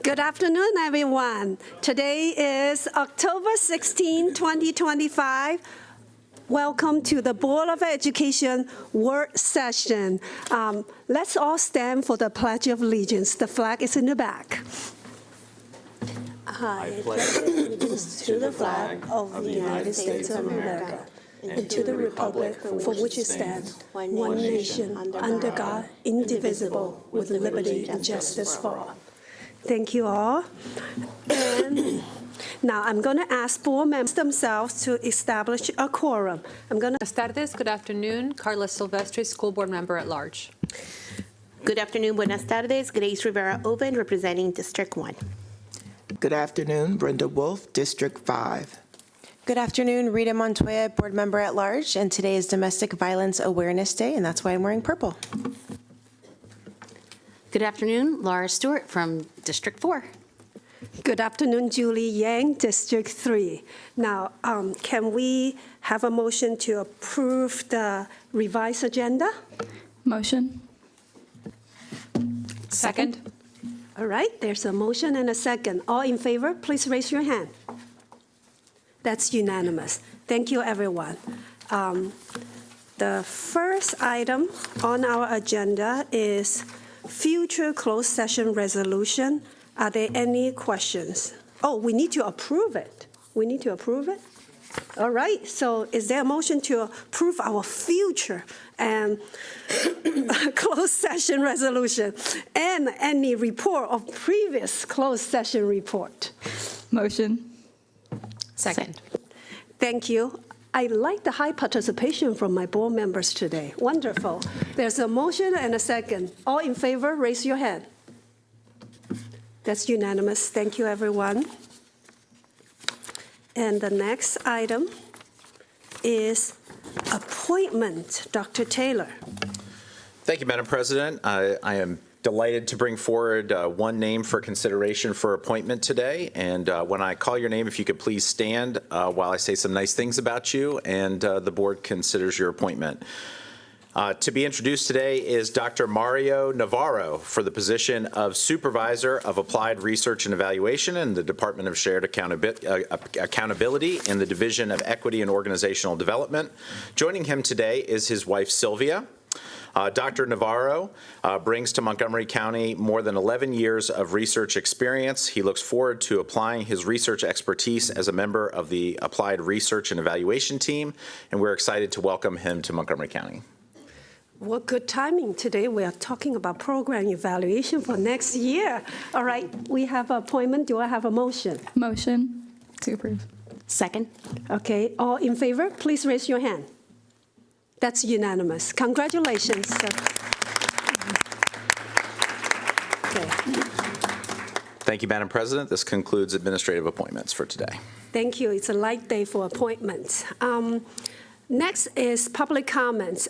Good afternoon, everyone. Today is October 16, 2025. Welcome to the Board of Education work session. Let's all stand for the Pledge of Allegiance. The flag is in the back. I pledge allegiance to the flag of the United States of America and to the republic for which it stands, one nation, under God, indivisible, with liberty and justice for all. Thank you all. And now I'm going to ask board members themselves to establish a quorum. Buenas tardes, good afternoon. Carla Silvestre, School Board Member at Large. Good afternoon, buenas tardes. Grace Rivera Oven, representing District 1. Good afternoon, Brenda Wolf, District 5. Good afternoon, Rita Montoya, Board Member at Large, and today is Domestic Violence Awareness Day, and that's why I'm wearing purple. Good afternoon, Laura Stewart from District 4. Good afternoon, Julie Yang, District 3. Now, can we have a motion to approve the revised agenda? Motion. Second. All right, there's a motion and a second. All in favor, please raise your hand. That's unanimous. Thank you, everyone. The first item on our agenda is future closed session resolution. Are there any questions? Oh, we need to approve it. We need to approve it? All right, so is there a motion to approve our future and closed session resolution and any report of previous closed session report? Motion. Second. Thank you. I like the high participation from my board members today. Wonderful. There's a motion and a second. All in favor, raise your hand. That's unanimous. Thank you, everyone. And the next item is appointment. Dr. Taylor. Thank you, Madam President. I am delighted to bring forward one name for consideration for appointment today. And when I call your name, if you could please stand while I say some nice things about you and the board considers your appointment. To be introduced today is Dr. Mario Navarro for the position of Supervisor of Applied Research and Evaluation in the Department of Shared Accountability in the Division of Equity and Organizational Development. Joining him today is his wife, Sylvia. Dr. Navarro brings to Montgomery County more than 11 years of research experience. He looks forward to applying his research expertise as a member of the Applied Research and Evaluation team, and we're excited to welcome him to Montgomery County. What good timing today. We are talking about program evaluation for next year. All right, we have an appointment. Do I have a motion? Motion to approve. Second. Okay, all in favor, please raise your hand. That's unanimous. Congratulations, sir. Okay. Thank you, Madam President. This concludes administrative appointments for today. Thank you. It's a light day for appointments. Next is public comments.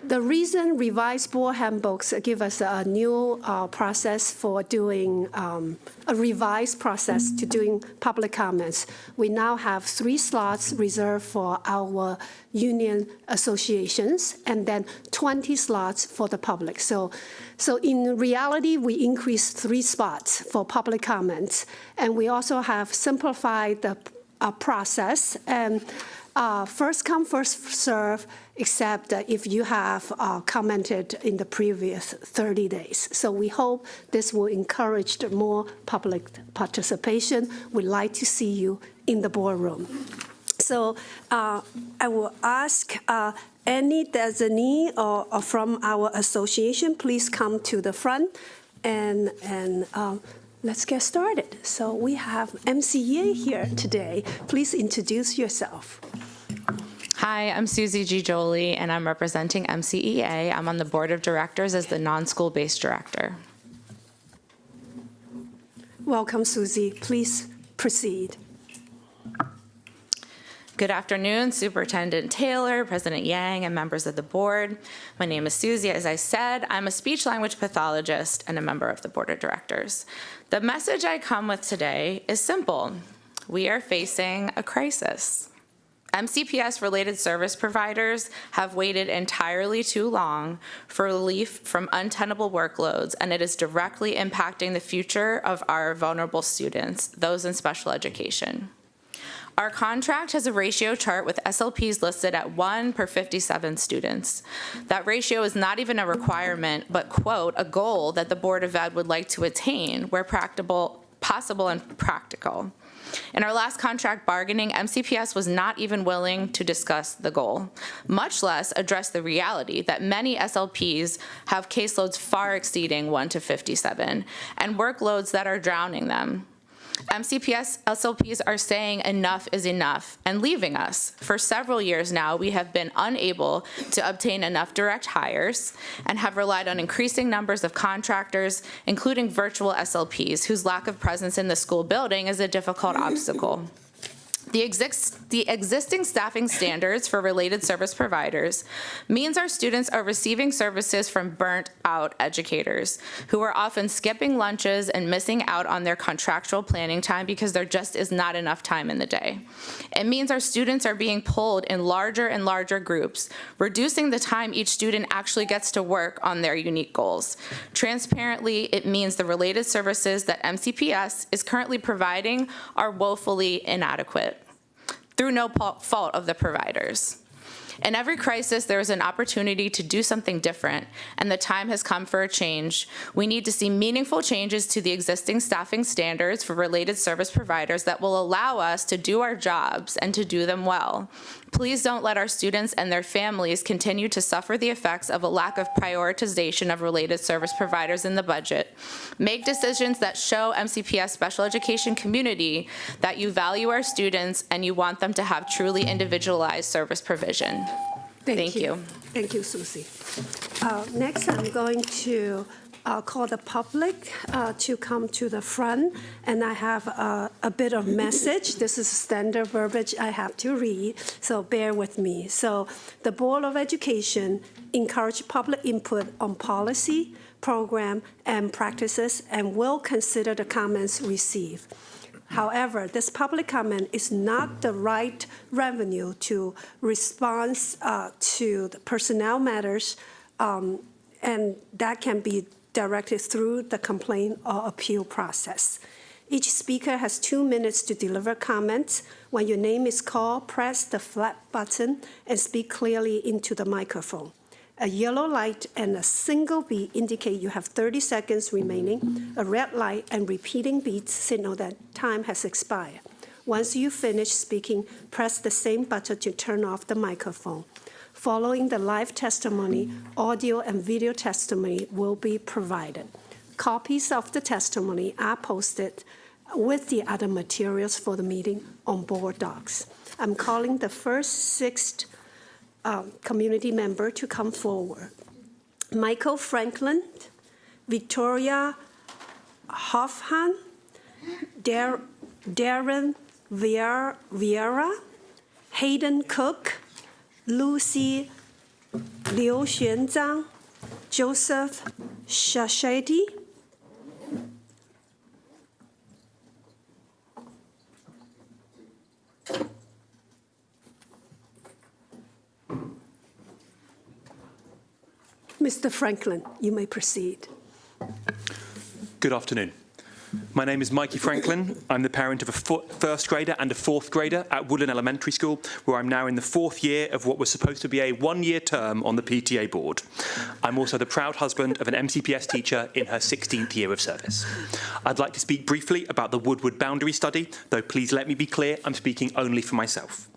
The recent revised board handbooks give us a new process for doing a revised process to doing public comments. We now have 3 slots reserved for our union associations and then 20 slots for the public. So in reality, we increased 3 spots for public comments. And we also have simplified the process and first come, first serve, except if you have commented in the previous 30 days. So we hope this will encourage more public participation. We'd like to see you in the boardroom. So I will ask any designee or from our association, please come to the front and let's get started. So we have MCEA here today. Please introduce yourself. Hi, I'm Susie G. Jolie, and I'm representing MCEA. I'm on the board of directors as the non-school-based director. Welcome, Susie. Please proceed. Good afternoon, Superintendent Taylor, President Yang, and members of the board. My name is Susie. As I said, I'm a speech-language pathologist and a member of the board of directors. The message I come with today is simple. We are facing a crisis. MCPS-related service providers have waited entirely too long for relief from untenable workloads, and it is directly impacting the future of our vulnerable students, those in special education. Our contract has a ratio chart with SLPs listed at 1 per 57 students. That ratio is not even a requirement, but, quote, a goal that the Board of Ed would like to attain where possible and practical. In our last contract bargaining, MCPS was not even willing to discuss the goal, much less address the reality that many SLPs have caseloads far exceeding 1 to 57 and workloads that are drowning them. MCPS SLPs are saying enough is enough and leaving us. For several years now, we have been unable to obtain enough direct hires and have relied on increasing numbers of contractors, including virtual SLPs, whose lack of presence in the school building is a difficult obstacle. The existing staffing standards for related service providers means our students are receiving services from burnt-out educators who are often skipping lunches and missing out on their contractual planning time because there just is not enough time in the day. It means our students are being pulled in larger and larger groups, reducing the time each student actually gets to work on their unique goals. Transparently, it means the related services that MCPS is currently providing are woefully inadequate, through no fault of the providers. In every crisis, there is an opportunity to do something different, and the time has come for a change. We need to see meaningful changes to the existing staffing standards for related service providers that will allow us to do our jobs and to do them well. Please don't let our students and their families continue to suffer the effects of a lack of prioritization of related service providers in the budget. Make decisions that show MCPS special education community that you value our students and you want them to have truly individualized service provision. Thank you. Thank you, Susie. Next, I'm going to call the public to come to the front, and I have a bit of message. This is standard verbiage I have to read, so bear with me. So the Board of Education encourage public input on policy, program, and practices, and will consider the comments received. However, this public comment is not the right revenue to respond to the personnel matters, and that can be directed through the complaint or appeal process. Each speaker has 2 minutes to deliver comments. When your name is called, press the flat button and speak clearly into the microphone. A yellow light and a single beat indicate you have 30 seconds remaining. A red light and repeating beats signal that time has expired. Once you finish speaking, press the same button to turn off the microphone. Following the live testimony, audio and video testimony will be provided. Copies of the testimony are posted with the other materials for the meeting on board docs. I'm calling the first 6 community member to come forward. Michael Franklin, Victoria Hoffman, Darren Vieira, Hayden Cook, Lucy Liu Xuanzang, Joseph Shashedi, Mr. Franklin, you may proceed. Good afternoon. My name is Mikey Franklin. I'm the parent of a first grader and a 4th grader at Woodland Elementary School, where I'm now in the 4th year of what was supposed to be a 1-year term on the PTA board. I'm also the proud husband of an MCPS teacher in her 16th year of service. I'd like to speak briefly about the Woodward Boundary Study, though please let me be clear, I'm speaking only for myself.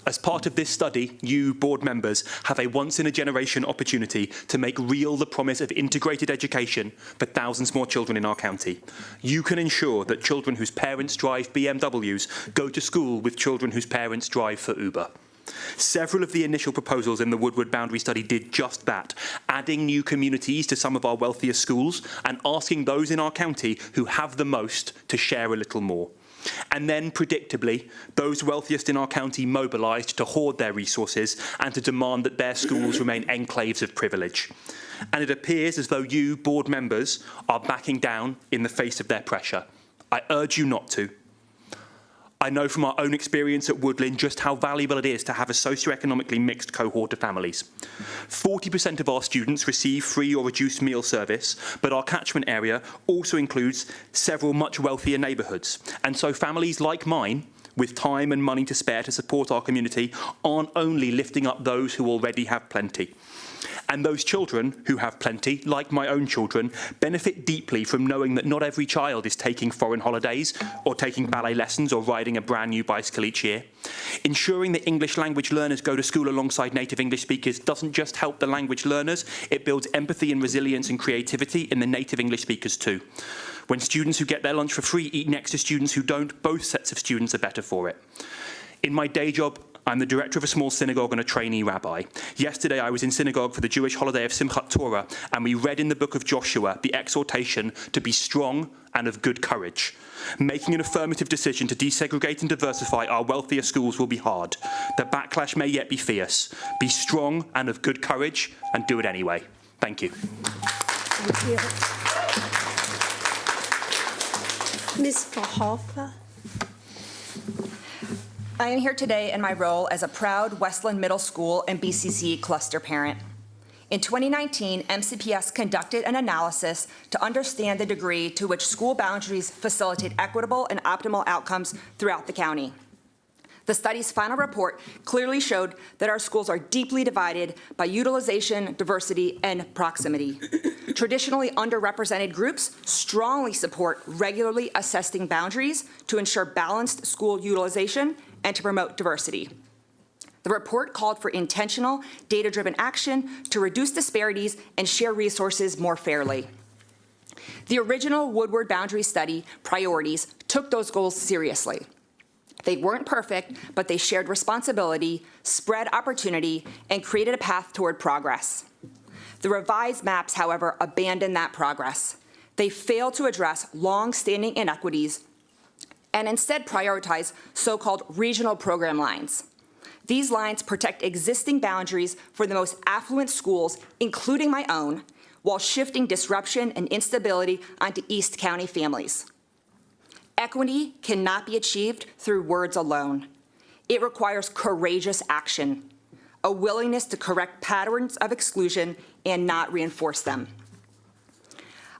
As part of this study, you, board members, have a once-in-a-generation opportunity to make real the promise of integrated education for thousands more children in our county. You can ensure that children whose parents drive BMWs go to school with children whose parents drive for Uber. Several of the initial proposals in the Woodward Boundary Study did just that, adding new communities to some of our wealthiest schools and asking those in our county who have the most to share a little more. And then, predictably, those wealthiest in our county mobilised to hoard their resources and to demand that their schools remain enclaves of privilege. And it appears as though you, board members, are backing down in the face of their pressure. I urge you not to. I know from our own experience at Woodland just how valuable it is to have a socioeconomically mixed cohort of families. 40% of our students receive free or reduced meal service, but our catchment area also includes several much wealthier neighbourhoods. And so families like mine, with time and money to spare to support our community, aren't only lifting up those who already have plenty. And those children who have plenty, like my own children, benefit deeply from knowing that not every child is taking foreign holidays or taking ballet lessons or riding a brand new bicycle each year. Ensuring that English language learners go to school alongside native English speakers doesn't just help the language learners, it builds empathy and resilience and creativity in the native English speakers too. When students who get their lunch for free eat next to students who don't, both sets of students are better for it. In my day job, I'm the director of a small synagogue and a trainee rabbi. Yesterday, I was in synagogue for the Jewish holiday of Simchat Torah, and we read in the book of Joshua the exhortation to be strong and of good courage. Making an affirmative decision to desegregate and diversify our wealthier schools will be hard. The backlash may yet be fierce. Be strong and of good courage, and do it anyway. Thank you. Thank you. Ms. Verhoeven. I am here today in my role as a proud Westland Middle School and BCC cluster parent. In 2019, MCPS conducted an analysis to understand the degree to which school boundaries facilitate equitable and optimal outcomes throughout the county. The study's final report clearly showed that our schools are deeply divided by utilization, diversity, and proximity. Traditionally underrepresented groups strongly support regularly assessing boundaries to ensure balanced school utilization and to promote diversity. The report called for intentional, data-driven action to reduce disparities and share resources more fairly. The original Woodward Boundary Study priorities took those goals seriously. They weren't perfect, but they shared responsibility, spread opportunity, and created a path toward progress. The revised maps, however, abandoned that progress. They failed to address long-standing inequities and instead prioritize so-called regional program lines. These lines protect existing boundaries for the most affluent schools, including my own, while shifting disruption and instability onto East County families. Equity cannot be achieved through words alone. It requires courageous action, a willingness to correct patterns of exclusion and not reinforce them.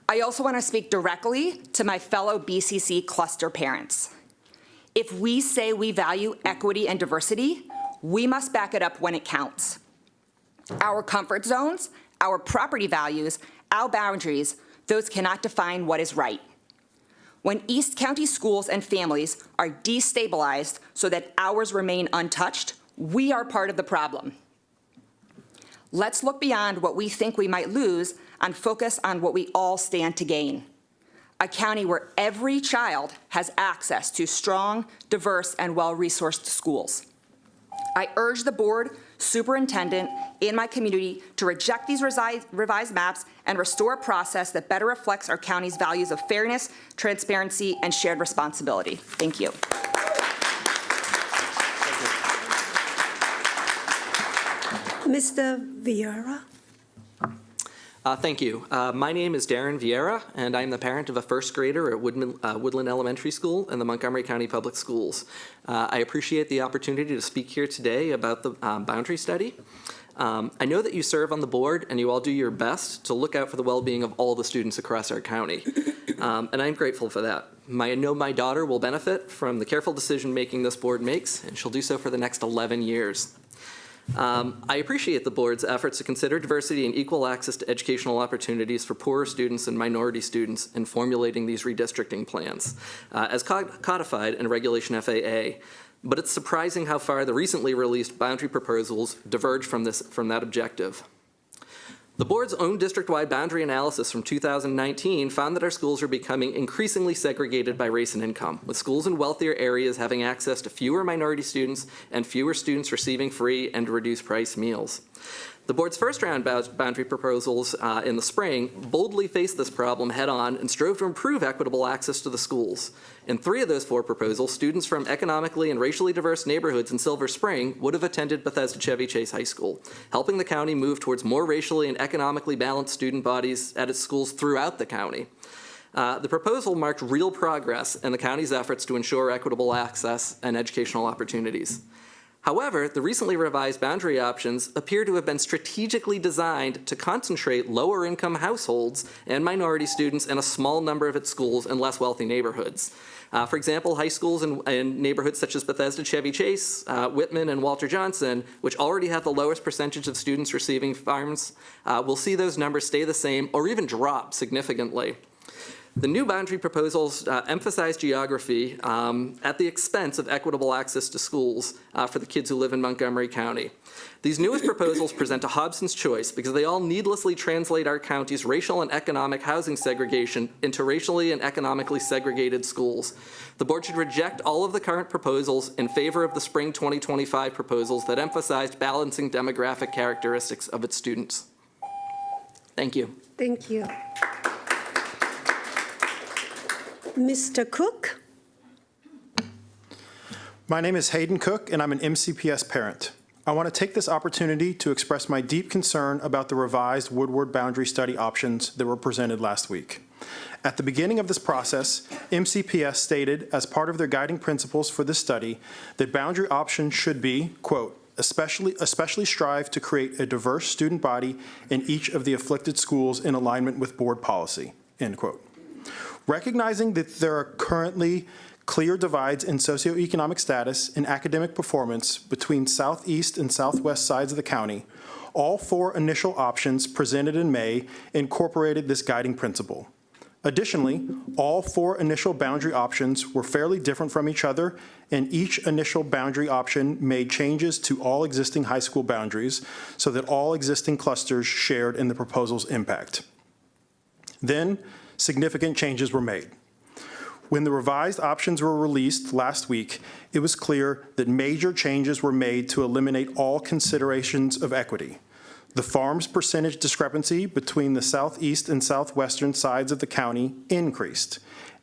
I also want to speak directly to my fellow BCC cluster parents. If we say we value equity and diversity, we must back it up when it counts. Our comfort zones, our property values, our boundaries, those cannot define what is right. When East County schools and families are destabilized so that ours remain untouched, we are part of the problem. Let's look beyond what we think we might lose and focus on what we all stand to gain. A county where every child has access to strong, diverse, and well-resourced schools. I urge the board, superintendent, and my community to reject these revised maps and restore a process that better reflects our county's values of fairness, transparency, and shared responsibility. Thank you. Mr. Vieira. Thank you. My name is Darren Vieira, and I'm the parent of a first grader at Woodland Elementary School in the Montgomery County Public Schools. I appreciate the opportunity to speak here today about the boundary study. I know that you serve on the board and you all do your best to look out for the well-being of all the students across our county, and I'm grateful for that. I know my daughter will benefit from the careful decision-making this board makes, and she'll do so for the next 11 years. I appreciate the board's efforts to consider diversity and equal access to educational opportunities for poorer students and minority students in formulating these redistricting plans, as codified in Regulation FAA. But it's surprising how far the recently released boundary proposals diverge from that objective. The board's own district-wide boundary analysis from 2019 found that our schools are becoming increasingly segregated by race and income, with schools in wealthier areas having access to fewer minority students and fewer students receiving free and reduced price meals. The board's first round boundary proposals in the spring boldly faced this problem head-on and strove to improve equitable access to the schools. In 3 of those 4 proposals, students from economically and racially diverse neighborhoods in Silver Spring would have attended Bethesda Chevy Chase High School, helping the county move towards more racially and economically balanced student bodies at its schools throughout the county. The proposal marked real progress in the county's efforts to ensure equitable access and educational opportunities. However, the recently revised boundary options appear to have been strategically designed to concentrate lower-income households and minority students in a small number of its schools in less wealthy neighborhoods. For example, high schools in neighborhoods such as Bethesda Chevy Chase, Whitman, and Walter Johnson, which already have the lowest percentage of students receiving farms, will see those numbers stay the same or even drop significantly. The new boundary proposals emphasize geography at the expense of equitable access to schools for the kids who live in Montgomery County. These newest proposals present a Hobson's choice because they all needlessly translate our county's racial and economic housing segregation into racially and economically segregated schools. The board should reject all of the current proposals in favor of the spring 2025 proposals that emphasized balancing demographic characteristics of its students. Thank you. Thank you. Mr. Cook? My name is Hayden Cook, and I'm an MCPS parent. I want to take this opportunity to express my deep concern about the revised Woodward boundary study options that were presented last week. At the beginning of this process, MCPS stated as part of their guiding principles for this study that boundary options should be, quote, especially strive to create a diverse student body in each of the afflicted schools in alignment with board policy, end quote. Recognizing that there are currently clear divides in socioeconomic status and academic performance between southeast and southwest sides of the county, all four initial options presented in May incorporated this guiding principle. Additionally, all four initial boundary options were fairly different from each other, and each initial boundary option made changes to all existing high school boundaries so that all existing clusters shared in the proposal's impact. Then, significant changes were made. When the revised options were released last week, it was clear that major changes were made to eliminate all considerations of equity. The farms percentage discrepancy between the southeast and southwestern sides of the county increased,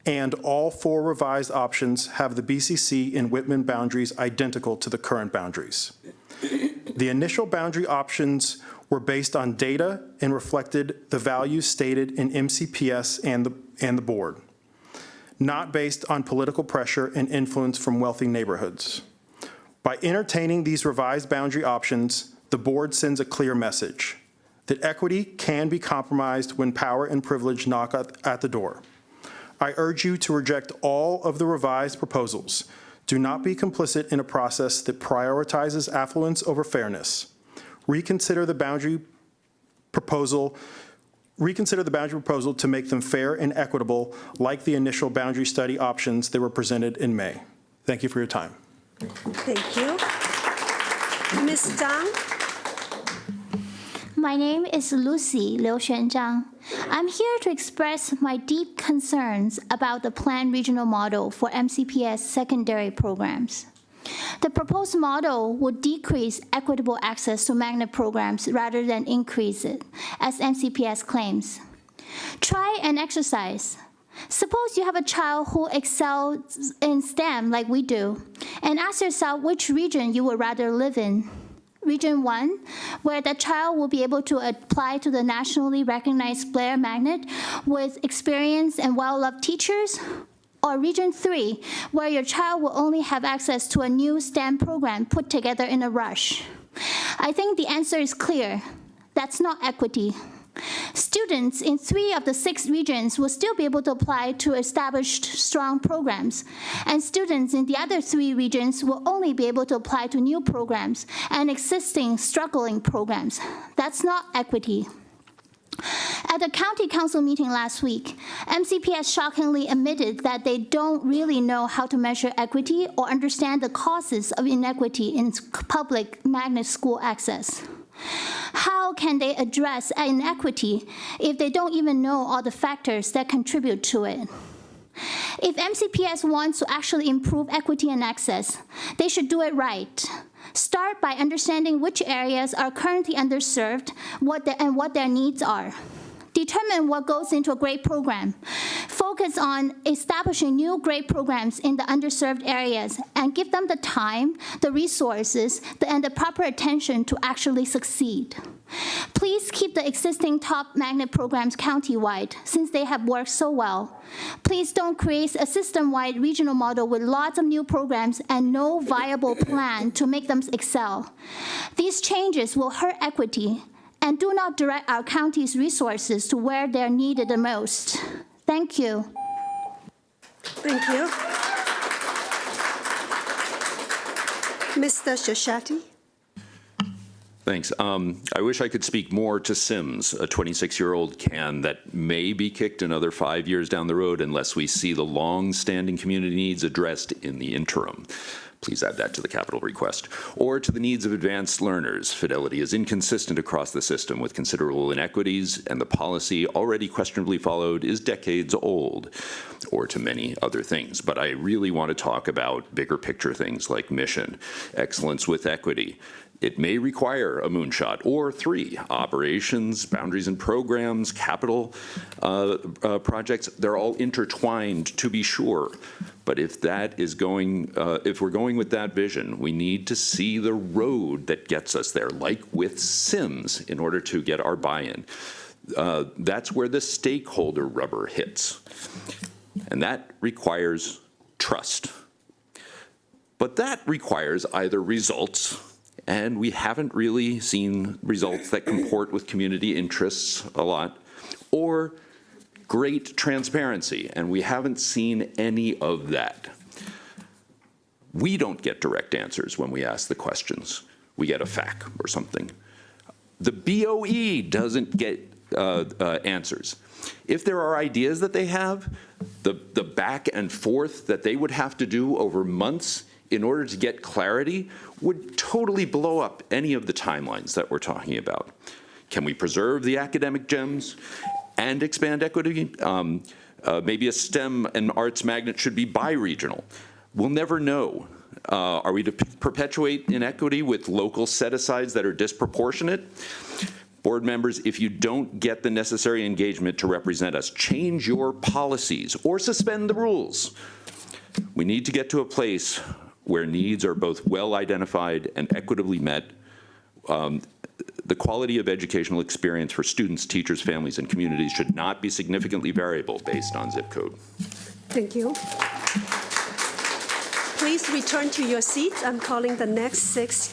and all four revised options have the BCC and Whitman boundaries identical to the current boundaries. The initial boundary options were based on data and reflected the values stated in MCPS and the board, not based on political pressure and influence from wealthy neighborhoods. By entertaining these revised boundary options, the board sends a clear message that equity can be compromised when power and privilege knock at the door. I urge you to reject all of the revised proposals. Do not be complicit in a process that prioritizes affluence over fairness. Reconsider the boundary proposal to make them fair and equitable, like the initial boundary study options that were presented in May. Thank you for your time. Thank you. Ms. Zhang? My name is Lucy Liu Xuanzhang. I'm here to express my deep concerns about the planned regional model for MCPS secondary programs. The proposed model would decrease equitable access to magnet programs rather than increase it, as MCPS claims. Try an exercise. Suppose you have a child who excels in STEM like we do, and ask yourself which region you would rather live in. Region 1, where the child will be able to apply to the nationally recognized Blair Magnet with experienced and well-loved teachers, or Region 3, where your child will only have access to a new STEM program put together in a rush. I think the answer is clear. That's not equity. Students in 3 of the 6 regions will still be able to apply to established strong programs, and students in the other 3 regions will only be able to apply to new programs and existing struggling programs. That's not equity. At the county council meeting last week, MCPS shockingly admitted that they don't really know how to measure equity or understand the causes of inequity in public magnet school access. How can they address inequity if they don't even know all the factors that contribute to it? If MCPS wants to actually improve equity and access, they should do it right. Start by understanding which areas are currently underserved and what their needs are. Determine what goes into a grade program. Focus on establishing new grade programs in the underserved areas and give them the time, the resources, and the proper attention to actually succeed. Please keep the existing top magnet programs countywide since they have worked so well. Please don't create a system-wide regional model with lots of new programs and no viable plan to make them excel. These changes will hurt equity and do not direct our county's resources to where they're needed the most. Thank you. Thank you. Mr. Shashati? Thanks. I wish I could speak more to Sims, a 26-year-old can that may be kicked another 5 years down the road unless we see the long-standing community needs addressed in the interim. Please add that to the capital request. Or to the needs of advanced learners. Fidelity is inconsistent across the system with considerable inequities, and the policy already questionably followed is decades old. Or to many other things. But I really want to talk about bigger picture things like mission, excellence with equity. It may require a moonshot or 3 operations, boundaries and programs, capital projects. They're all intertwined, to be sure. But if that is going, if we're going with that vision, we need to see the road that gets us there, like with Sims, in order to get our buy-in. That's where the stakeholder rubber hits. And that requires trust. But that requires either results, and we haven't really seen results that comport with community interests a lot, or great transparency, and we haven't seen any of that. We don't get direct answers when we ask the questions. We get a FAQ or something. The BOE doesn't get answers. If there are ideas that they have, the back and forth that they would have to do over months in order to get clarity would totally blow up any of the timelines that we're talking about. Can we preserve the academic gems and expand equity? Maybe a STEM and arts magnet should be bi-regional. We'll never know. Are we to perpetuate inequity with local set-asides that are disproportionate? Board members, if you don't get the necessary engagement to represent us, change your policies or suspend the rules. We need to get to a place where needs are both well identified and equitably met. The quality of educational experience for students, teachers, families, and communities should not be significantly variable based on zip code. Thank you. Please return to your seats. I'm calling the next 6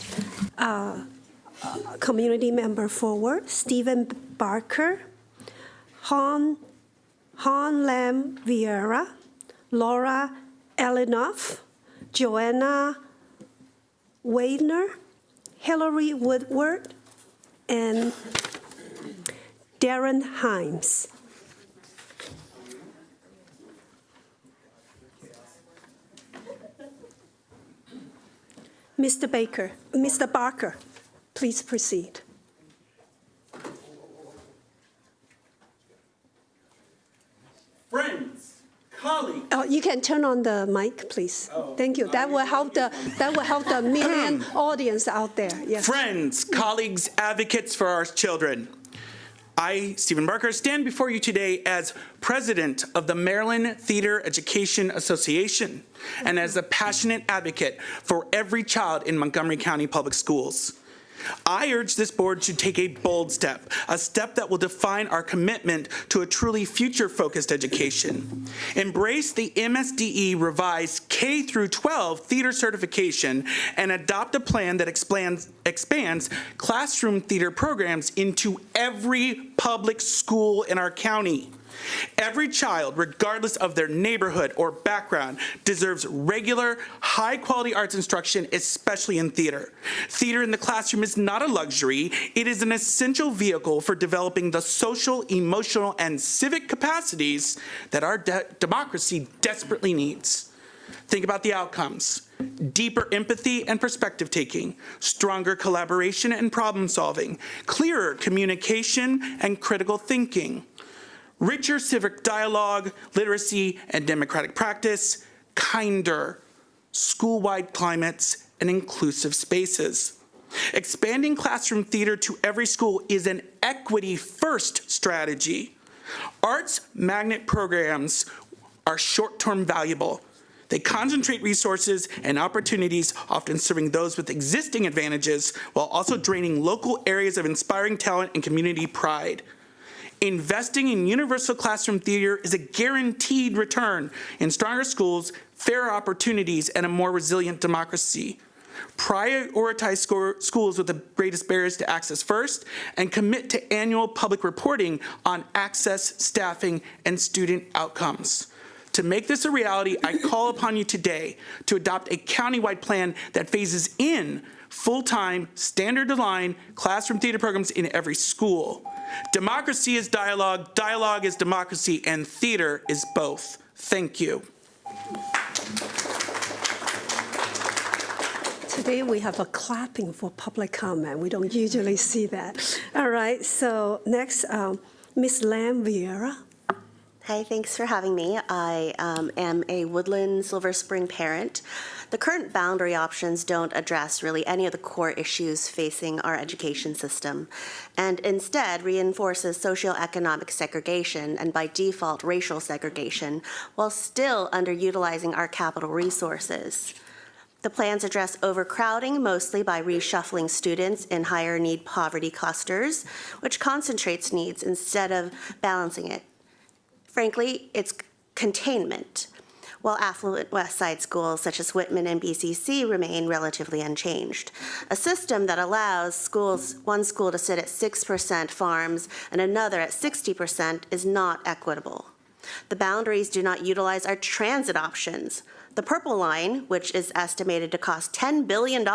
community member forward. Stephen Barker, Han Lam Vieira, Laura Elinoff, Joanna Wadner, Hillary Woodward, and Darren Himes. Mr. Barker, please proceed. Friends, colleagues. Oh, you can turn on the mic, please. Oh, thank you. That will help the million audience out there. Yes. Friends, colleagues, advocates for our children. I, Stephen Barker, stand before you today as president of the Maryland Theater Education Association and as a passionate advocate for every child in Montgomery County Public Schools. I urge this board to take a bold step, a step that will define our commitment to a truly future-focused education. Embrace the MSDE revised K-12 theater certification and adopt a plan that expands classroom theater programs into every public school in our county. Every child, regardless of their neighborhood or background, deserves regular, high-quality arts instruction, especially in theater. Theater in the classroom is not a luxury. It is an essential vehicle for developing the social, emotional, and civic capacities that our democracy desperately needs. Think about the outcomes. Deeper empathy and perspective taking, stronger collaboration and problem solving, clearer communication and critical thinking, richer civic dialogue, literacy, and democratic practice, kinder, school-wide climates, and inclusive spaces. Expanding classroom theater to every school is an equity-first strategy. Arts magnet programs are short-term valuable. They concentrate resources and opportunities, often serving those with existing advantages, while also draining local areas of inspiring talent and community pride. Investing in universal classroom theater is a guaranteed return in stronger schools, fairer opportunities, and a more resilient democracy. Prioritize schools with the greatest barriers to access first, and commit to annual public reporting on access, staffing, and student outcomes. To make this a reality, I call upon you today to adopt a countywide plan that phases in full-time, standard-aligned classroom theater programs in every school. Democracy is dialogue, dialogue is democracy, and theater is both. Thank you. Today we have a clapping for public comment. We don't usually see that. All right, so next, Ms. Lam Vieira. Hi, thanks for having me. I am a Woodland Silver Spring parent. The current boundary options don't address really any of the core issues facing our education system, and instead reinforces socioeconomic segregation and by default racial segregation, while still underutilizing our capital resources. The plans address overcrowding mostly by reshuffling students in higher need poverty clusters, which concentrates needs instead of balancing it. Frankly, it's containment, while affluent West Side schools such as Whitman and BCC remain relatively unchanged. A system that allows one school to sit at 6% farms and another at 60% is not equitable. The boundaries do not utilize our transit options. The Purple Line, which is estimated to cost $10 billion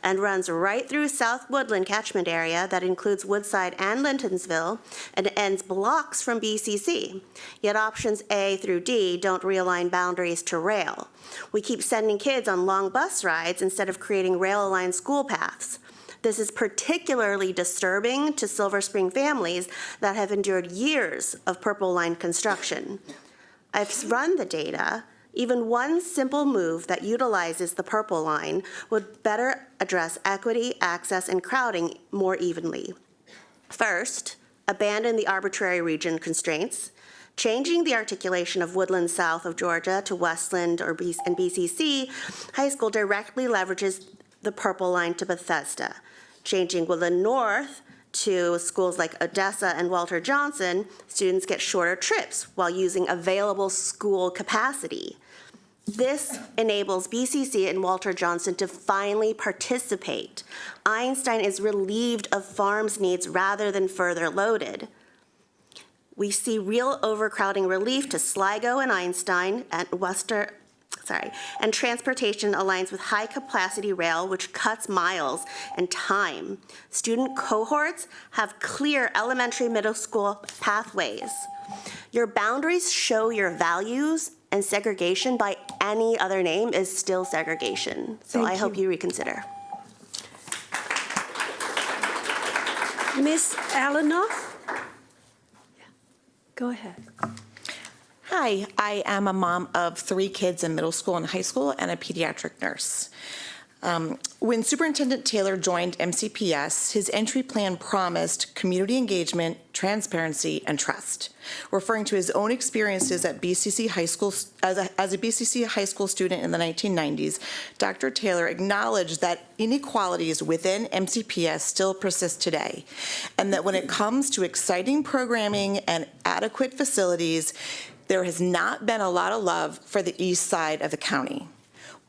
and runs right through South Woodland catchment area that includes Woodside and Lintonsville and ends blocks from BCC. Yet options A through D don't realign boundaries to rail. We keep sending kids on long bus rides instead of creating rail-aligned school paths. This is particularly disturbing to Silver Spring families that have endured years of Purple Line construction. I've run the data. Even one simple move that utilizes the Purple Line would better address equity, access, and crowding more evenly. First, abandon the arbitrary region constraints. Changing the articulation of Woodland south of Georgia to Westland and BCC High School directly leverages the Purple Line to Bethesda. Changing Woodland north to schools like Odessa and Walter Johnson, students get shorter trips while using available school capacity. This enables BCC and Walter Johnson to finally participate. Einstein is relieved of farms needs rather than further loaded. We see real overcrowding relief to Sligo and Einstein and transportation aligns with high-capacity rail, which cuts miles and time. Student cohorts have clear elementary, middle school pathways. Your boundaries show your values, and segregation by any other name is still segregation. So I hope you reconsider. Ms. Alanoff? Go ahead. Hi, I am a mom of 3 kids in middle school and high school and a pediatric nurse. When Superintendent Taylor joined MCPS, his entry plan promised community engagement, transparency, and trust. Referring to his own experiences at BCC High School as a BCC High School student in the 1990s, Dr. Taylor acknowledged that inequalities within MCPS still persist today, and that when it comes to exciting programming and adequate facilities, there has not been a lot of love for the east side of the county.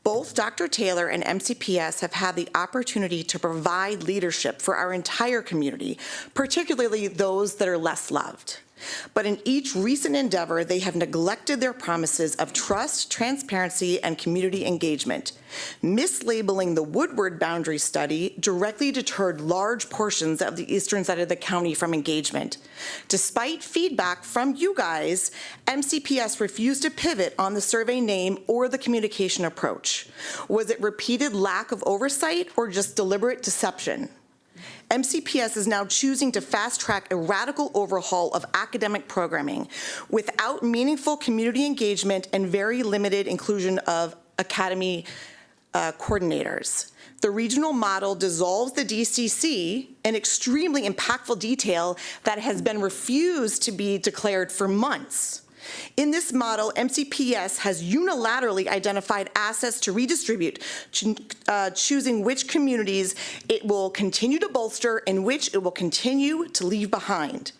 Both Dr. Taylor and MCPS have had the opportunity to provide leadership for our entire community, particularly those that are less loved. But in each recent endeavor, they have neglected their promises of trust, transparency, and community engagement. Mislabeling the Woodward boundary study directly deterred large portions of the eastern side of the county from engagement. Despite feedback from you guys, MCPS refused to pivot on the survey name or the communication approach. Was it repeated lack of oversight or just deliberate deception? MCPS is now choosing to fast-track a radical overhaul of academic programming without meaningful community engagement and very limited inclusion of academy coordinators. The regional model dissolves the DCC in extremely impactful detail that has been refused to be declared for months. In this model, MCPS has unilaterally identified assets to redistribute, choosing which communities it will continue to bolster and which it will continue to leave behind.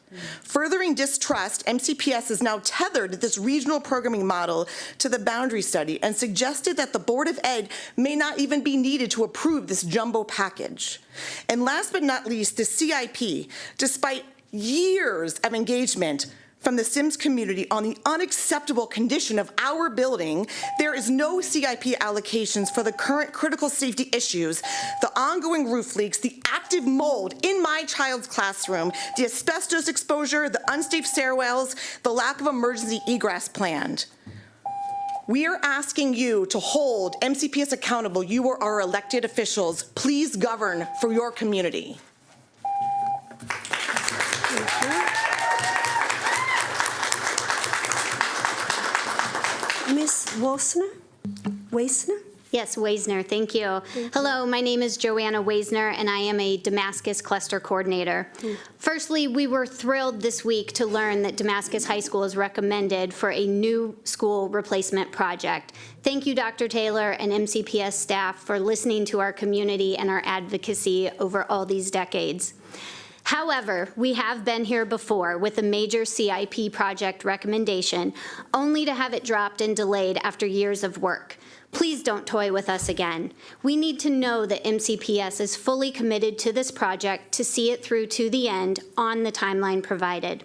Furthering distrust, MCPS is now tethered this regional programming model to the boundary study and suggested that the Board of Ed may not even be needed to approve this jumbo package. And last but not least, the CIP, despite years of engagement from the Sims community on the unacceptable condition of our building, there is no CIP allocations for the current critical safety issues, the ongoing roof leaks, the active mold in my child's classroom, the asbestos exposure, the unsafe stairwells, the lack of emergency egress planned. We are asking you to hold MCPS accountable. You are our elected officials. Please govern for your community. Ms. Waisner? Yes, Waisner, thank you. Hello, my name is Joanna Waisner, and I am a Damascus Cluster Coordinator. Firstly, we were thrilled this week to learn that Damascus High School is recommended for a new school replacement project. Thank you, Dr. Taylor and MCPS staff, for listening to our community and our advocacy over all these decades. However, we have been here before with a major CIP project recommendation, only to have it dropped and delayed after years of work. Please don't toy with us again. We need to know that MCPS is fully committed to this project to see it through to the end on the timeline provided.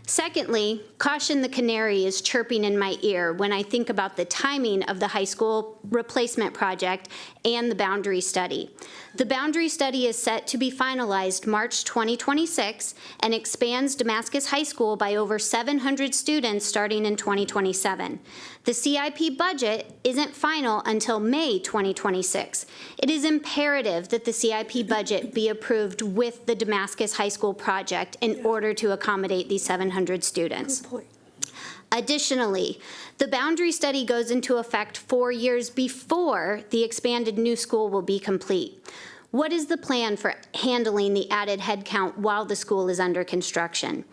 Secondly, caution the canary is chirping in my ear when I think about the timing of the high school replacement project and the boundary study. The boundary study is set to be finalized March 2026 and expands Damascus High School by over 700 students starting in 2027. The CIP budget isn't final until May 2026. It is imperative that the CIP budget be approved with the Damascus High School project in order to accommodate these 700 students. Additionally, the boundary study goes into effect 4 years before the expanded new school will be complete. What is the plan for handling the added headcount while the school is under construction?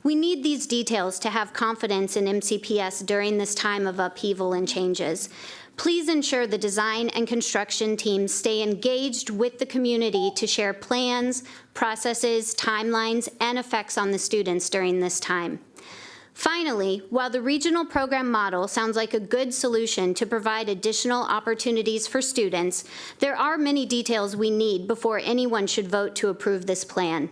We need these details to have confidence in MCPS during this time of upheaval and changes. Please ensure the design and construction teams stay engaged with the community to share plans, processes, timelines, and effects on the students during this time. Finally, while the regional program model sounds like a good solution to provide additional opportunities for students, there are many details we need before anyone should vote to approve this plan.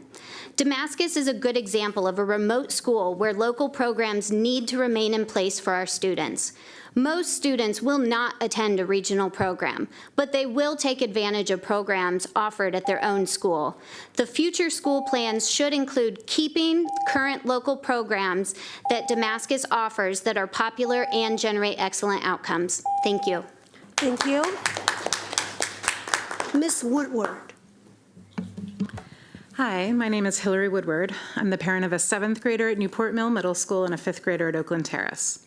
Damascus is a good example of a remote school where local programs need to remain in place for our students. Most students will not attend a regional program, but they will take advantage of programs offered at their own school. The future school plans should include keeping current local programs that Damascus offers that are popular and generate excellent outcomes. Thank you. Thank you. Ms. Woodward. Hi, my name is Hillary Woodward. I'm the parent of a 7th grader at Newport Mill Middle School and a 5th grader at Oakland Terrace.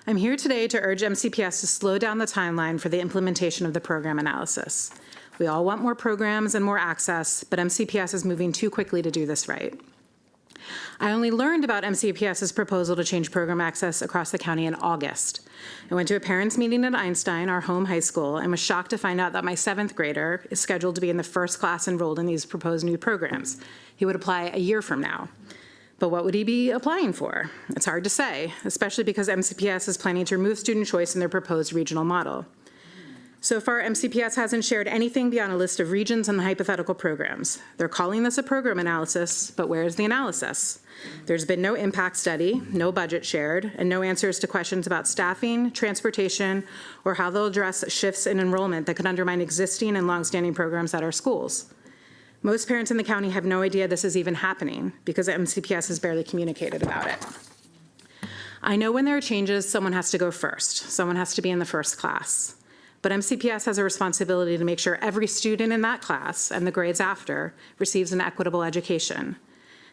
I'm here today to urge MCPS to slow down the timeline for the implementation of the program analysis. We all want more programs and more access, but MCPS is moving too quickly to do this right. I only learned about MCPS's proposal to change program access across the county in August. I went to a parents' meeting at Einstein, our home high school, and was shocked to find out that my 7th grader is scheduled to be in the first class enrolled in these proposed new programs. He would apply a year from now. But what would he be applying for? It's hard to say, especially because MCPS is planning to remove student choice in their proposed regional model. So far, MCPS hasn't shared anything beyond a list of regions and hypothetical programs. They're calling this a program analysis, but where is the analysis? There's been no impact study, no budget shared, and no answers to questions about staffing, transportation, or how they'll address shifts in enrollment that could undermine existing and longstanding programs at our schools. Most parents in the county have no idea this is even happening because MCPS has barely communicated about it. I know when there are changes, someone has to go first. Someone has to be in the first class. But MCPS has a responsibility to make sure every student in that class and the grades after receives an equitable education.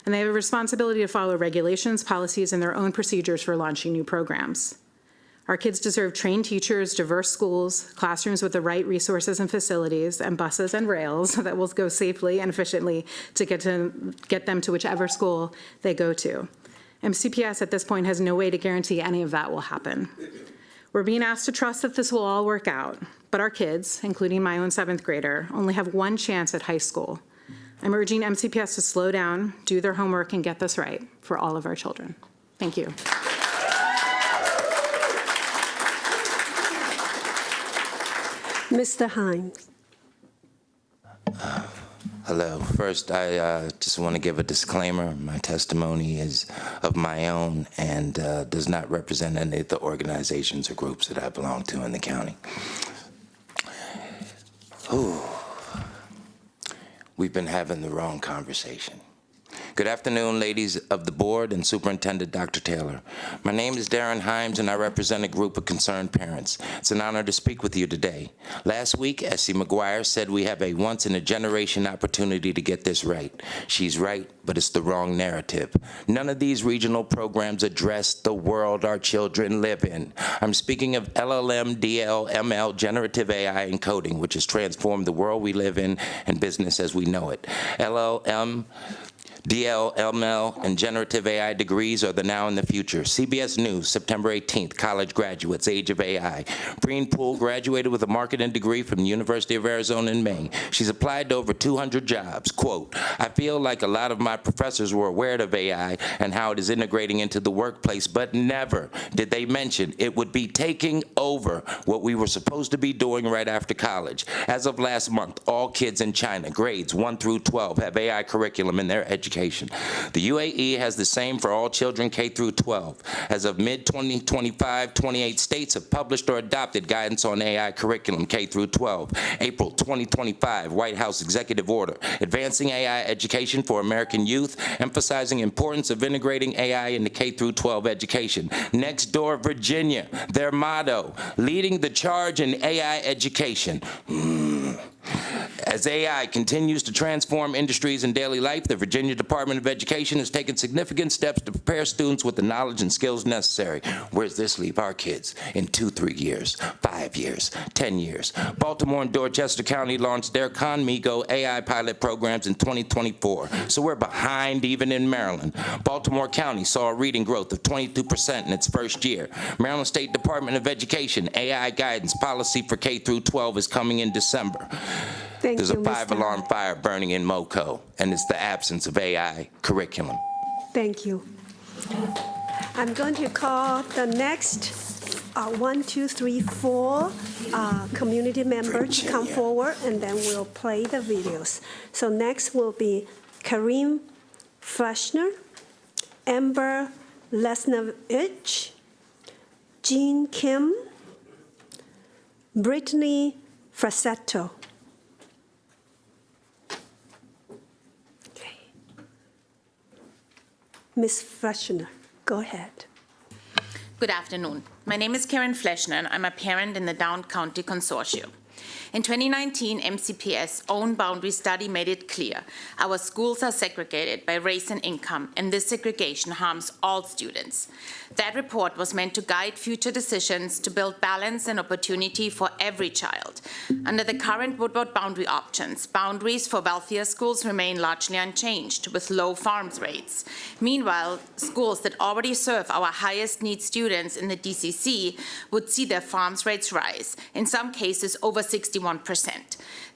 And they have a responsibility to follow regulations, policies, and their own procedures for launching new programs. Our kids deserve trained teachers, diverse schools, classrooms with the right resources and facilities, and buses and rails that will go safely and efficiently to get them to whichever school they go to. MCPS at this point has no way to guarantee any of that will happen. We're being asked to trust that this will all work out, but our kids, including my own 7th grader, only have one chance at high school. I'm urging MCPS to slow down, do their homework, and get this right for all of our children. Thank you. Mr. Himes. Hello. First, I just want to give a disclaimer. My testimony is of my own and does not represent any of the organizations or groups that I belong to in the county. Ooh. We've been having the wrong conversation. Good afternoon, ladies of the board and Superintendent Dr. Taylor. My name is Darren Himes, and I represent a group of concerned parents. It's an honor to speak with you today. Last week, Essie McGuire said we have a once-in-a-generation opportunity to get this right. She's right, but it's the wrong narrative. None of these regional programs address the world our children live in. I'm speaking of LLM, DL, ML, generative AI encoding, which has transformed the world we live in and business as we know it. LLM, DL, ML, and generative AI degrees are the now and the future. CBS News, September 18th, college graduates, age of AI. Breen Poole graduated with a marketing degree from the University of Arizona in May. She's applied to over 200 jobs. Quote, I feel like a lot of my professors were aware of AI and how it is integrating into the workplace, but never did they mention it would be taking over what we were supposed to be doing right after college. As of last month, all kids in China, grades 1 through 12, have AI curriculum in their education. The UAE has the same for all children K through 12. As of mid-2025, 28 states have published or adopted guidance on AI curriculum K through 12. April 2025, White House Executive Order, Advancing AI Education for American Youth, emphasizing importance of integrating AI into K through 12 education. Next door, Virginia, their motto, leading the charge in AI education. As AI continues to transform industries and daily life, the Virginia Department of Education has taken significant steps to prepare students with the knowledge and skills necessary. Where does this leave our kids in 2-3 years, 5 years, 10 years? Baltimore and Dorchester County launched their Conmigo AI pilot programs in 2024, so we're behind even in Maryland. Baltimore County saw a reading growth of 22% in its first year. Maryland State Department of Education AI guidance policy for K through 12 is coming in December. There's a 5-alarm fire burning in MoCo, and it's the absence of AI curriculum. Thank you. I'm going to call the next 1, 2, 3, 4 community members to come forward, and then we'll play the videos. So next will be Kareem Fleshner, Amber Lesnevich, Jean Kim, Brittany Frassetto. Ms. Fleshner, go ahead. Good afternoon. My name is Karen Fleshner, and I'm a parent in the Down County Consortium. In 2019, MCPS' own boundary study made it clear our schools are segregated by race and income, and this segregation harms all students. That report was meant to guide future decisions to build balance and opportunity for every child. Under the current Woodward boundary options, boundaries for wealthier schools remain largely unchanged, with low farms rates. Meanwhile, schools that already serve our highest need students in the DCC would see their farms rates rise, in some cases over 61%.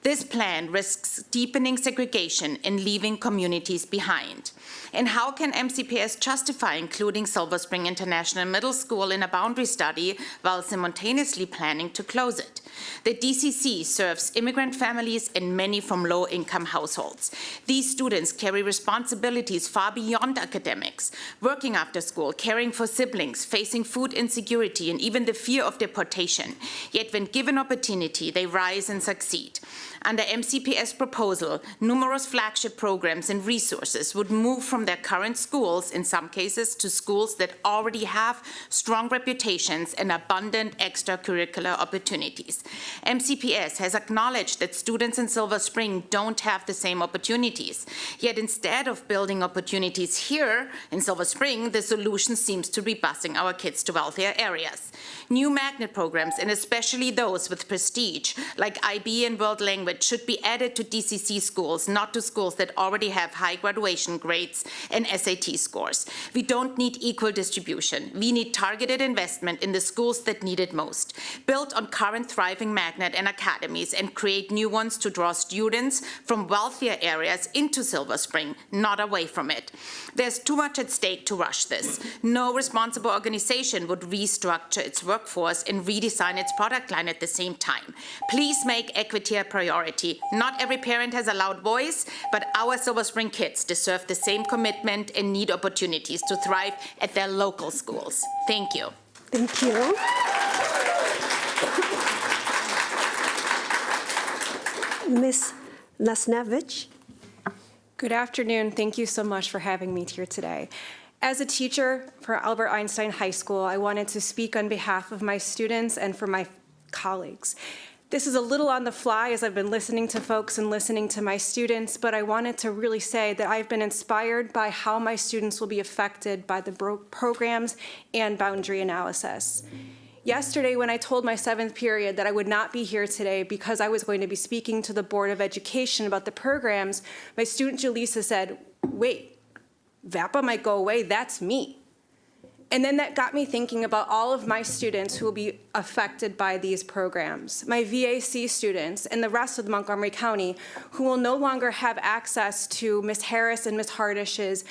This plan risks deepening segregation and leaving communities behind. And how can MCPS justify including Silver Spring International Middle School in a boundary study while simultaneously planning to close it? The DCC serves immigrant families and many from low-income households. These students carry responsibilities far beyond academics, working after school, caring for siblings, facing food insecurity, and even the fear of deportation. Yet when given opportunity, they rise and succeed. Under MCPS proposal, numerous flagship programs and resources would move from their current schools, in some cases, to schools that already have strong reputations and abundant extracurricular opportunities. MCPS has acknowledged that students in Silver Spring don't have the same opportunities. Yet instead of building opportunities here in Silver Spring, the solution seems to be busing our kids to wealthier areas. New magnet programs, and especially those with prestige, like IB and World Language, should be added to DCC schools, not to schools that already have high graduation grades and SAT scores. We don't need equal distribution. We need targeted investment in the schools that need it most. Build on current thriving magnet and academies and create new ones to draw students from wealthier areas into Silver Spring, not away from it. There's too much at stake to rush this. No responsible organization would restructure its workforce and redesign its product line at the same time. Please make equity a priority. Not every parent has a loud voice, but our Silver Spring kids deserve the same commitment and need opportunities to thrive at their local schools. Thank you. Thank you. Ms. Nasnevich. Good afternoon. Thank you so much for having me here today. As a teacher for Albert Einstein High School, I wanted to speak on behalf of my students and for my colleagues. This is a little on the fly as I've been listening to folks and listening to my students, but I wanted to really say that I've been inspired by how my students will be affected by the programs and boundary analysis. Yesterday, when I told my 7th period that I would not be here today because I was going to be speaking to the Board of Education about the programs, my student Jaleesa said, "Wait, VAPA might go away, that's me." And then that got me thinking about all of my students who will be affected by these programs, my VAC students and the rest of Montgomery County who will no longer have access to Ms. Harris and Ms. Hardish's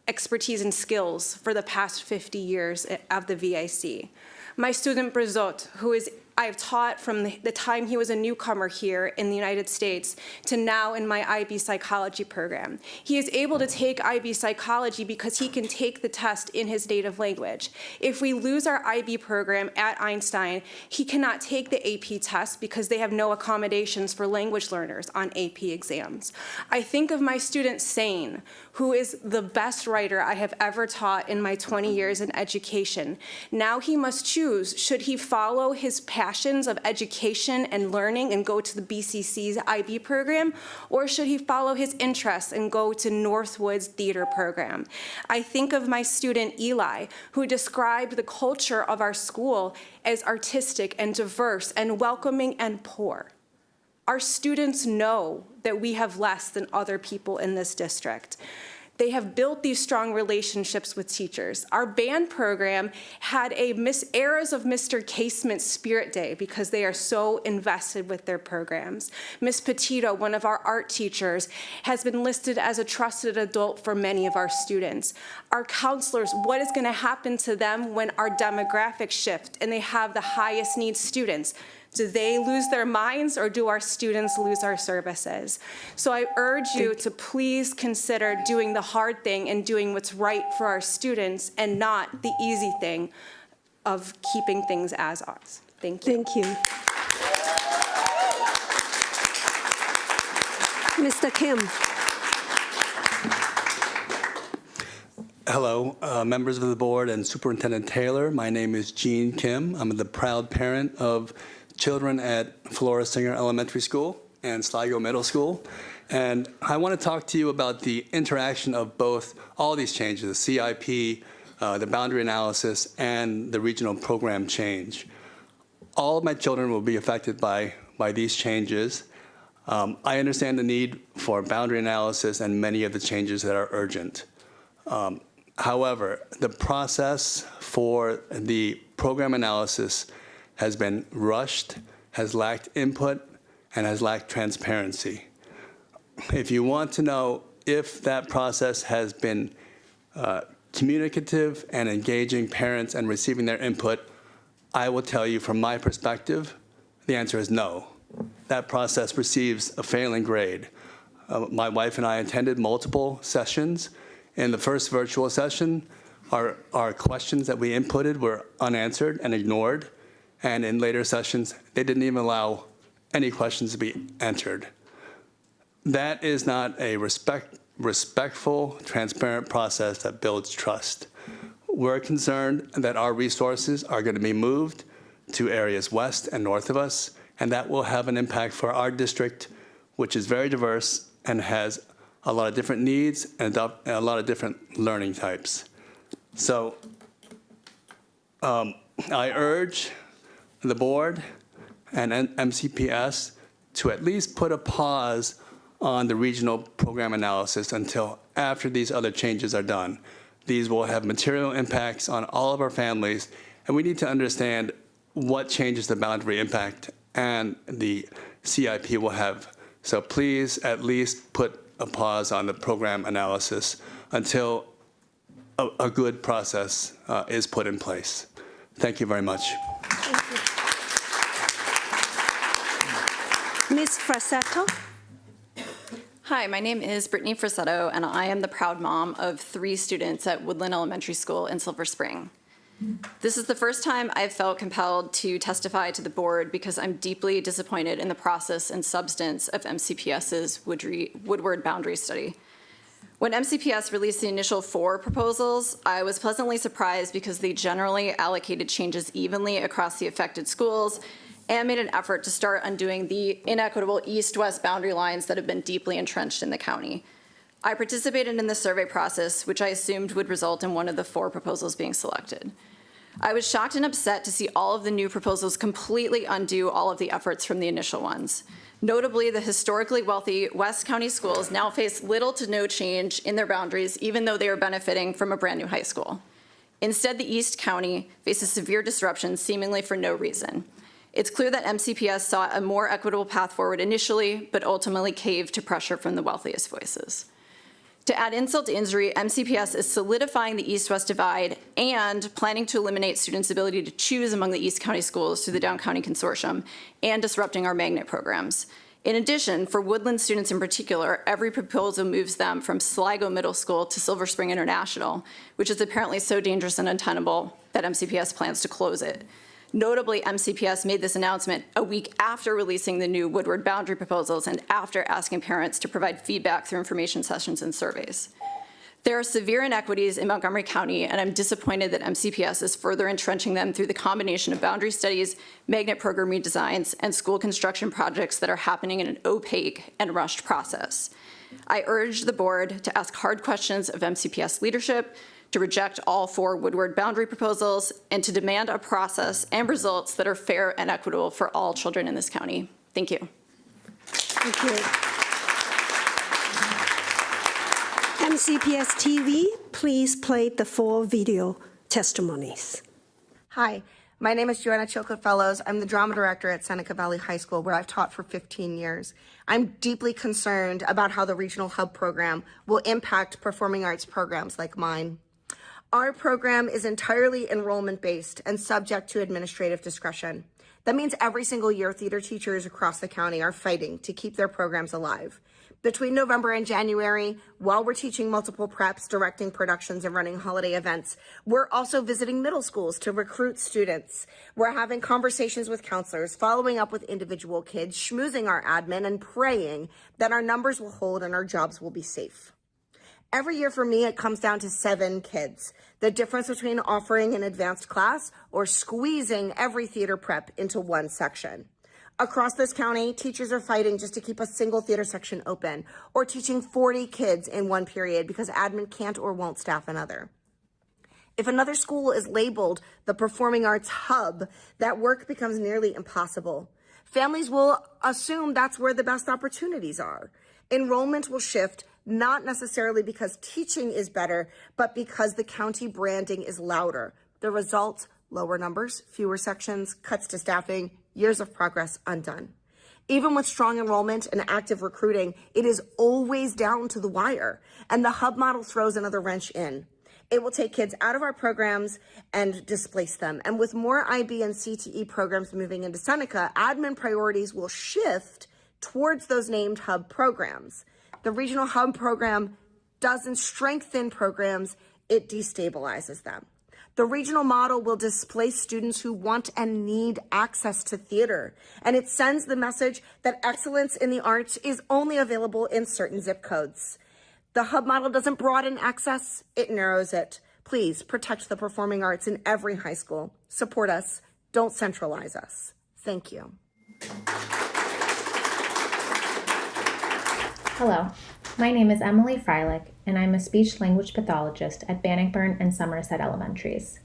expertise and skills for the past 50 years of the VAC. My student Brizot, who I've taught from the time he was a newcomer here in the United States to now in my IB psychology program. He is able to take IB psychology because he can take the test in his native language. If we lose our IB program at Einstein, he cannot take the AP test because they have no accommodations for language learners on AP exams. I think of my student Sane, who is the best writer I have ever taught in my 20 years in education. Now he must choose, should he follow his passions of education and learning and go to the BCC's IB program, or should he follow his interests and go to Northwood's theater program? I think of my student Eli, who described the culture of our school as artistic and diverse and welcoming and poor. Our students know that we have less than other people in this district. They have built these strong relationships with teachers. Our band program had a Eras of Mr. Casement Spirit Day because they are so invested with their programs. Miss Petito, one of our art teachers, has been listed as a trusted adult for many of our students. Our counselors, what is going to happen to them when our demographics shift and they have the highest needs students? Do they lose their minds or do our students lose our services? So I urge you to please consider doing the hard thing and doing what's right for our students and not the easy thing of keeping things as ours. Thank you. Thank you. Mr. Kim. Hello, members of the board and Superintendent Taylor. My name is Gene Kim. I'm the proud parent of children at Flora Singer Elementary School and Sligo Middle School. And I want to talk to you about the interaction of both all these changes, the CIP, the boundary analysis, and the regional program change. All of my children will be affected by these changes. I understand the need for boundary analysis and many of the changes that are urgent. However, the process for the program analysis has been rushed, has lacked input, and has lacked transparency. If you want to know if that process has been communicative and engaging parents and receiving their input, I will tell you from my perspective, the answer is no. That process receives a failing grade. My wife and I attended multiple sessions. In the first virtual session, our questions that we inputted were unanswered and ignored. And in later sessions, they didn't even allow any questions to be entered. That is not a respectful, transparent process that builds trust. We're concerned that our resources are going to be moved to areas west and north of us, and that will have an impact for our district, which is very diverse and has a lot of different needs and a lot of different learning types. So I urge the board and MCPS to at least put a pause on the regional program analysis until after these other changes are done. These will have material impacts on all of our families, and we need to understand what changes the boundary impact and the CIP will have. So please at least put a pause on the program analysis until a good process is put in place. Thank you very much. Ms. Frassetto? Hi, my name is Brittany Frassetto, and I am the proud mom of 3 students at Woodland Elementary School in Silver Spring. This is the first time I've felt compelled to testify to the board because I'm deeply disappointed in the process and substance of MCPS's Woodward Boundary Study. When MCPS released the initial 4 proposals, I was pleasantly surprised because they generally allocated changes evenly across the affected schools and made an effort to start undoing the inequitable east-west boundary lines that have been deeply entrenched in the county. I participated in the survey process, which I assumed would result in one of the 4 proposals being selected. I was shocked and upset to see all of the new proposals completely undo all of the efforts from the initial ones. Notably, the historically wealthy West County schools now face little to no change in their boundaries, even though they are benefiting from a brand new high school. Instead, the East County faces severe disruption seemingly for no reason. It's clear that MCPS sought a more equitable path forward initially, but ultimately caved to pressure from the wealthiest voices. To add insult to injury, MCPS is solidifying the East-West divide and planning to eliminate students' ability to choose among the East County schools through the Down County Consortium and disrupting our magnet programs. In addition, for Woodland students in particular, every proposal moves them from Sligo Middle School to Silver Spring International, which is apparently so dangerous and untenable that MCPS plans to close it. Notably, MCPS made this announcement a week after releasing the new Woodward boundary proposals and after asking parents to provide feedback through information sessions and surveys. There are severe inequities in Montgomery County, and I'm disappointed that MCPS is further entrenching them through the combination of boundary studies, magnet program redesigns, and school construction projects that are happening in an opaque and rushed process. I urge the board to ask hard questions of MCPS leadership, to reject all 4 Woodward boundary proposals, and to demand a process and results that are fair and equitable for all children in this county. Thank you. Thank you. MCPS TV, please play the 4 video testimonies. Hi, my name is Joanna Chilcote Fellows. I'm the drama director at Seneca Valley High School, where I've taught for 15 years. I'm deeply concerned about how the Regional Hub program will impact performing arts programs like mine. Our program is entirely enrollment-based and subject to administrative discretion. That means every single year, theater teachers across the county are fighting to keep their programs alive. Between November and January, while we're teaching multiple preps, directing productions, and running holiday events, we're also visiting middle schools to recruit students. We're having conversations with counselors, following up with individual kids, schmoozing our admin, and praying that our numbers will hold and our jobs will be safe. Every year for me, it comes down to 7 kids. The difference between offering an advanced class or squeezing every theater prep into one section. Across this county, teachers are fighting just to keep a single theater section open, or teaching 40 kids in one period because admin can't or won't staff another. If another school is labeled the Performing Arts Hub, that work becomes nearly impossible. Families will assume that's where the best opportunities are. Enrollment will shift, not necessarily because teaching is better, but because the county branding is louder. The results, lower numbers, fewer sections, cuts to staffing, years of progress undone. Even with strong enrollment and active recruiting, it is always down to the wire, and the hub model throws another wrench in. It will take kids out of our programs and displace them. And with more IB and CTE programs moving into Seneca, admin priorities will shift towards those named hub programs. The regional hub program doesn't strengthen programs, it destabilizes them. The regional model will displace students who want and need access to theater, and it sends the message that excellence in the arts is only available in certain zip codes. The hub model doesn't broaden access, it narrows it. Please protect the performing arts in every high school. Support us, don't centralize us. Thank you. Hello, my name is Emily Freilich, and I'm a speech-language pathologist at Bannockburn and Somerset Elementaries.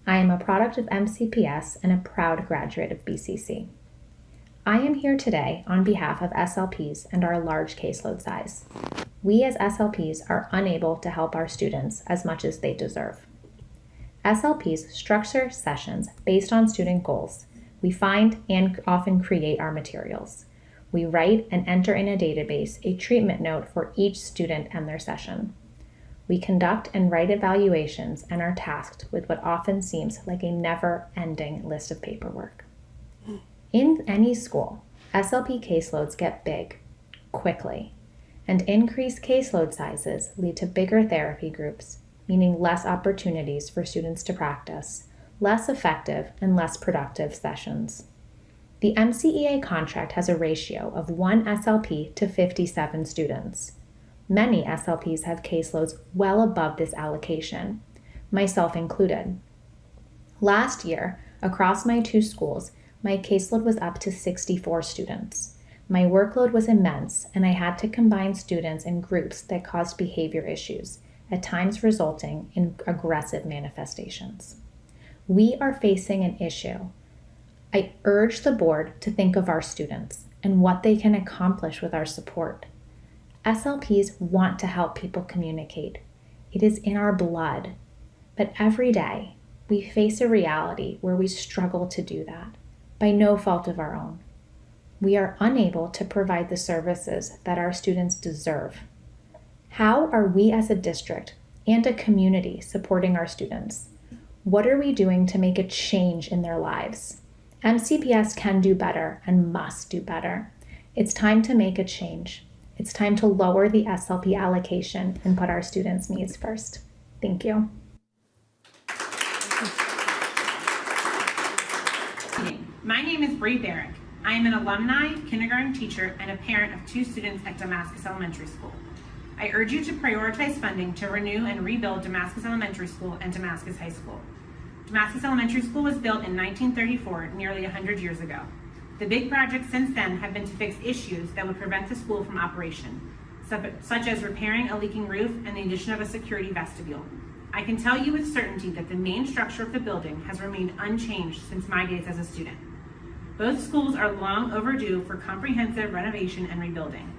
I am a product of MCPS and a proud graduate of BCC. I am here today on behalf of SLPs and our large caseload size. We as SLPs are unable to help our students as much as they deserve. SLPs structure sessions based on student goals. We find and often create our materials. We write and enter in a database a treatment note for each student and their session. We conduct and write evaluations and are tasked with what often seems like a never-ending list of paperwork. In any school, SLP caseloads get big, quickly, and increased caseload sizes lead to bigger therapy groups, meaning less opportunities for students to practice, less effective and less productive sessions. The MCEA contract has a ratio of 1 SLP to 57 students. Many SLPs have caseloads well above this allocation, myself included. Last year, across my 2 schools, my caseload was up to 64 students. My workload was immense, and I had to combine students in groups that caused behavior issues, at times resulting in aggressive manifestations. We are facing an issue. I urge the board to think of our students and what they can accomplish with our support. SLPs want to help people communicate. It is in our blood. But every day, we face a reality where we struggle to do that, by no fault of our own. We are unable to provide the services that our students deserve. How are we as a district and a community supporting our students? What are we doing to make a change in their lives? MCPS can do better and must do better. It's time to make a change. It's time to lower the SLP allocation and put our students' needs first. Thank you. My name is Bree Barrick. I am an alumni, kindergarten teacher, and a parent of 2 students at Damascus Elementary School. I urge you to prioritize funding to renew and rebuild Damascus Elementary School and Damascus High School. Damascus Elementary School was built in 1934, nearly 100 years ago. The big projects since then have been to fix issues that would prevent the school from operation, such as repairing a leaking roof and the addition of a security vestibule. I can tell you with certainty that the main structure of the building has remained unchanged since my days as a student. Both schools are long overdue for comprehensive renovation and rebuilding.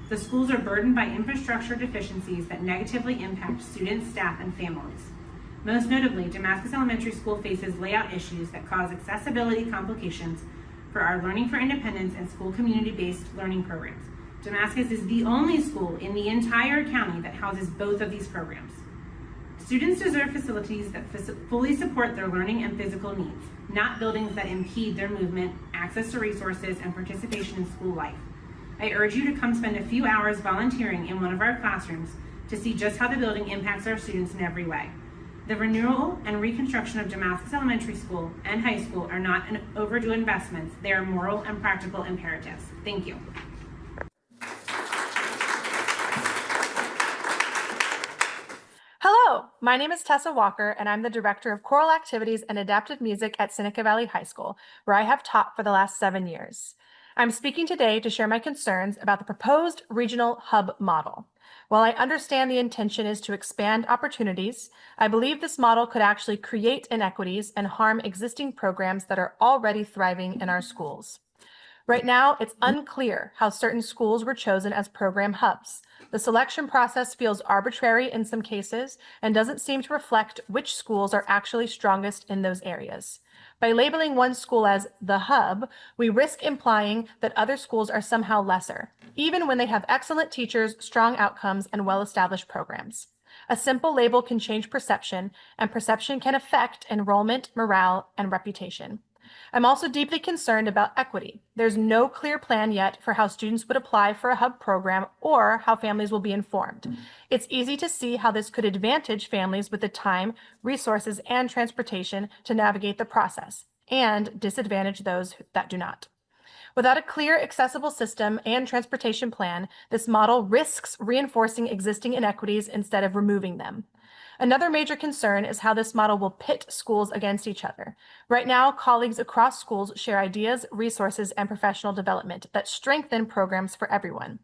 The schools are burdened by infrastructure deficiencies that negatively impact students, staff, and families. Most notably, Damascus Elementary School faces layout issues that cause accessibility complications for our Learning for Independence and school community-based learning programs. Damascus is the only school in the entire county that houses both of these programs. Students deserve facilities that fully support their learning and physical needs, not buildings that impede their movement, access to resources, and participation in school life. I urge you to come spend a few hours volunteering in one of our classrooms to see just how the building impacts our students in every way. The renewal and reconstruction of Damascus Elementary School and High School are not an overdue investments, they are moral and practical imperatives. Thank you. Hello, my name is Tessa Walker, and I'm the Director of Choral Activities and Adaptive Music at Seneca Valley High School, where I have taught for the last 7 years. I'm speaking today to share my concerns about the proposed regional hub model. While I understand the intention is to expand opportunities, I believe this model could actually create inequities and harm existing programs that are already thriving in our schools. Right now, it's unclear how certain schools were chosen as program hubs. The selection process feels arbitrary in some cases and doesn't seem to reflect which schools are actually strongest in those areas. By labeling one school as the hub, we risk implying that other schools are somehow lesser, even when they have excellent teachers, strong outcomes, and well-established programs. A simple label can change perception, and perception can affect enrollment, morale, and reputation. I'm also deeply concerned about equity. There's no clear plan yet for how students would apply for a hub program or how families will be informed. It's easy to see how this could advantage families with the time, resources, and transportation to navigate the process, and disadvantage those that do not. Without a clear, accessible system and transportation plan, this model risks reinforcing existing inequities instead of removing them. Another major concern is how this model will pit schools against each other. Right now, colleagues across schools share ideas, resources, and professional development that strengthen programs for everyone.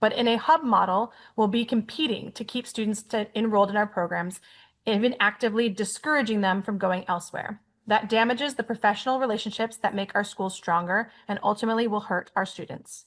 But in a hub model, we'll be competing to keep students enrolled in our programs, even actively discouraging them from going elsewhere. That damages the professional relationships that make our schools stronger and ultimately will hurt our students.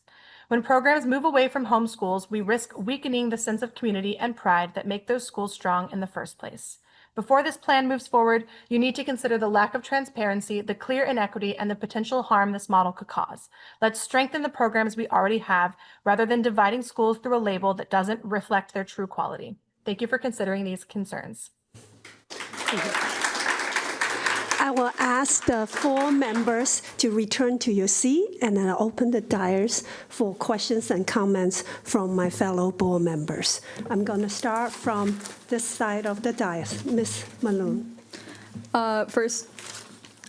When programs move away from home schools, we risk weakening the sense of community and pride that make those schools strong in the first place. Before this plan moves forward, you need to consider the lack of transparency, the clear inequity, and the potential harm this model could cause. Let's strengthen the programs we already have rather than dividing schools through a label that doesn't reflect their true quality. Thank you for considering these concerns. I will ask the 4 members to return to your seat, and then I'll open the dais for questions and comments from my fellow board members. I'm going to start from this side of the dais. Ms. Malone. First,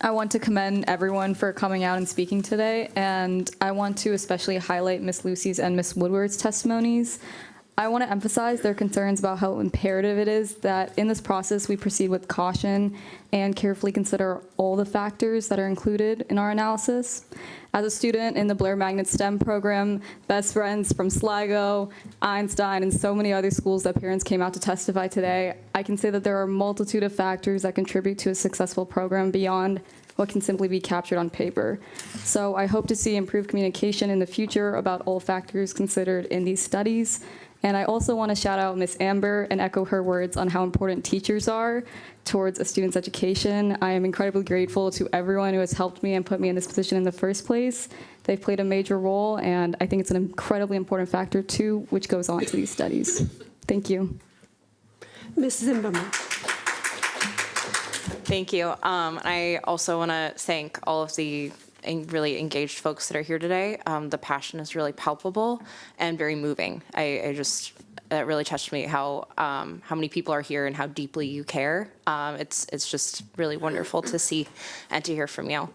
I want to commend everyone for coming out and speaking today, and I want to especially highlight Ms. Lucy's and Ms. Woodward's testimonies. I want to emphasize their concerns about how imperative it is that in this process we proceed with caution and carefully consider all the factors that are included in our analysis. As a student in the Blair Magnet STEM program, best friends from Sligo, Einstein, and so many other schools that parents came out to testify today, I can say that there are a multitude of factors that contribute to a successful program beyond what can simply be captured on paper. So I hope to see improved communication in the future about all factors considered in these studies. And I also want to shout out Ms. Amber and echo her words on how important teachers are towards a student's education. I am incredibly grateful to everyone who has helped me and put me in this position in the first place. They've played a major role, and I think it's an incredibly important factor, too, which goes on to these studies. Thank you. Ms. Zimmerman. Thank you. I also want to thank all of the really engaged folks that are here today. The passion is really palpable and very moving. It really touched me how many people are here and how deeply you care. It's just really wonderful to see and to hear from you.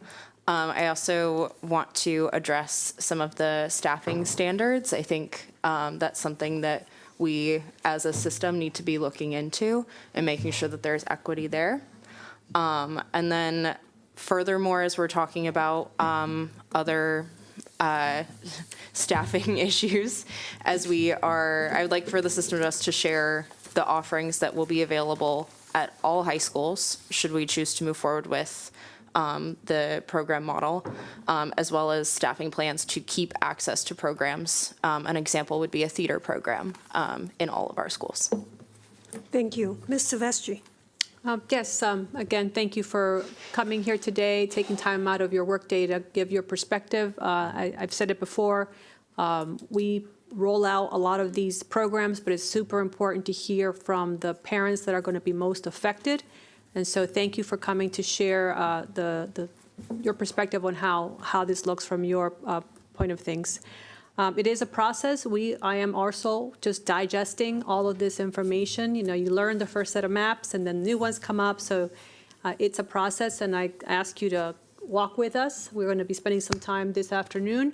I also want to address some of the staffing standards. I think that's something that we as a system need to be looking into and making sure that there's equity there. And then furthermore, as we're talking about other staffing issues, I would like for the system just to share the offerings that will be available at all high schools, should we choose to move forward with the program model, as well as staffing plans to keep access to programs. An example would be a theater program in all of our schools. Thank you. Ms. Silvestri. Yes, again, thank you for coming here today, taking time out of your workday to give your perspective. I've said it before, we roll out a lot of these programs, but it's super important to hear from the parents that are going to be most affected. And so thank you for coming to share your perspective on how this looks from your point of things. It is a process. I am also just digesting all of this information. You learn the first set of maps and then new ones come up. So it's a process, and I ask you to walk with us. We're going to be spending some time this afternoon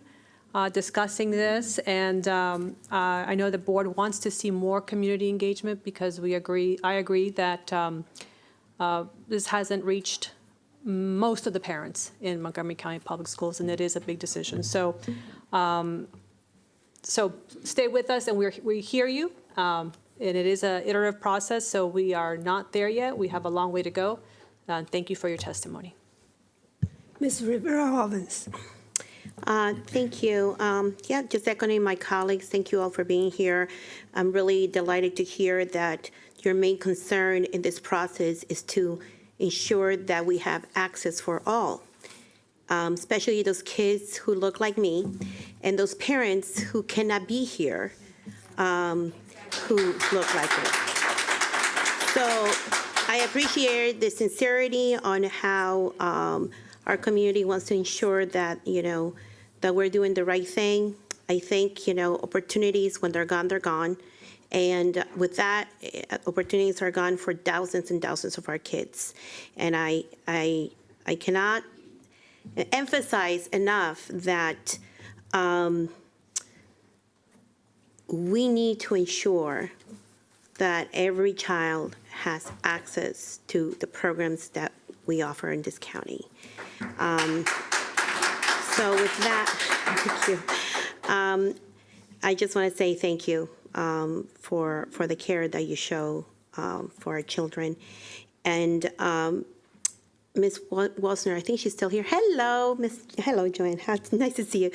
discussing this. And I know the board wants to see more community engagement because I agree that this hasn't reached most of the parents in Montgomery County Public Schools, and it is a big decision. So stay with us, and we hear you. And it is an iterative process, so we are not there yet. We have a long way to go. Thank you for your testimony. Ms. Rivera-Robbins. Thank you. Just echoing my colleagues, thank you all for being here. I'm really delighted to hear that your main concern in this process is to ensure that we have access for all. Especially those kids who look like me, and those parents who cannot be here, who look like me. So I appreciate the sincerity on how our community wants to ensure that, that we're doing the right thing. I think, opportunities, when they're gone. And with that, opportunities are gone for thousands and thousands of our kids. And I cannot emphasize enough that we need to ensure that every child has access to the programs that we offer in this county. So with that, thank you. I just want to say thank you for the care that you show for our children. And Ms. Walsner, I think she's still here. Hello, Joanne. Nice to see you.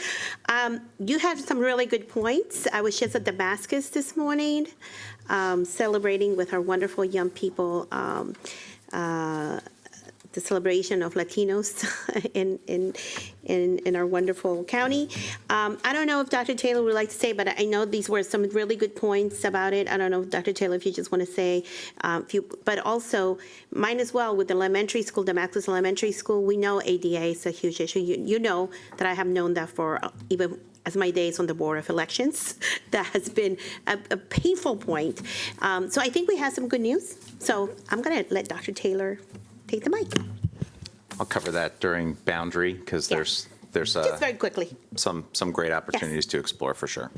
You had some really good points. I was just at Damascus this morning, celebrating with our wonderful young people the celebration of Latinos in our wonderful county. I don't know if Dr. Taylor would like to say, but I know these were some really good points about it. I don't know, Dr. Taylor, if you just want to say a few, but also mine as well with the elementary school, Damascus Elementary School. We know ADA is a huge issue. You know that I have known that for even as my days on the Board of Elections. That has been a painful point. So I think we have some good news. So I'm going to let Dr. Taylor take the mic. I'll cover that during boundary because there's Just very quickly. some great opportunities to explore for sure.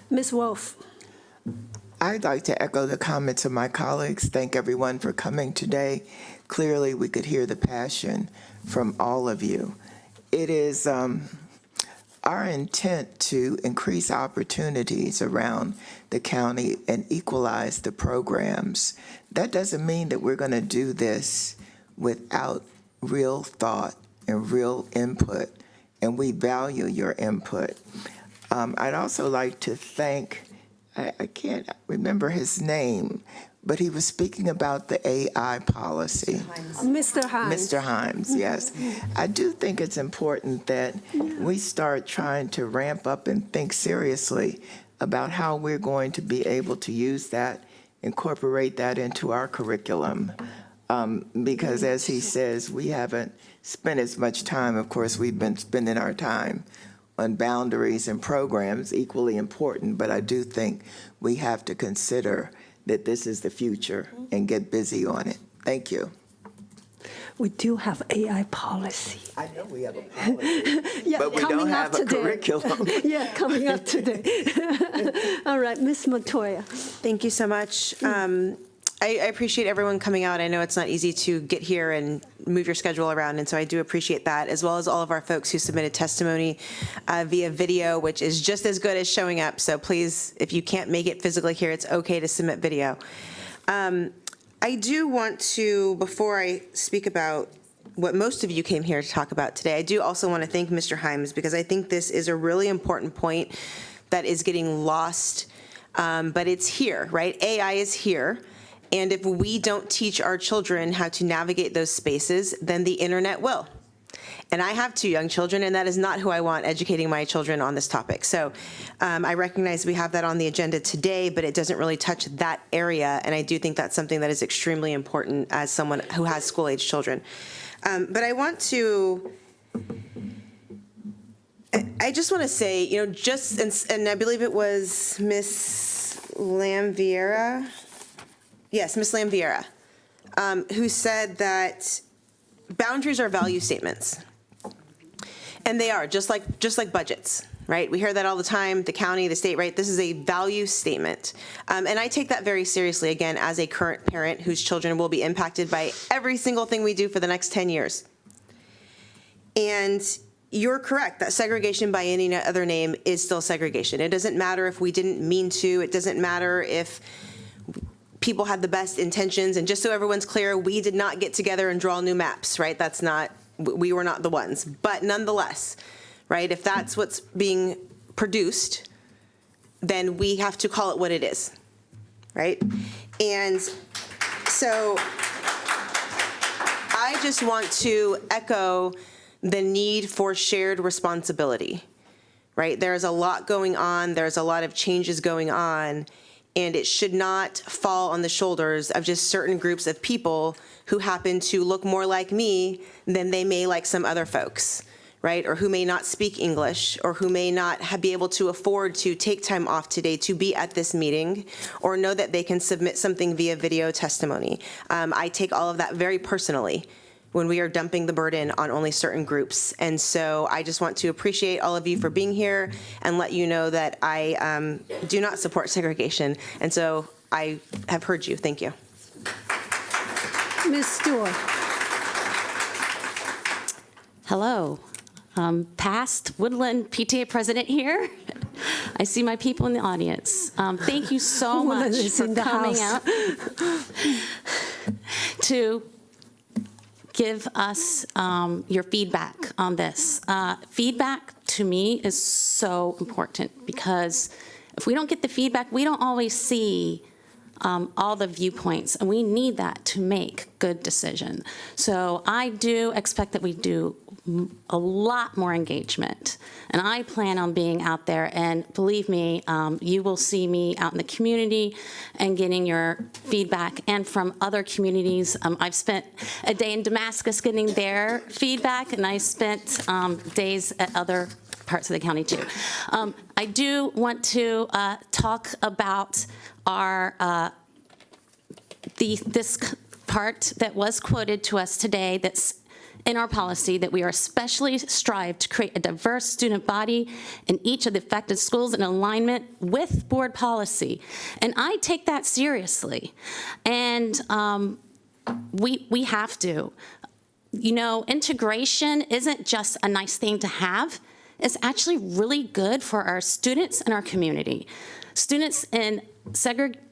Ms. Wolf. I'd like to echo the comments of my colleagues. Thank everyone for coming today. Clearly, we could hear the passion from all of you. It is our intent to increase opportunities around the county and equalize the programs. That doesn't mean that we're going to do this without real thought and real input, and we value your input. I'd also like to thank, I can't remember his name, but he was speaking about the AI policy. Mr. Himes. Mr. Himes, yes. I do think it's important that we start trying to ramp up and think seriously about how we're going to be able to use that, incorporate that into our curriculum. Because as he says, we haven't spent as much time, of course, we've been spending our time on boundaries and programs, equally important, but I do think we have to consider that this is the future and get busy on it. Thank you. We do have AI policy. I know we have a policy, Yeah, but we don't have a curriculum. Yeah, coming up today. All right, Ms. Montoya. Thank you so much. I appreciate everyone coming out. I know it's not easy to get here and move your schedule around, and so I do appreciate that, as well as all of our folks who submitted testimony via video, which is just as good as showing up. So please, if you can't make it physically here, it's okay to submit video. I do want to, before I speak about what most of you came here to talk about today, I do also want to thank Mr. Himes, because I think this is a really important point that is getting lost, but it's here, right? AI is here. And if we don't teach our children how to navigate those spaces, then the internet will. And I have 2 young children, and that is not who I want educating my children on this topic. So I recognize we have that on the agenda today, but it doesn't really touch that area. And I do think that's something that is extremely important as someone who has school-age children. But I want to, I just want to say, you know, and I believe it was Miss Lamviera. Yes, Ms. Lamviera, who said that boundaries are value statements. And they are, just like budgets, right? We hear that all the time, the county, the state, right? This is a value statement. And I take that very seriously, again, as a current parent whose children will be impacted by every single thing we do for the next 10 years. And you're correct that segregation by any other name is still segregation. It doesn't matter if we didn't mean to. It doesn't matter if people had the best intentions. And just so everyone's clear, we did not get together and draw new maps, right? We were not the ones. But nonetheless, right, if that's what's being produced, then we have to call it what it is, right? And so I just want to echo the need for shared responsibility, right? There's a lot going on. There's a lot of changes going on. And it should not fall on the shoulders of just certain groups of people who happen to look more like me than they may like some other folks, right? Or who may not speak English, or who may not be able to afford to take time off today to be at this meeting, or know that they can submit something via video testimony. I take all of that very personally when we are dumping the burden on only certain groups. And so I just want to appreciate all of you for being here and let you know that I do not support segregation. And so I have heard you. Thank you. Ms. Stewart. Hello. past Woodland PTA president here. I see my people in the audience. Thank you so much for coming out to give us your feedback on this. Feedback to me is so important because if we don't get the feedback, we don't always see all the viewpoints, and we need that to make good decisions. So I do expect that we do a lot more engagement, and I plan on being out there, and believe me, you will see me out in the community and getting your feedback, and from other communities. I've spent a day in Damascus getting their feedback, and I spent days at other parts of the county too. I do want to talk about our this part that was quoted to us today that's in our policy, that we are especially strive to create a diverse student body in each of the affected schools in alignment with board policy. And I take that seriously. And we have to. You know, integration isn't just a nice thing to have. It's actually really good for our students and our community. Students in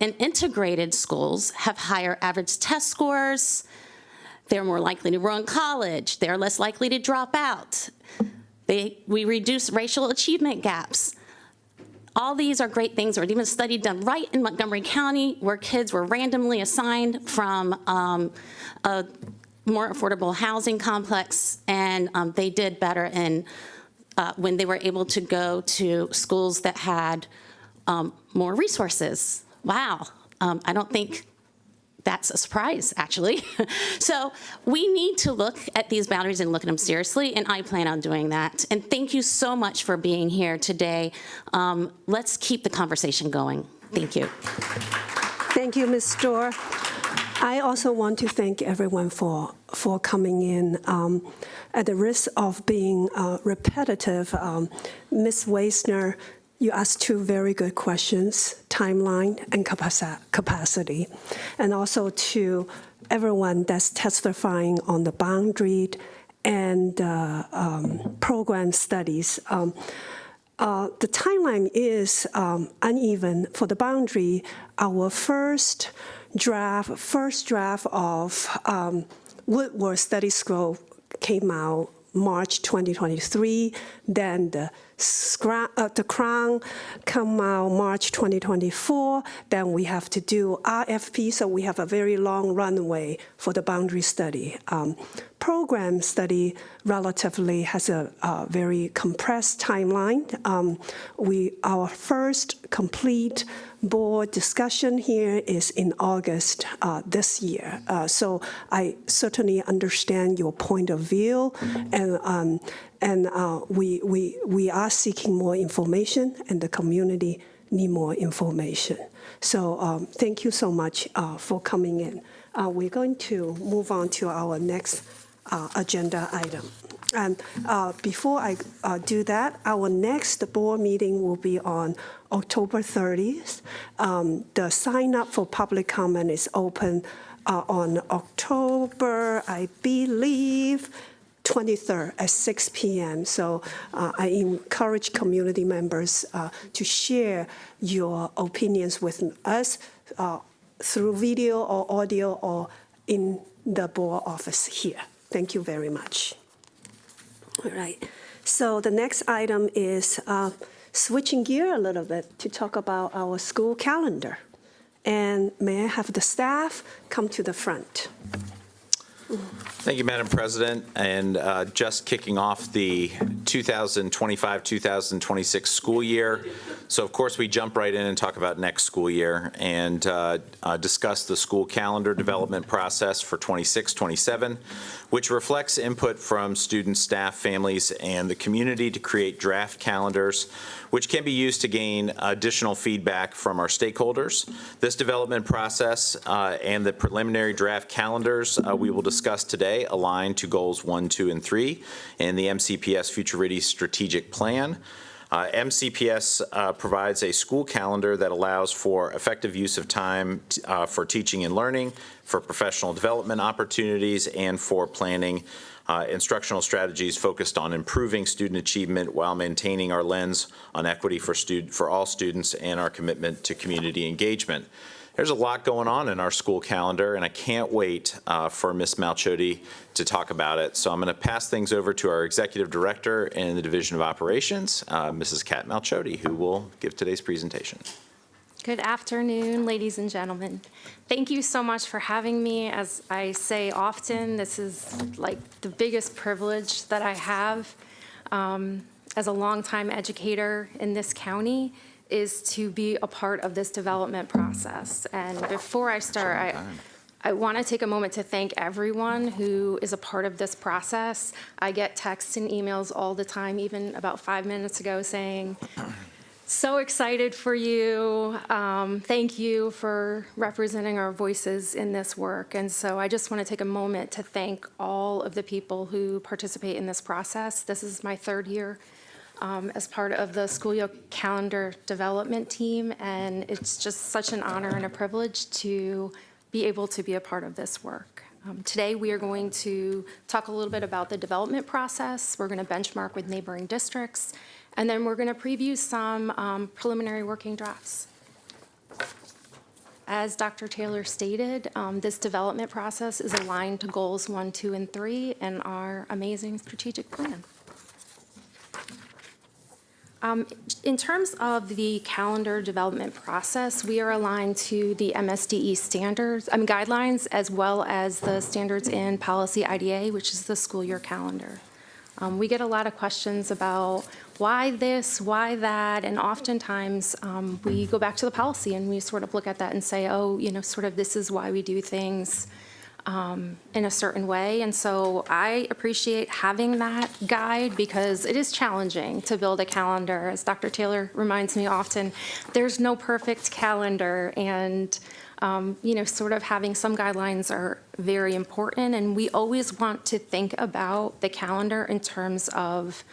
integrated schools have higher average test scores. They're more likely to enroll in college. They're less likely to drop out. We reduce racial achievement gaps. All these are great things. There was even a study done right in Montgomery County where kids were randomly assigned from a more affordable housing complex, and they did better in when they were able to go to schools that had more resources. Wow, I don't think that's a surprise, actually. So we need to look at these boundaries and look at them seriously, and I plan on doing that. And thank you so much for being here today. Let's keep the conversation going. Thank you. Thank you, Ms. Storr. I also want to thank everyone for coming in. At the risk of being repetitive, Ms. Weisner, you asked two very good questions, timeline and capacity. And also to everyone that's testifying on the boundary and program studies. The timeline is uneven. For the boundary, our first draft of Woodward Study Scroll came out March 2023. Then the Crown come out March 2024. Then we have to do RFP, so we have a very long runway for the boundary study. Program study relatively has a very compressed timeline. Our first complete board discussion here is in August this year. So I certainly understand your point of view, and we are seeking more information, and the community need more information. So thank you so much for coming in. We're going to move on to our next agenda item. And before I do that, our next board meeting will be on October 30th. The sign up for public comment is open on October, I believe, 23rd at 6 p.m. So I encourage community members to share your opinions with us through video or audio or in the board office here. Thank you very much. All right. So the next item is switching gear a little bit to talk about our school calendar. And may I have the staff come to the front? Thank you, Madam President. And just kicking off the 2025-2026 school year. So, of course, we jump right in and talk about next school year and discuss the school calendar development process for 26-27, which reflects input from students, staff, families, and the community to create draft calendars, which can be used to gain additional feedback from our stakeholders. This development process and the preliminary draft calendars we will discuss today align to goals 1, 2, and 3 in the MCPS Future Ready Strategic Plan. MCPS provides a school calendar that allows for effective use of time for teaching and learning, for professional development opportunities, and for planning instructional strategies focused on improving student achievement while maintaining our lens on equity for all students and our commitment to community engagement. There's a lot going on in our school calendar, and I can't wait for Ms. Malchody to talk about it. So I'm going to pass things over to our Executive Director in the Division of Operations, Mrs. Kat Malchody, who will give today's presentation. Good afternoon, ladies and gentlemen. Thank you so much for having me. As I say often, this is like the biggest privilege that I have as a longtime educator in this county, is to be a part of this development process. And before I start, I want to take a moment to thank everyone who is a part of this process. I get texts and emails all the time, even about 5 minutes ago, saying, so excited for you. Thank you for representing our voices in this work. And so I just want to take a moment to thank all of the people who participate in this process. This is my 3rd year as part of the school year calendar development team, and it's just such an honor and a privilege to be able to be a part of this work. Today we are going to talk a little bit about the development process. We're going to benchmark with neighboring districts, and then we're going to preview some preliminary working drafts. As Dr. Taylor stated, this development process is aligned to goals 1, 2, and 3 in our amazing strategic plan. In terms of the calendar development process, we are aligned to the MSDE guidelines, as well as the standards in policy IDA, which is the school year calendar. We get a lot of questions about why this, why that, and oftentimes we go back to the policy and we sort of look at that and say, oh, sort of this is why we do things in a certain way. And so I appreciate having that guide, because it is challenging to build a calendar. As Dr. Taylor reminds me often, there's no perfect calendar, and sort of having some guidelines are very important. And we always want to think about the calendar in terms of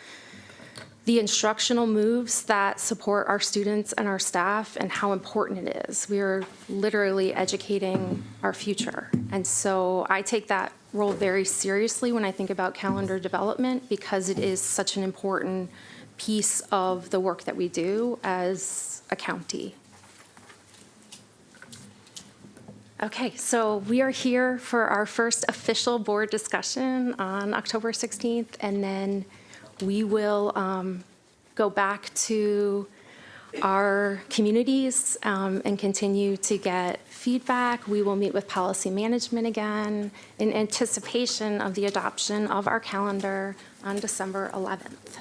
the instructional moves that support our students and our staff and how important it is. We are literally educating our future. And so I take that role very seriously when I think about calendar development, because it is such an important piece of the work that we do as a county. Okay, so we are here for our first official board discussion on October 16th, and then we will go back to our communities and continue to get feedback. We will meet with policy management again in anticipation of the adoption of our calendar on December 11th.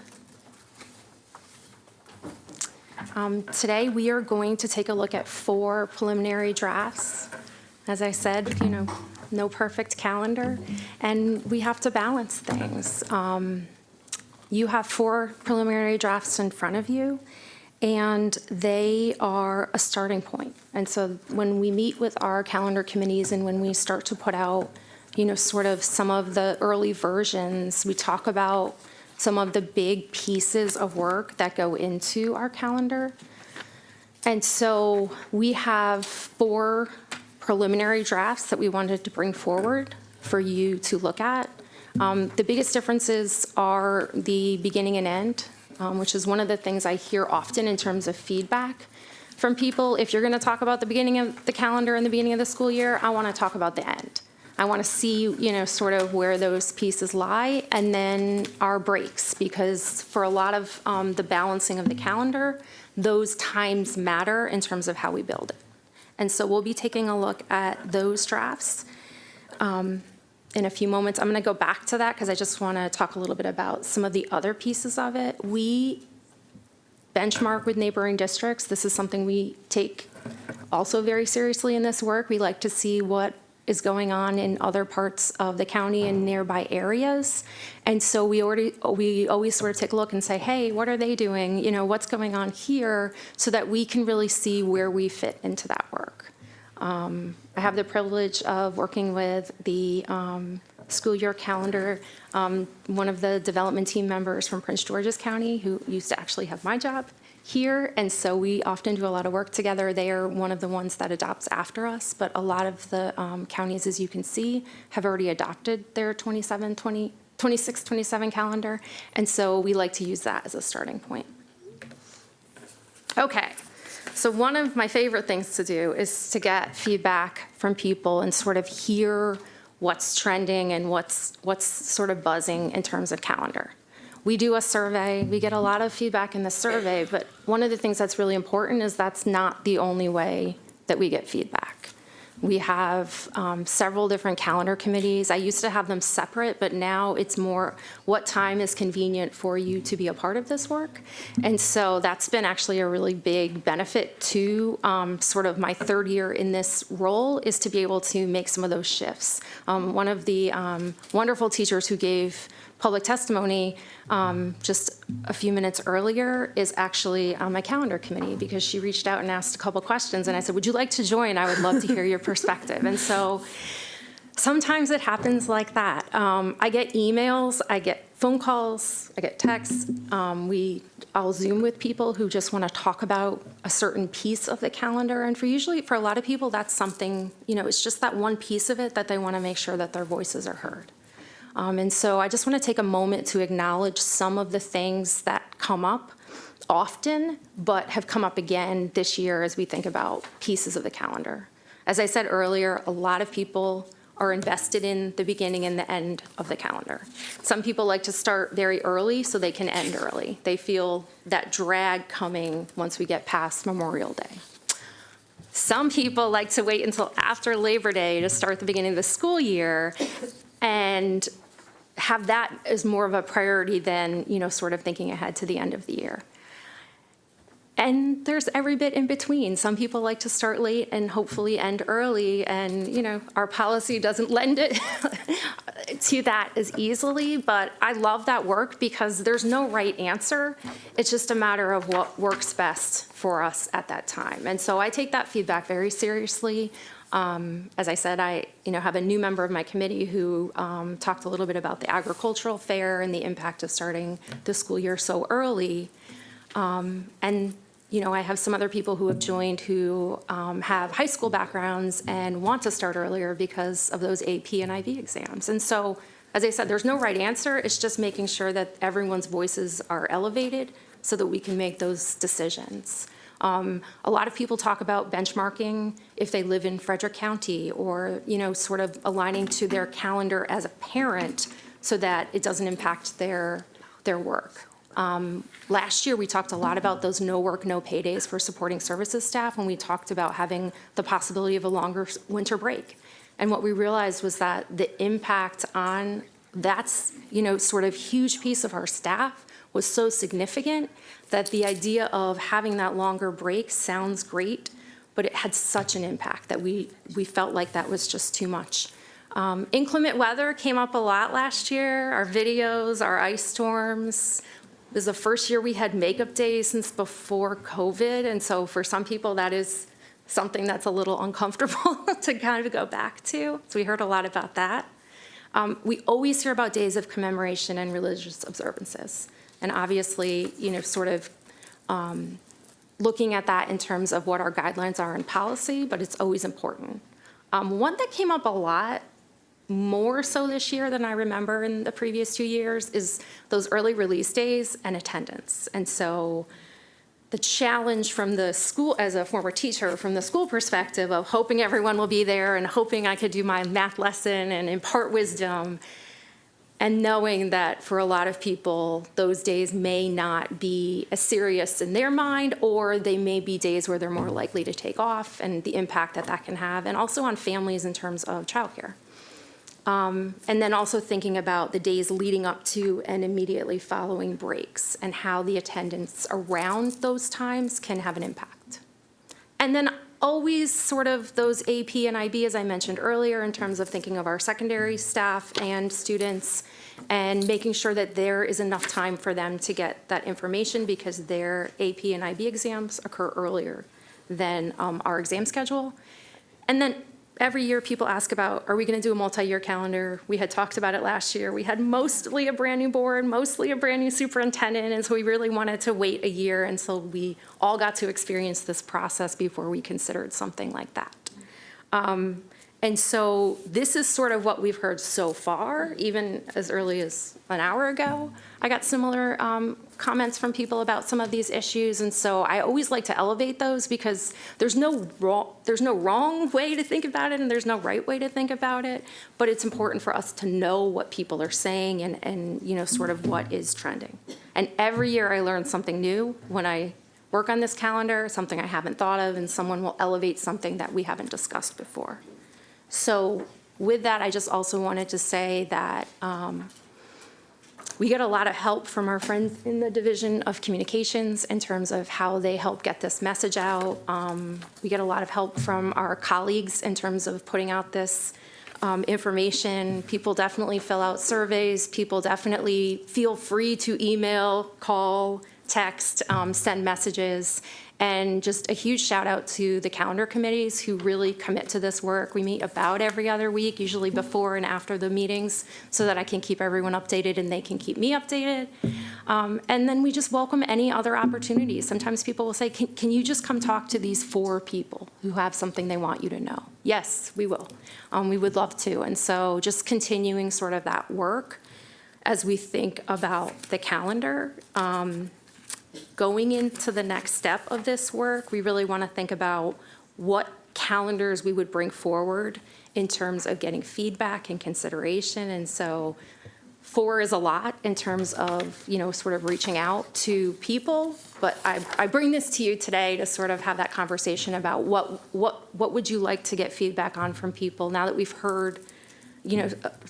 Today, we are going to take a look at 4 preliminary drafts. As I said, no perfect calendar, and we have to balance things. You have 4 preliminary drafts in front of you, and they are a starting point. And so when we meet with our calendar committees and when we start to put out, sort of some of the early versions, we talk about some of the big pieces of work that go into our calendar. And so we have 4 preliminary drafts that we wanted to bring forward for you to look at. The biggest differences are the beginning and end, which is one of the things I hear often in terms of feedback from people. If you're going to talk about the beginning of the calendar and the beginning of the school year, I want to talk about the end. I want to see, sort of where those pieces lie, and then our breaks, because for a lot of the balancing of the calendar, those times matter in terms of how we build it. And so we'll be taking a look at those drafts in a few moments. I'm going to go back to that because I just want to talk a little bit about some of the other pieces of it. We benchmark with neighboring districts. This is something we take also very seriously in this work. We like to see what is going on in other parts of the county and nearby areas. And so we always sort of take a look and say, hey, what are they doing? What's going on here, so that we can really see where we fit into that work. I have the privilege of working with the school year calendar, one of the development team members from Prince George's County, who used to actually have my job here, and so we often do a lot of work together. They are one of the ones that adopts after us, but a lot of the counties, as you can see, have already adopted their 27-28 26-27 calendar, and so we like to use that as a starting point. Okay, so one of my favorite things to do is to get feedback from people and sort of hear what's trending and what's sort of buzzing in terms of calendar. We do a survey, we get a lot of feedback in the survey, but one of the things that's really important is that's not the only way that we get feedback. We have several different calendar committees. I used to have them separate, but now it's more what time is convenient for you to be a part of this work. And so that's been actually a really big benefit to sort of my third year in this role, is to be able to make some of those shifts. One of the wonderful teachers who gave public testimony just a few minutes earlier is actually on my calendar committee, because she reached out and asked a couple questions, and I said, would you like to join? I would love to hear your perspective. And so sometimes it happens like that. I get emails, I get phone calls, I get texts. I'll Zoom with people who just want to talk about a certain piece of the calendar. And for a lot of people, that's something, it's just that one piece of it that they want to make sure that their voices are heard. And so I just want to take a moment to acknowledge some of the things that come up often, but have come up again this year as we think about pieces of the calendar. As I said earlier, a lot of people are invested in the beginning and the end of the calendar. Some people like to start very early so they can end early. They feel that drag coming once we get past Memorial Day. Some people like to wait until after Labor Day to start the beginning of the school year and have that as more of a priority than, sort of thinking ahead to the end of the year. And there's every bit in between. Some people like to start late and hopefully end early, and our policy doesn't lend it to that as easily, but I love that work because there's no right answer. It's just a matter of what works best for us at that time. And so I take that feedback very seriously. As I said, I have a new member of my committee who talked a little bit about the agricultural fair and the impact of starting the school year so early. I have some other people who have joined who have high school backgrounds and want to start earlier because of those AP and IB exams. And so, as I said, there's no right answer. It's just making sure that everyone's voices are elevated so that we can make those decisions. A lot of people talk about benchmarking if they live in Frederick County, or, sort of aligning to their calendar as a parent so that it doesn't impact their work. Last year, we talked a lot about those no work, no pay days for supporting services staff, when we talked about having the possibility of a longer winter break. And what we realized was that the impact on that's, sort of huge piece of our staff was so significant that the idea of having that longer break sounds great, but it had such an impact that we felt like that was just too much. Inclement weather came up a lot last year. Our videos, our ice storms. It was the first year we had makeup days since before COVID, and so for some people that is something that's a little uncomfortable to kind of go back to. So we heard a lot about that. We always hear about days of commemoration and religious observances. And obviously, sort of looking at that in terms of what our guidelines are in policy, but it's always important. One that came up a lot, more so this year than I remember in the previous 2 years, is those early release days and attendance. And so the challenge from the school, as a former teacher, from the school perspective of hoping everyone will be there and hoping I could do my math lesson and impart wisdom, and knowing that for a lot of people, those days may not be as serious in their mind, or they may be days where they're more likely to take off, and the impact that that can have, and also on families in terms of childcare. And then also thinking about the days leading up to and immediately following breaks, and how the attendance around those times can have an impact. And then always sort of those AP and IB, as I mentioned earlier, in terms of thinking of our secondary staff and students, and making sure that there is enough time for them to get that information, because their AP and IB exams occur earlier than our exam schedule. And then every year people ask about, are we going to do a multi-year calendar? We had talked about it last year. We had mostly a brand new board, mostly a brand new superintendent, and so we really wanted to wait a year until we all got to experience this process before we considered something like that. And And so this is sort of what we've heard so far, even as early as an hour ago. I got similar comments from people about some of these issues, and so I always like to elevate those because there's no wrong way to think about it and there's no right way to think about it, but it's important for us to know what people are saying and you know, sort of what is trending. And every year I learn something new when I work on this calendar, something I haven't thought of, and someone will elevate something that we haven't discussed before. So with that, I just also wanted to say that we get a lot of help from our friends in the Division of Communications in terms of how they help get this message out. We get a lot of help from our colleagues in terms of putting out this information. People definitely fill out surveys. People definitely feel free to email, call, text, send messages. And just a huge shout out to the calendar committees who really commit to this work. We meet about every other week, usually before and after the meetings, so that I can keep everyone updated and they can keep me updated. And then we just welcome any other opportunities. Sometimes people will say, can you just come talk to these 4 people who have something they want you to know? Yes, we will. We would love to. And so just continuing sort of that work as we think about the calendar. Going into the next step of this work, we really want to think about what calendars we would bring forward in terms of getting feedback and consideration. And so 4 is a lot in terms of, you know, sort of reaching out to people. But I bring this to you today to sort of have that conversation about what would you like to get feedback on from people now that we've heard, you know,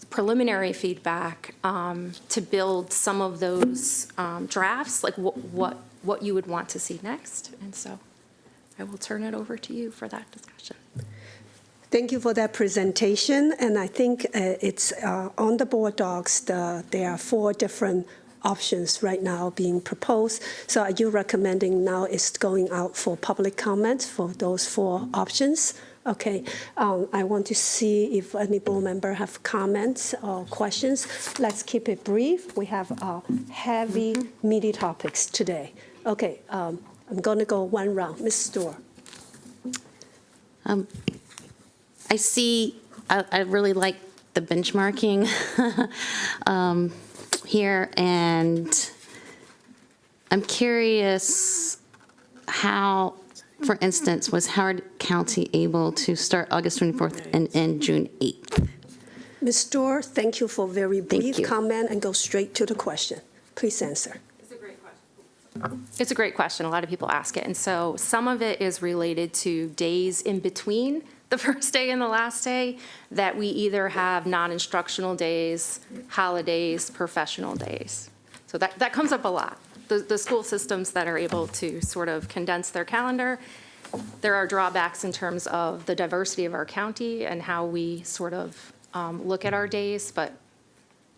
preliminary feedback, to build some of those drafts, like what you would want to see next. And so I will turn it over to you for that discussion. Thank you for that presentation. And I think it's on the board docs, there are 4 different options right now being proposed. So are you recommending now it's going out for public comment for those 4 options? Okay, I want to see if any board member have comments or questions. Let's keep it brief. We have heavy, meaty topics today. Okay, I'm going to go one round. Ms. Storr. I see, I really like the benchmarking here, and I'm curious how, for instance, was Howard County able to start August 24th and end June 8th? Ms. Storr, thank you for very brief comment and go straight to the question. Please answer. It's a great question. A lot of people ask it. And so some of it is related to days in between the first day and the last day that we either have non-instructional days, holidays, professional days. So that comes up a lot. The school systems that are able to sort of condense their calendar, there are drawbacks in terms of the diversity of our county and how we sort of look at our days, but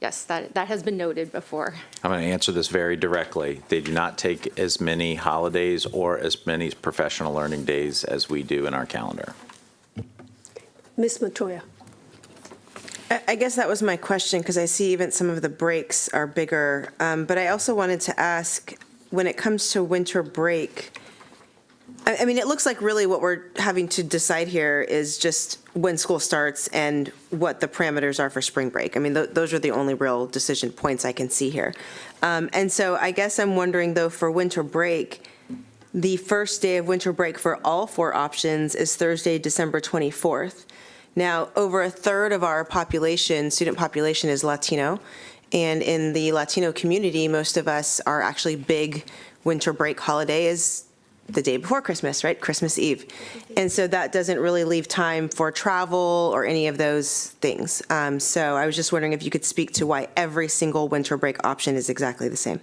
yes, that has been noted before. I'm going to answer this very directly. They do not take as many holidays or as many professional learning days as we do in our calendar. Ms. Matoya. I guess that was my question, because I see even some of the breaks are bigger. But I also wanted to ask, when it comes to winter break, I mean, it looks like really what we're having to decide here is just when school starts and what the parameters are for spring break. I mean, those are the only real decision points I can see here. And so I guess I'm wondering, though, for winter break, the first day of winter break for all 4 options is Thursday, December 24th. Now, over a third of our population, student population, is Latino. And in the Latino community, most of us, our actually big winter break holiday is the day before Christmas, right? Christmas Eve. And so that doesn't really leave time for travel or any of those things. So I was just wondering if you could speak to why every single winter break option is exactly the same.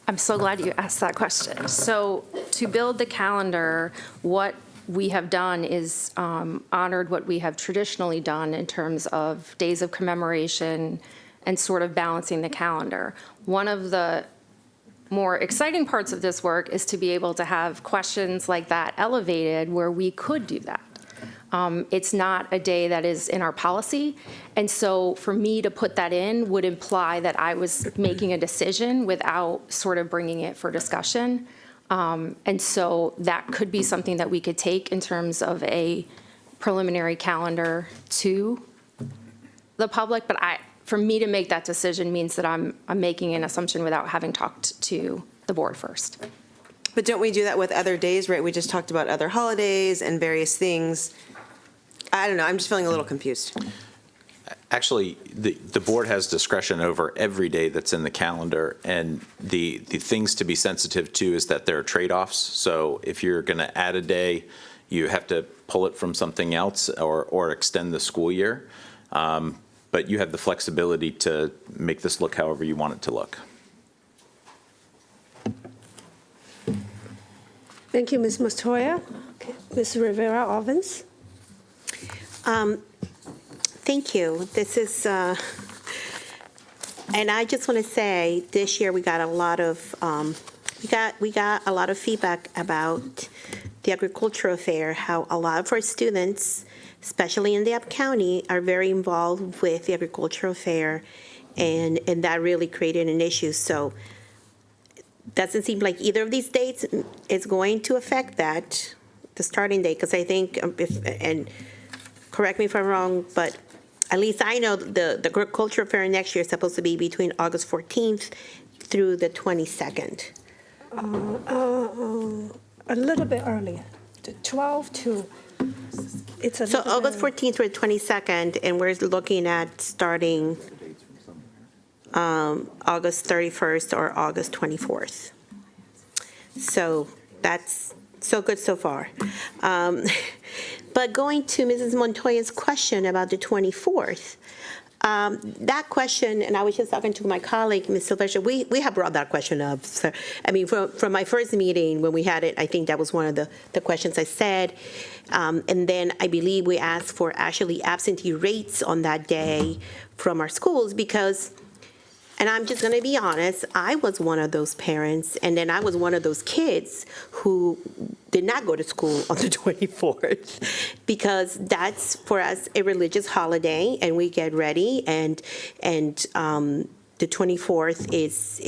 I'm so glad you asked that question. So to build the calendar, what we have done is honored what we have traditionally done in terms of days of commemoration and sort of balancing the calendar. One of the more exciting parts of this work is to be able to have questions like that elevated where we could do that. It's not a day that is in our policy, and so for me to put that in would imply that I was making a decision without sort of bringing it for discussion. And so that could be something that we could take in terms of a preliminary calendar to the public, but for me to make that decision means that I'm making an assumption without having talked to the board first. But don't we do that with other days, right? We just talked about other holidays and various things. I don't know, I'm just feeling a little confused. Actually, the board has discretion over every day that's in the calendar, and the things to be sensitive to is that there are trade-offs. So if you're going to add a day, you have to pull it from something else or extend the school year. But you have the flexibility to make this look however you want it to look. Thank you, Ms. Montoya. Okay. Ms. Rivera-Ovens. Thank you. This is, and I just want to say, this year we got a lot of, we got a lot of feedback about the agricultural fair, how a lot of our students, especially in the Up County, are very involved with the agricultural fair, and that really created an issue. So doesn't seem like either of these dates is going to affect that, the starting date, because I think, and correct me if I'm wrong, but at least I know the agricultural fair next year is supposed to be between August 14th through the 22nd. A little bit earlier, the 12 to, it's a So little August bit 14th through the 22nd, and we're looking at starting August 31st or August 24th. So that's so good so far. But going to Mrs. Montoya's question about the 24th, that question, and I was just talking to my colleague, Ms. Sylvester, we have brought that question up. So, I mean, from my first meeting when we had it, I think that was one of the questions I said. And then I believe we asked for actually absentee rates on that day from our schools because, and I'm just going to be honest, I was one of those parents, and then I was one of those kids who did not go to school on the 24th because that's for us a religious holiday, and we get ready, and the 24th is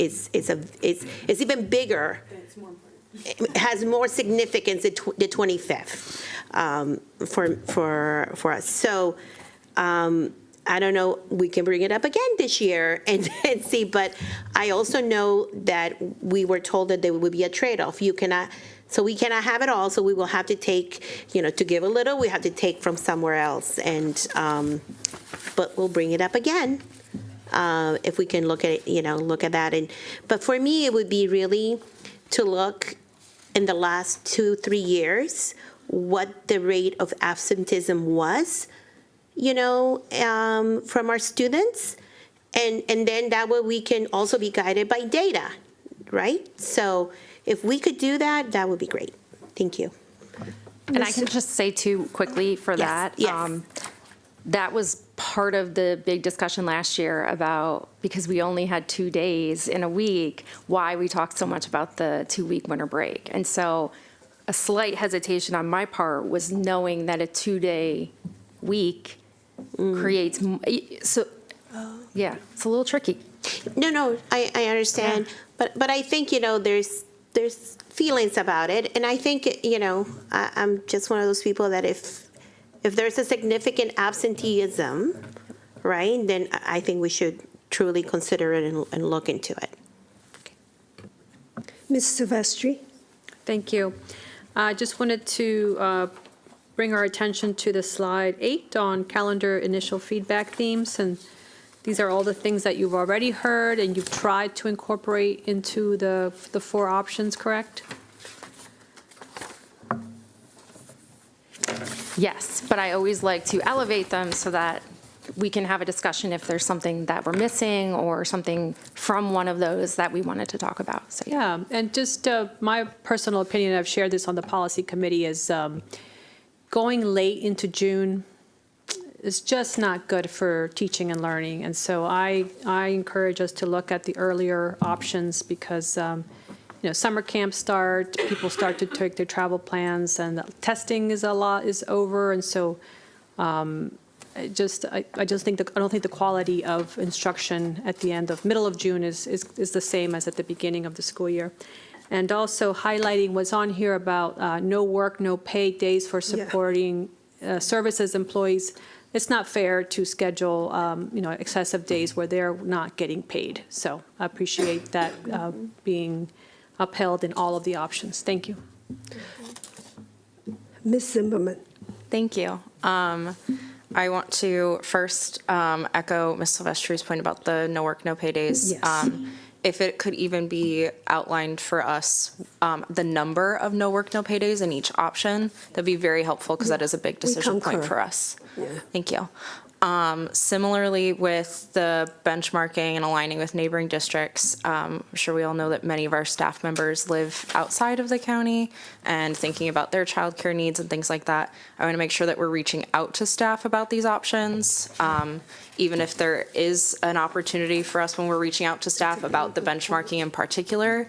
even bigger. It has more significance than the 25th for us. So. I don't know, we can bring it up again this year and see, but I also know that we were told that there would be a trade-off. So we cannot have it all, so we will have to take, to give a little, we have to take from somewhere else. And, but we'll bring it up again if we can look at it, look at that. But for me, it would be really to look in the last 2-3 years, what the rate of absenteeism was, from our students. And then that way we can also be guided by data, right? So if we could do that, that would be great. Thank you. And I can just say too quickly for that. Yes. That was part of the big discussion last year about, because we only had 2 days in a week, why we talked so much about the 2-week winter break. And so a slight hesitation on my part was knowing that a 2-day week creates, so, yeah, it's a little tricky. No, I understand. Yeah. But I think, there's feelings about it. And I think, I'm just one of those people that if there's a significant absenteeism, right, then I think we should truly consider it and look into it. Ms. Silvestri. Thank you. I just wanted to bring our attention to the slide 8 on calendar initial feedback themes. And these are all the things that you've already heard and you've tried to incorporate into the 4 options, correct? Yes, but I always like to elevate them so that we can have a discussion if there's something that we're missing or something from one of those that we wanted to talk about. So yeah, and just my personal opinion, I've shared this on the policy committee, is going late into June is just not good for teaching and learning. And so I encourage us to look at the earlier options because, summer camps start, people start to take their travel plans, and the testing is over. And so I don't think the quality of instruction at the middle of June is the same as at the beginning of the school year. And also highlighting what's on here about no work, no pay days for supporting services employees, it's not fair to schedule, excessive days where they're not getting paid. So I appreciate that being upheld in all of the options. Thank you. Ms. Zimmerman. Thank you. I want to first echo Ms. Silvestri's point about the no work, no pay days. Yes. If it could even be outlined for us, the number of no work, no pay days in each option, that'd be very helpful because that is a big decision point for us. Yeah. Thank you. Similarly, with the benchmarking and aligning with neighboring districts, I'm sure we all know that many of our staff members live outside of the county, and thinking about their childcare needs and things like that, I want to make sure that we're reaching out to staff about these options, even if there is an opportunity for us when we're reaching out to staff about the benchmarking in particular.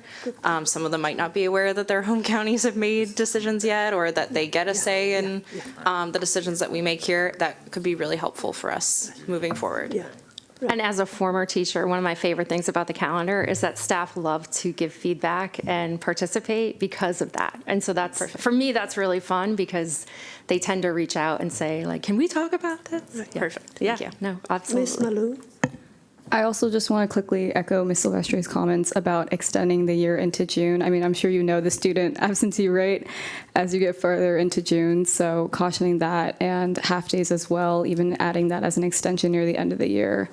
Some of them might not be aware that their home counties have made decisions yet, or that they get a say in the decisions that we make here. That could be really helpful for us moving forward. Yeah. And as a former teacher, one of my favorite things about the calendar is that staff love to give feedback and participate because of that. And so that's, for me, that's really fun because they tend to reach out and say, like, can we talk about this? Yeah. Perfect. Thank you. No, absolutely. Ms. Malou. I also just want to quickly echo Ms. Silvestri's comments about extending the year into June. I mean, I'm sure you know the student absentee rate as you get further into June, so cautioning that, and half days as well, even adding that as an extension near the end of the year,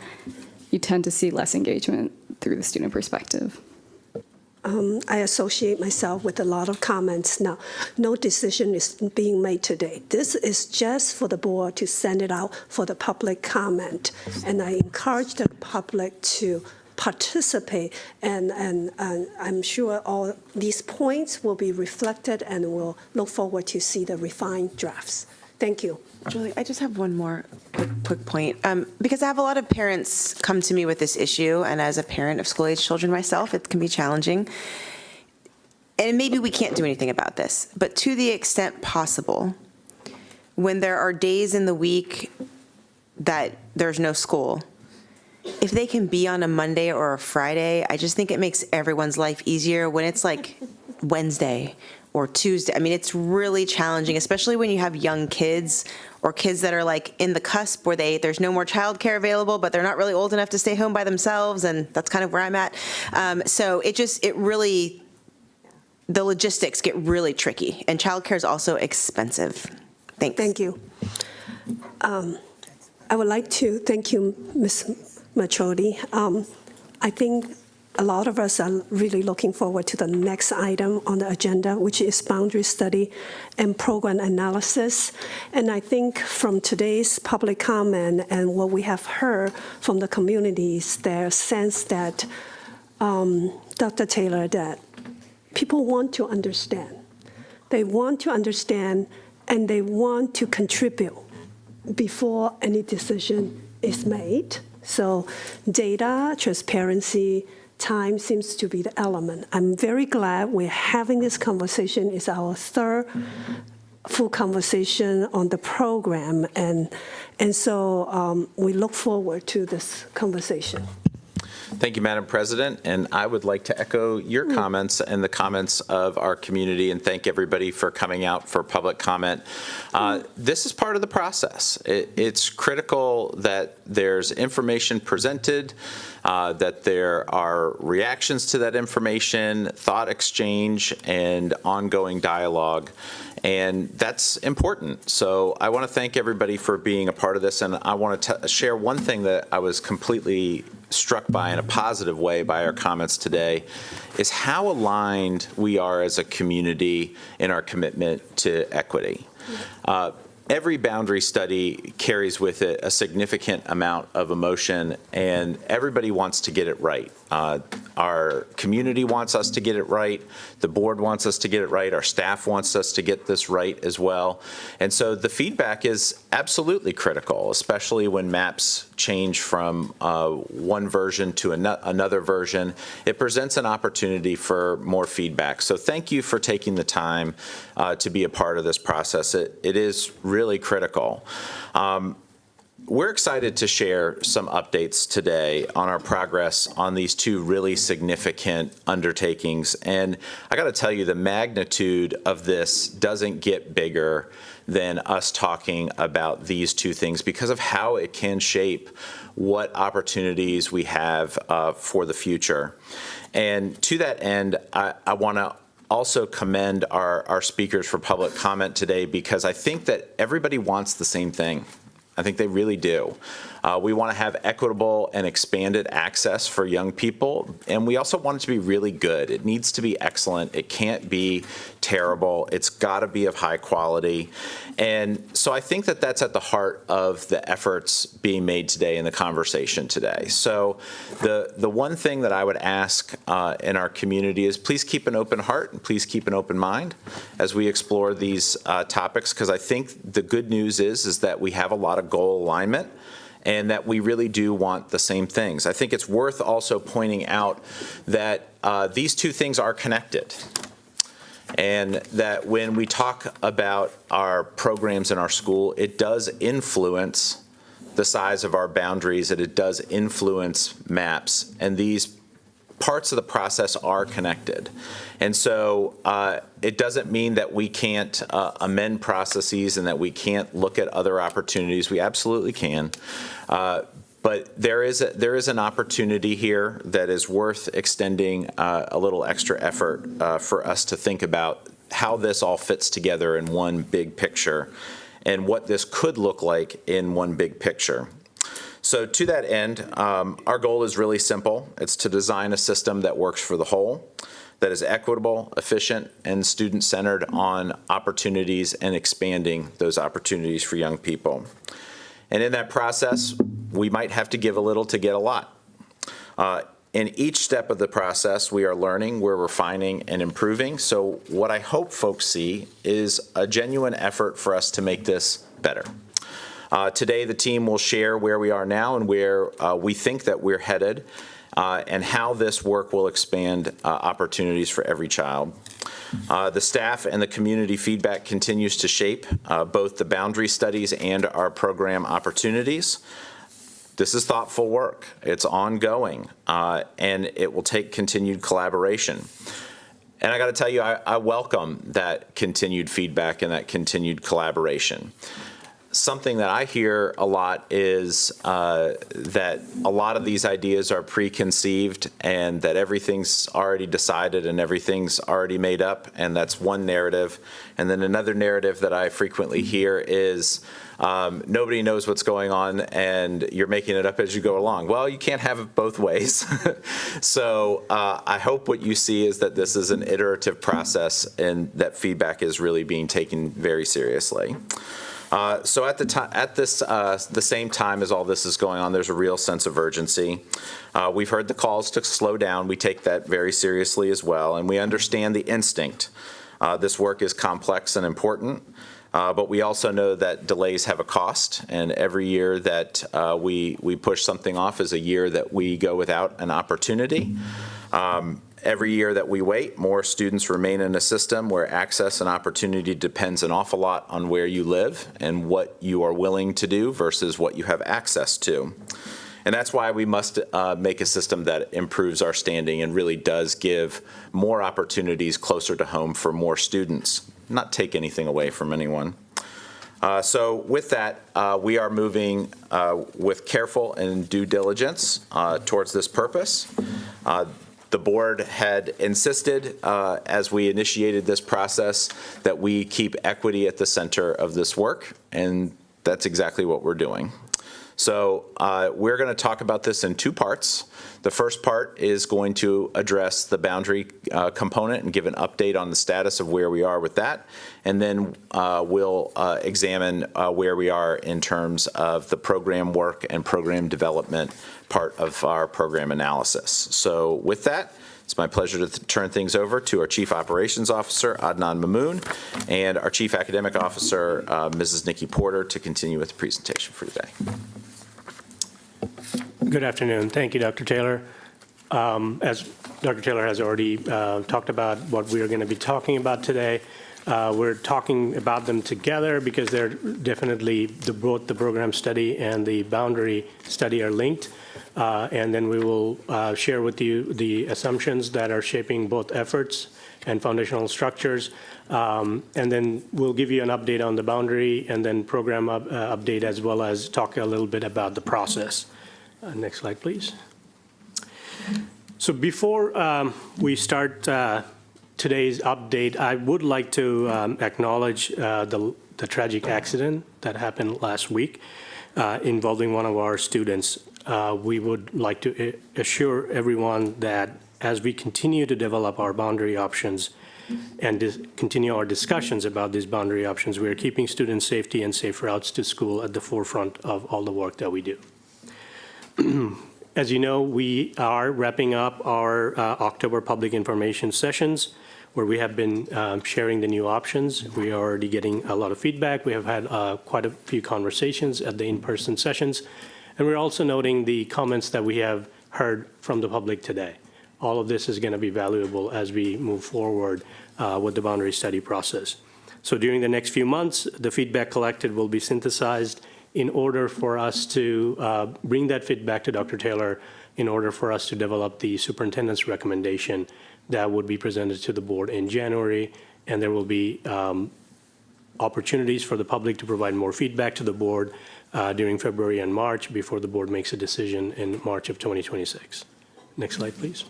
you tend to see less engagement through the student perspective. I associate myself with a lot of comments. Now, no decision is being made today. This is just for the board to send it out for the public comment. And I encourage the public to participate, and I'm sure all these points will be reflected, and we'll look forward to see the refined drafts. Thank you. Julie, I just have one more quick point. Because I have a lot of parents come to me with this issue, and as a parent of school-age children myself, it can be challenging. And maybe we can't do anything about this, but to the extent possible, when there are days in the week that there's no school, if they can be on a Monday or a Friday, I just think it makes everyone's life easier when it's like Wednesday or Tuesday. I mean, it's really challenging, especially when you have young kids or kids that are like in the cusp where there's no more childcare available, but they're not really old enough to stay home by themselves, and that's kind of where I'm at. So the logistics get really tricky, and childcare is also expensive. Thanks. Thank you. I would like to thank you, Ms. Macioli. I think a lot of us are really looking forward to the next item on the agenda, which is boundary study and program analysis. And I think from today's public comment and what we have heard from the communities, there's a sense that, Dr. Taylor, that people want to understand. They want to understand, and they want to contribute before any decision is made. So data, transparency, time seems to be the element. I'm very glad we're having this conversation. It's our third full conversation on the program, and so we look forward to this conversation. Thank you, Madam President, and I would like to echo your comments and the comments of our community, and thank everybody for coming out for public comment. This is part of the process. It's critical that there's information presented, that there are reactions to that information, thought exchange, and ongoing dialogue. And that's important. So I want to thank everybody for being a part of this. And I want to share one thing that I was completely struck by in a positive way by our comments today, is how aligned we are as a community in our commitment to equity. Every boundary study carries with it a significant amount of emotion, and everybody wants to get it right. Our community wants us to get it right. The board wants us to get it right. Our staff wants us to get this right as well. And so the feedback is absolutely critical, especially when maps change from one version to another version. It presents an opportunity for more feedback. So thank you for taking the time to be a part of this process. It is really critical. We're excited to share some updates today on our progress on these two really significant undertakings. And I got to tell you, the magnitude of this doesn't get bigger than us talking about these two things because of how it can shape what opportunities we have for the future. And to that end, I want to also commend our speakers for public comment today because I think that everybody wants the same thing. I think they really do. We want to have equitable and expanded access for young people, and we also want it to be really good. It needs to be excellent. It can't be terrible. It's got to be of high quality. And so I think that that's at the heart of the efforts being made today in the conversation today. So the one thing that I would ask in our community is please keep an open heart and please keep an open mind as we explore these topics, because I think the good news is that we have a lot of goal alignment and that we really do want the same things. I think it's worth also pointing out that these two things are connected. And that when we talk about our programs in our school, it does influence the size of our boundaries, and it does influence maps. And these parts of the process are connected. And so it doesn't mean that we can't amend processes and that we can't look at other opportunities. We absolutely can. But there is an opportunity here that is worth extending a little extra effort for us to think about how this all fits together in one big picture and what this could look like in one big picture. So to that end, our goal is really simple. It's to design a system that works for the whole, that is equitable, efficient, and student-centered on opportunities and expanding those opportunities for young people. And in that process, we might have to give a little to get a lot. In each step of the process, we are learning, we're refining, and improving. So what I hope folks see is a genuine effort for us to make this better. Today, the team will share where we are now and where we think that we're headed, and how this work will expand opportunities for every child. The staff and the community feedback continues to shape both the boundary studies and our program opportunities. This is thoughtful work. It's ongoing, and it will take continued collaboration. And I got to tell you, I welcome that continued feedback and that continued collaboration. Something that I hear a lot is that a lot of these ideas are preconceived and that everything's already decided and everything's already made up, and that's one narrative. And then another narrative that I frequently hear is nobody knows what's going on and you're making it up as you go along. Well, you can't have it both ways. So I hope what you see is that this is an iterative process and that feedback is really being taken very seriously. So at the same time as all this is going on, there's a real sense of urgency. We've heard the calls to slow down. We take that very seriously as well, and we understand the instinct. This work is complex and important, but we also know that delays have a cost, and every year that we push something off is a year that we go without an opportunity. Every year that we wait, more students remain in a system where access and opportunity depends an awful lot on where you live and what you are willing to do versus what you have access to. And that's why we must make a system that improves our standing and really does give more opportunities closer to home for more students, not take anything away from anyone. So with that, we are moving with careful and due diligence towards this purpose. The board had insisted, as we initiated this process, that we keep equity at the center of this work, and that's exactly what we're doing. So we're going to talk about this in two parts. The first part is going to address the boundary component and give an update on the status of where we are with that. And then we'll examine where we are in terms of the program work and program development part of our program analysis. So with that, it's my pleasure to turn things over to our Chief Operations Officer, Adnan Mamoon, and our Chief Academic Officer, Mrs. Nikki Porter, to continue with the presentation for today. Good afternoon. Thank you, Dr. Taylor. As Dr. Taylor has already talked about what we are going to be talking about today, we're talking about them together because they're definitely, both the program study and the boundary study are linked. And then we will share with you the assumptions that are shaping both efforts and foundational structures. And then we'll give you an update on the boundary and then program update, as well as talk a little bit about the process. Next slide, please. So before we start today's update, I would like to acknowledge the tragic accident that happened last week involving one of our students. We would like to assure everyone that as we continue to develop our boundary options and continue our discussions about these boundary options, we are keeping student safety and safe routes to school at the forefront of all the work that we do. As you know, we are wrapping up our October public information sessions, where we have been sharing the new options. We are already getting a lot of feedback. We have had quite a few conversations at the in-person sessions. And we're also noting the comments that we have heard from the public today. All of this is going to be valuable as we move forward with the boundary study process. So during the next few months, the feedback collected will be synthesized in order for us to bring that feedback to Dr. Taylor, in order for us to develop the superintendent's recommendation that would be presented to the board in January. And there will be opportunities for the public to provide more feedback to the board during February and March before the board makes a decision in March of 2026. Next slide, please.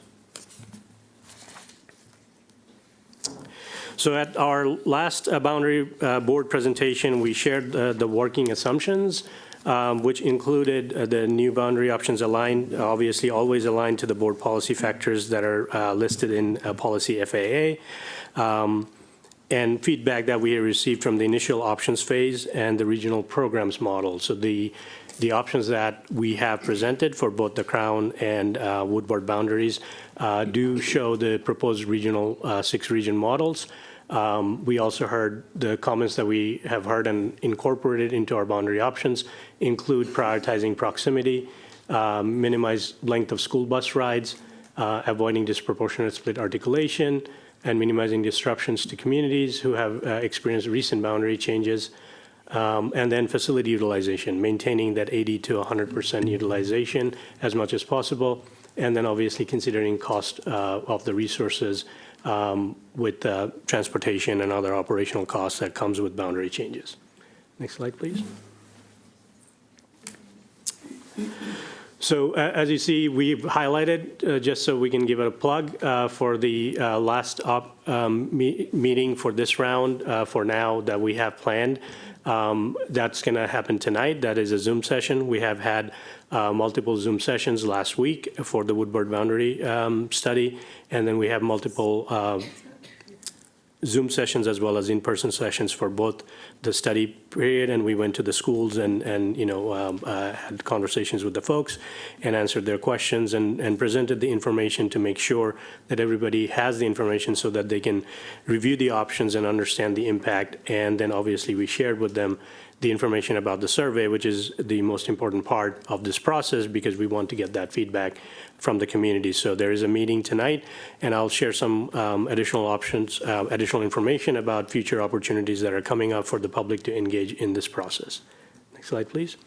So at our last boundary board presentation, we shared the working assumptions, which included the new boundary options aligned, obviously always aligned to the board policy factors that are listed in policy FAA, and feedback that we received from the initial options phase and the regional programs model. So the options that we have presented for both the Crown and Woodward boundaries do show the proposed regional 6-region models. We also heard the comments that we have heard and incorporated into our boundary options include prioritizing proximity, minimize length of school bus rides, avoiding disproportionate split articulation, and minimizing disruptions to communities who have experienced recent boundary changes, and then facility utilization, maintaining that 80 to 100% utilization as much as possible, and then obviously considering cost of the resources with transportation and other operational costs that comes with boundary changes. Next slide, please. So as you see, we've highlighted, just so we can give it a plug, for the last meeting for this round for now that we have planned. That's going to happen tonight. That is a Zoom session. We have had multiple Zoom sessions last week for the Woodward boundary study, and then we have multiple Zoom sessions as well as in-person sessions for both the study period, and we went to the schools and had conversations with the folks and answered their questions and presented the information to make sure that everybody has the information so that they can review the options and understand the impact. And then obviously we shared with them the information about the survey, which is the most important part of this process because we want to get that feedback from the community. So there is a meeting tonight, and I'll share some additional options, additional information about future opportunities that are coming up for the public to engage in this process. Next slide, please.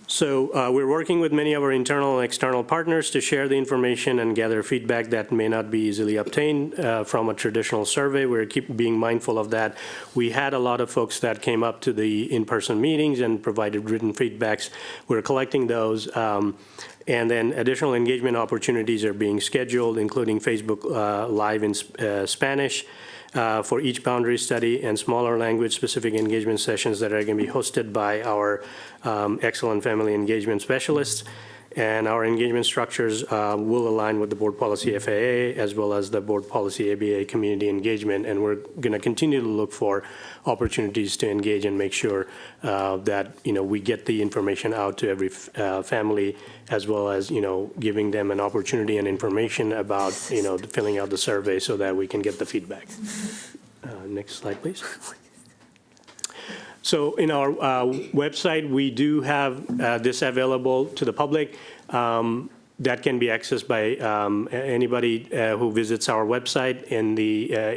So we're working with many of our internal and external partners to share the information and gather feedback that may not be easily obtained from a traditional survey. We're keep being mindful of that. We had a lot of folks that came up to the in-person meetings and provided written feedbacks. We're collecting those. And then additional engagement opportunities are being scheduled, including Facebook Live in Spanish for each boundary study, and smaller language-specific engagement sessions that are going to be hosted by our excellent family engagement specialists. And our engagement structures will align with the board policy FAA as well as the board policy ABA community engagement. And we're going to continue to look for opportunities to engage and make sure that we get the information out to every family, as well as giving them an opportunity and information about filling out the survey so that we can get the feedback. Next slide, please. So in our website, we do have this available to the public. That can be accessed by anybody who visits our website, in the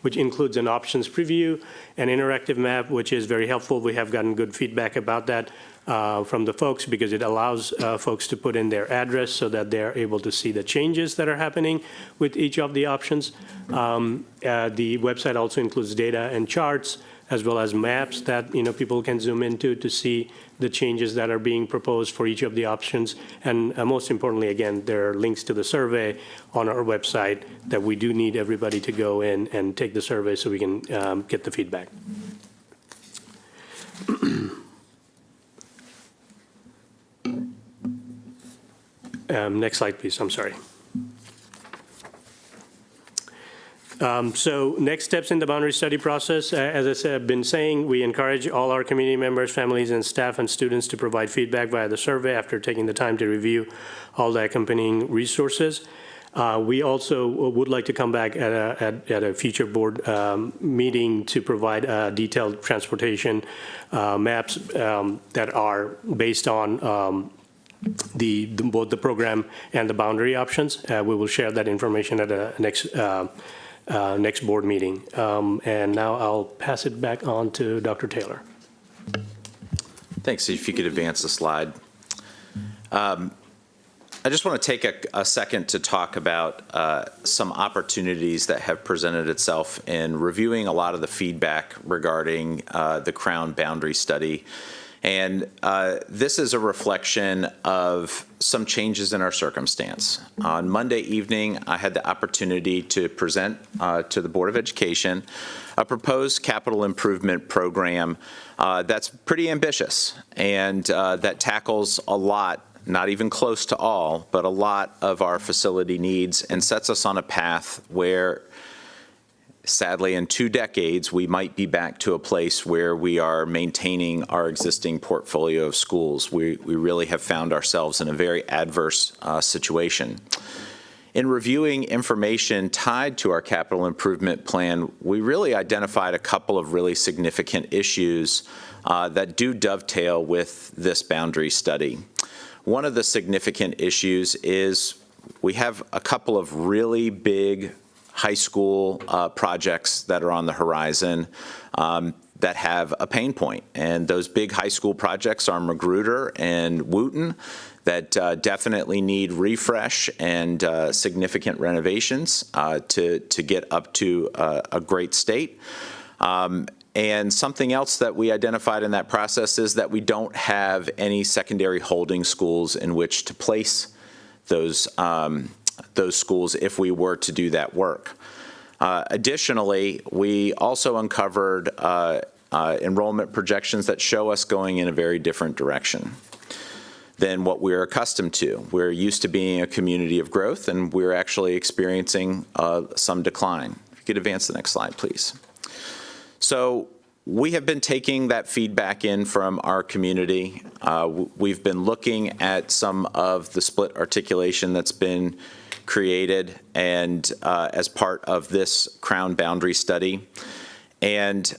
which includes an options preview, an interactive map, which is very helpful. We have gotten good feedback about that from the folks, because it allows folks to put in their address so that they're able to see the changes that are happening with each of the options. The website also includes data and charts, as well as maps that people can zoom into to see the changes that are being proposed for each of the options. And most importantly, again, there are links to the survey on our website that we do need everybody to go in and take the survey so we can get the feedback. Next slide, please. I'm sorry. So next steps in the boundary study process, as I said, I've been saying, we encourage all our community members, families, and staff and students to provide feedback via the survey after taking the time to review all the accompanying resources. We also would like to come back at a future board meeting to provide detailed transportation maps that are based on both the program and the boundary options. We will share that information at a next board meeting. And now I'll pass it back on to Dr. Taylor. Thanks. If you could advance the slide. I just want to take a second to talk about some opportunities that have presented itself in reviewing a lot of the feedback regarding the Crown Boundary Study. And this is a reflection of some changes in our circumstance. On Monday evening, I had the opportunity to present to the Board of Education a proposed capital improvement program that's pretty ambitious and that tackles a lot, not even close to all, but a lot of our facility needs, and sets us on a path where, sadly, in 2 decades, we might be back to a place where we are maintaining our existing portfolio of schools. We really have found ourselves in a very adverse situation. In reviewing information tied to our capital improvement plan, we really identified a couple of really significant issues that do dovetail with this boundary study. One of the significant issues is we have a couple of really big high school projects that are on the horizon that have a pain point. And those big high school projects are Magruder and Wooten that definitely need refresh and significant renovations to get up to a great state. And something else that we identified in that process is that we don't have any secondary holding schools in which to place those schools if we were to do that work. Additionally, we also uncovered enrollment projections that show us going in a very different direction than what we're accustomed to. We're used to being a community of growth, and we're actually experiencing some decline. If you could advance the next slide, please. So we have been taking that feedback in from our community. We've been looking at some of the split articulation that's been created and as part of this Crown Boundary Study. And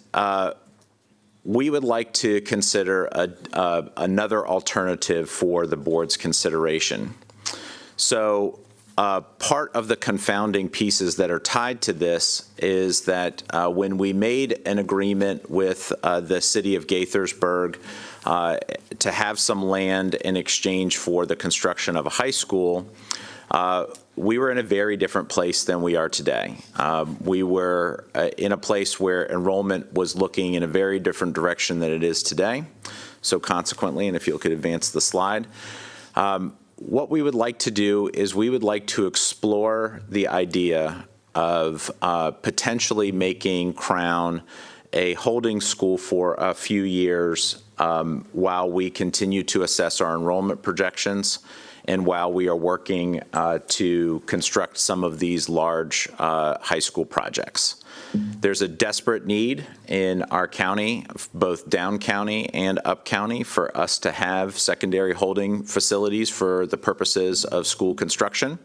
we would like to consider another alternative for the board's consideration. So part of the confounding pieces that are tied to this is that when we made an agreement with the city of Gaithersburg to have some land in exchange for the construction of a high school, we were in a very different place than we are today. We were in a place where enrollment was looking in a very different direction than it is today. So consequently, and if you could advance the slide, what we would like to do is we would like to explore the idea of potentially making Crown a holding school for a few years while we continue to assess our enrollment projections and while we are working to construct some of these large high school projects. There's a desperate need in our county, both down county and up county, for us to have secondary holding facilities for the purposes of school construction.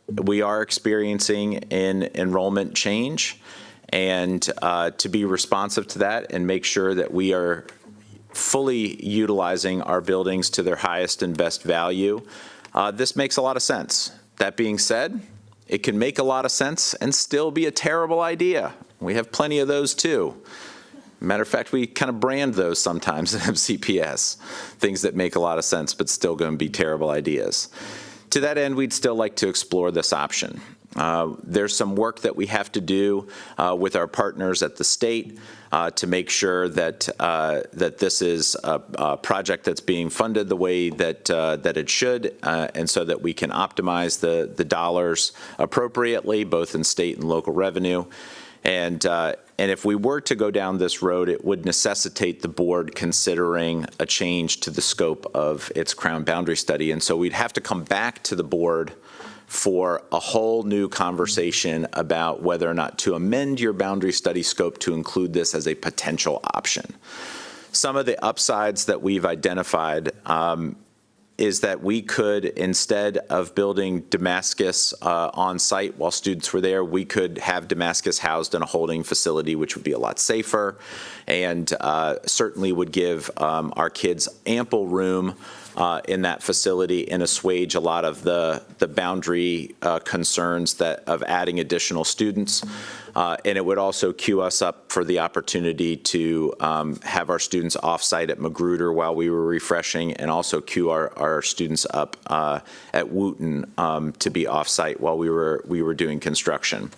We are experiencing an enrollment change, and to be responsive to that and make sure that we are fully utilizing our buildings to their highest and best value. This makes a lot of sense. That being said, it can make a lot of sense and still be a terrible idea. We have plenty of those too. Matter of fact, we kind of brand those sometimes in MCPS, things that make a lot of sense but still going to be terrible ideas. To that end, we'd still like to explore this option. There's some work that we have to do with our partners at the state to make sure that that this is a project that's being funded the way that that it should, and so that we can optimize the dollars appropriately, both in state and local revenue. And if we were to go down this road, it would necessitate the board considering a change to the scope of its Crown boundary study. And so we'd have to come back to the board for a whole new conversation about whether or not to amend your boundary study scope to include this as a potential option. Some of the upsides that we've identified is that we could, instead of building Damascus on site while students were there, we could have Damascus housed in a holding facility, which would be a lot safer and certainly would give our kids ample room in that facility and assuage a lot of the boundary concerns that of adding additional students. And it would also queue us up for the opportunity to have our students off-site at Magruder while we were refreshing, and also queue our students up at Wooten to be off-site while we were doing construction.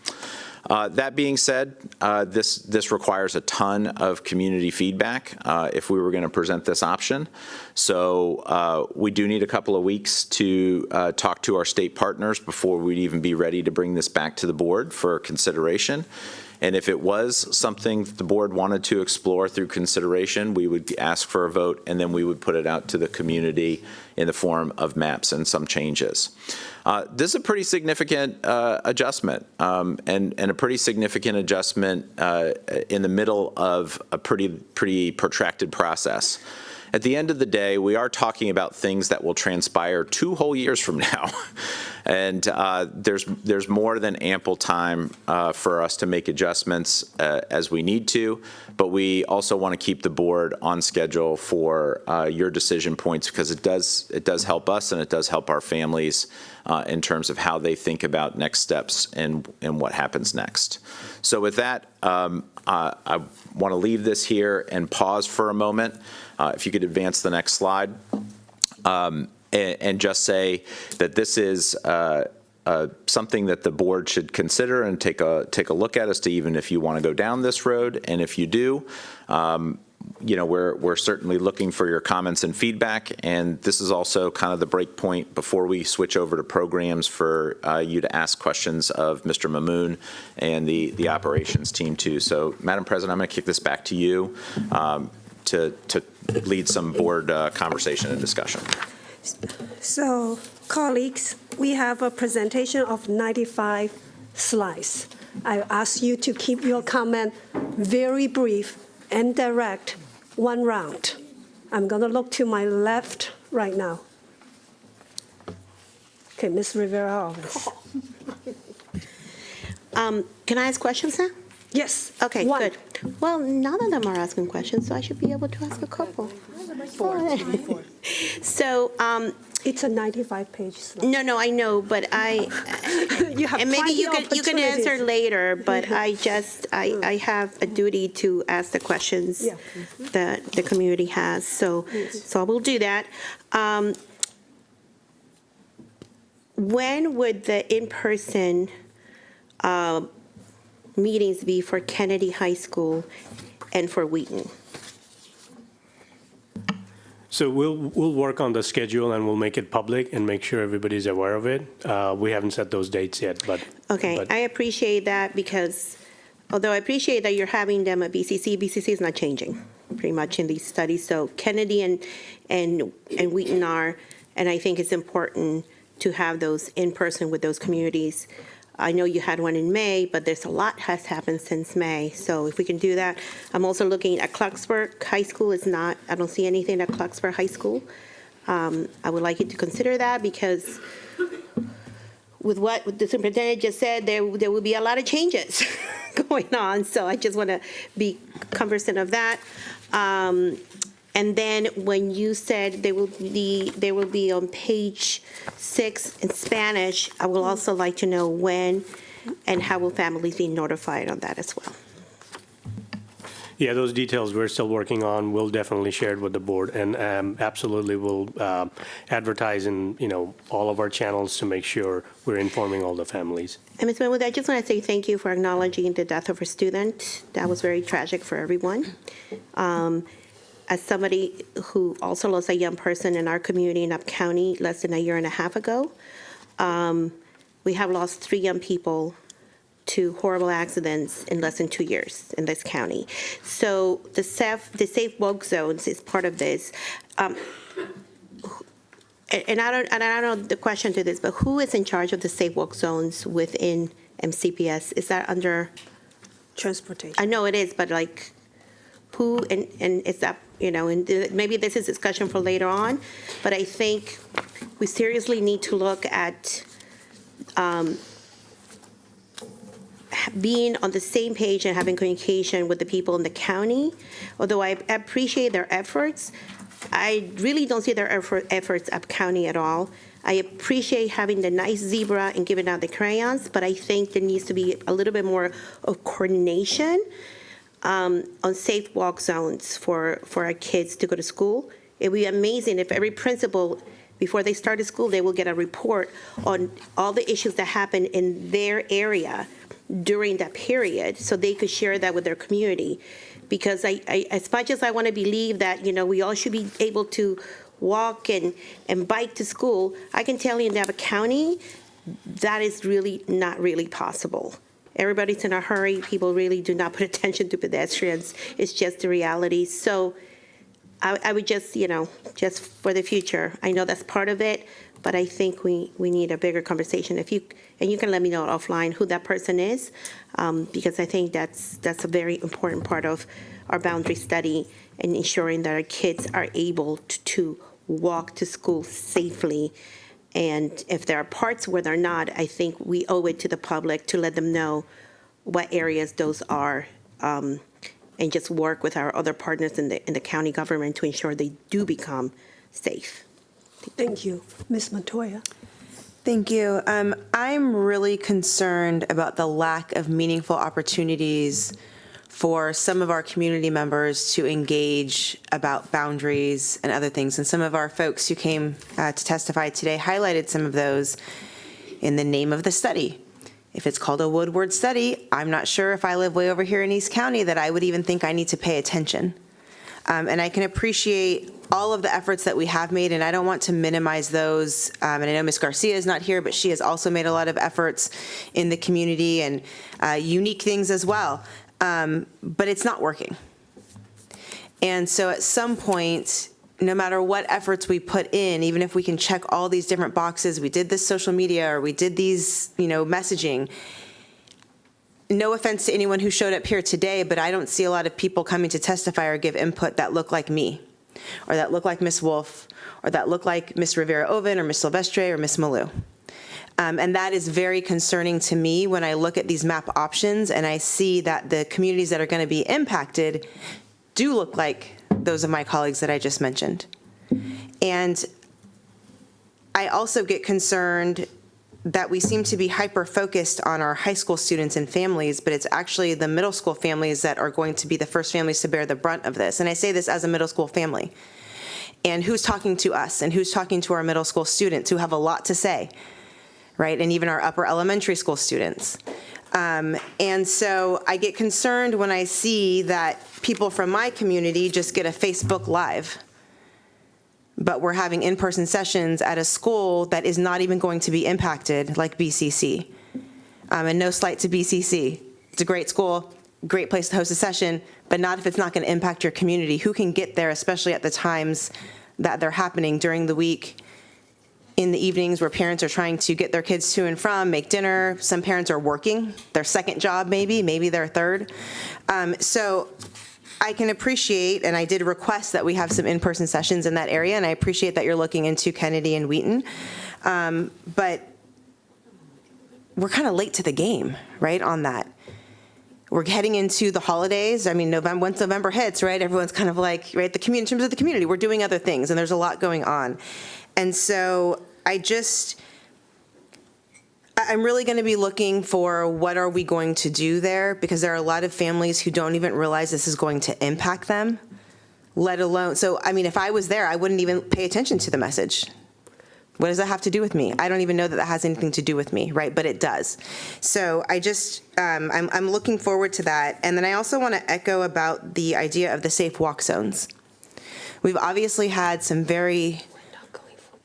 That being said, this requires a ton of community feedback if we were going to present this option. So we do need a couple of weeks to talk to our state partners before we'd even be ready to bring this back to the board for consideration. And if it was something that the board wanted to explore through consideration, we would ask for a vote, and then we would put it out to the community in the form of maps and some changes. This is a pretty significant adjustment, and a pretty significant adjustment in the middle of a pretty protracted process. At the end of the day, we are talking about things that will transpire 2 whole years from now. And there's more than ample time for us to make adjustments as we need to, but we also want to keep the board on schedule for your decision points, because it does help us and it does help our families in terms of how they think about next steps and what happens next. So with that, I want to leave this here and pause for a moment. If you could advance the next slide. And just say that this is something that the board should consider and take a look at as to even if you want to go down this road. And if you do, you know, we're certainly looking for your comments and feedback. And this is also kind of the break point before we switch over to programs for you to ask questions of Mr. Mamoon and the operations team too. So, Madam President, I'm going to kick this back to you to lead some board conversation and discussion. So, colleagues, we have a presentation of 95 slides. I ask you to keep your comment very brief and direct, one round. I'm going to look to my left right now. Okay, Ms. Rivera. Can I ask questions now? Yes. Okay, one. good. Well, none of them are asking questions, so I should be able to ask a couple. Four. So, it's a 95-page slide. No, I know, but you have and maybe you can opportunities. answer later, but I have a duty to ask the questions that the community has, so I will do that. When would the in-person meetings be for Kennedy High School and for Wheaton? So we'll work on the schedule and we'll make it public and make sure everybody's aware of it. We haven't set those dates yet, but. Okay, I appreciate that, because although I appreciate that you're having them at BCC is not changing pretty much in these studies. So Kennedy and Wheaton are, and I think it's important to have those in person with those communities. I know you had one in May, but there's a lot has happened since May. So if we can do that. I'm also looking at Clarksburg High School. I don't see anything at Clarksburg High School. I would like you to consider that, because with what the superintendent just said, there will be a lot of changes going on, so I just want to be cognizant of that. And then when you said they will be on page 6 in Spanish, I would also like to know when and how will families be notified on that as well. Yeah, those details we're still working on. We'll definitely share it with the board, and absolutely we'll advertise in all of our channels to make sure we're informing all the families. And Ms. Mahmoud, I just want to say thank you for acknowledging the death of a student. That was very tragic for everyone. As somebody who also lost a young person in our community in Up County less than a year and a half ago, we have lost 3 young people to horrible accidents in less than 2 years in this county. So the safe walk zones is part of this. And I don't know the question to this, but who is in charge of the safe walk zones within MCPS? Is that under Transportation. I know it is, but like who and is that, and maybe this is discussion for later on, but I think we seriously need to look at being on the same page and having communication with the people in the county. Although I appreciate their efforts, I really don't see their efforts Up County at all. I appreciate having the nice zebra and giving out the crayons, but I think there needs to be a little bit more of coordination on safe walk zones for our kids to go to school. It would be amazing if every principal, before they started school, they will get a report on all the issues that happen in their area during that period, so they could share that with their community. Because I as much as I want to believe that, we all should be able to walk and bike to school, I can tell you in Napa County, that is really not really possible. Everybody's in a hurry. People really do not put attention to pedestrians. It's just the reality. So I would just, just for the future, I know that's part of it, but I think we need a bigger conversation. And you can let me know offline who that person is, because I think that's a very important part of our boundary study and ensuring that our kids are able to walk to school safely. And if there are parts where they're not, I think we owe it to the public to let them know what areas those are, and just work with our other partners in the county government to ensure they do become safe. Thank you. Ms. Montoya. Thank you. I'm really concerned about the lack of meaningful opportunities for some of our community members to engage about boundaries and other things. And some of our folks who came to testify today highlighted some of those in the name of the study. If it's called a Woodward study, I'm not sure if I live way over here in East County that I would even think I need to pay attention. And I can appreciate all of the efforts that we have made, and I don't want to minimize those. And I know Ms. Garcia is not here, but she has also made a lot of efforts in the community and unique things as well. But it's not working. And so at some point, no matter what efforts we put in, even if we can check all these different boxes, we did this social media or we did these, messaging. No offense to anyone who showed up here today, but I don't see a lot of people coming to testify or give input that look like me, or that look like Ms. Wolf, or that look like Ms. Rivera-Oven, or Ms. Silvestre, or Ms. Malou. And that is very concerning to me when I look at these map options and I see that the communities that are going to be impacted do look like those of my colleagues that I just mentioned. And I also get concerned that we seem to be hyper-focused on our high school students and families, but it's actually the middle school families that are going to be the first families to bear the brunt of this. And I say this as a middle school family. And who's talking to us and who's talking to our middle school students who have a lot to say, right? And even our upper elementary school students. And so I get concerned when I see that people from my community just get a Facebook Live, but we're having in-person sessions at a school that is not even going to be impacted like BCC. And no slight to BCC. It's a great school, great place to host a session, but not if it's not going to impact your community. Who can get there, especially at the times that they're happening during the week, in the evenings where parents are trying to get their kids to and from, make dinner. Some parents are working, their second job maybe their third. So I can appreciate, and I did request that we have some in-person sessions in that area, and I appreciate that you're looking into Kennedy and Wheaton. But we're kind of late to the game, right, on that. We're heading into the holidays. I mean, once November hits, right, everyone's kind of like, right, in terms of the community, we're doing other things, and there's a lot going on. And so I'm really going to be looking for what are we going to do there, because there are a lot of families who don't even realize this is going to impact them, let alone, so, I mean, if I was there, I wouldn't even pay attention to the message. What does that have to do with me? I don't even know that has anything to do with me, right? But it does. So I'm looking forward to that. And then I also want to echo about the idea of the safe walk zones. We've obviously had some very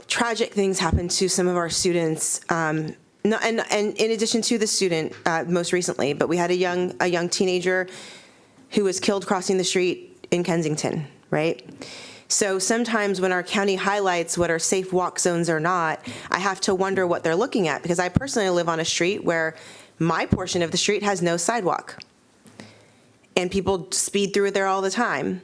tragic things happen to some of our students, and in addition to the student most recently, but we had a young teenager who was killed crossing the street in Kensington, right? So sometimes when our county highlights what are safe walk zones or not, I have to wonder what they're looking at, because I personally live on a street where my portion of the street has no sidewalk. And people speed through there all the time.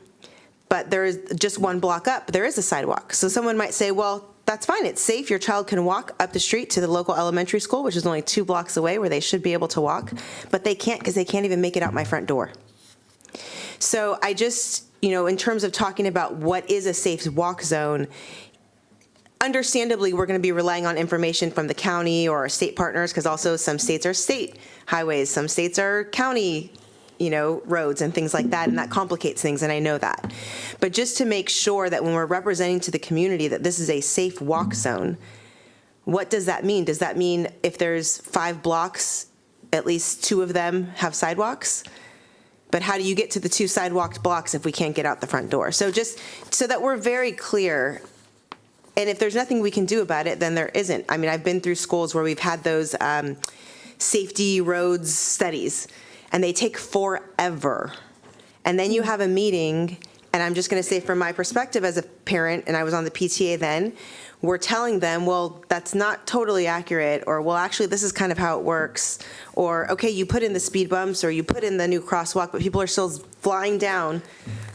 But there is just one block up, there is a sidewalk. So someone might say, well, that's fine, it's safe, your child can walk up the street to the local elementary school, which is only 2 blocks away, where they should be able to walk, but they can't, because they can't even make it out my front door. So I just, in terms of talking about what is a safe walk zone, understandably, we're going to be relying on information from the county or our state partners, because also some states are state highways, some states are county, roads and things like that, and that complicates things, and I know that. But just to make sure that when we're representing to the community that this is a safe walk zone, what does that mean? Does that mean if there's 5 blocks, at least 2 of them have sidewalks? But how do you get to the 2 sidewalked blocks if we can't get out the front door? So just so that we're very clear, and if there's nothing we can do about it, then there isn't. I mean, I've been through schools where we've had those safety roads studies, and they take forever. And then you have a meeting, and I'm just going to say from my perspective as a parent, and I was on the PTA then, we're telling them, well, that's not totally accurate, or, well, actually, this is kind of how it works, or, okay, you put in the speed bumps, or you put in the new crosswalk, but people are still flying down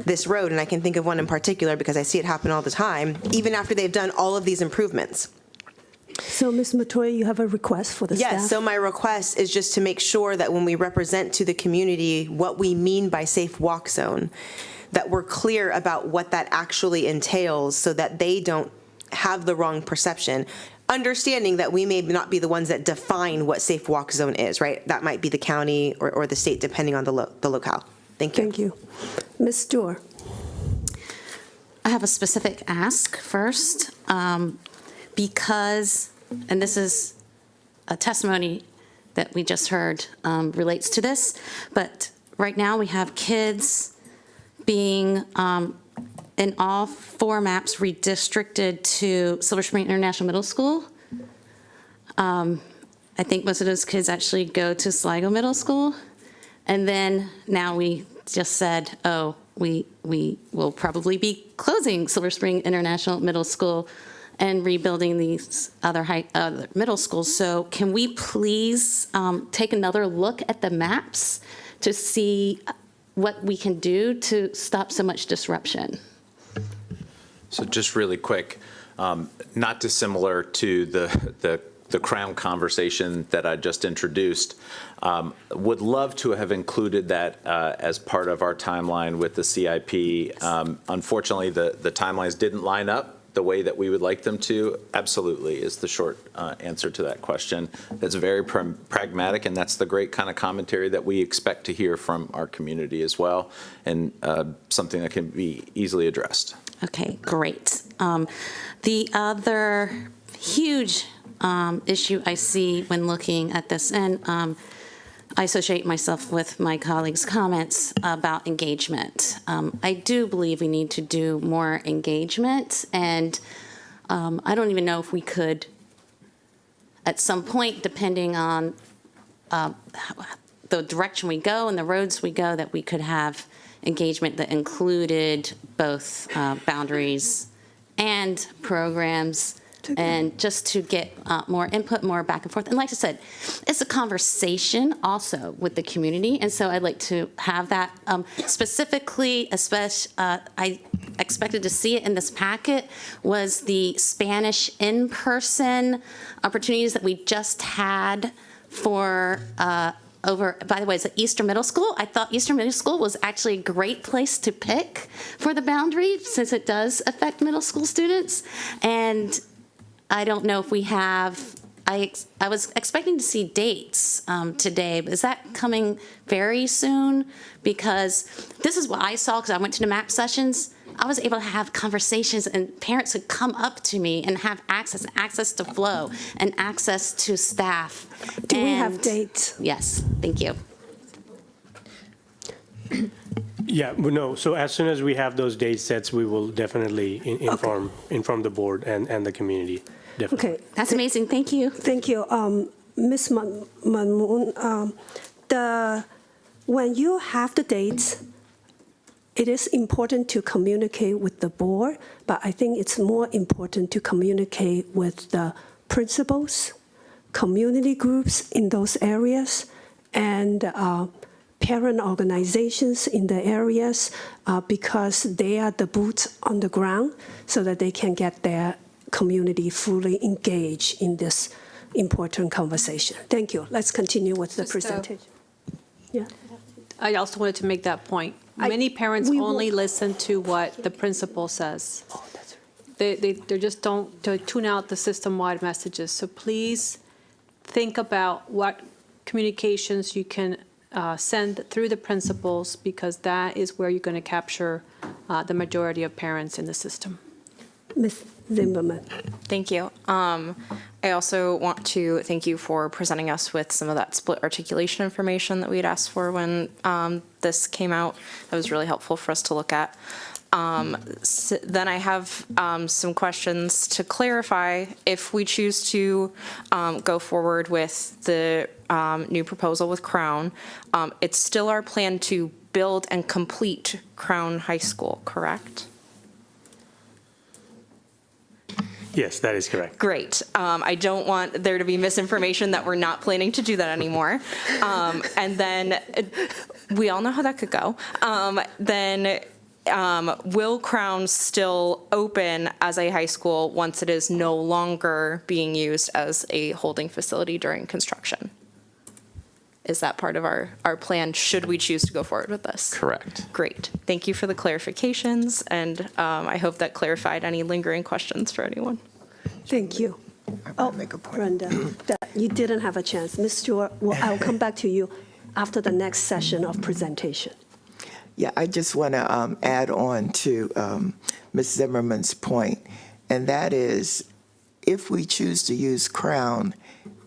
this road, and I can think of one in particular because I see it happen all the time, even after they've done all of these improvements. So, Ms. Matoya, you have a request for the staff? Yes, so my request is just to make sure that when we represent to the community what we mean by safe walk zone, that we're clear about what that actually entails so that they don't have the wrong perception, understanding that we may not be the ones that define what safe walk zone is, right? That might be the county or the state, depending on the locale. Thank you. Thank you. Ms. Dorr. I have a specific ask first, because, and this is a testimony that we just heard relates to this, but right now we have kids being in all 4 maps redistricted to Silver Spring International Middle School. I think most of those kids actually go to Sligo Middle School. And then now we just said, oh, we will probably be closing Silver Spring International Middle School and rebuilding these other middle schools. So can we please take another look at the maps to see what we can do to stop so much disruption? So just really quick, not dissimilar to the Crown conversation that I just introduced, would love to have included that as part of our timeline with the CIP. Unfortunately, the timelines didn't line up the way that we would like them to. Absolutely is the short answer to that question. That's very pragmatic, and that's the great kind of commentary that we expect to hear from our community as well, and something that can be easily addressed. Okay, great. The other huge issue I see when looking at this, and I associate myself with my colleagues' comments about engagement. I do believe we need to do more engagement, and I don't even know if we could, at some point, depending on the direction we go and the roads we go, that we could have engagement that included both boundaries and programs, and just to get more input, more back and forth. And like I said, it's a conversation also with the community, and so I'd like to have that specifically, especially, I expected to see it in this packet, was the Spanish in-person opportunities that we just had for over, by the way, it's at Eastern Middle School. I thought Eastern Middle School was actually a great place to pick for the boundary since it does affect middle school students. And I don't know if we have, I was expecting to see dates today, but is that coming very soon? Because this is what I saw, because I went to the MAP sessions. I was able to have conversations, and parents would come up to me and have access to flow and access to staff. Do we have dates? Yes, thank you. Yeah, no, so as soon as we have those date sets, we will definitely inform the board and the community, definitely. Okay. That's amazing, thank you. Thank you. Ms. Mamoon, when you have the dates, it is important to communicate with the board, but I think it's more important to communicate with the principals, community groups in those areas, and parent organizations in the areas, because they are the boots on the ground, so that they can get their community fully engaged in this important conversation. Thank you. Let's continue with the presentation. Yeah. I also wanted to make that point. Many parents only listen to what the principal says. Oh, that's right. They just don't tune out the system-wide messages. So please think about what communications you can send through the principals, because that is where you're going to capture the majority of parents in the system. Ms. Zimmerman. Thank you. I also want to thank you for presenting us with some of that split articulation information that we had asked for when this came out. That was really helpful for us to look at. Then I have some questions to clarify. If we choose to go forward with the new proposal with Crown, it's still our plan to build and complete Crown High School, correct? Yes, that is correct. Great. I don't want there to be misinformation that we're not planning to do that anymore. And then we all know how that could go. Then will Crown still open as a high school once it is no longer being used as a holding facility during construction? Is that part of our plan, should we choose to go forward with this? Correct. Great. Thank you for the clarifications, and I hope that clarified any lingering questions for anyone. Thank you. Oh, Brenda, you didn't have a chance. Ms. Stewart, I'll come back to you after the next session of presentation. Yeah, I just want to add on to Ms. Zimmerman's point, and that is, if we choose to use Crown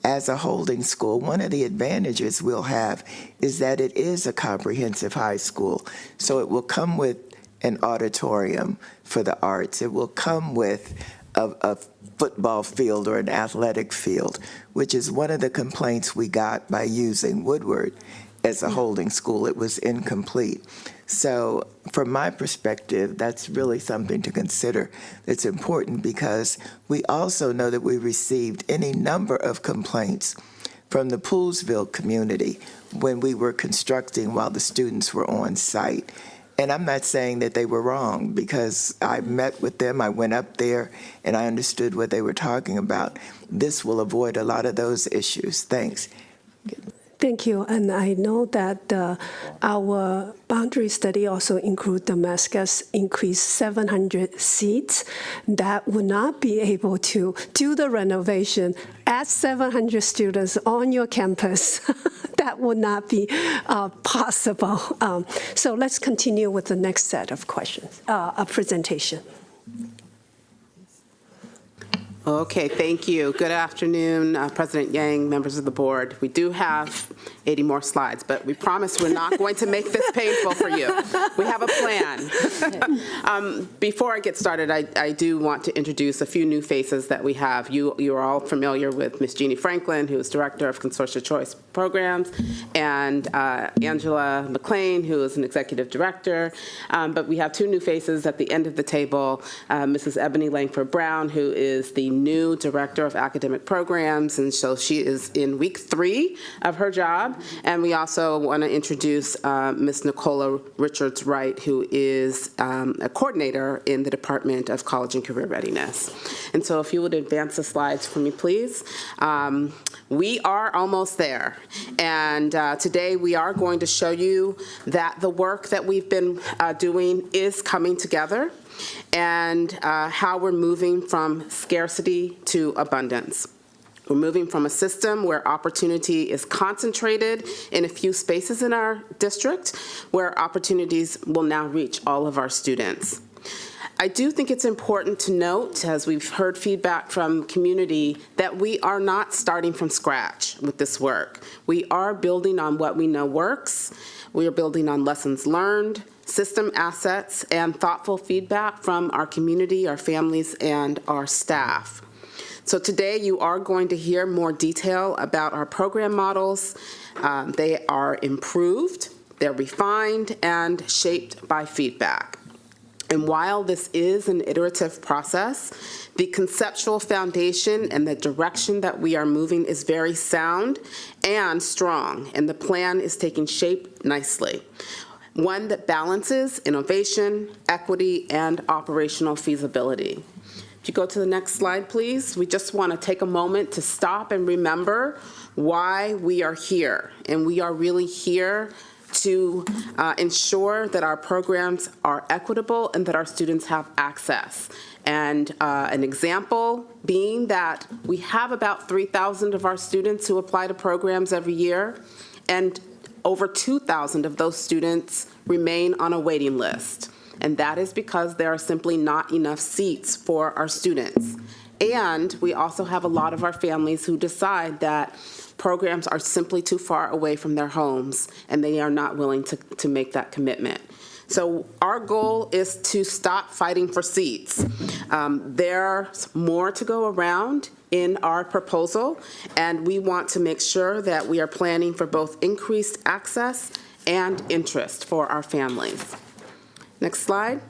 as a holding school, one of the advantages we'll have is that it is a comprehensive high school. So it will come with an auditorium for the arts. It will come with a football field or an athletic field, which is one of the complaints we got by using Woodward as a holding school. It was incomplete. So from my perspective, that's really something to consider. It's important because we also know that we received any number of complaints from the Poolsville community when we were constructing while the students were on site. And I'm not saying that they were wrong, because I met with them, I went up there, and I understood what they were talking about. This will avoid a lot of those issues. Thanks. Thank you. And I know that our boundary study also include Damascus increased 700 seats. That would not be able to do the renovation at 700 students on your campus. That would not be possible. So let's continue with the next set of questions, a presentation. Okay, thank you. Good afternoon, President Yang, members of the board. We do have 80 more slides, but we promise we're not going to make this painful for you. We have a plan. Before I get started, I do want to introduce a few new faces that we have. You are all familiar with Ms. Jeannie Franklin, who is Director of Consortia Choice Programs, and Angela McLean, who is an Executive Director. But we have two new faces at the end of the table, Mrs. Ebony Langford Brown, who is the new Director of Academic Programs, and so she is in week 3 of her job. And we also want to introduce Ms. Nicola Richards-Wright, who is a coordinator in the Department of College and Career Readiness. And so if you would advance the slides for me, please. We are almost there. And today we are going to show you that the work that we've been doing is coming together, and how we're moving from scarcity to abundance. We're moving from a system where opportunity is concentrated in a few spaces in our district, where opportunities will now reach all of our students. I do think it's important to note, as we've heard feedback from community, that we are not starting from scratch with this work. We are building on what we know works. We are building on lessons learned, system assets, and thoughtful feedback from our community, our families, and our staff. So today you are going to hear more detail about our program models. They are improved, they're refined, and shaped by feedback. And while this is an iterative process, the conceptual foundation and the direction that we are moving is very sound and strong, and the plan is taking shape nicely. One that balances innovation, equity, and operational feasibility. If you go to the next slide, please, we just want to take a moment to stop and remember why we are here. And we are really here to ensure that our programs are equitable and that our students have access. And an example being that we have about 3,000 of our students who apply to programs every year, and over 2,000 of those students remain on a waiting list. And that is because there are simply not enough seats for our students. And we also have a lot of our families who decide that programs are simply too far away from their homes, and they are not willing to make that commitment. So our goal is to stop fighting for seats. There's more to go around in our proposal, and we want to make sure that we are planning for both increased access and interest for our families. Next slide.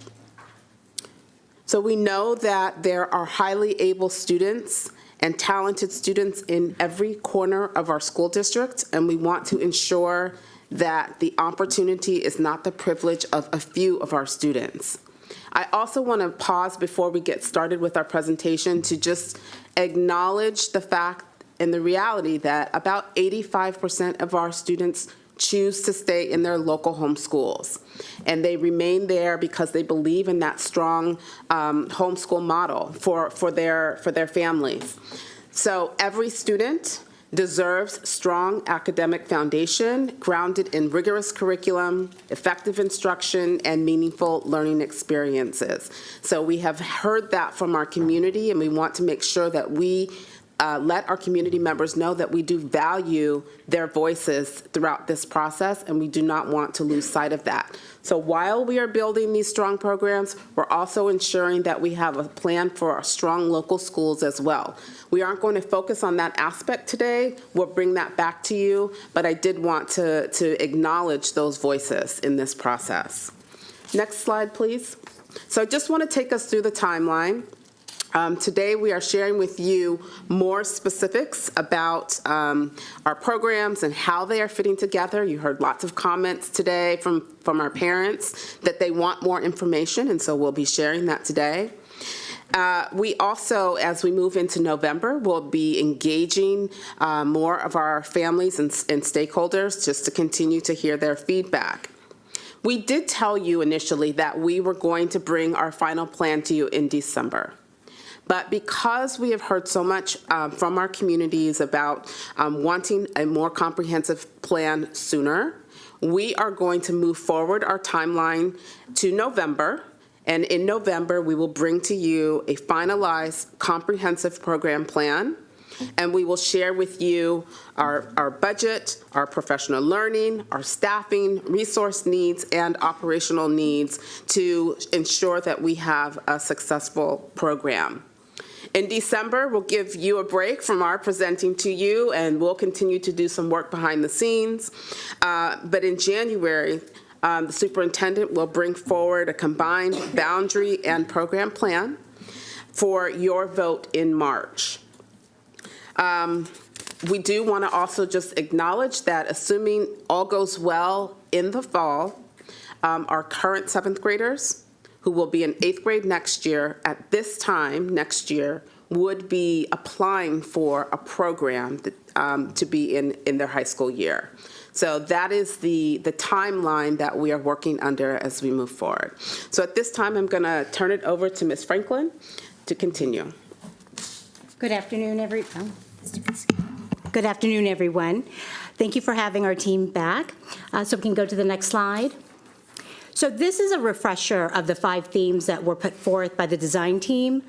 So we know that there are highly able students and talented students in every corner of our school district, and we want to ensure that the opportunity is not the privilege of a few of our students. I also want to pause before we get started with our presentation to just acknowledge the fact and the reality that about 85% of our students choose to stay in their local home schools. And they remain there because they believe in that strong homeschool model for their families. So every student deserves strong academic foundation grounded in rigorous curriculum, effective instruction, and meaningful learning experiences. So we have heard that from our community, and we want to make sure that we let our community members know that we do value their voices throughout this process, and we do not want to lose sight of that. So while we are building these strong programs, we're also ensuring that we have a plan for our strong local schools as well. We aren't going to focus on that aspect today. We'll bring that back to you, but I did want to acknowledge those voices in this process. Next slide, please. So I just want to take us through the timeline. Today we are sharing with you more specifics about our programs and how they are fitting together. You heard lots of comments today from our parents that they want more information, and so we'll be sharing that today. We also, as we move into November, will be engaging more of our families and stakeholders just to continue to hear their feedback. We did tell you initially that we were going to bring our final plan to you in December. But because we have heard so much from our communities about wanting a more comprehensive plan sooner, we are going to move forward our timeline to November. And in November, we will bring to you a finalized comprehensive program plan. And we will share with you our budget, our professional learning, our staffing, resource needs, and operational needs to ensure that we have a successful program. In December, we'll give you a break from our presenting to you, and we'll continue to do some work behind the scenes. But in January, the superintendent will bring forward a combined boundary and program plan for your vote in March. We do want to also just acknowledge that assuming all goes well in the fall, our current 7th graders who will be in 8th grade next year, at this time next year, would be applying for a program that, to be in their high school year. So that is the timeline that we are working under as we move forward. So at this time, I'm going to turn it over to Ms. Franklin to continue. Good afternoon, Good afternoon, everyone. Thank you for having our team back. So we can go to the next slide. So this is a refresher of the 5 themes that were put forth by the design team,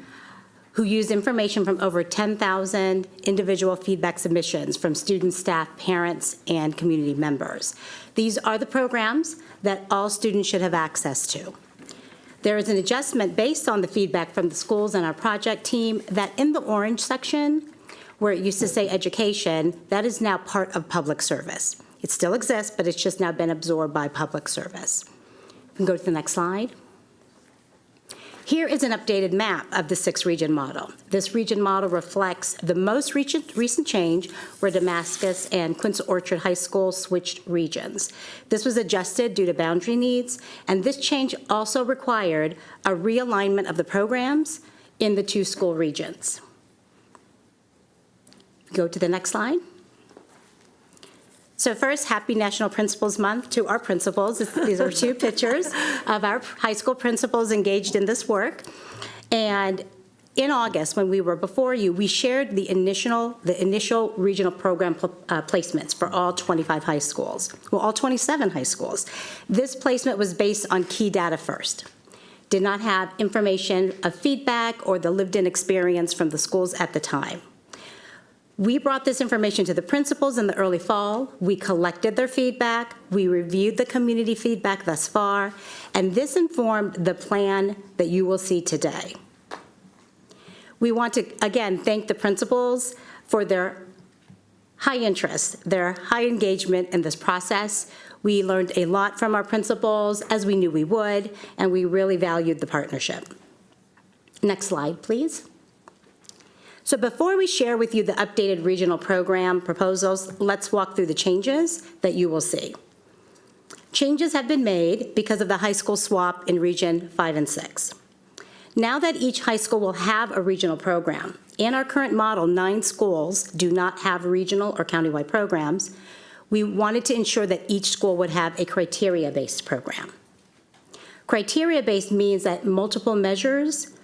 who used information from over 10,000 individual feedback submissions from students, staff, parents, and community members. These are the programs that all students should have access to. There is an adjustment based on the feedback from the schools and our project team that in the orange section, where it used to say education, that is now part of public service. It still exists, but it's just now been absorbed by public service. We can go to the next slide. Here is an updated map of the 6-region model. This region model reflects the most recent change where Damascus and Quince Orchard High School switched regions. This was adjusted due to boundary needs, and this change also required a realignment of the programs in the 2 school regions. Go to the next slide. So first, happy National Principals Month to our principals. These are 2 pictures of our high school principals engaged in this work. And in August, when we were before you, we shared the initial regional program placements for all 25 high schools, well, all 27 high schools. This placement was based on key data first. Did not have information of feedback or the lived-in experience from the schools at the time. We brought this information to the principals in the early fall. We collected their feedback. We reviewed the community feedback thus far, and this informed the plan that you will see today. We want to, again, thank the principals for their high interest, their high engagement in this process. We learned a lot from our principals, as we knew we would, and we really valued the partnership. Next slide, please. So before we share with you the updated regional program proposals, let's walk through the changes that you will see. Changes have been made because of the high school swap in Region 5 and 6. Now that each high school will have a regional program, in our current model, 9 schools do not have regional or countywide programs, we wanted to ensure that each school would have a criteria-based program. Criteria-based means that multiple measures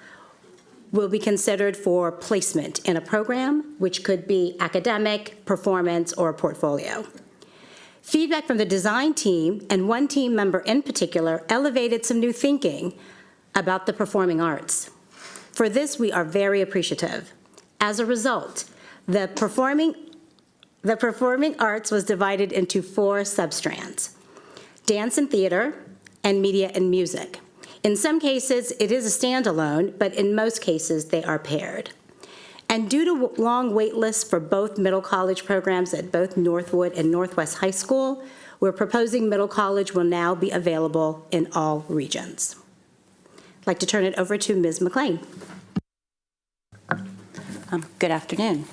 will be considered for placement in a program, which could be academic, performance, or a portfolio. Feedback from the design team, and one team member in particular, elevated some new thinking about the performing arts. For this, we are very appreciative. As a result, the performing arts was divided into 4 substrands: dance and theater, and media and music. In some cases, it is a standalone, but in most cases, they are paired. And due to long wait lists for both middle college programs at both Northwood and Northwest High School, we're proposing middle college will now be available in all regions. I'd like to turn it over to Ms. McLean. Good afternoon.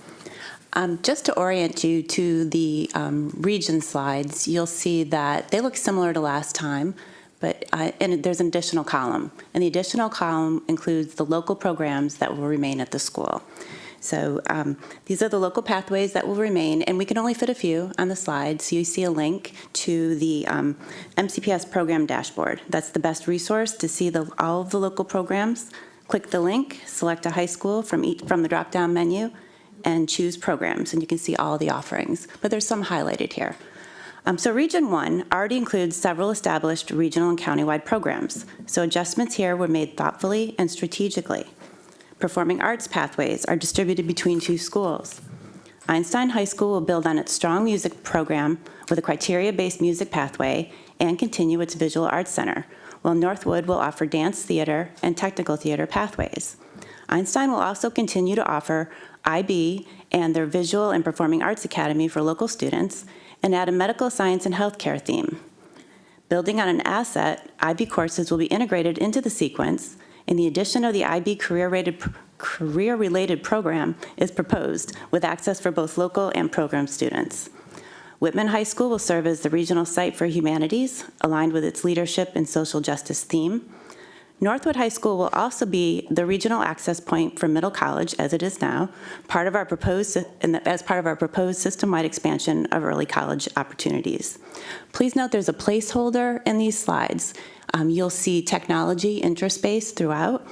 Just to orient you to the region slides, you'll see that they look similar to last time, but and there's an additional column. And the additional column includes the local programs that will remain at the school. So these are the local pathways that will remain, and we can only fit a few on the slide. So you see a link to the MCPS program dashboard. That's the best resource to see all of the local programs. Click the link, select a high school from the drop-down menu, and choose programs, and you can see all the offerings. But there's some highlighted here. So Region 1 already includes several established regional and countywide programs. So adjustments here were made thoughtfully and strategically. Performing arts pathways are distributed between 2 schools. Einstein High School will build on its strong music program with a criteria-based music pathway and continue its visual arts center, while Northwood will offer dance, theater, and technical theater pathways. Einstein will also continue to offer IB and their Visual and Performing Arts Academy for local students, and add a medical science and healthcare theme. Building on an asset, IB courses will be integrated into the sequence, and the addition of the IB career-rated career-related program is proposed, with access for both local and program students. Whitman High School will serve as the regional site for humanities, aligned with its leadership and social justice theme. Northwood High School will also be the regional access point for middle college, as it is now, as part of our proposed system-wide expansion of early college opportunities. Please note there's a placeholder in these slides. You'll see technology interest-based throughout.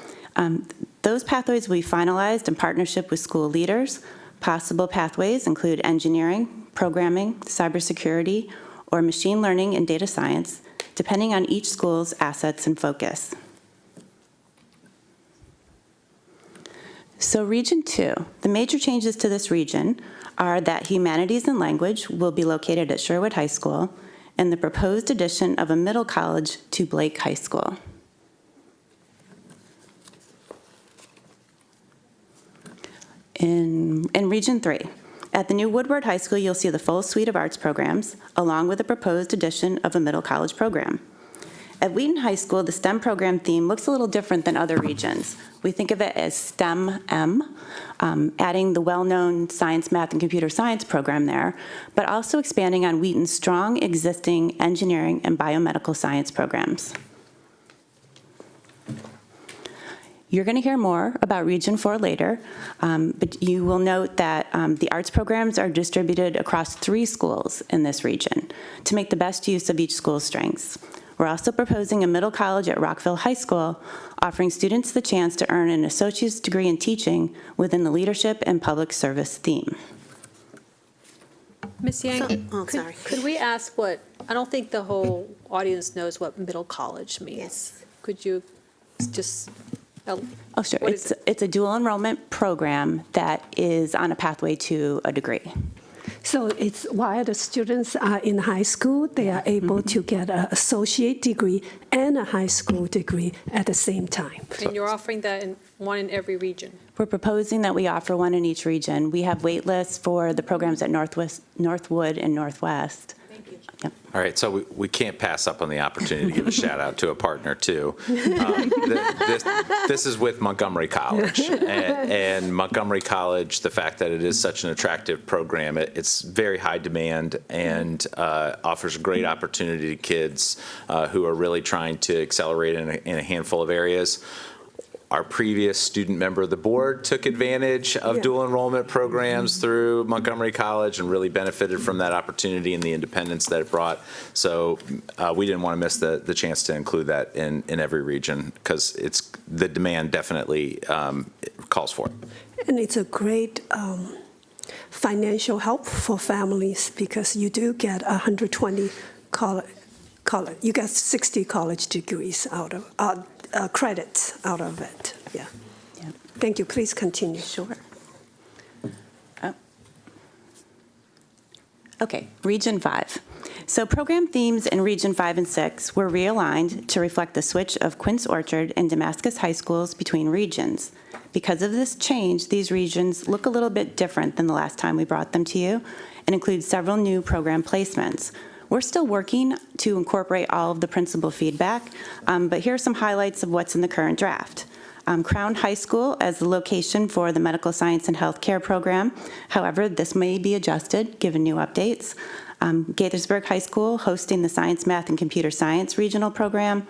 Those pathways will be finalized in partnership with school leaders. Possible pathways include engineering, programming, cybersecurity, or machine learning and data science, depending on each school's assets and focus. So Region 2, the major changes to this region are that humanities and language will be located at Sherwood High School and the proposed addition of a middle college to Blake High School. In Region 3, at the new Woodward High School, you'll see the full suite of arts programs, along with the proposed addition of a middle college program. At Wheaton High School, the STEM program theme looks a little different than other regions. We think of it as STEM-M, adding the well-known science, math, and computer science program there, but also expanding on Wheaton's strong existing engineering and biomedical science programs. You're going to hear more about Region 4 later, but you will note that the arts programs are distributed across 3 schools in this region to make the best use of each school's strengths. We're also proposing a middle college at Rockville High School, offering students the chance to earn an associate's degree in teaching within the leadership and public service theme. Ms. Yang, sorry. could we ask what, I don't think the whole audience knows what middle college means. Yes. Could you just, Oh, sure. what is It's a dual enrollment program that is on a pathway to a degree. So it's while the students are in high school, they are able to get an associate degree and a high school degree at the same time. And you're offering that in one in every region? We're proposing that we offer one in each region. We have wait lists for the programs at Northwood and Northwest. Thank you. Yep. All right, so we can't pass up on the opportunity to give a shout out to a partner too. This is with Montgomery College, and Montgomery College. The fact that it is such an attractive program, it's very high demand and offers a great opportunity to kids who are really trying to accelerate in a handful of areas. Our previous student member of the board took advantage of dual enrollment programs through Montgomery College and really benefited from that opportunity and the independence that it brought. So we didn't want to miss the chance to include that in every region because the demand definitely calls for it. And it's a great financial help for families because you do get 120 college, you get 60 college degrees out of credits out of it. Yeah. Thank you. Please continue. Sure. Okay, Region 5. So program themes in Region 5 and 6 were realigned to reflect the switch of Quince Orchard and Damascus high schools between regions. Because of this change, these regions look a little bit different than the last time we brought them to you and include several new program placements. We're still working to incorporate all of the principal feedback, but here are some highlights of what's in the current draft. Crown High School as the location for the Medical Science and Healthcare program. However, this may be adjusted given new updates. Gaithersburg High School hosting the Science, Math, and Computer Science regional program.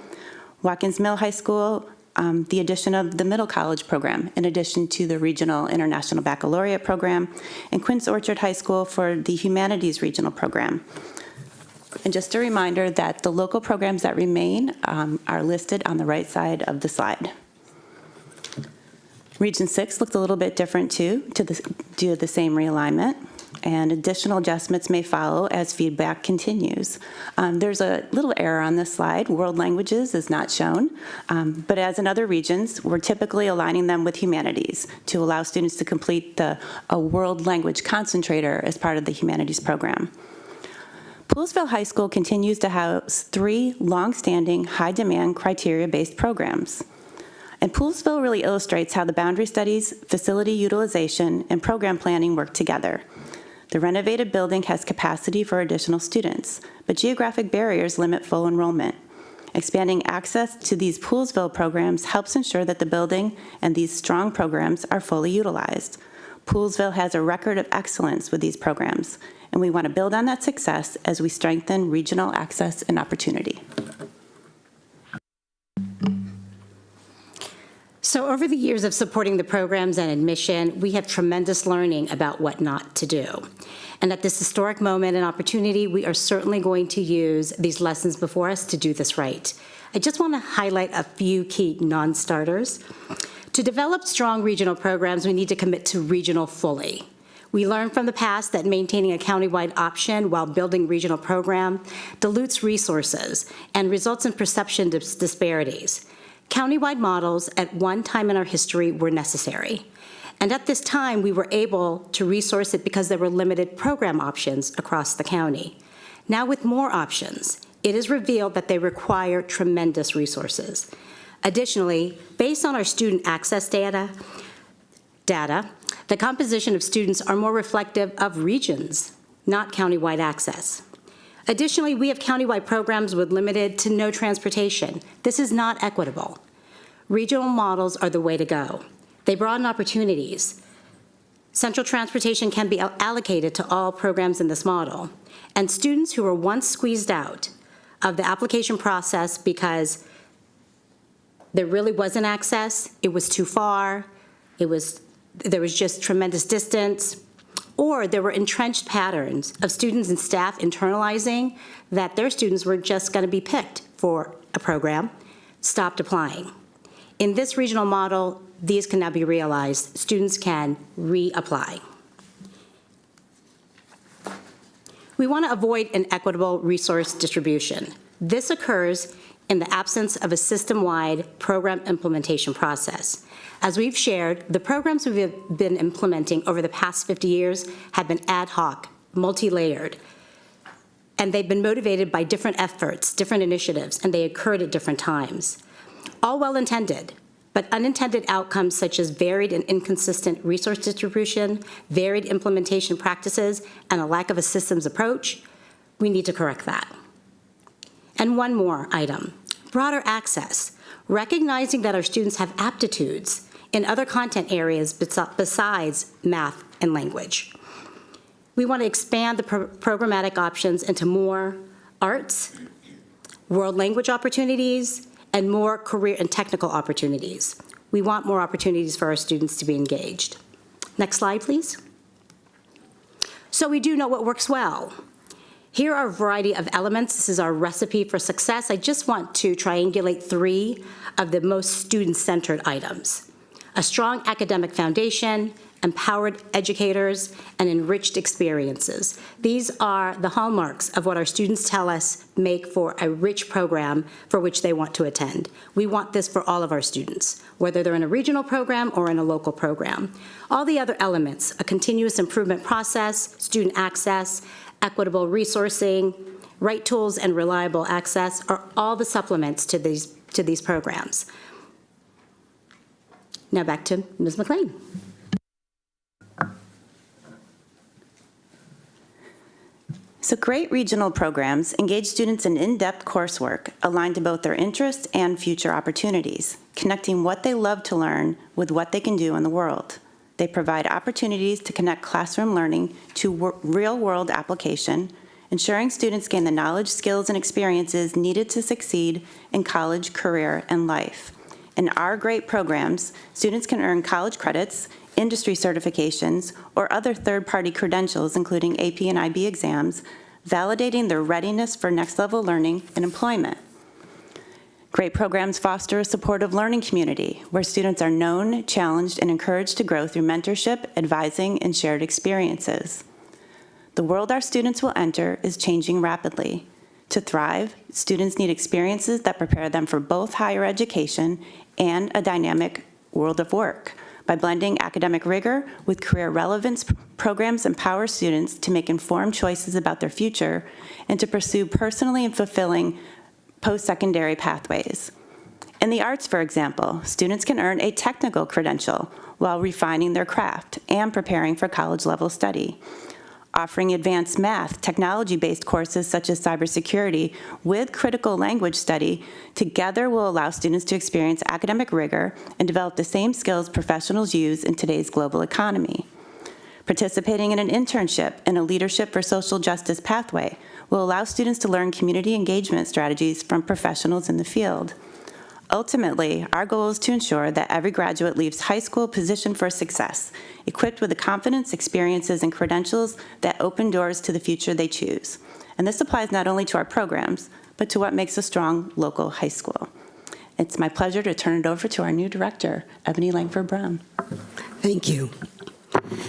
Watkins Mill High School, the addition of the Middle College program, in addition to the Regional International Baccalaureate program. And Quince Orchard High School for the Humanities regional program. And just a reminder that the local programs that remain are listed on the right side of the slide. Region 6 looks a little bit different too, due to the same realignment, and additional adjustments may follow as feedback continues. There's a little error on this slide. World languages is not shown, but as in other regions, we're typically aligning them with humanities to allow students to complete a world language concentrator as part of the humanities program. Poolesville High School continues to house 3 long-standing, high-demand, criteria-based programs. And Poolesville really illustrates how the boundary studies, facility utilization, and program planning work together. The renovated building has capacity for additional students, but geographic barriers limit full enrollment. Expanding access to these Poolsville programs helps ensure that the building and these strong programs are fully utilized. Poolsville has a record of excellence with these programs, and we want to build on that success as we strengthen regional access and opportunity. So over the years of supporting the programs and admission, we have tremendous learning about what not to do. And at this historic moment and opportunity, we are certainly going to use these lessons before us to do this right. I just want to highlight a few key non-starters. To develop strong regional programs, we need to commit to regional fully. We learned from the past that maintaining a countywide option while building regional program dilutes resources and results in perception disparities. Countywide models at one time in our history were necessary. And at this time, we were able to resource it because there were limited program options across the county. Now with more options, it is revealed that they require tremendous resources. Additionally, based on our student access data, the composition of students are more reflective of regions, not countywide access. Additionally, we have countywide programs with limited to no transportation. This is not equitable. Regional models are the way to go. They broaden opportunities. Central transportation can be allocated to all programs in this model. And students who were once squeezed out of the application process because there really wasn't access, it was too far, there was just tremendous distance, or there were entrenched patterns of students and staff internalizing that their students were just going to be picked for a program, stopped applying. In this regional model, these can now be realized. Students can reapply. We want to avoid inequitable resource distribution. This occurs in the absence of a system-wide program implementation process. As we've shared, the programs we've been implementing over the past 50 years have been ad hoc, multi-layered, and they've been motivated by different efforts, different initiatives, and they occurred at different times. All well-intended, but unintended outcomes such as varied and inconsistent resource distribution, varied implementation practices, and a lack of a systems approach, we need to correct that. And one more item, broader access, recognizing that our students have aptitudes in other content areas besides math and language. We want to expand the programmatic options into more arts, world language opportunities, and more career and technical opportunities. We want more opportunities for our students to be engaged. Next slide, please. So we do know what works well. Here are a variety of elements. This is our recipe for success. I just want to triangulate 3 of the most student-centered items. A strong academic foundation, empowered educators, and enriched experiences. These are the hallmarks of what our students tell us make for a rich program for which they want to attend. We want this for all of our students, whether they're in a regional program or in a local program. All the other elements, a continuous improvement process, student access, equitable resourcing, right tools, and reliable access are all the supplements to these programs. Now back to Ms. McLean. So great regional programs engage students in in-depth coursework aligned to both their interests and future opportunities, connecting what they love to learn with what they can do in the world. They provide opportunities to connect classroom learning to real-world application, ensuring students gain the knowledge, skills, and experiences needed to succeed in college, career, and life. In our great programs, students can earn college credits, industry certifications, or other third-party credentials, including AP and IB exams, validating their readiness for next-level learning and employment. Great programs foster a supportive learning community where students are known, challenged, and encouraged to grow through mentorship, advising, and shared experiences. The world our students will enter is changing rapidly. To thrive, students need experiences that prepare them for both higher education and a dynamic world of work. By blending academic rigor with career relevance, programs empower students to make informed choices about their future and to pursue personally and fulfilling post-secondary pathways. In the arts, for example, students can earn a technical credential while refining their craft and preparing for college-level study. offering advanced math, technology-based courses such as cybersecurity with critical language study together will allow students to experience academic rigor and develop the same skills professionals use in today's global economy. Participating in an internship in a leadership for social justice pathway will allow students to learn community engagement strategies from professionals in the field. Ultimately, our goal is to ensure that every graduate leaves high school positioned for success, equipped with the confidence, experiences, and credentials that open doors to the future they choose. And this applies not only to our programs, but to what makes a strong local high school. It's my pleasure to turn it over to our new director, Ebony Langford Brown. Thank you.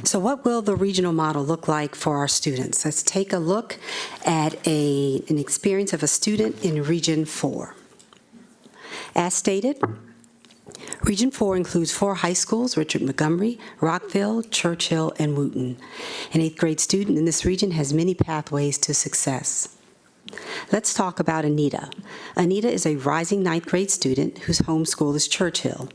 So what will the regional model look like for our students? Let's take a look at an experience of a student in Region 4. As stated, Region 4 includes 4 high schools: Richard Montgomery, Rockville, Churchill, and Wooten. An 8th grade student in this region has many pathways to success. Let's talk about Anita. Anita is a rising 9th grade student whose home school is Churchill.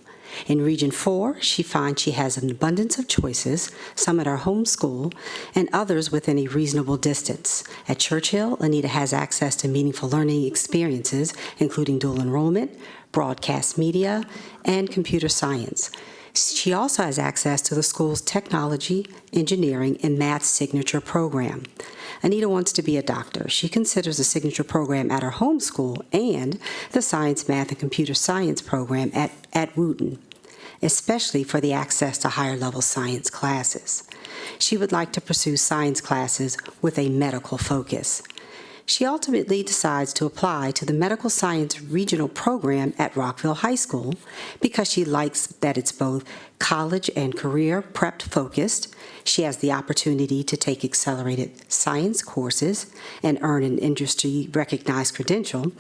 In Region 4, she finds she has an abundance of choices, some at her home school and others within a reasonable distance. At Churchill, Anita has access to meaningful learning experiences, including dual enrollment, broadcast media, and computer science. She also has access to the school's technology, engineering, and math signature program. Anita wants to be a doctor. She considers the signature program at her home school and the science, math, and computer science program at Wooten, especially for the access to higher level science classes. She would like to pursue science classes with a medical focus. She ultimately decides to apply to the medical science regional program at Rockville High School because she likes that it's both college and career prep focused. She has the opportunity to take accelerated science courses and earn an industry recognized credential,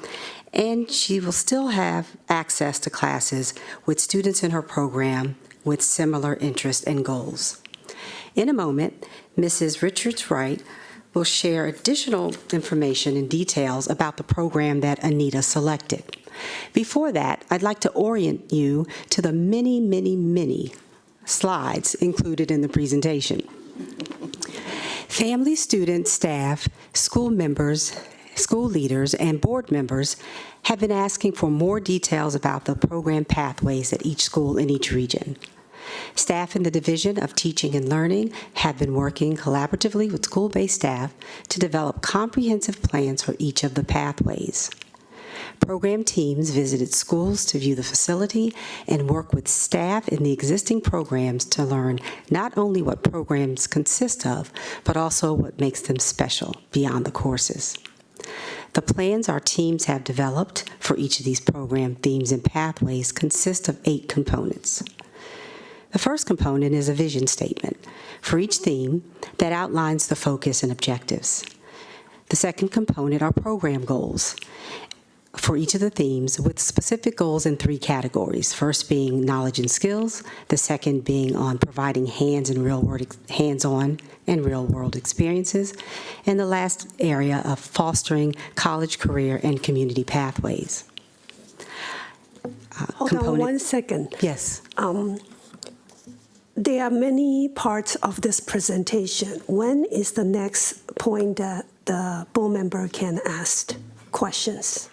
and she will still have access to classes with students in her program with similar interests and goals. In a moment, Mrs. Richards-Wright will share additional information and details about the program that Anita selected. Before that, I'd like to orient you to the many, many, many slides included in the presentation. Family, students, staff, school members, school leaders, and board members have been asking for more details about the program pathways at each school in each region. Staff in the Division of Teaching and Learning have been working collaboratively with school-based staff to develop comprehensive plans for each of the pathways. Program teams visited schools to view the facility and work with staff in the existing programs to learn not only what programs consist of, but also what makes them special beyond the courses. The plans our teams have developed for each of these program themes and pathways consist of 8 components. The first component is a vision statement for each theme that outlines the focus and objectives. The second component are program goals for each of the themes with specific goals in 3 categories. First being knowledge and skills, the second being on providing hands-on and real-world experiences, and the last area of fostering college, career, and community pathways. Hold on 1 second. Yes. There are many parts of this presentation. When is the next point that the board member can ask questions?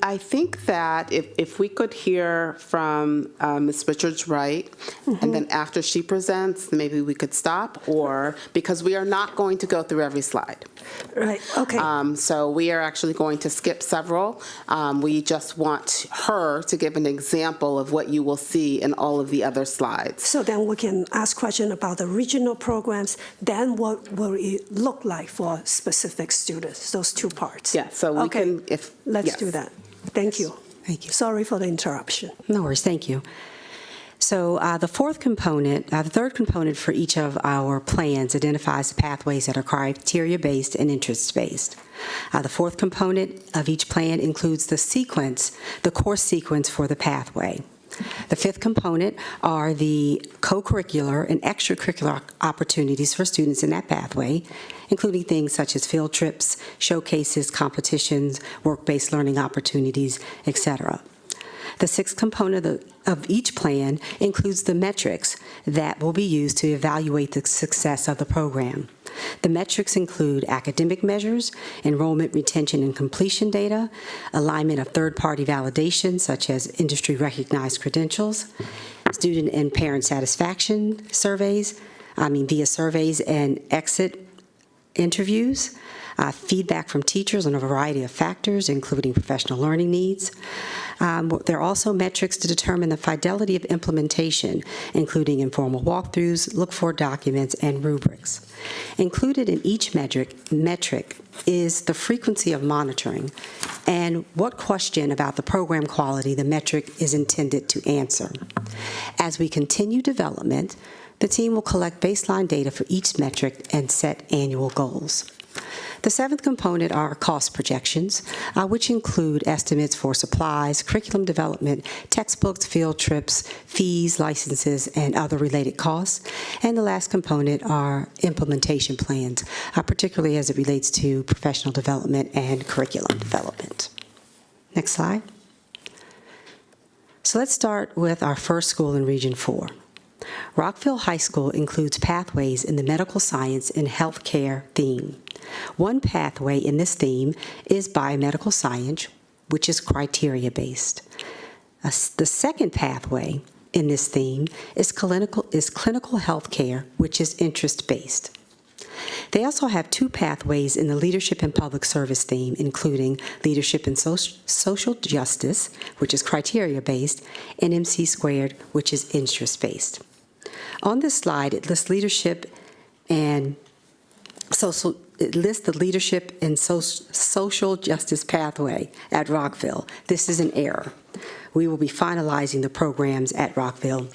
I think that if we could hear from Ms. Richards-Wright, and then after she presents, maybe we could stop, or because we are not going to go through every slide. Right, okay. So we are actually going to skip several. We just want her to give an example of what you will see in all of the other slides. So then we can ask questions about the regional programs, then what will it look like for specific students, those 2 parts? Yeah, so we can, Let's do that. Thank you. Thank you. Sorry for the interruption. No worries, thank you. So the third component for each of our plans identifies the pathways that are criteria-based and interest-based. The fourth component of each plan includes the course sequence for the pathway. The fifth component are the co-curricular and extracurricular opportunities for students in that pathway, including things such as field trips, showcases, competitions, work-based learning opportunities, etc. The sixth component of each plan includes the metrics that will be used to evaluate the success of the program. The metrics include academic measures, enrollment, retention, and completion data, alignment of third-party validation, such as industry-recognized credentials, student and parent satisfaction surveys, via surveys and exit interviews, feedback from teachers on a variety of factors, including professional learning needs. There are also metrics to determine the fidelity of implementation, including informal walkthroughs, look-for documents, and rubrics. Included in each metric is the frequency of monitoring and what question about the program quality the metric is intended to answer. As we continue development, the team will collect baseline data for each metric and set annual goals. The seventh component are cost projections, which include estimates for supplies, curriculum development, textbooks, field trips, fees, licenses, and other related costs. And the last component are implementation plans, particularly as it relates to professional development and curriculum development. Next slide. So let's start with our first school in Region 4. Rockville High School includes pathways in the medical science and healthcare theme. One pathway in this theme is biomedical science, which is criteria-based. The second pathway in this theme is clinical healthcare, which is interest-based. They also have two pathways in the leadership and public service theme, including leadership and social justice, which is criteria-based, and MC², which is interest-based. On this slide, it lists leadership and the leadership and social justice pathway at Rockville. This is an error. We will be finalizing the programs at Rockville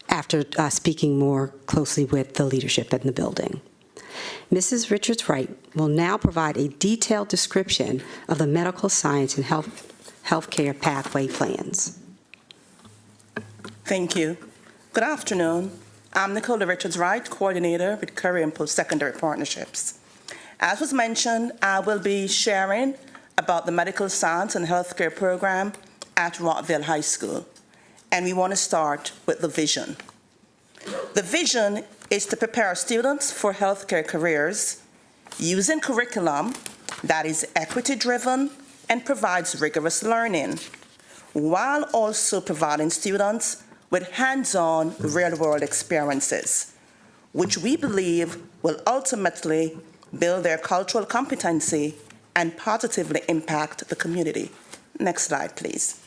after speaking more closely with the leadership in the building. Mrs. Richards-Wright will now provide a detailed description of the medical science and healthcare pathway plans. Thank you. Good afternoon. I'm Nicola Richards-Wright, Coordinator with Career and Post-Secondary Partnerships. As was mentioned, I will be sharing about the Medical Science and Healthcare Program at Rockville High School. And we want to start with the vision. The vision is to prepare students for healthcare careers using curriculum that is equity-driven and provides rigorous learning, while also providing students with hands-on real-world experiences, which we believe will ultimately build their cultural competency and positively impact the community. Next slide, please.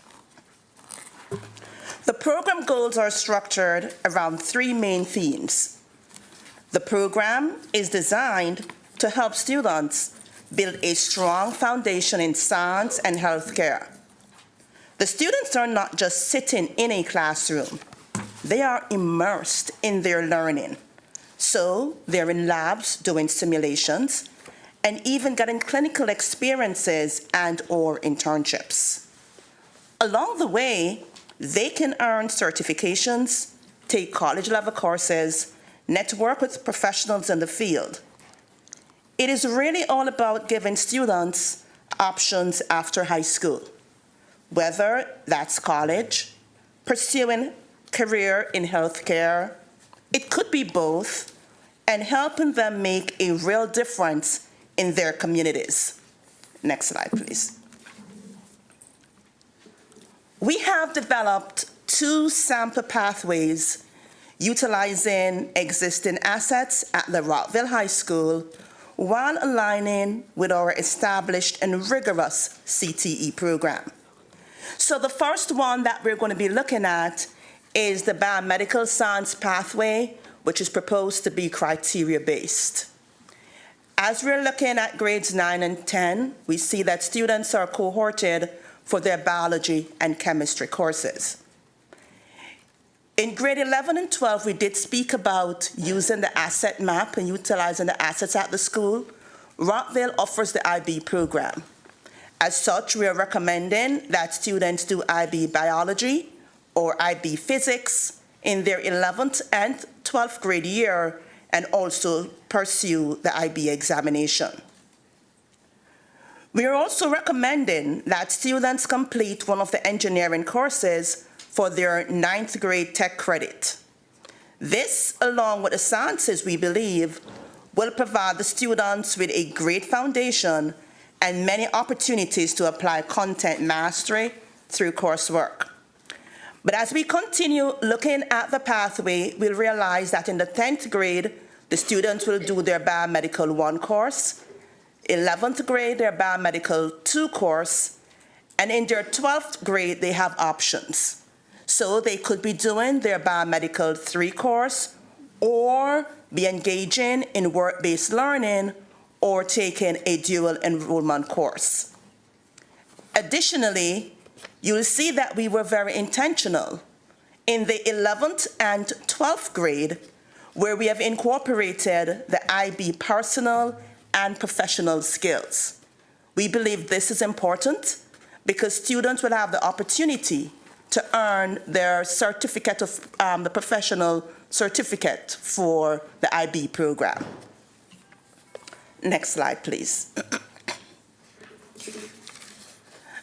The program goals are structured around three main themes. The program is designed to help students build a strong foundation in science and healthcare. The students are not just sitting in a classroom. They are immersed in their learning. So they're in labs doing simulations and even getting clinical experiences and/or internships. Along the way, they can earn certifications, take college-level courses, network with professionals in the field. It is really all about giving students options after high school, whether that's college, pursuing career in healthcare, it could be both, and helping them make a real difference in their communities. Next slide, please. We have developed two sample pathways utilizing existing assets at the Rockville High School while aligning with our established and rigorous CTE program. So the first one that we're going to be looking at is the biomedical science pathway, which is proposed to be criteria-based. As we're looking at grades 9 and 10, we see that students are cohorted for their biology and chemistry courses. In grade 11 and 12, we did speak about using the asset map and utilizing the assets at the school. Rockville offers the IB program. As such, we are recommending that students do IB biology or IB physics in their 11th and 12th grade year and also pursue the IB examination. We are also recommending that students complete one of the engineering courses for their 9th grade tech credit. This, along with the sciences, we believe, will provide the students with a great foundation and many opportunities to apply content mastery through coursework. But as we continue looking at the pathway, we'll realize that in the 10th grade, the students will do their Biomedical 1 course, 11th grade, their Biomedical 2 course, and in their 12th grade, they have options. So they could be doing their Biomedical 3 course or be engaging in work-based learning or taking a dual enrollment course. Additionally, you will see that we were very intentional in the 11th and 12th grade, where we have incorporated the IB personal and professional skills. We believe this is important because students will have the opportunity to earn their certificate of the professional certificate for the IB program. Next slide, please.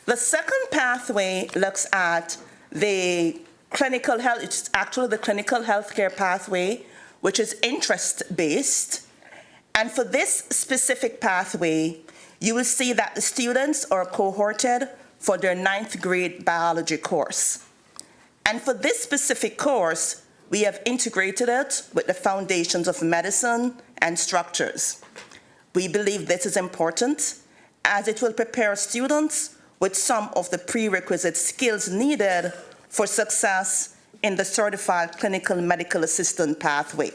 The second pathway looks at the clinical health, it's actually the clinical healthcare pathway, which is interest-based. And for this specific pathway, you will see that the students are cohorted for their 9th grade biology course. And for this specific course, we have integrated it with the foundations of medicine and structures. We believe this is important as it will prepare students with some of the prerequisite skills needed for success in the certified clinical medical assistant pathway.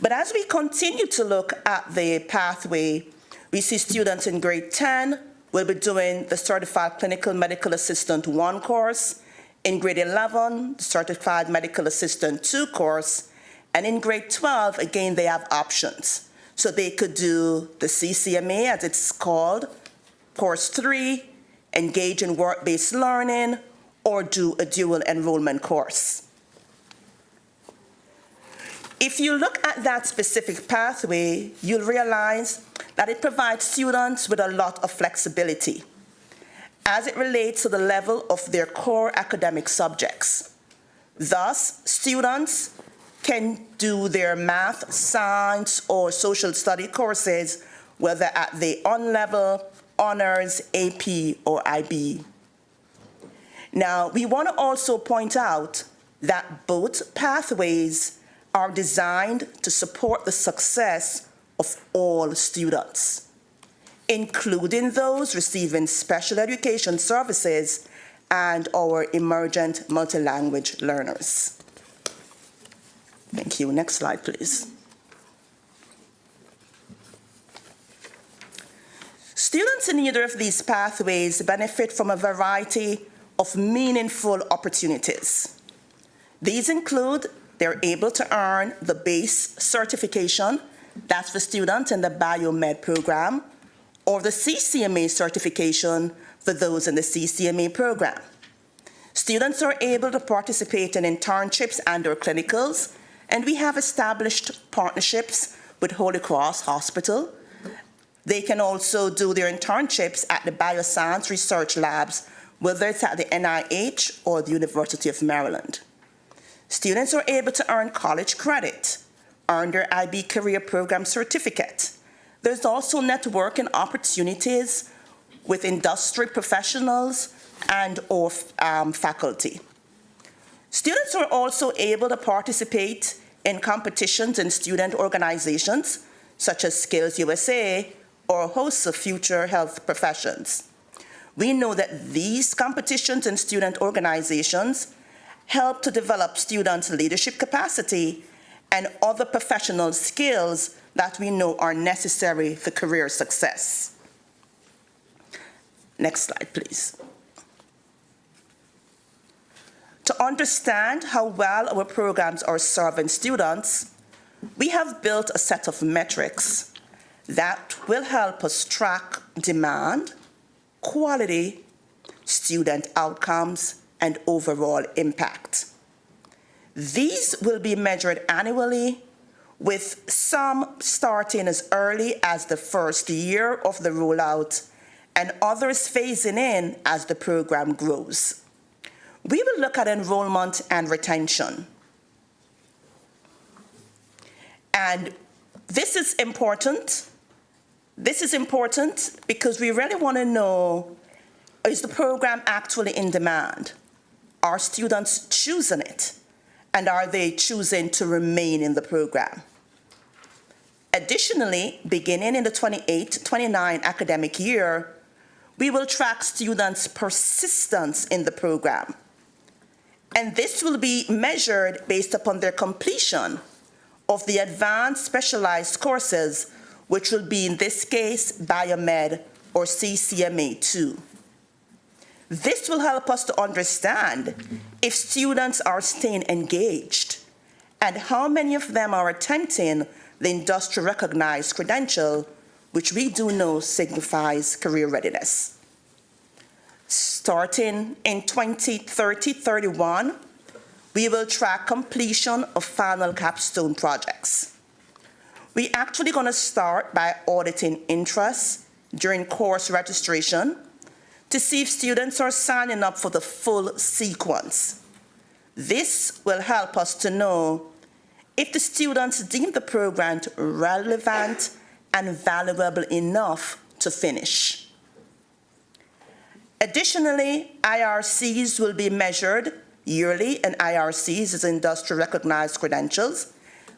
But as we continue to look at the pathway, we see students in grade 10 will be doing the certified clinical medical assistant 1 course, in grade 11, the certified medical assistant 2 course, and in grade 12, again, they have options. So they could do the CCMA, as it's called, course 3, engage in work-based learning, or do a dual enrollment course. If you look at that specific pathway, you'll realize that it provides students with a lot of flexibility as it relates to the level of their core academic subjects. Thus, students can do their math, science, or social study courses, whether at the on-level, honors, AP, or IB. Now, we want to also point out that both pathways are designed to support the success of all students, including those receiving special education services and our emergent multi-language learners. Thank you. Next slide, please. Students in either of these pathways benefit from a variety of meaningful opportunities. These include they're able to earn the base certification, that's for students in the Biomed program, or the CCMA certification for those in the CCMA program. Students are able to participate in internships and/or clinicals, and we have established partnerships with Holy Cross Hospital. They can also do their internships at the bioscience research labs, whether it's at the NIH or the University of Maryland. Students are able to earn college credit, earn their IB career program certificate. There's also networking opportunities with industry professionals and/or faculty. Students are also able to participate in competitions in student organizations, such as Skills USA or hosts of future health professions. We know that these competitions and student organizations help to develop students' leadership capacity and other professional skills that we know are necessary for career success. Next slide, please. To understand how well our programs are serving students, we have built a set of metrics that will help us track demand, quality, student outcomes, and overall impact. These will be measured annually, with some starting as early as the first year of the rollout and others phasing in as the program grows. We will look at enrollment and retention. And this is important. This is important because we really want to know, is the program actually in demand? Are students choosing it? And are they choosing to remain in the program? Additionally, beginning in the 28-29 academic year, we will track students' persistence in the program. And this will be measured based upon their completion of the advanced specialized courses, which will be, in this case, Biomed or CCMA 2. This will help us to understand if students are staying engaged and how many of them are attempting the industry recognized credential, which we do know signifies career readiness. Starting in 2030-31, we will track completion of final capstone projects. We're actually going to start by auditing interest during course registration to see if students are signing up for the full sequence. This will help us to know if the students deem the program relevant and valuable enough to finish. Additionally, IRCs will be measured yearly, and IRCs is industry recognized credentials,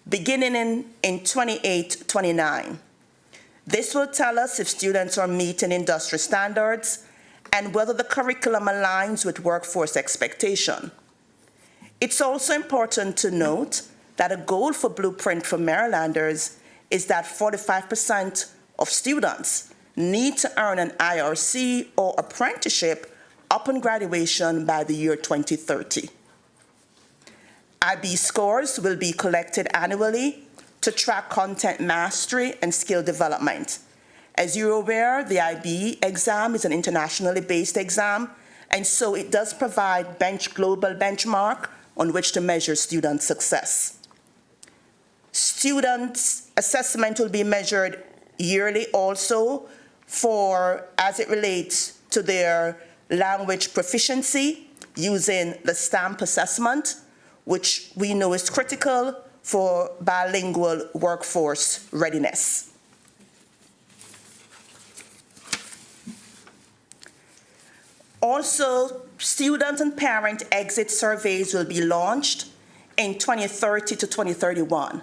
beginning in 28-29. This will tell us if students are meeting industry standards and whether the curriculum aligns with workforce expectation. It's also important to note that a goal for Blueprint for Marylanders is that 45% of students need to earn an IRC or apprenticeship upon graduation by the year 2030. IB scores will be collected annually to track content mastery and skill development. As you're aware, the IB exam is an internationally based exam, and so it does provide global benchmark on which to measure student success. Students' assessment will be measured yearly also as it relates to their language proficiency using the STAMP assessment, which we know is critical for bilingual workforce readiness. Also, student and parent exit surveys will be launched in 2030 to 2031.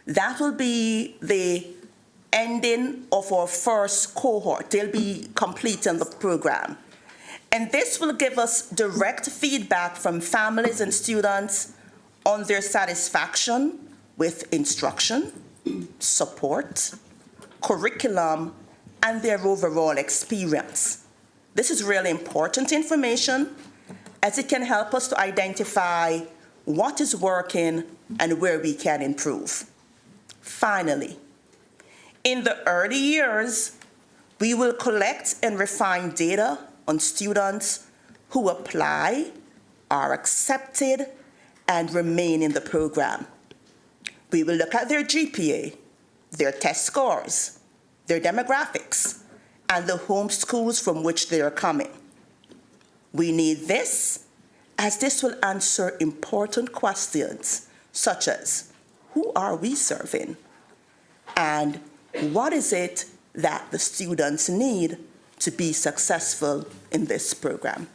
That will be the ending of our first cohort. They'll be completing the program. And this will give us direct feedback from families and students on their satisfaction with instruction, support, curriculum, and their overall experience. This is really important information as it can help us to identify what is working and where we can improve. Finally, in the early years, we will collect and refine data on students who apply, are accepted, and remain in the program. We will look at their GPA, their test scores, their demographics, and the home schools from which they are coming. We need this, as this will answer important questions such as, who are we serving? And what is it that the students need to be successful in this program?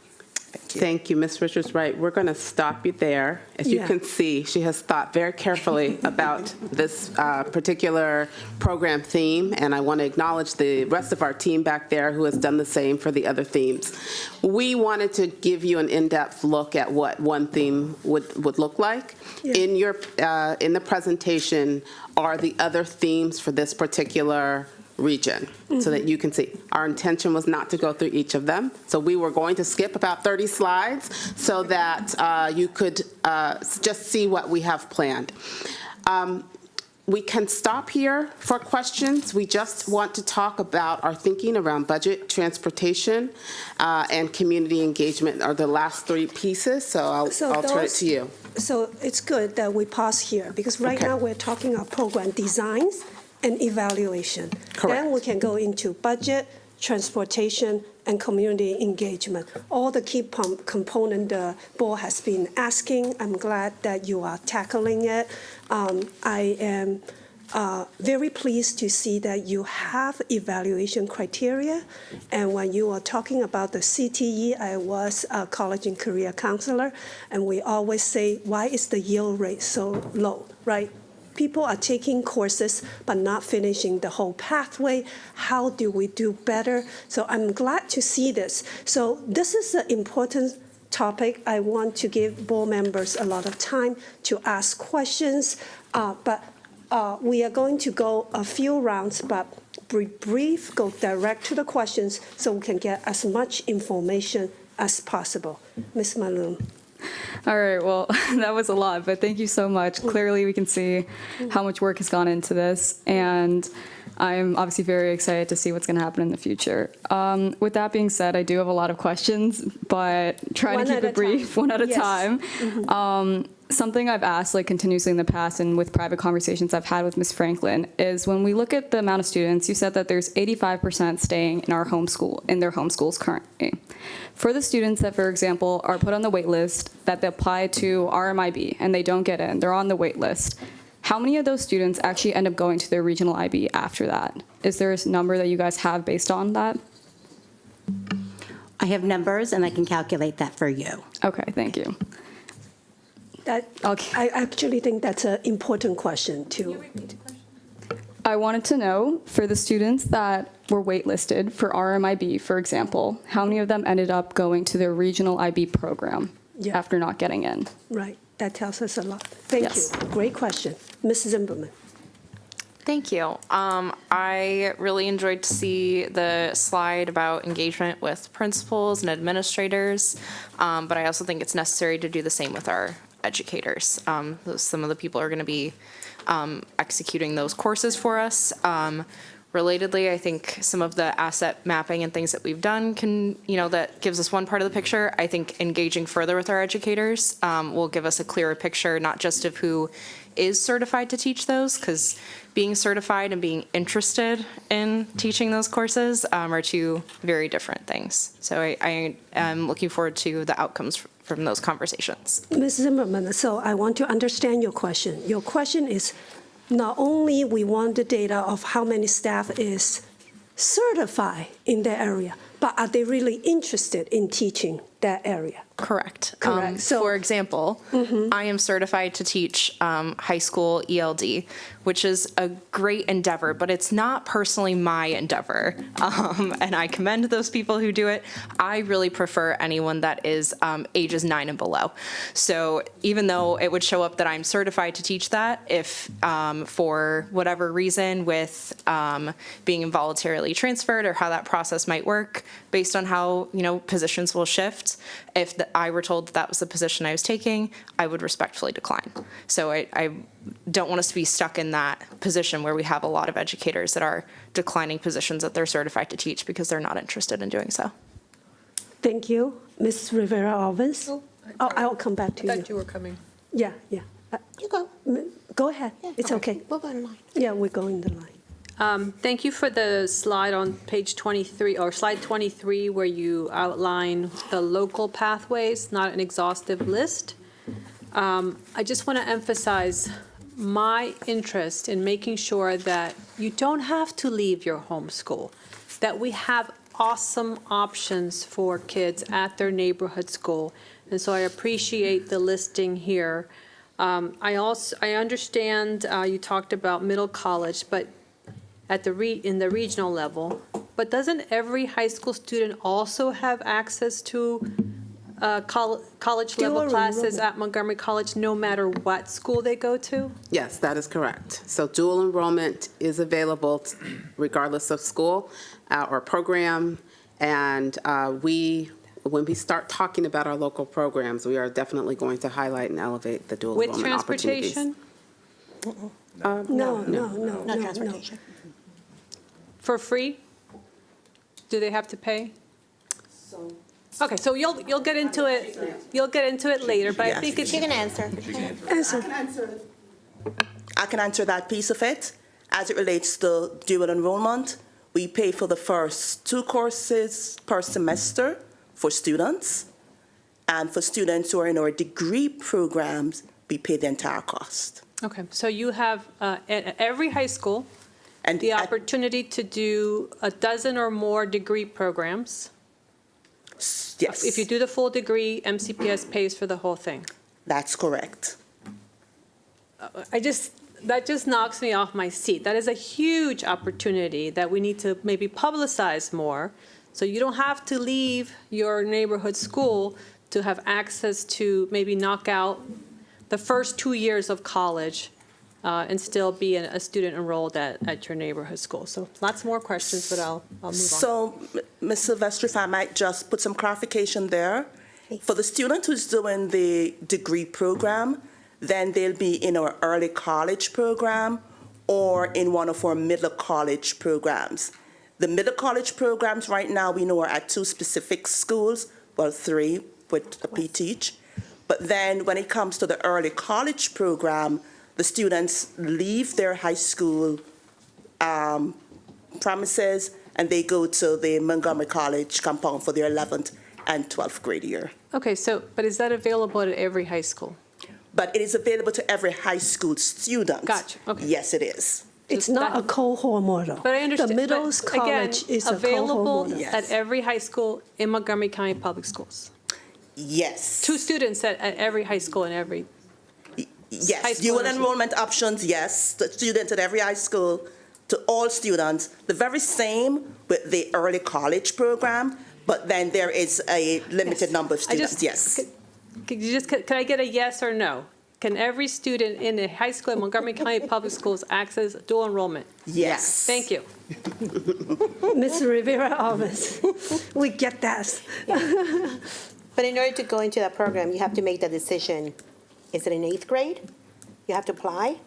Thank you. Thank you, Ms. Richards-Wright. We're going to stop you there. As you can see, she has thought very carefully about this particular program theme, and I want to acknowledge the rest of our team back there who has done the same for the other themes. We wanted to give you an in-depth look at what one theme would look like. Yeah. In the presentation are the other themes for this particular region, so that you can see. Our intention was not to go through each of them, so we were going to skip about 30 slides so that you could just see what we have planned. We can stop here for questions. We just want to talk about our thinking around budget, transportation, and community engagement are the last three pieces, so I'll turn it to you. So it's good that we pause here, because right now we're talking about program designs and evaluation. Correct. Then we can go into budget, transportation, and community engagement. All the key component the board has been asking. I'm glad that you are tackling it. I am very pleased to see that you have evaluation criteria. And when you are talking about the CTE, I was a college and career counselor, and we always say, why is the yield rate so low, right? People are taking courses but not finishing the whole pathway. How do we do better? So I'm glad to see this. So this is an important topic. I want to give board members a lot of time to ask questions, but we are going to go a few rounds, but be brief, go direct to the questions so we can get as much information as possible. Ms. Malone. All right, well, that was a lot, but thank you so much. Clearly, we can see how much work has gone into this, and I'm obviously very excited to see what's going to happen in the future. With that being said, I do have a lot of questions, but try to keep it brief, one at a time. Something I've asked continuously in the past and with private conversations I've had with Ms. Franklin is when we look at the amount of students, you said that there's 85% staying in our in their home schools currently. For the students that, for example, are put on the wait list, that they apply to RMIB and they don't get in, they're on the wait list, how many of those students actually end up going to their regional IB after that? Is there a number that you guys have based on that? I have numbers, and I can calculate that for you. Okay, thank you. I actually think that's an important question, too. I wanted to know, for the students that were waitlisted for RMIB, for example, how many of them ended up going to their regional IB program after not getting in? Right. That tells us a lot. Thank you. Great question. Mrs. Zimmerman. Thank you. I really enjoyed to see the slide about engagement with principals and administrators, but I also think it's necessary to do the same with our educators. Some of the people are going to be executing those courses for us. Relatedly, I think some of the asset mapping and things that we've done can, that gives us one part of the picture. I think engaging further with our educators will give us a clearer picture, not just of who is certified to teach those, because being certified and being interested in teaching those courses are two very different things. So I am looking forward to the outcomes from those conversations. Ms. Zimmerman, so I want to understand your question. Your question is, not only we want the data of how many staff is certified in that area, but are they really interested in teaching that area? Correct. Correct. For example, I am certified to teach high school ELD, which is a great endeavor, but it's not personally my endeavor. And I commend those people who do it. I really prefer anyone that is ages 9 and below. So even though it would show up that I'm certified to teach that, if for whatever reason with being involuntarily transferred or how that process might work based on how, positions will shift, if I were told that was the position I was taking, I would respectfully decline. So I don't want us to be stuck in that position where we have a lot of educators that are declining positions that they're certified to teach because they're not interested in doing so. Thank you. Ms. Rivera-Alves? I'll come back to you. I thought you were coming. Yeah. You go. Go ahead. It's okay. We'll go in line. Yeah, we're going the line. Thank you for the slide on page 23, or slide 23, where you outline the local pathways, not an exhaustive list. I just want to emphasize my interest in making sure that you don't have to leave your home school, that we have awesome options for kids at their neighborhood school. And so I appreciate the listing here. I understand you talked about middle college, but in the regional level, but doesn't every high school student also have access to college level classes at Montgomery College no matter what school they go to? Yes, that is correct. So dual enrollment is available regardless of school or program. And when we start talking about our local programs, we are definitely going to highlight and elevate the dual enrollment opportunities. With transportation? No transportation. For free? Do they have to pay? Okay, so you'll get into it. You'll get into it later, but I think it's. She can answer. I can answer that piece of it as it relates to dual enrollment. We pay for the first 2 courses per semester for students, and for students who are in our degree programs, we pay the entire cost. Okay, so you have at every high school And the opportunity to do a dozen or more degree programs. Yes. If you do the full degree, MCPS pays for the whole thing. That's correct. That just knocks me off my seat. That is a huge opportunity that we need to maybe publicize more, so you don't have to leave your neighborhood school to have access to maybe knock out the first 2 years of college and still be a student enrolled at your neighborhood school. So lots more questions, but I'll move on. So, Ms. Sylvester, if I might just put some clarification there. For the student who's doing the degree program, then they'll be in our early college program or in one of our middle college programs. The middle college programs right now, we know, are at 2 specific schools, well, 3 with a P teach. But then when it comes to the early college program, the students leave their high school premises and they go to the Montgomery College compound for their 11th and 12th grade year. Okay, but is that available at every high school? But it is available to every high school student. Gotcha, okay. Yes, it is. It's not a cohort model. But I understand. The middle but college again, is a cohort available model. at every high school in Montgomery County Public Schools. Yes. 2 students at every high school and every. Yes, dual enrollment options, yes. The students at every high school, to all students. The very same with the early college program, but then there is a limited number of students, yes. Can I get a yes or no? Can every student in a high school in Montgomery County Public Schools access dual enrollment? Yes. Thank you. Ms. Rivera Alves, we get that. But in order to go into that program, you have to make the decision. Is it in 8th grade? You have to apply?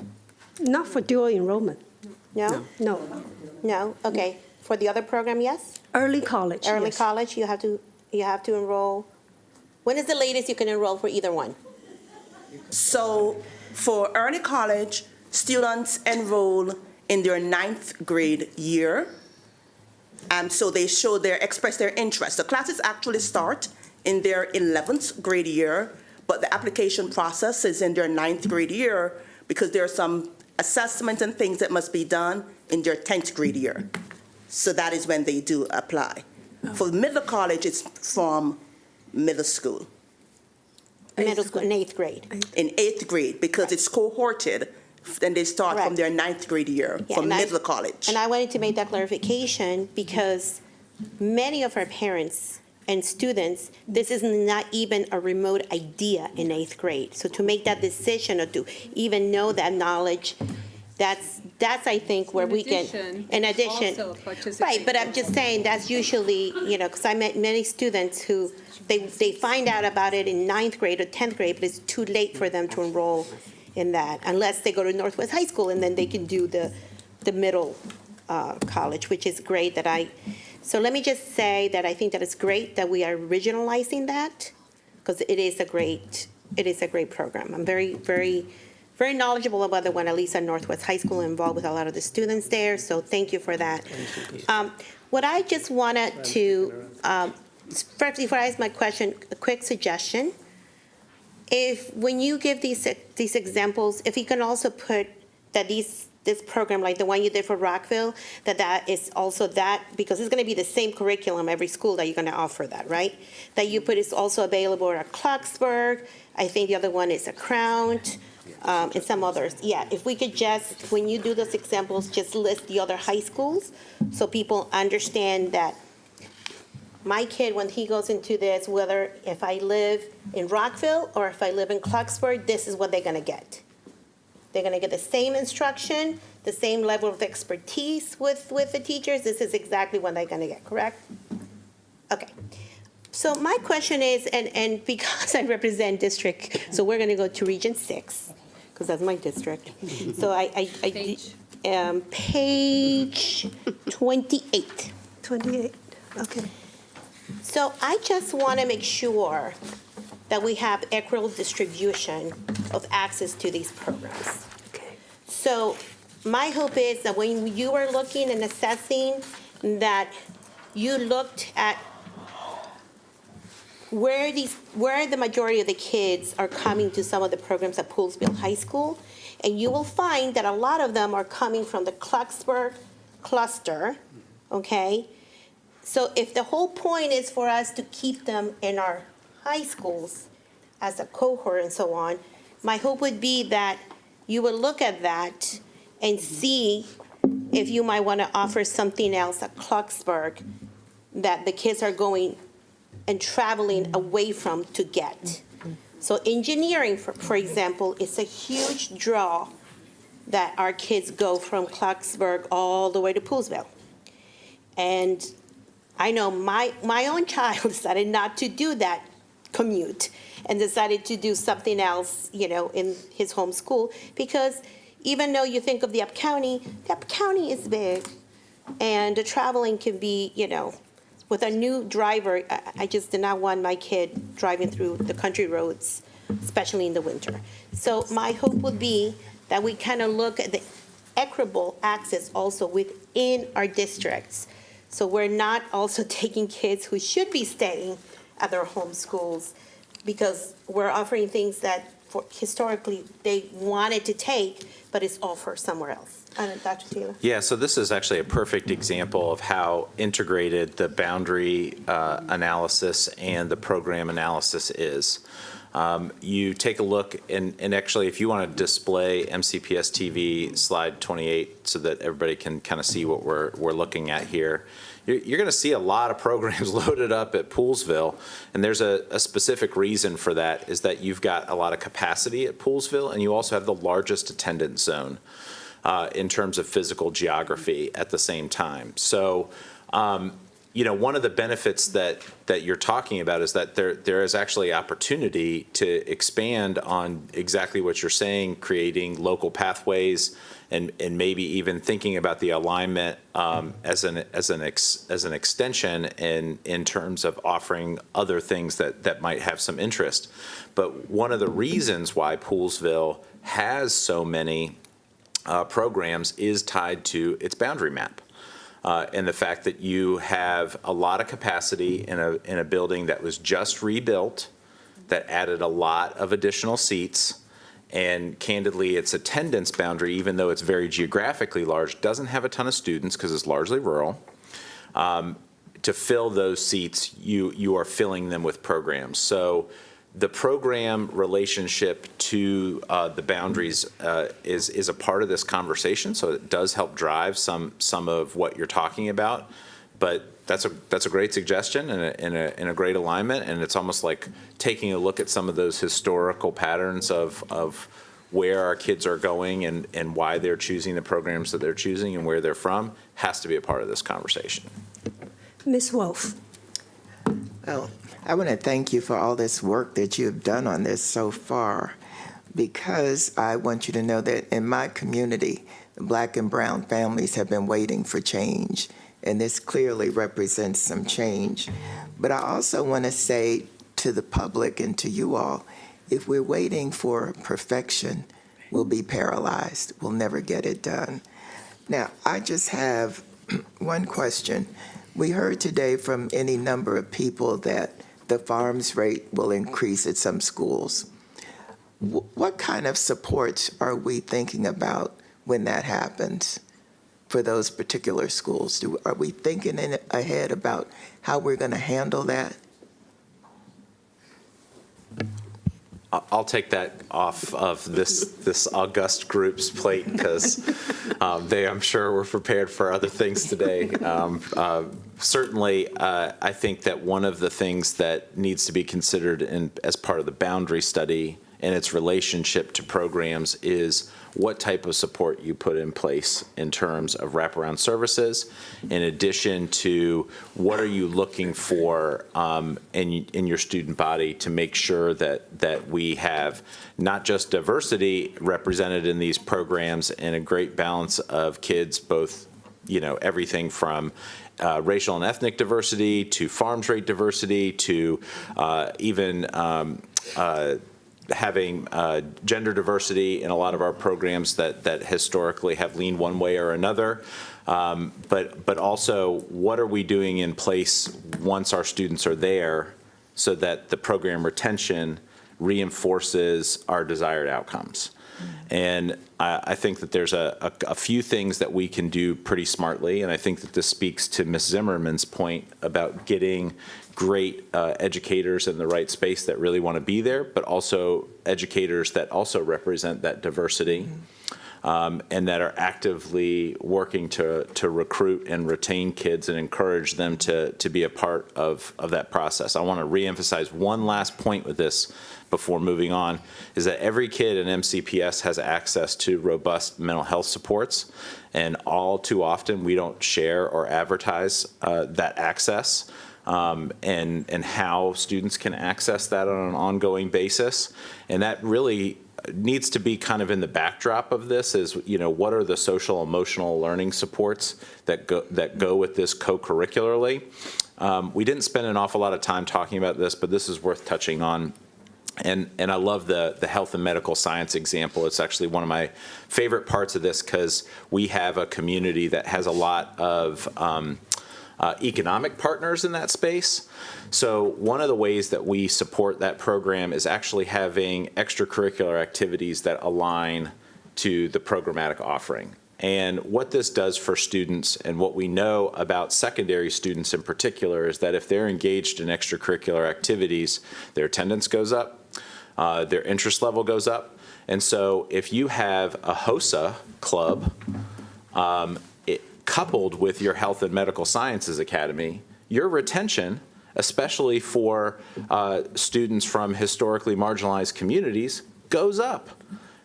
Not for dual enrollment. No? No. No? Okay. For the other program, yes? Early college, Early yes. college, you have to enroll. When is the latest you can enroll for either one? So for early college, students enroll in their 9th grade year. And so they express their interest. The classes actually start in their 11th grade year, but the application process is in their 9th grade year because there are some assessments and things that must be done in their 10th grade year. So that is when they do apply. For middle college, it's from middle school. Middle school, in 8th grade. In 8th grade, because it's cohorted, and they start from their 9th grade year, Yeah, from and middle college. And I wanted to make that clarification because many of our parents and students, this is not even a remote idea in 8th grade. So to make that decision or to even know that knowledge, that's I think where we can, in addition, right, but I'm just saying that's usually, because I met many students who, they find out about it in 9th grade or 10th grade, but it's too late for them to enroll in that, unless they go to Northwest High School and then they can do the middle college, which is great so let me just say that I think that it's great that we are regionalizing that, because it is a great program. I'm very, very, very knowledgeable about the one, at least at Northwest High School, involved with a lot of the students there, so thank you for that. What I just wanted to, first, before I ask my question, a quick suggestion. When you give these examples, if you can also put that this program, like the one you did for Rockville, that is also that, because it's going to be the same curriculum every school that you're going to offer that, right? That you put is also available at Clarksburg. I think the other one is at Crown, and some others. Yeah, if we could just, when you do those examples, just list the other high schools so people understand that my kid, when he goes into this, whether if I live in Rockville or if I live in Clarksburg, this is what they're going to get. They're going to get the same instruction, the same level of expertise with the teachers. This is exactly what they're going to get, correct? Okay. So my question is, and because I represent district, so we're going to go to Region 6, because that's my district. So page 28. 28, okay. So I just want to make sure that we have equitable distribution of access to these programs. Okay. So my hope is that when you are looking and assessing that you looked at where the majority of the kids are coming to some of the programs at Poolsville High School, and you will find that a lot of them are coming from the Clarksburg cluster, okay? So if the whole point is for us to keep them in our high schools as a cohort and so on, my hope would be that you would look at that and see if you might want to offer something else at Clarksburg that the kids are going and traveling away from to get. So engineering, for example, is a huge draw that our kids go from Clarksburg all the way to Poolsville. And I know my own child decided not to do that commute and decided to do something else, in his home school, because even though you think of the Up County is big, and the traveling can be, with a new driver, I just did not want my kid driving through the country roads, especially in the winter. So my hope would be that we kind of look at the equitable access also within our districts. So we're not also taking kids who should be staying at their home schools, because we're offering things that historically they wanted to take, but it's offered somewhere else. Dr. Taylor? Yeah, so this is actually a perfect example of how integrated the boundary analysis and the program analysis is. You take a look, and actually, if you want to display MCPS TV slide 28 so that everybody can kind of see what we're looking at here, you're going to see a lot of programs loaded up at Poolsville, and there's a specific reason for that, is that you've got a lot of capacity at Poolsville, and you also have the largest attendance zone in terms of physical geography at the same time. So, one of the benefits that you're talking about is that there is actually opportunity to expand on exactly what you're saying, creating local pathways, and maybe even thinking about the alignment as an extension in terms of offering other things that might have some interest. But one of the reasons why Poolsville has so many programs is tied to its boundary map. And the fact that you have a lot of capacity in a building that was just rebuilt, that added a lot of additional seats, and candidly, its attendance boundary, even though it's very geographically large, doesn't have a ton of students because it's largely rural. To fill those seats, you are filling them with programs. So the program relationship to the boundaries is a part of this conversation, so it does help drive some of what you're talking about. But that's a great suggestion and a great alignment, and it's almost like taking a look at some of those historical patterns of where our kids are going and why they're choosing the programs that they're choosing and where they're from has to be a part of this conversation. Ms. Wolf. Well, I want to thank you for all this work that you have done on this so far, because I want you to know that in my community, the Black and brown families have been waiting for change, and this clearly represents some change. But I also want to say to the public and to you all, if we're waiting for perfection, we'll be paralyzed. We'll never get it done. Now, I just have one question. We heard today from any number of people that the farms rate will increase at some schools. What kind of supports are we thinking about when that happens for those particular schools? Are we thinking ahead about how we're going to handle that? I'll take that off of this august group's plate, because they, I'm sure, were prepared for other things today. Certainly, I think that one of the things that needs to be considered as part of the boundary study and its relationship to programs is what type of support you put in place in terms of wraparound services, in addition to what are you looking for in your student body to make sure that we have not just diversity represented in these programs and a great balance of kids, both, everything from racial and ethnic diversity to farms rate diversity to even having gender diversity in a lot of our programs that historically have leaned one way or another. But also, what are we doing in place once our students are there so that the program retention reinforces our desired outcomes? And I think that there's a few things that we can do pretty smartly, and I think that this speaks to Ms. Zimmerman's point about getting great educators in the right space that really want to be there, but also educators that also represent that diversity. And that are actively working to recruit and retain kids and encourage them to be a part of that process. I want to reemphasize one last point with this before moving on, is that every kid in MCPS has access to robust mental health supports, and all too often we don't share or advertise that access. And how students can access that on an ongoing basis. And that really needs to be kind of in the backdrop of this is, you know, what are the social emotional learning supports that go with this co-curricularly? We didn't spend an awful lot of time talking about this, but this is worth touching on. And I love the health and medical science example. It's actually one of my favorite parts of this because we have a community that has a lot of economic partners in that space. So one of the ways that we support that program is actually having extracurricular activities that align to the programmatic offering. And what this does for students, and what we know about secondary students in particular, is that if they're engaged in extracurricular activities, their attendance goes up, their interest level goes up. And so if you have a HOSA club, coupled with your Health and Medical Sciences Academy, your retention, especially for students from historically marginalized communities, goes up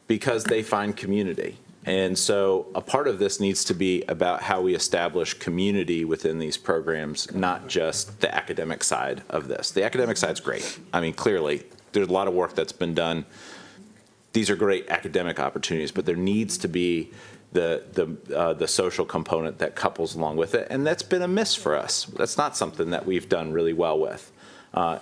because they find community. And so a part of this needs to be about how we establish community within these programs, not just the academic side of this. The academic side's great. I mean, clearly, there's a lot of work that's been done. These are great academic opportunities, but there needs to be the social component that couples along with it, and that's been a miss for us. That's not something that we've done really well with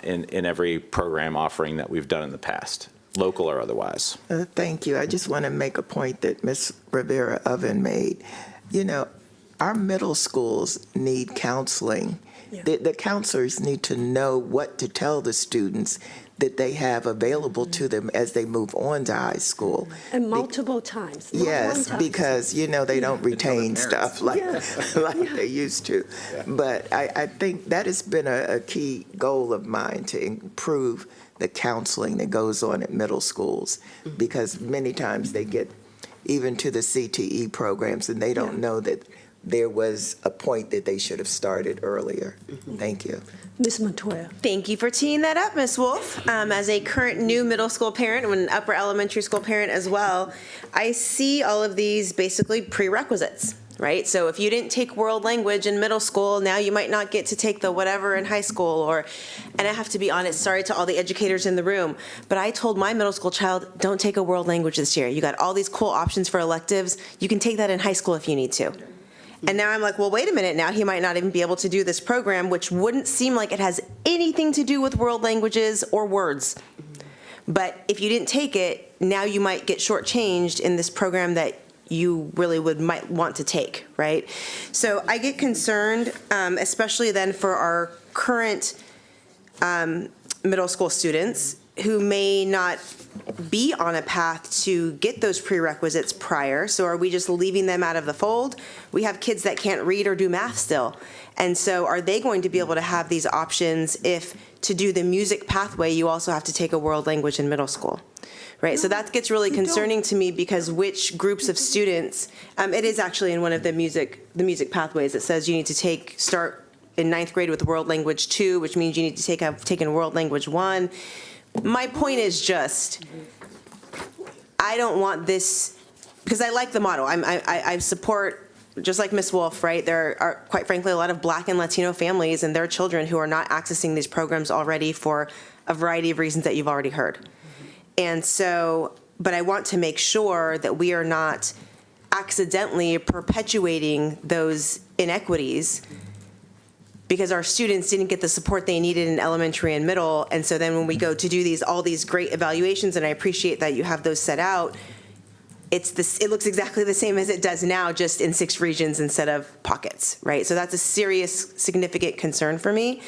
in every program offering that we've done in the past, local or otherwise. Thank you. I just want to make a point that Ms. Rivera Oven made. You know, our middle schools need counseling. Yeah. The counselors need to know what to tell the students that they have available to them as they move on to high school. And multiple times. Yes, because, you know, they don't retain stuff like they used to. But I think that has been a key goal of mine, to improve the counseling that goes on at middle schools, because many times they get even to the CTE programs and they don't know that there was a point that they should have started earlier. Thank you. Ms. Montoya. Thank you for teeing that up, Ms. Wolf. As a current new middle school parent and an upper elementary school parent as well, I see all of these basically prerequisites, right? So if you didn't take world language in middle school, now you might not get to take the whatever in high school. And I have to be honest, sorry to all the educators in the room, but I told my middle school child, don't take a world language this year. You got all these cool options for electives. You can take that in high school if you need to. And now I'm like, well, wait a minute. Now he might not even be able to do this program, which wouldn't seem like it has anything to do with world languages or words. But if you didn't take it, now you might get shortchanged in this program that you really might want to take, right? So I get concerned, especially then for our current middle school students who may not be on a path to get those prerequisites prior. So are we just leaving them out of the fold? We have kids that can't read or do math still. And so are they going to be able to have these options if to do the music pathway, you also have to take a world language in middle school? Right, so that gets really concerning to me, because which groups of students, it is actually in one of the music pathways, it says you need to start in 9th grade with world language 2, which means you need to have taken world language 1. My point is just, I don't want this, because I like the model. I support, just like Ms. Wolf, right? There are, quite frankly, a lot of Black and Latino families and their children who are not accessing these programs already for a variety of reasons that you've already heard. And so, but I want to make sure that we are not accidentally perpetuating those inequities because our students didn't get the support they needed in elementary and middle. And so then when we go to do all these great evaluations, and I appreciate that you have those set out, it looks exactly the same as it does now, just in 6 regions instead of pockets, right? So that's a serious, significant concern for me,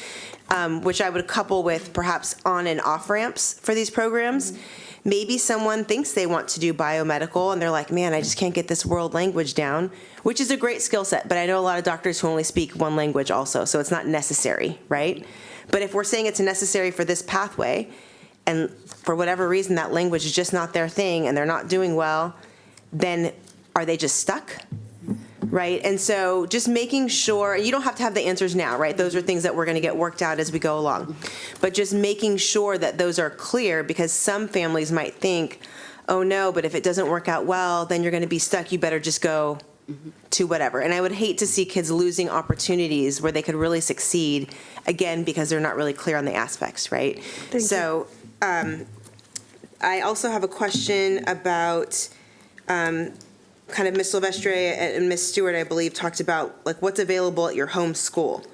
which I would couple with perhaps on and off ramps for these programs. Maybe someone thinks they want to do biomedical and they're like, man, I just can't get this world language down, which is a great skill set, but I know a lot of doctors who only speak one language also, so it's not necessary, right? But if we're saying it's necessary for this pathway, and for whatever reason that language is just not their thing and they're not doing well, then are they just stuck? Right? And so just making sure, you don't have to have the answers now, right? Those are things that we're going to get worked out as we go along. But just making sure that those are clear, because some families might think, oh no, but if it doesn't work out well, then you're going to be stuck. You better just go to whatever. And I would hate to see kids losing opportunities where they could really succeed, again, because they're not really clear on the aspects, right? So I also have a question about kind of Ms. Silvestre and Ms. Stewart, I believe, talked about like what's available at your home school.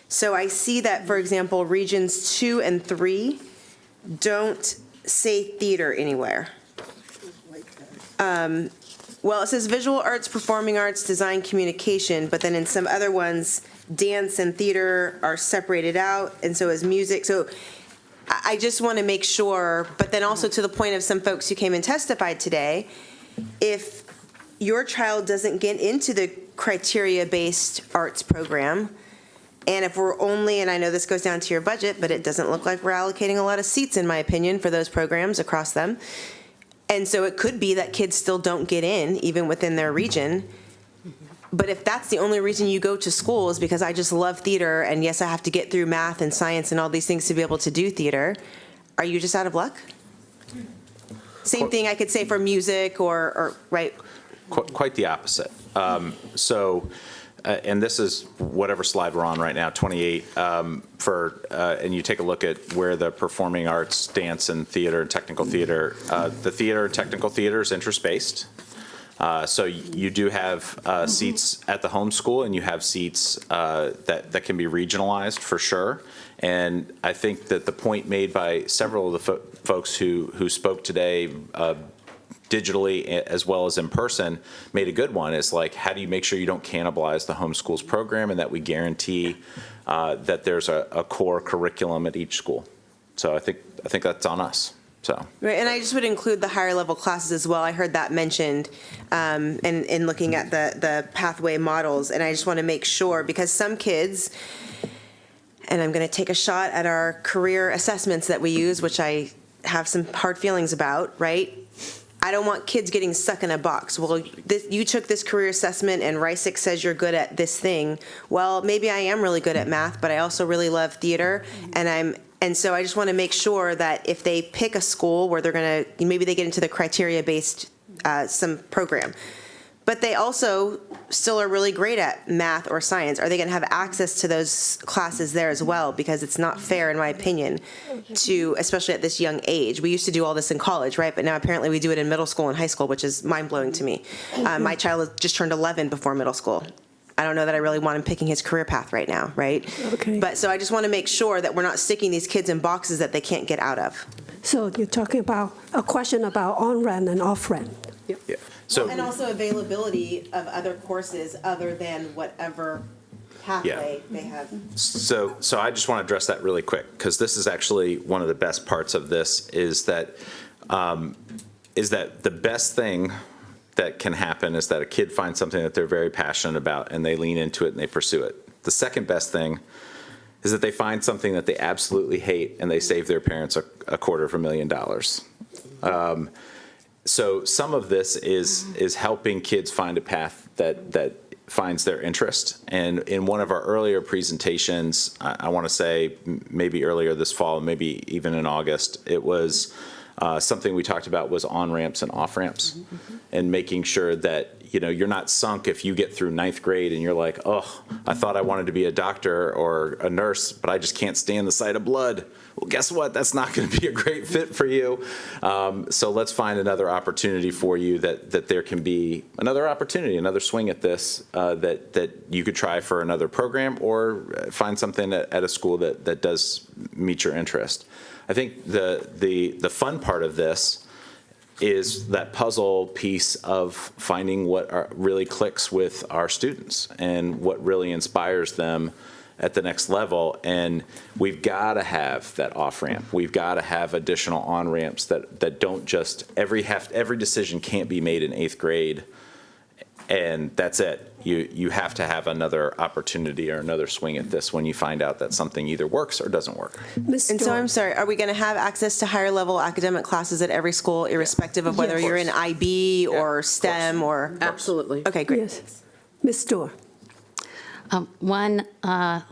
So I see that, for example, regions 2 and 3 don't say theater anywhere. Well, it says visual arts, performing arts, design, communication, but then in some other ones, dance and theater are separated out, and so is music. So I just want to make sure, but then also to the point of some folks who came and testified today, if your child doesn't get into the criteria-based arts program, and if we're only, and I know this goes down to your budget, but it doesn't look like we're allocating a lot of seats, in my opinion, for those programs across them. And so it could be that kids still don't get in, even within their region. But if that's the only reason you go to school is because I just love theater, and yes, I have to get through math and science and all these things to be able to do theater, are you just out of luck? Same thing I could say for music or right? Quite the opposite. And this is whatever slide we're on right now, 28, and you take a look at where the performing arts, dance and theater and technical theater, the theater and technical theater is interest-based. So you do have seats at the home school, and you have seats that can be regionalized for sure. And I think that the point made by several of the folks who spoke today, digitally as well as in person, made a good one. It's like, how do you make sure you don't cannibalize the homeschools program, and that we guarantee that there's a core curriculum at each school? So I think that's on us. So. Right, and I just would include the higher level classes as well. I heard that mentioned in looking at the pathway models, and I just want to make sure, because some kids, and I'm going to take a shot at our career assessments that we use, which I have some hard feelings about, right? I don't want kids getting stuck in a box. Well, you took this career assessment and RISIC says you're good at this thing. Well, maybe I am really good at math, but I also really love theater, and so I just want to make sure that if they pick a school where they're going to, maybe they get into the criteria-based some program, but they also still are really great at math or science, are they going to have access to those classes there as well? Because it's not fair, in my opinion, to, especially at this young age. We used to do all this in college, right? But now apparently we do it in middle school and high school, which is mind-blowing to me. My child just turned 11 before middle school. I don't know that I really want him picking his career path right now, right? Okay. But so I just want to make sure that we're not sticking these kids in boxes that they can't get out of. So you're talking about a question about on-ramp and off-ramp. Yeah. So, and also availability of other courses other than whatever pathway they have. So I just want to address that really quick, because this is actually one of the best parts of this, is that the best thing that can happen is that a kid finds something that they're very passionate about and they lean into it and they pursue it. The second best thing is that they find something that they absolutely hate and they save their parents $250,000. So some of this is helping kids find a path that finds their interest. And in one of our earlier presentations, I want to say maybe earlier this fall, maybe even in August, it was something we talked about was on-ramps and off-ramps, and making sure that you're not sunk if you get through 9th grade and you're like, oh, I thought I wanted to be a doctor or a nurse, but I just can't stand the sight of blood. Well, guess what? That's not going to be a great fit for you. So let's find another opportunity for you that there can be another opportunity, another swing at this, that you could try for another program or find something at a school that does meet your interest. I think the fun part of this is that puzzle piece of finding what really clicks with our students and what really inspires them at the next level. And we've got to have that off-ramp. We've got to have additional on-ramps that don't just, every decision can't be made in 8th grade and that's it. You have to have another opportunity or another swing at this when you find out that something either works or doesn't work. And so I'm sorry, are we going to have access to higher level academic classes at every school, irrespective of whether you're in IB or STEM or? Absolutely. Okay, great. Yes. Ms. Dorr. One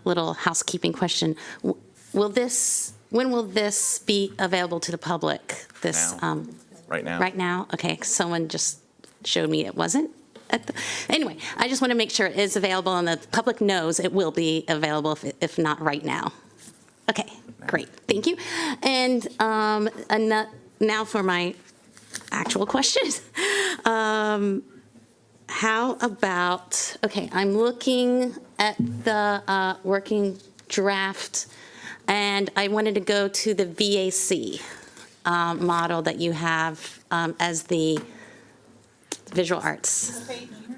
little housekeeping question. When will this be available to the public? Right now. Right now? Okay, someone just showed me it wasn't. Anyway, I just want to make sure it is available and the public knows it will be available if not right now. Okay, great, thank you. And now for my actual questions. How about, okay, I'm looking at the working draft and I wanted to go to the VAC model that you have as the visual arts.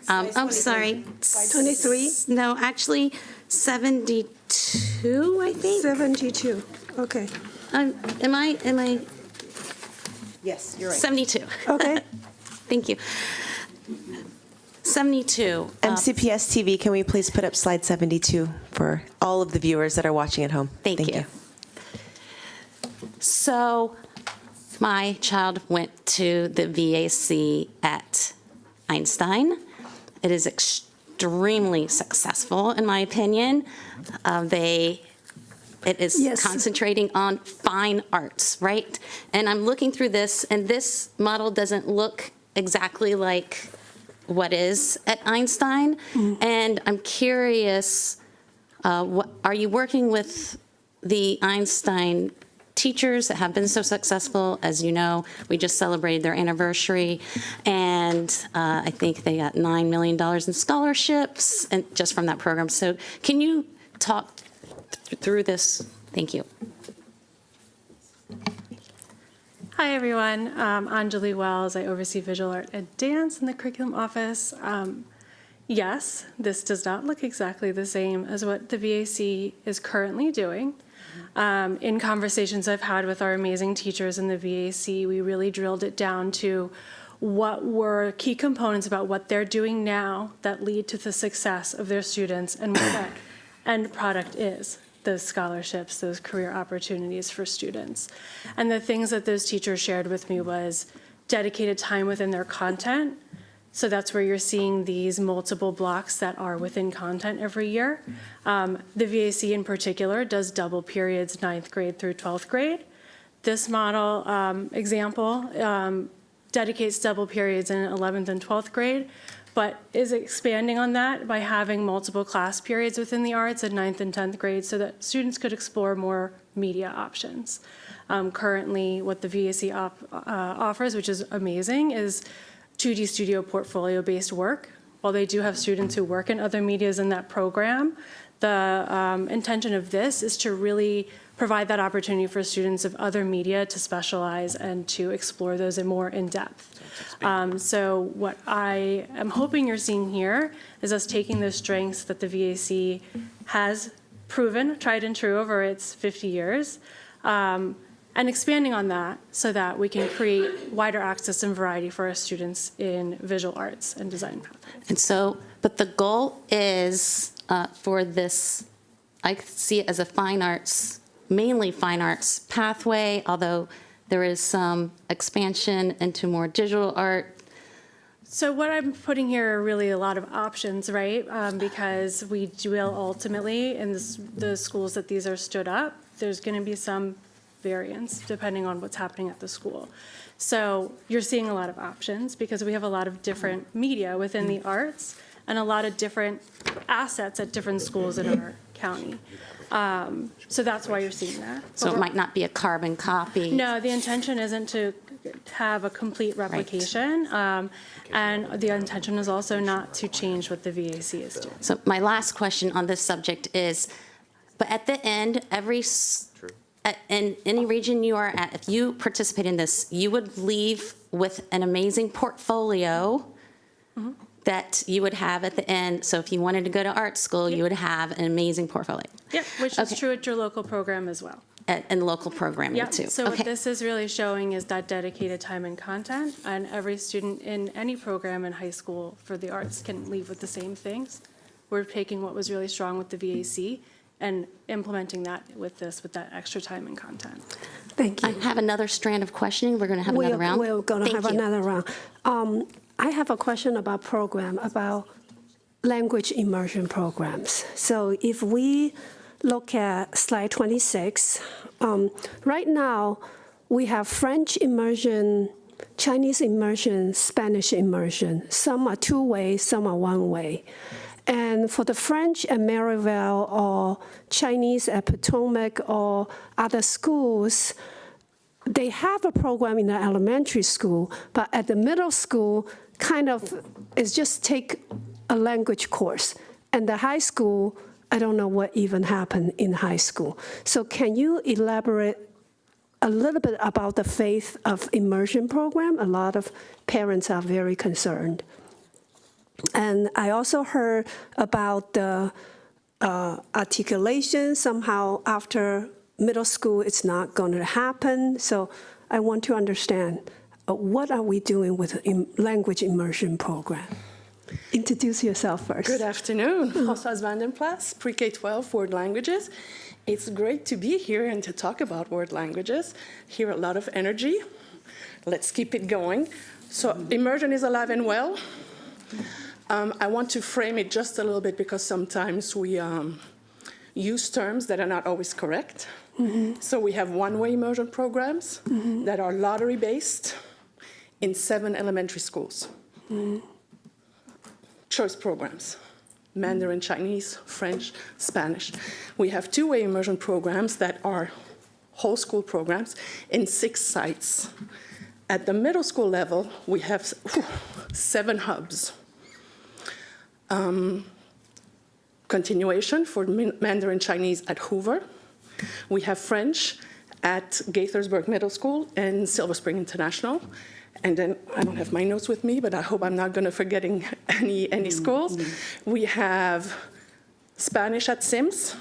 I'm sorry. 23? No, actually 72, I think. 72, okay. Am I? Yes, you're right. 72. Okay. Thank you. 72. MCPS TV, can we please put up slide 72 for all of the viewers that are watching at home? Thank you. So my child went to the VAC at Einstein. It is extremely successful, in my opinion. It is concentrating on fine arts, right? And I'm looking through this, and this model doesn't look exactly like what is at Einstein. And I'm curious, are you working with the Einstein teachers that have been so successful? As you know, we just celebrated their anniversary, and I think they got $9 million in scholarships and just from that program. So can you talk through this? Thank you. Hi, everyone. I'm Anjali Wells. I oversee visual art and dance in the curriculum office. Yes, this does not look exactly the same as what the VAC is currently doing. In conversations I've had with our amazing teachers in the VAC, we really drilled it down to what were key components about what they're doing now that lead to the success of their students and what that end product is, those scholarships, those career opportunities for students. And the things that those teachers shared with me was dedicated time within their content. So that's where you're seeing these multiple blocks that are within content every year. The VAC in particular does double periods 9th grade through 12th grade. This model example dedicates double periods in 11th and 12th grade, but is expanding on that by having multiple class periods within the arts in 9th and 10th grade so that students could explore more media options. Currently, what the VAC offers, which is amazing, is 2D studio portfolio-based work. While they do have students who work in other medias in that program, the intention of this is to really provide that opportunity for students of other media to specialize and to explore those more in depth. So what I am hoping you're seeing here is us taking those strengths that the VAC has proven, tried and true over its 50 years, and expanding on that so that we can create wider access and variety for our students in visual arts and design pathways. And so, but the goal is for this, I see it as a fine arts, mainly fine arts pathway, although there is some expansion into more digital art. So what I'm putting here are really a lot of options, right? Because we will ultimately, in the schools that these are stood up, there's going to be some variance depending on what's happening at the school. So you're seeing a lot of options because we have a lot of different media within the arts and a lot of different assets at different schools in our county. So that's why you're seeing that. So it might not be a carbon copy. No, the intention isn't to have a complete replication. And the intention is also not to change what the VAC is doing. So my last question on this subject is, but at the end, in any region you are at, if you participate in this, you would leave with an amazing portfolio that you would have at the end. So if you wanted to go to art school, you would have an amazing portfolio. Yeah, which is true at your local program as well. And local programming Yeah, too. so Okay. what this is really showing is that dedicated time and content, and every student in any program in high school for the arts can leave with the same things. We're taking what was really strong with the VAC and implementing that with that extra time and content. Thank you. I have another strand of questioning. We're going to have another round. We're going to have another round. I have a question about language immersion programs. So if we look at slide 26, right now we have French immersion, Chinese immersion, Spanish immersion. Some are two-way, some are one-way. And for the French at Maryville or Chinese at Potomac or other schools, they have a program in the elementary school, but at the middle school, kind of, it's just take a language course. And the high school, I don't know what even happened in high school. So can you elaborate a little bit about the faith of immersion program? A lot of parents are very concerned. And I also heard about the articulation. Somehow after middle school, it's not going to happen. So I want to understand, what are we doing with the language immersion program? Introduce yourself first. Good afternoon. Françoise Vandenplas, Pre-K-12 World Languages. It's great to be here and to talk about world languages. Hear a lot of energy. Let's keep it going. So immersion is alive and well. I want to frame it just a little bit because sometimes we use terms that are not always correct. So we have one-way immersion programs that are lottery-based in 7 elementary schools. Choice programs, Mandarin, Chinese, French, Spanish. We have two-way immersion programs that are whole school programs in 6 sites. At the middle school level, we have 7 hubs. Continuation for Mandarin Chinese at Hoover. We have French at Gaithersburg Middle School and Silver Spring International. And then I don't have my notes with me, but I hope I'm not going to forgetting any schools. We have Spanish at Sims,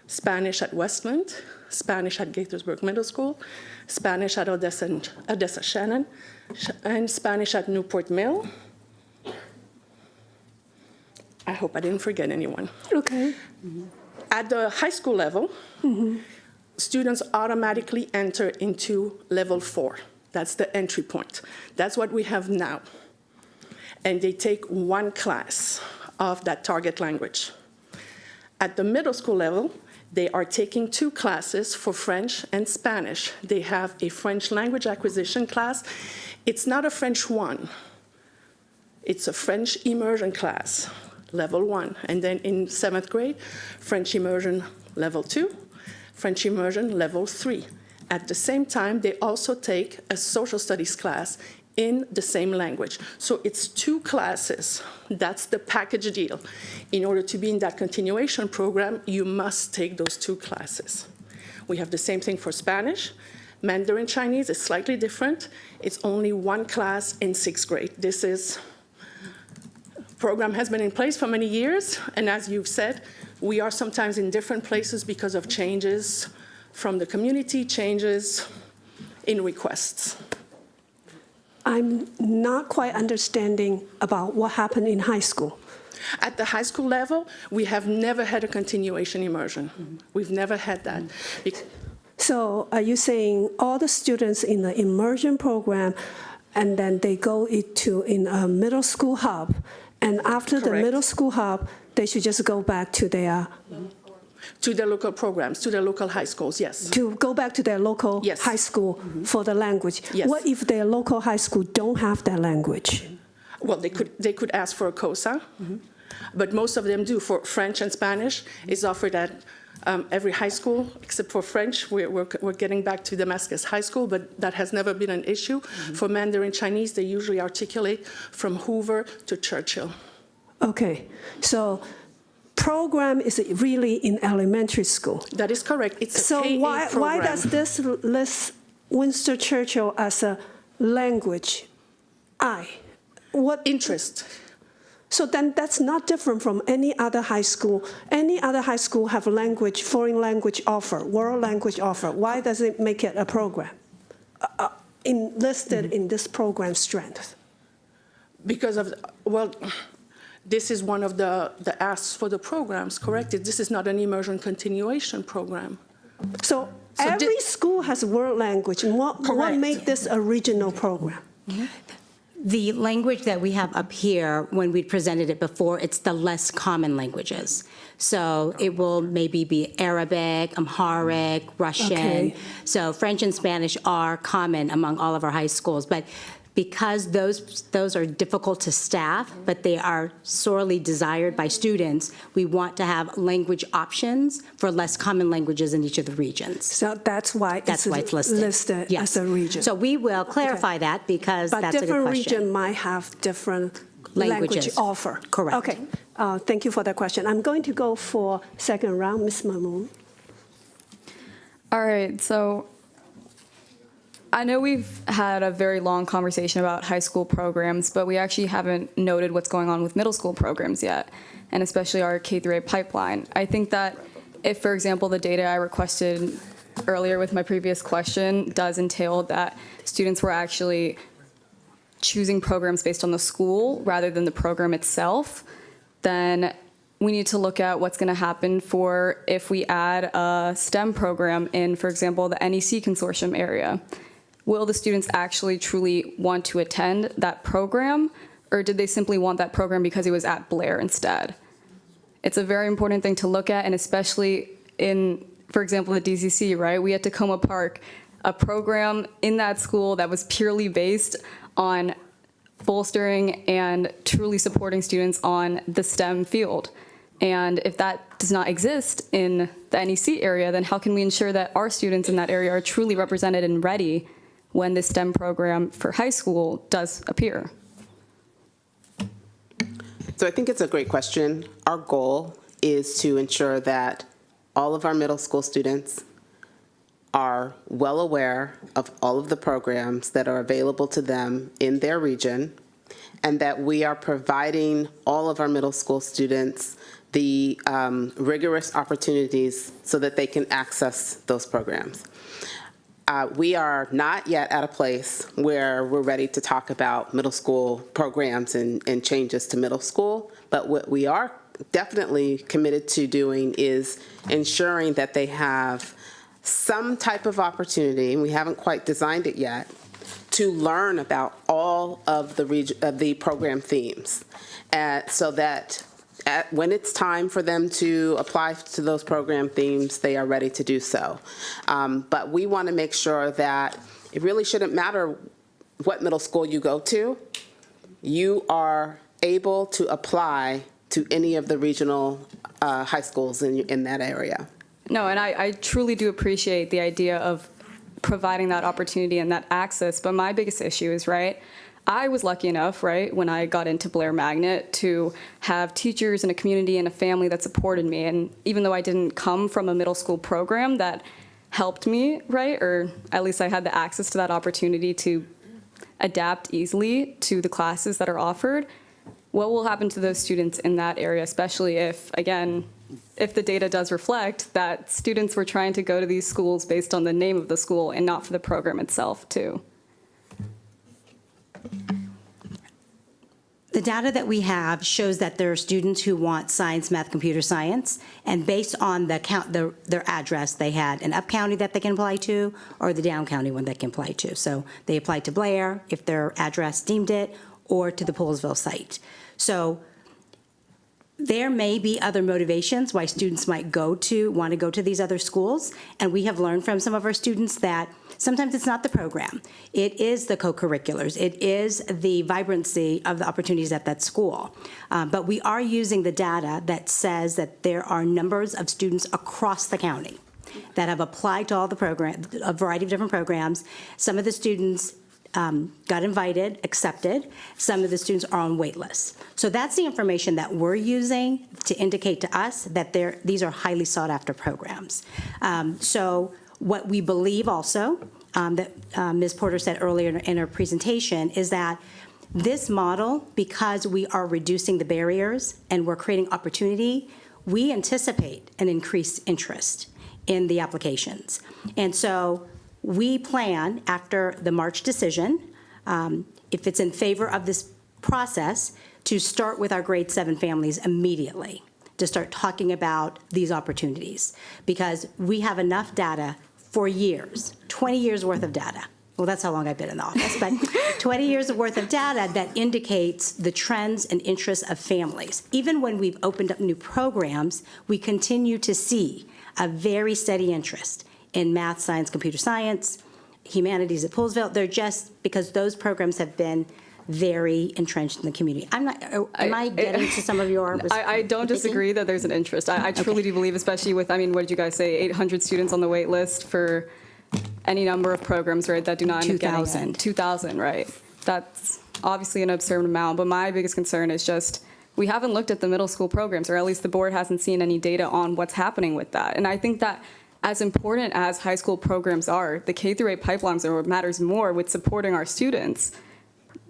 Spanish at Westland, Spanish at Gaithersburg Middle School, Spanish at Odessa Shannon, and Spanish at Newport Mill. I hope I didn't forget anyone. Okay. At the high school level, students automatically enter into level 4. That's the entry point. That's what we have now. And they take 1 class of that target language. At the middle school level, they are taking 2 classes for French and Spanish. They have a French language acquisition class. It's not a French 1. It's a French immersion class, level 1. And then in 7th grade, French immersion level 2, French immersion level 3. At the same time, they also take a social studies class in the same language. So it's 2 classes. That's the package deal. In order to be in that continuation program, you must take those 2 classes. We have the same thing for Spanish. Mandarin Chinese is slightly different. It's only 1 class in 6th grade. This program has been in place for many years, and as you've said, we are sometimes in different places because of changes from the community, changes in requests. I'm not quite understanding about what happened in high school. At the high school level, we have never had a continuation immersion. We've never had that. So are you saying all the students in the immersion program, and then they go in a middle school hub, and after the middle school hub, they should just go back to their To their local programs, to their local high schools, yes. To go back to their local high school for the language. Yes. What if their local high school don't have that language? Well, they could ask for a COSA, but most of them do. For French and Spanish, is offered at every high school, except for French. We're getting back to Damascus High School, but that has never been an issue. For Mandarin Chinese, they usually articulate from Hoover to Churchill. Okay, so program is really in elementary school. That is correct. It's a so K-8 why program. does this list Winston Churchill as a language? What interest? So then that's not different from any other high school. Any other high school have language, foreign language offer, world language offer. Why does it make it a program listed in this program strength? Because of, well, this is one of the asks for the programs, correct? This is not an immersion continuation program. So every school has world language. And what made this a regional program? The language that we have up here, when we presented it before, it's the less common languages. So it will maybe be Arabic, Amharic, Russian. Okay. So French and Spanish are common among all of our high schools. But because those are difficult to staff, but they are sorely desired by students, we want to have language options for less common languages in each of the regions. So that's why it's listed Yes. as a region. So we will clarify that because But that's a good different question. region might have different Languages. language offer. Correct. Okay, thank you for that question. I'm going to go for second round, Ms. Mamoon. All right, so I know we've had a very long conversation about high school programs, but we actually haven't noted what's going on with middle school programs yet, and especially our K-8 pipeline. I think that if, for example, the data I requested earlier with my previous question does entail that students were actually choosing programs based on the school rather than the program itself, then we need to look at what's going to happen for if we add a STEM program in, for example, the NEC consortium area. Will the students actually truly want to attend that program, or did they simply want that program because it was at Blair instead? It's a very important thing to look at, and especially in, for example, the DCC, right? We had Tacoma Park, a program in that school that was purely based on bolstering and truly supporting students on the STEM field. And if that does not exist in the NEC area, then how can we ensure that our students in that area are truly represented and ready when this STEM program for high school does appear? So I think it's a great question. Our goal is to ensure that all of our middle school students are well aware of all of the programs that are available to them in their region, and that we are providing all of our middle school students the rigorous opportunities so that they can access those programs. We are not yet at a place where we're ready to talk about middle school programs and changes to middle school, but what we are definitely committed to doing is ensuring that they have some type of opportunity, and we haven't quite designed it yet, to learn about all of the program themes, so that when it's time for them to apply to those program themes, they are ready to do so. But we want to make sure that it really shouldn't matter what middle school you go to. You are able to apply to any of the regional high schools in that area. No, and I truly do appreciate the idea of providing that opportunity and that access, but my biggest issue is, right, I was lucky enough, right, when I got into Blair Magnet to have teachers and a community and a family that supported me. And even though I didn't come from a middle school program that helped me, right, or at least I had the access to that opportunity to adapt easily to the classes that are offered, what will happen to those students in that area, especially if, again, if the data does reflect that students were trying to go to these schools based on the name of the school and not for the program itself, too? The data that we have shows that there are students who want science, math, computer science, and based on their address, they had an up county that they can apply to or the down county one they can apply to. So they applied to Blair if their address deemed it, or to the Poolesville site. So There may be other motivations why students might want to go to these other schools, and we have learned from some of our students that sometimes it's not the program. It is the co-curriculars. It is the vibrancy of the opportunities at that school. But we are using the data that says that there are numbers of students across the county that have applied to all the programs, a variety of different programs. Some of the students got invited, accepted. Some of the students are on wait lists. So that's the information that we're using to indicate to us that these are highly sought after programs. So what we believe also, that Ms. Porter said earlier in her presentation, is that this model, because we are reducing the barriers and we're creating opportunity, we anticipate an increased interest in the applications. And so we plan, after the March decision, if it's in favor of this process, to start with our grade 7 families immediately, to start talking about these opportunities, because we have enough data for years, 20 years worth of data. Well, that's how long I've been in the office, but 20 years worth of data that indicates the trends and interests of families. Even when we've opened up new programs, we continue to see a very steady interest in math, science, computer science, humanities at Poolsville. They're just because those programs have been very entrenched in the community. Am I getting to some of your? I don't disagree that there's an interest. I truly do believe, especially with, I mean, what did you guys say, 800 students on the wait list for any number of programs, right, that do not end up getting 2,000. 2,000, right? That's obviously an absurd amount, but my biggest concern is just we haven't looked at the middle school programs, or at least the board hasn't seen any data on what's happening with that. And I think that as important as high school programs are, the K-8 pipelines are what matters more with supporting our students.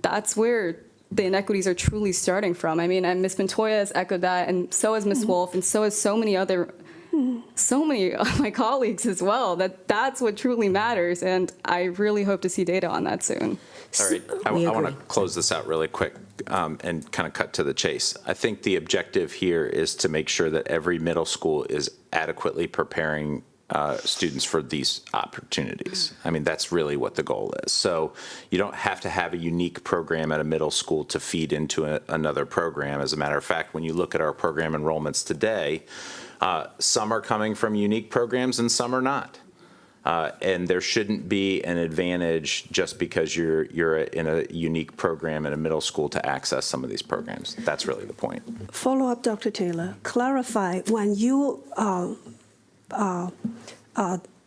That's where the inequities are truly starting from. I mean, and Ms. Montoya has echoed that, and so has Ms. Wolf, and so has so many of my colleagues as well, that's what truly matters, and I really hope to see data on that soon. All right, I want to close this out really quick and kind of cut to the chase. I think the objective here is to make sure that every middle school is adequately preparing students for these opportunities. I mean, that's really what the goal is. So you don't have to have a unique program at a middle school to feed into another program. As a matter of fact, when you look at our program enrollments today, some are coming from unique programs and some are not. And there shouldn't be an advantage just because you're in a unique program in a middle school to access some of these programs. That's really the point. Follow up, Dr. Taylor. Clarify, when you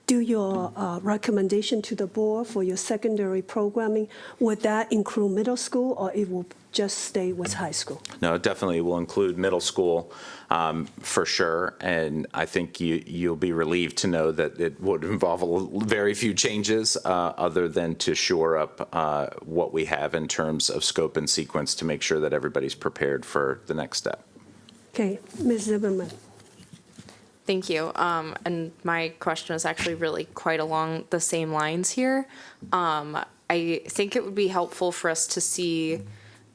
do your recommendation to the board for your secondary programming, would that include middle school, or it will just stay with high school? No, it definitely will include middle school for sure, and I think you'll be relieved to know that it would involve very few changes other than to shore up what we have in terms of scope and sequence to make sure that everybody's prepared for the next step. Okay, Ms. Zimmerman. Thank you. And my question is actually really quite along the same lines here. I think it would be helpful for us to see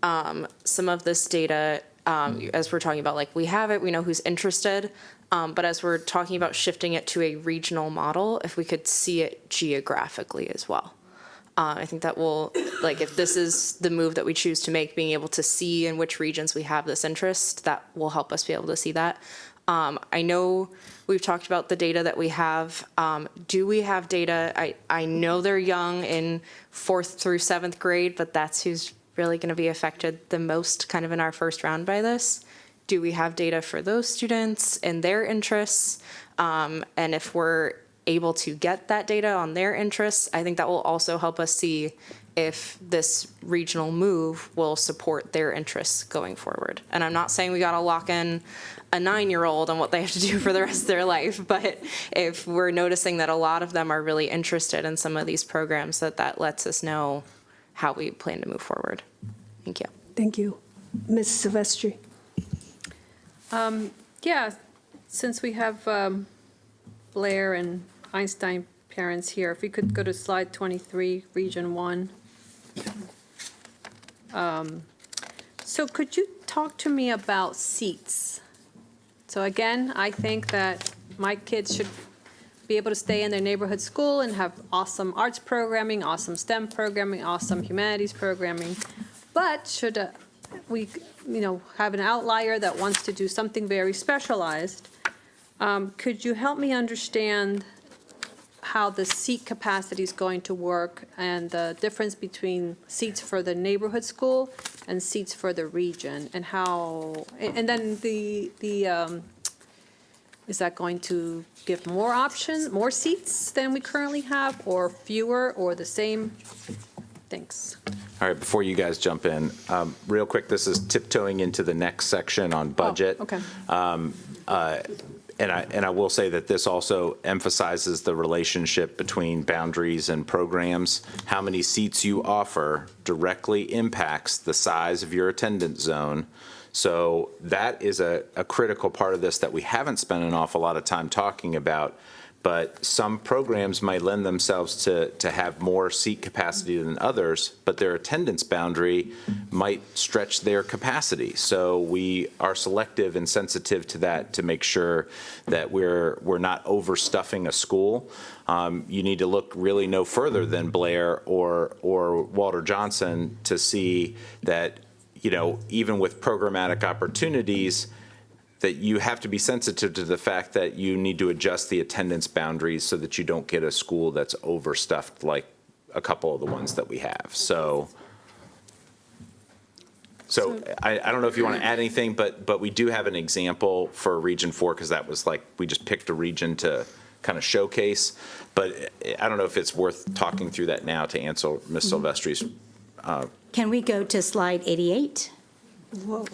some of this data as we're talking about, like, we have it, we know who's interested, but as we're talking about shifting it to a regional model, if we could see it geographically as well. I think that will, like, if this is the move that we choose to make, being able to see in which regions we have this interest, that will help us be able to see that. I know we've talked about the data that we have. Do we have data? I know they're young in 4th through 7th grade, but that's who's really going to be affected the most kind of in our first round by this. Do we have data for those students and their interests? And if we're able to get that data on their interests, I think that will also help us see if this regional move will support their interests going forward. And I'm not saying we got to lock in a 9-year-old on what they have to do for the rest of their life, but if we're noticing that a lot of them are really interested in some of these programs, that lets us know how we plan to move forward. Thank you. Thank you. Ms. Silvestri. Yeah, since we have Blair and Einstein parents here, if we could go to slide 23, Region 1. So could you talk to me about seats? So again, I think that my kids should be able to stay in their neighborhood school and have awesome arts programming, awesome STEM programming, awesome humanities programming. But we, have an outlier that wants to do something very specialized, could you help me understand how the seat capacity is going to work and the difference between seats for the neighborhood school and seats for the region, and how, and then is that going to give more options, more seats than we currently have, or fewer, or the same? Thanks. All right, before you guys jump in, real quick, this is tiptoeing into the next section on budget. Okay. And I will say that this also emphasizes the relationship between boundaries and programs. How many seats you offer directly impacts the size of your attendance zone. So that is a critical part of this that we haven't spent an awful lot of time talking about. But some programs might lend themselves to have more seat capacity than others, but their attendance boundary might stretch their capacity. So we are selective and sensitive to that to make sure that we're not overstuffing a school. You need to look really no further than Blair or Walter Johnson to see that, even with programmatic opportunities, that you have to be sensitive to the fact that you need to adjust the attendance boundaries so that you don't get a school that's overstuffed like a couple of the ones that we have. So I don't know if you want to add anything, but we do have an example for Region 4, because that was like, we just picked a region to kind of showcase. But I don't know if it's worth talking through that now to answer Ms. Silvestri's. Can we go to slide 88? Whoa.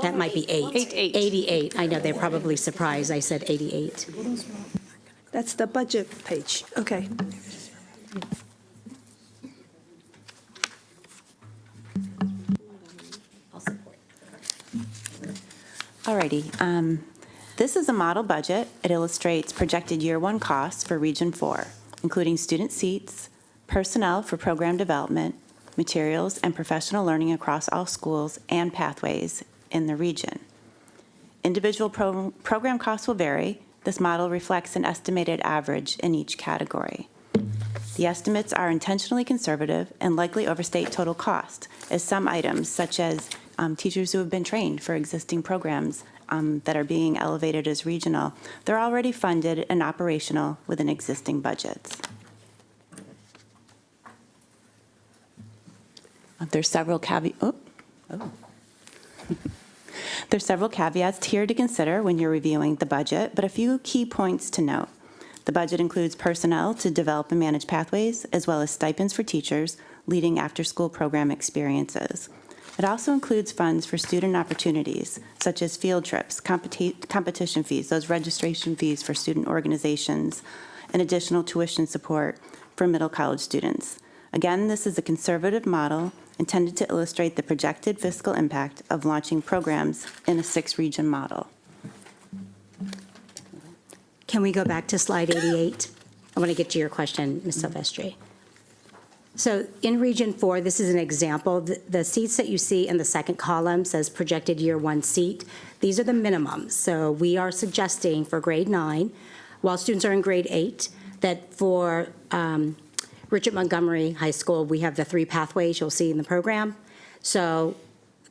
That might be 8. 88. I know, they're probably surprised I said 88. That's the budget page. Okay. Alrighty. This is a model budget. It illustrates projected year one costs for Region 4, including student seats, personnel for program development, materials and professional learning across all schools, and pathways in the region. Individual program costs will vary. This model reflects an estimated average in each category. The estimates are intentionally conservative and likely overstate total cost, as some items, such as teachers who have been trained for existing programs that are being elevated as regional, they're already funded and operational within existing budgets. There's several There's several caveats here to consider when you're reviewing the budget, but a few key points to note. The budget includes personnel to develop and manage pathways, as well as stipends for teachers leading after-school program experiences. It also includes funds for student opportunities, such as field trips, competition fees, those registration fees for student organizations, and additional tuition support for middle college students. Again, this is a conservative model intended to illustrate the projected fiscal impact of launching programs in a 6-region model. Can we go back to slide 88? I want to get to your question, Ms. Silvestri. So in Region 4, this is an example. The seats that you see in the second column says projected year one seat. These are the minimums. So we are suggesting for grade 9, while students are in grade 8, that for Richard Montgomery High School, we have the 3 pathways you'll see in the program. So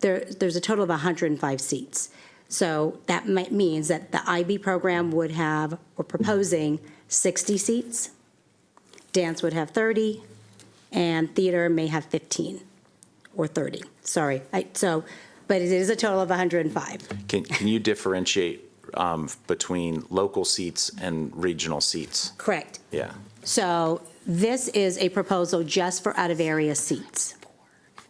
there's a total of 105 seats. So that means that the IB program would have, we're proposing 60 seats. Dance would have 30, and theater may have 15 or 30. Sorry. But it is a total of 105. Can you differentiate between local seats and regional seats? Correct. Yeah. So this is a proposal just for out-of-area seats.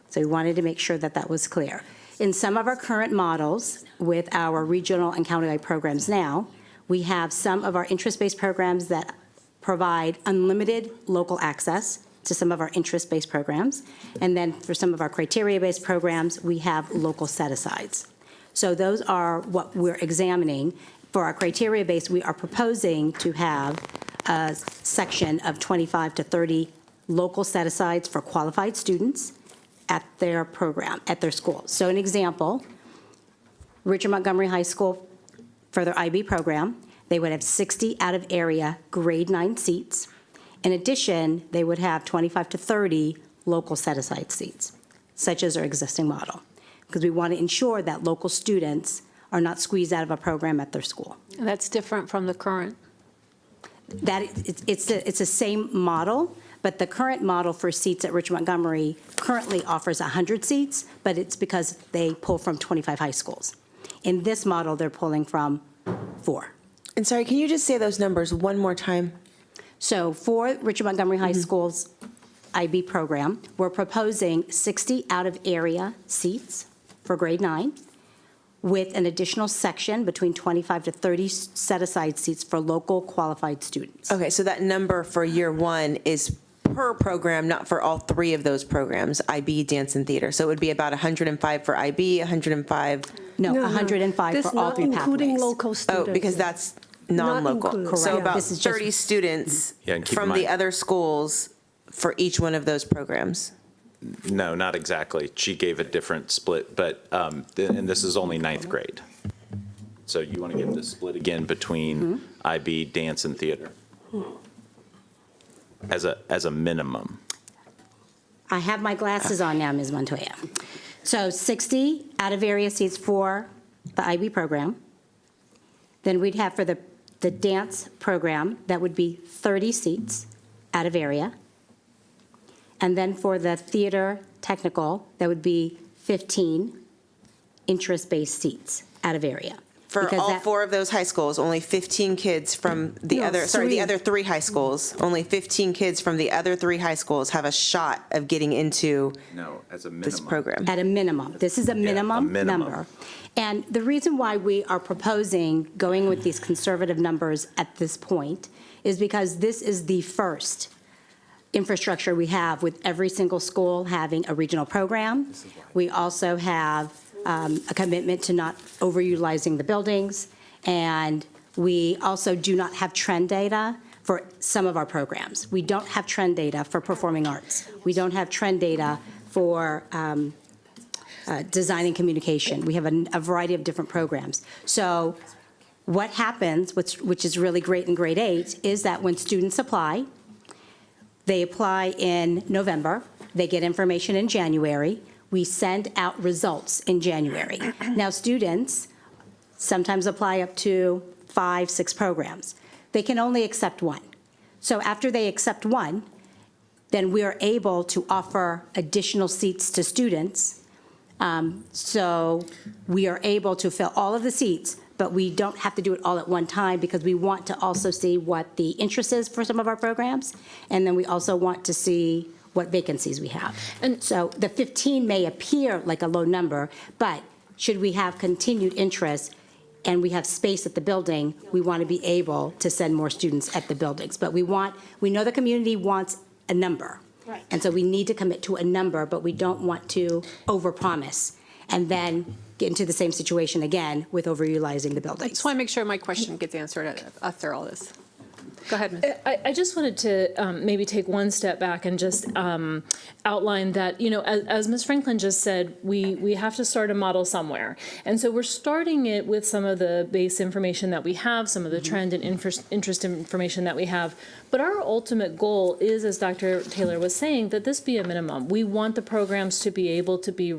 So we wanted to make sure that that was clear. In some of our current models with our regional and countywide programs now, we have some of our interest-based programs that provide unlimited local access to some of our interest-based programs. And then for some of our criteria-based programs, we have local set-asides. So those are what we're examining. For our criteria-based, we are proposing to have a section of 25 to 30 local set-asides for qualified students at their program, at their school. So an example, Richard Montgomery High School, for their IB program, they would have 60 out-of-area grade 9 seats, In addition, they would have 25 to 30 local set-aside seats, such as our existing model, because we want to ensure that local students are not squeezed out of a program at their school. And that's different from the current. That it's the same model, but the current model for seats at Richard Montgomery currently offers 100 seats, but it's because they pull from 25 high schools. In this model, they're pulling from 4. And sorry, can you just say those numbers one more time? So for Richard Montgomery High School's IB program, we're proposing 60 out-of-area seats for grade 9, with an additional section between 25 to 30 set-aside seats for local qualified students. Okay, so that number for year 1 is per program, not for all 3 of those programs, IB, dance, and theater. So it would be about 105 for IB, 105. No, 105 for all 3 pathways. Including local students. Oh, because that's non-local. included. So Correct. about This is just- 30 students Yeah, and keep in from the mind- other schools for each one of those programs. No, not exactly. She gave a different split, but, and this is only 9th grade. So you want to give the split again between IB, dance, and theater? As a minimum. I have my glasses on now, Ms. Montoya. So 60 out-of-area seats for the IB program. Then we'd have for the dance program, that would be 30 seats out of area. And then for the theater technical, that would be 15 interest-based seats out of area. For Because all that- 4 of those high schools, only 15 kids from the No, other, sorry, 3. the other 3 high schools, only 15 kids from the other 3 high schools have a shot of getting into No, as a minimum. this program. At a minimum. This is a minimum minimum. number. And the reason why we are proposing going with these conservative numbers at this point is because this is the first infrastructure we have with every single school having a regional program. We also have a commitment to not overutilizing the buildings, and we also do not have trend data for some of our programs. We don't have trend data for performing arts. We don't have trend data for design and communication. We have a variety of different programs. So what happens, which is really great in grade 8, is that when students apply, they apply in November, they get information in January, we send out results in January. Now, students sometimes apply up to 5, 6 programs. They can only accept 1. So after they accept 1, then we are able to offer additional seats to students. So we are able to fill all of the seats, but we don't have to do it all at one time because we want to also see what the interest is for some of our programs, and then we also want to see what vacancies we have. And so the 15 may appear like a low number, but should we have continued interest and we have space at the building, we want to be able to send more students at the buildings. But we know the community wants a number. Right. And so we need to commit to a number, but we don't want to overpromise and then get into the same situation again with overutilizing the I buildings. just want to make sure my question gets answered after all this. Go ahead, Ms. I just wanted to maybe take one step back and just outline that, as Ms. Franklin just said, we have to start a model somewhere. And so we're starting it with some of the base information that we have, some of the trend and interest information that we have. But our ultimate goal is, as Dr. Taylor was saying, that this be a minimum. We want the programs to be able to be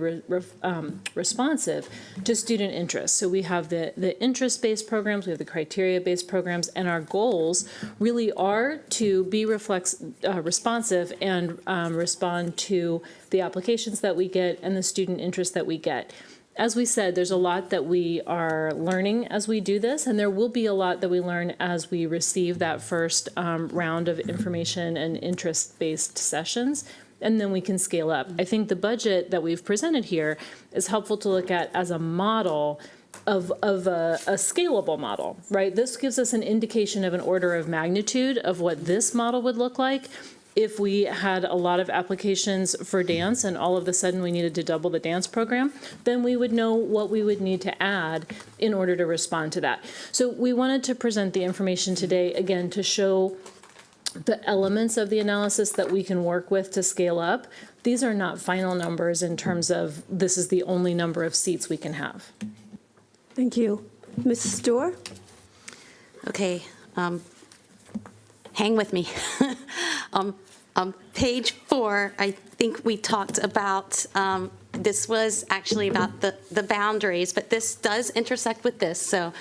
responsive to student interest. So we have the interest-based programs, we have the criteria-based programs, and our goals really are to be responsive and respond to the applications that we get and the student interest that we get. As we said, there's a lot that we are learning as we do this, and there will be a lot that we learn as we receive that first round of information and interest-based sessions, and then we can scale up. I think the budget that we've presented here is helpful to look at as a model of a scalable model, right? This gives us an indication of an order of magnitude of what this model would look like if we had a lot of applications for dance and all of a sudden we needed to double the dance program, then we would know what we would need to add in order to respond to that. So we wanted to present the information today, again, to show the elements of the analysis that we can work with to scale up. These are not final numbers in terms of this is the only number of seats we can have. Thank you. Mrs. Stewart? Okay, hang with me. Page 4, I think we talked about, this was actually about the boundaries, but this does intersect with this, so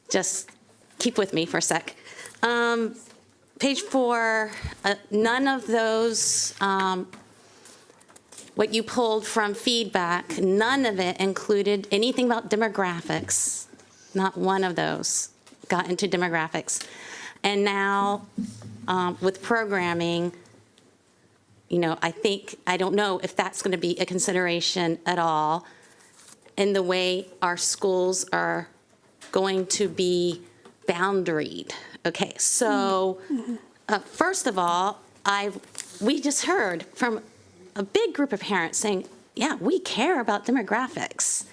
just keep with me for a sec. Page 4, none of those, what you pulled from feedback, none of it included anything about demographics. Not one of those got into demographics. And now, with programming, you know, I don't know if that's going to be a consideration at all in the way our schools are going to be boundaried. Okay, so first of all, we just heard from a big group of parents saying, yeah, we care about demographics.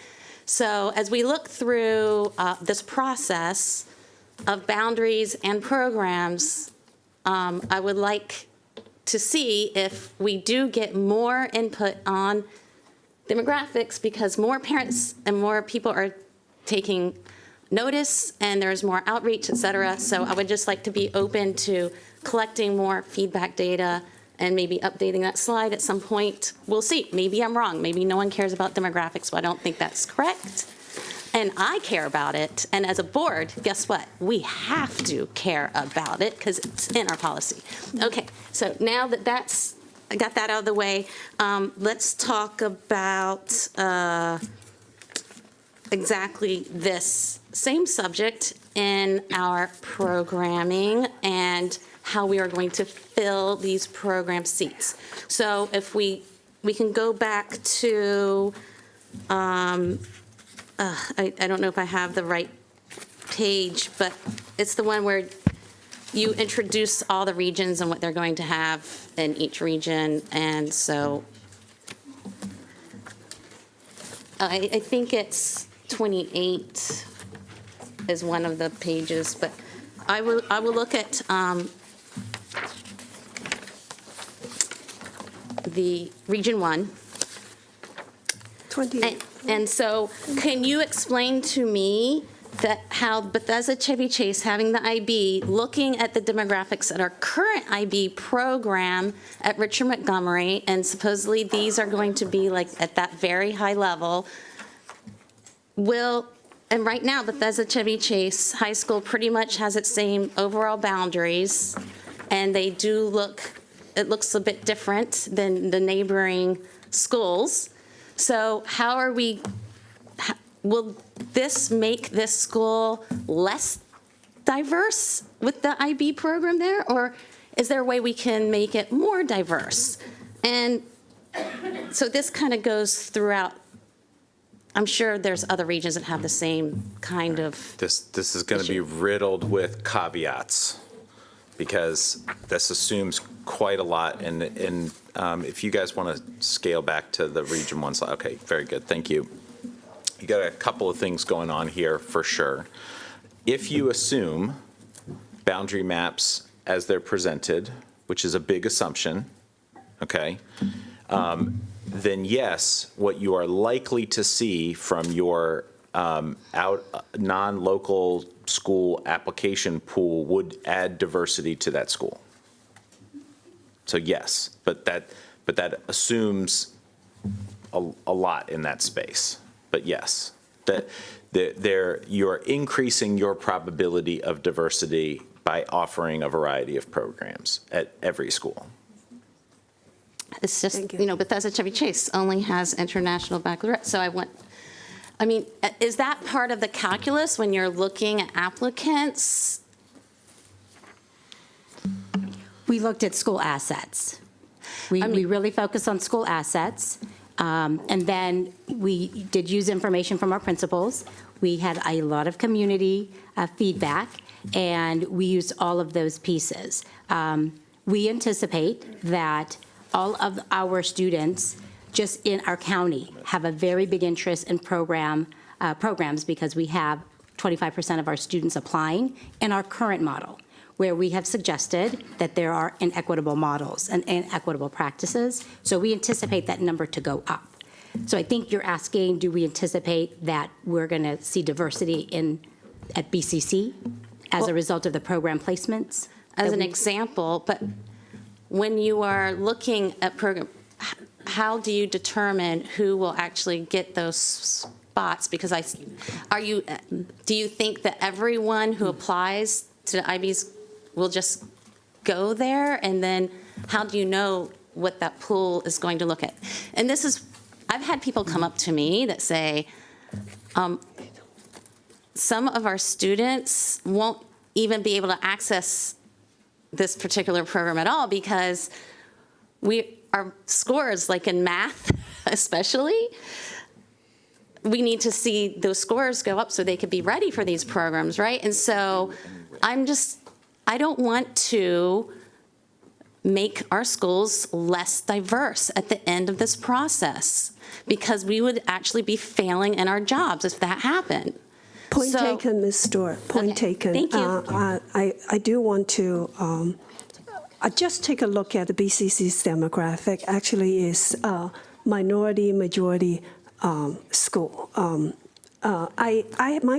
So as we look through this process of boundaries and programs, I would like to see if we do get more input on demographics, because more parents and more people are taking notice and there's more outreach, et cetera. So I would just like to be open to collecting more feedback data and maybe updating that slide at some point. We'll see. Maybe I'm wrong. Maybe no one cares about demographics, but I don't think that's correct. And I care about it. And as a board, guess what? We have to care about it because it's in our policy. Okay, so now that I got that out of the way, let's talk about exactly this same subject in our programming and how we are going to fill these program seats. So if we can go back to, I don't know if I have the right page, but it's the one where you introduce all the regions and what they're going to have in each region. And so I think it's 28 is one of the pages, but I will look at the Region 1. 28. And so can you explain to me that how Bethesda Chevy Chase, having the IB, looking at the demographics at our current IB program at Richard Montgomery, and supposedly these are going to be like at that very high level, and right now Bethesda Chevy Chase High School pretty much has its same overall boundaries, and they do it looks a bit different than the neighboring schools. So will this make this school less diverse with the IB program there? Or is there a way we can make it more diverse? And so this kind of goes throughout. I'm sure there's other regions that have the same kind of. This is going to be riddled with caveats, because this assumes quite a lot. And if you guys want to scale back to the Region 1 slide, okay, very good, thank you. You got a couple of things going on here for sure. If you assume boundary maps as they're presented, which is a big assumption, okay, then yes, what you are likely to see from your non-local school application pool would add diversity to that school. So yes, but that assumes a lot in that space. But yes, you're increasing your probability of diversity by offering a variety of programs at every school. It's just, Bethesda Chevy Chase only has international baccalaureate. So is that part of the calculus when you're looking at applicants? We looked at school assets. We really focused on school assets. And then we did use information from our principals. We had a lot of community feedback, and we used all of those pieces. We anticipate that all of our students just in our county have a very big interest in programs, because we have 25% of our students applying in our current model, where we have suggested that there are inequitable models and inequitable practices. So we anticipate that number to go up. So I think you're asking, do we anticipate that we're going to see diversity at BCC as a result of the program placements? As an example, but when you are looking at program, how do you determine who will actually get those spots? Because do you think that everyone who applies to the IBs will just go there? And then how do you know what that pool is going to look at? And I've had people come up to me that say, some of our students won't even be able to access this particular program at all because our scores, like in math especially, we need to see those scores go up so they could be ready for these programs, right? And so I don't want to make our schools less diverse at the end of this process because we would actually be failing in our jobs if that happened. Point taken, Ms. Stewart. Point taken. Thank you. I do want to just take a look at the BCC's demographic. Actually, is minority majority school. My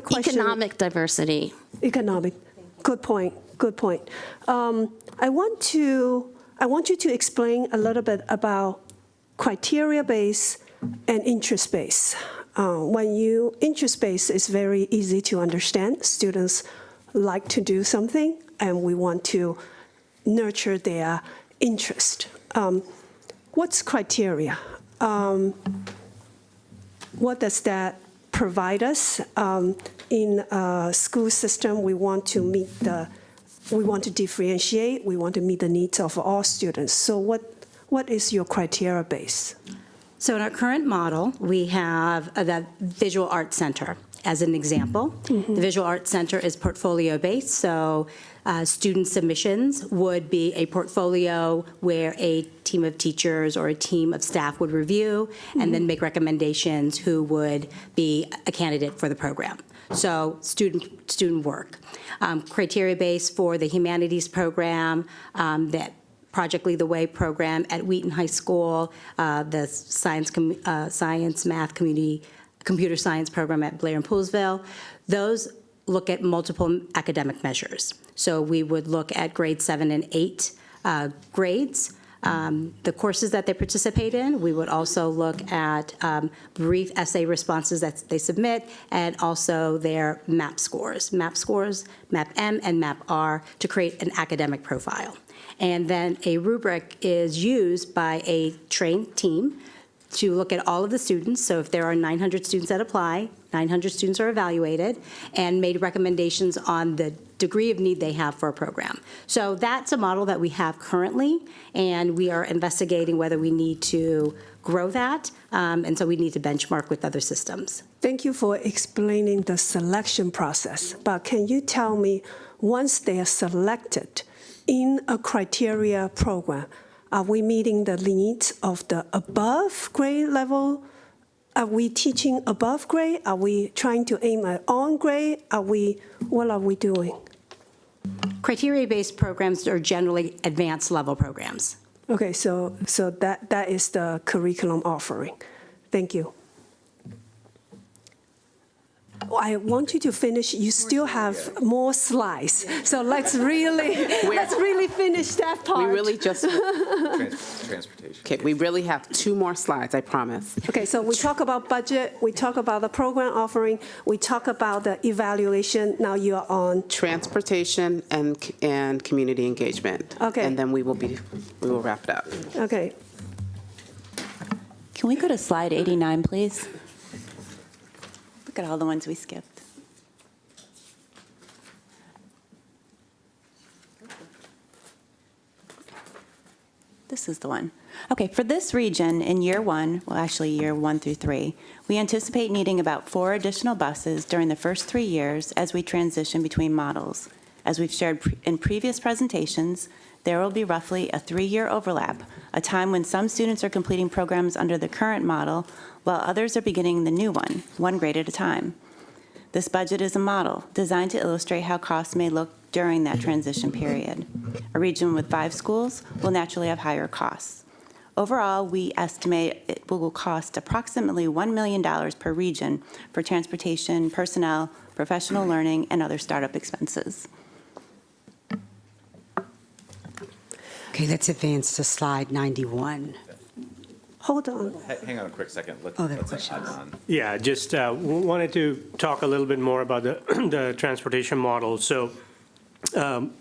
question. Economic diversity. Economic. Good point. Good point. I want you to explain a little bit about criteria-based and interest-based. Interest-based is very easy to understand. Students like to do something, and we want to nurture their interest. What's criteria? What does that provide us? In a school system, we want to differentiate. We want to meet the needs of all students. So what is your criteria base? So in our current model, we have the Visual Arts Center as an example. Mm-hmm. The Visual Arts Center is portfolio-based, so student submissions would be a portfolio where a team of teachers or a team of staff would review and then make recommendations who would be a candidate for the program. So student work. Criteria-based for the humanities program, that Project Lead the Way program at Wheaton High School, the science, math, computer science program at Blair and Poolesville. Those look at multiple academic measures. So we would look at grade 7 and 8 grades, the courses that they participate in. We would also look at brief essay responses that they submit, and also their MAP scores, MAP-M and MAP-R, to create an academic profile. And then a rubric is used by a trained team to look at all of the students. So if there are 900 students that apply, 900 students are evaluated and made recommendations on the degree of need they have for a program. So that's a model that we have currently, and we are investigating whether we need to grow that, and so we need to benchmark with other systems. Thank you for explaining the selection process, but can you tell me, once they are selected in a criteria program, are we meeting the needs of the above grade level? Are we teaching above grade? Are we trying to aim at on grade? What are we doing? Criteria-based programs are generally advanced level programs. Okay, so that is the curriculum offering. Thank you. I want you to finish. You still have more slides, so let's really finish that part. We really just Transportation. okay. We really have 2 more slides, I promise. Okay, so we talk about budget, we talk about the program offering, we talk about the evaluation. Now you are on Transportation and community engagement. Okay. And then we will wrap it up. Okay. Can we go to slide 89, please? Look at all the ones we skipped. This is the one. Okay, for this region in year 1, well, actually year 1 through 3, we anticipate needing about 4 additional buses during the first 3 years as we transition between models. As we've shared in previous presentations, there will be roughly a 3-year overlap, a time when some students are completing programs under the current model, while others are beginning the new one grade at a time. This budget is a model designed to illustrate how costs may look during that transition period. A region with 5 schools will naturally have higher costs. Overall, we estimate it will cost approximately $1 million per region for transportation, personnel, professional learning, and other startup expenses. Okay, let's advance to slide 91. Hold on. Hang on a quick second. Oh, there are Let's questions. add on. Yeah, just wanted to talk a little bit more about the transportation model. So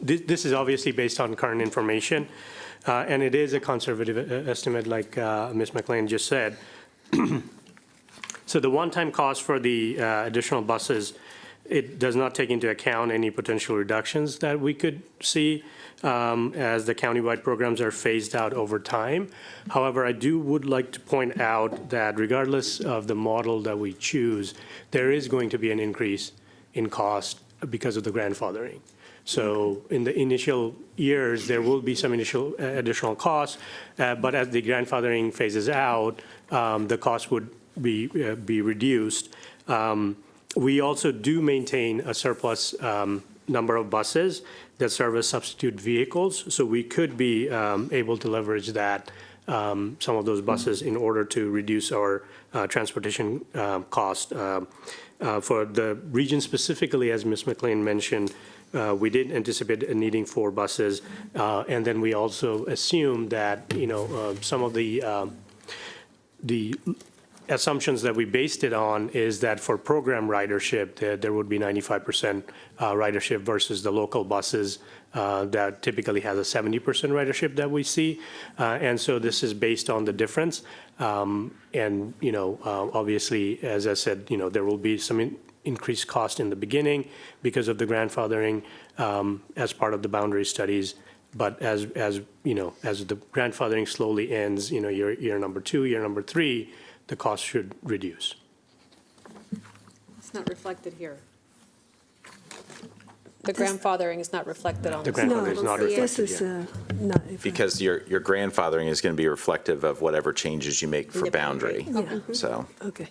this is obviously based on current information, and it is a conservative estimate, like Ms. McLean just said. So the one-time cost for the additional buses, it does not take into account any potential reductions that we could see as the countywide programs are phased out over time. However, I would like to point out that regardless of the model that we choose, there is going to be an increase in cost because of the grandfathering. So in the initial years, there will be some initial additional costs, but as the grandfathering phases out, the cost would be reduced. We also do maintain a surplus number of buses that serve as substitute vehicles, so we could be able to leverage that, some of those buses in order to reduce our transportation cost. For the region specifically, as Ms. McLean mentioned, we did anticipate needing 4 buses, and then we also assumed that, some of the assumptions that we based it on is that for program ridership, there would be 95% ridership versus the local buses that typically has a 70% ridership that we see. And so this is based on the difference. And, obviously, as I said, there will be some increased cost in the beginning because of the grandfathering as part of the boundary studies. But as the grandfathering slowly ends, year number 2, year number 3, the cost should reduce. It's not reflected here. The grandfathering is not reflected on The this. grandfather is not reflected This is not. Because your grandfathering is going to be reflective of whatever changes you make for boundary. Yeah. So. Okay.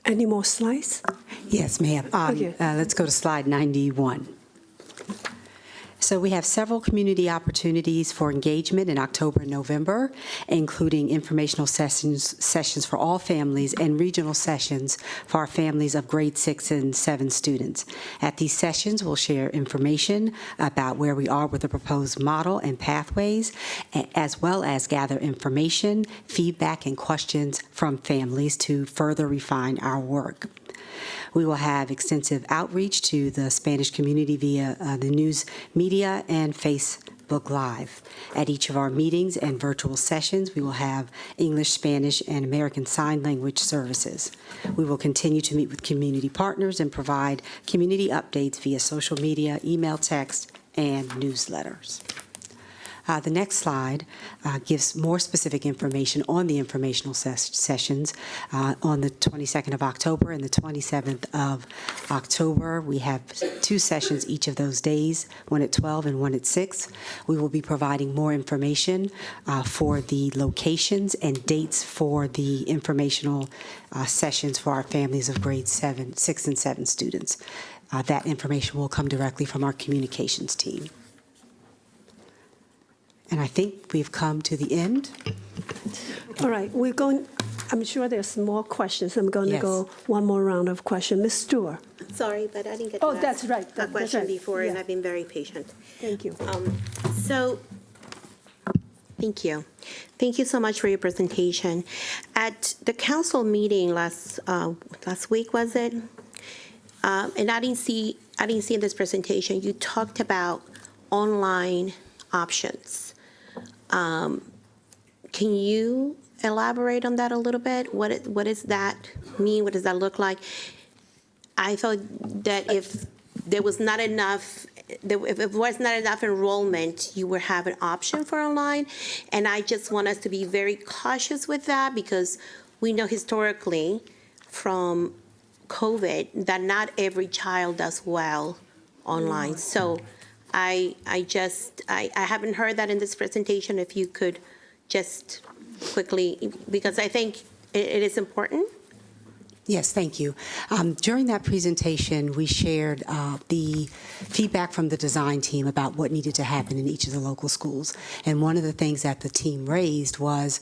Any more slides? Yes, ma'am. Okay. Let's go to slide 91. So we have several community opportunities for engagement in October and November, including informational sessions for all families and regional sessions for our families of grade 6 and 7 students. At these sessions, we'll share information about where we are with the proposed model and pathways, as well as gather information, feedback, and questions from families to further refine our work. We will have extensive outreach to the Spanish community via the news media and Facebook Live. At each of our meetings and virtual sessions, we will have English, Spanish, and American Sign Language services. We will continue to meet with community partners and provide community updates via social media, email, text, and newsletters. The next slide gives more specific information on the informational sessions. On the 22nd of October and the 27th of October, we have 2 sessions each of those days, one at 12 and one at 6. We will be providing more information for the locations and dates for the informational sessions for our families of grade 6 and 7 students. That information will come directly from our communications team. And I think we've come to the end. All right, I'm sure there's more questions. I'm going to Yes. go one more round of questions. Ms. Stewart. Sorry, but I didn't get to ask that's right. a That's question right. before, and Yeah. I've been very patient. Thank you. So, thank you. Thank you so much for your presentation. At the council meeting last week, was it? And I didn't see in this presentation, you talked about online options. Can you elaborate on that a little bit? What does that mean? What does that look like? I thought that if there was not enough, if it was not enough enrollment, you would have an option for online. And I just want us to be very cautious with that because we know historically from COVID that not every child does well online. So I haven't heard that in this presentation. If you could just quickly, because I think it is important Yes, thank you. During that presentation, we shared the feedback from the design team about what needed to happen in each of the local schools. And one of the things that the team raised was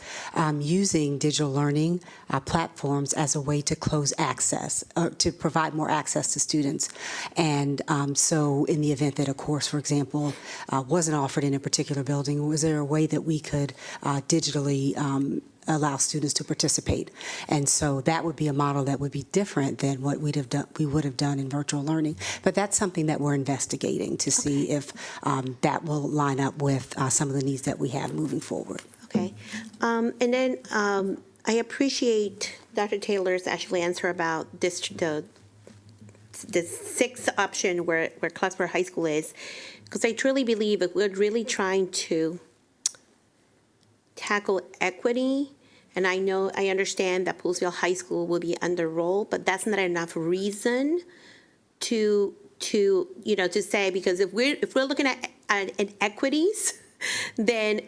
using digital learning platforms as a way to close access, or to provide more access to students. And so in the event that a course, for example, wasn't offered in a particular building, was there a way that we could digitally allow students to participate? And so that would be a model that would be different than what we would have done in virtual learning. But that's something that we're investigating to see if that will line up with some of the needs that we have moving forward. Okay. And then I appreciate Dr. Taylor's actually answer about the sixth option where Clarksburg High School is, because I truly believe if we're really trying to tackle equity, and I understand that Poolsville High School will be under-enrolled, but that's not enough reason to say, because if we're looking at inequities, then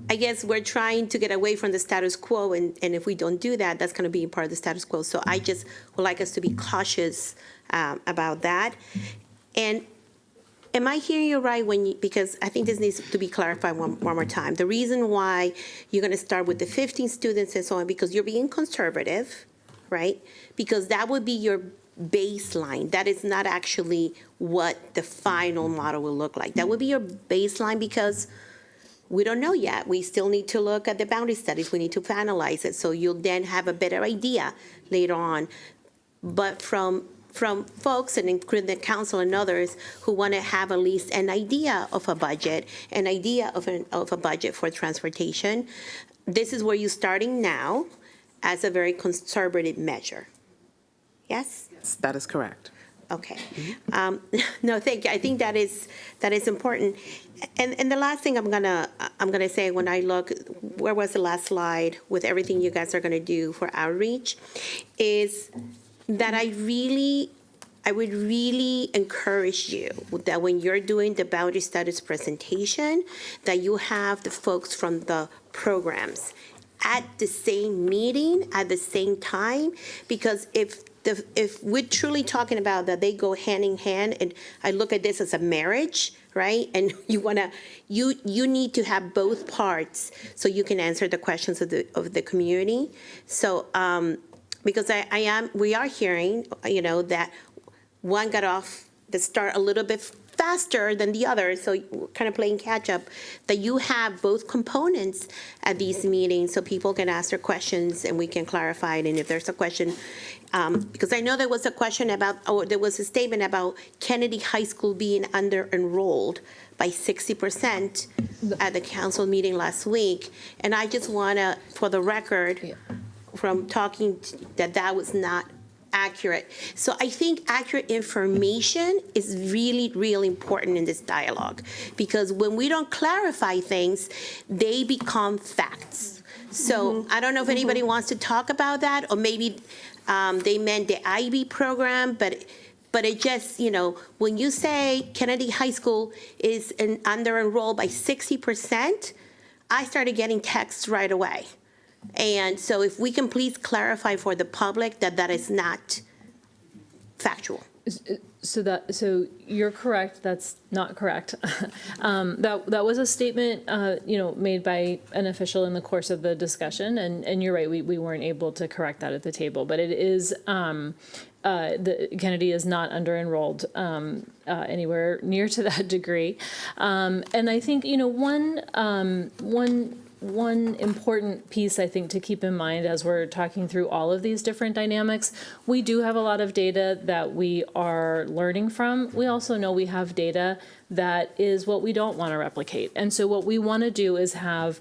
I guess we're trying to get away from the status quo, and if we don't do that, that's going to be part of the status quo. So I just would like us to be cautious about that. And am I hearing you right because I think this needs to be clarified one more time. The reason why you're going to start with the 15 students and so on, because you're being conservative, right? Because that would be your baseline. That is not actually what the final model will look like. That would be your baseline because we don't know yet. We still need to look at the boundary studies. We need to analyze it. So you'll then have a better idea later on. But from folks, and including the council and others, who want to have at least an idea of a budget, an idea of a budget for transportation, this is where you're starting now as a very conservative measure. Yes? Yes, that is correct. Okay. No, thank you. I think that is important. And the last thing I'm gonna say, when I look, where was the last slide with everything you guys are gonna do for outreach, is that I would really encourage you that when you're doing the boundary studies presentation, that you have the folks from the programs at the same meeting at the same time, because if we're truly talking about that they go hand in hand, and I look at this as a marriage, right? And you need to have both parts so you can answer the questions of the community. So because we are hearing, that one got off the start a little bit faster than the other, so we're kind of playing catch up, that you have both components at these meetings so people can ask their questions and we can clarify it. And if there's a question, because I know there was a question there was a statement about Kennedy High School being under-enrolled by 60% at the council meeting last week. And I just want to, for the record, from talking, that was not accurate. So I think accurate information is really, really important in this dialogue, because when we don't clarify things, they become facts. So I don't know if anybody wants to talk about that, or maybe they meant the IB program, but it just, when you say Kennedy High School is under-enrolled by 60%, I started getting texts right away. And so if we can please clarify for the public that is not factual. So you're correct. That's not correct. That was a statement, made by an official in the course of the discussion, and you're right. We weren't able to correct that at the table, but it is the Kennedy is not under-enrolled anywhere near to that degree, and I think one important piece, I think, to keep in mind as we're talking through all of these different dynamics, we do have a lot of data that we are learning from. We also know we have data that is what we don't want to replicate. And so what we want to do is have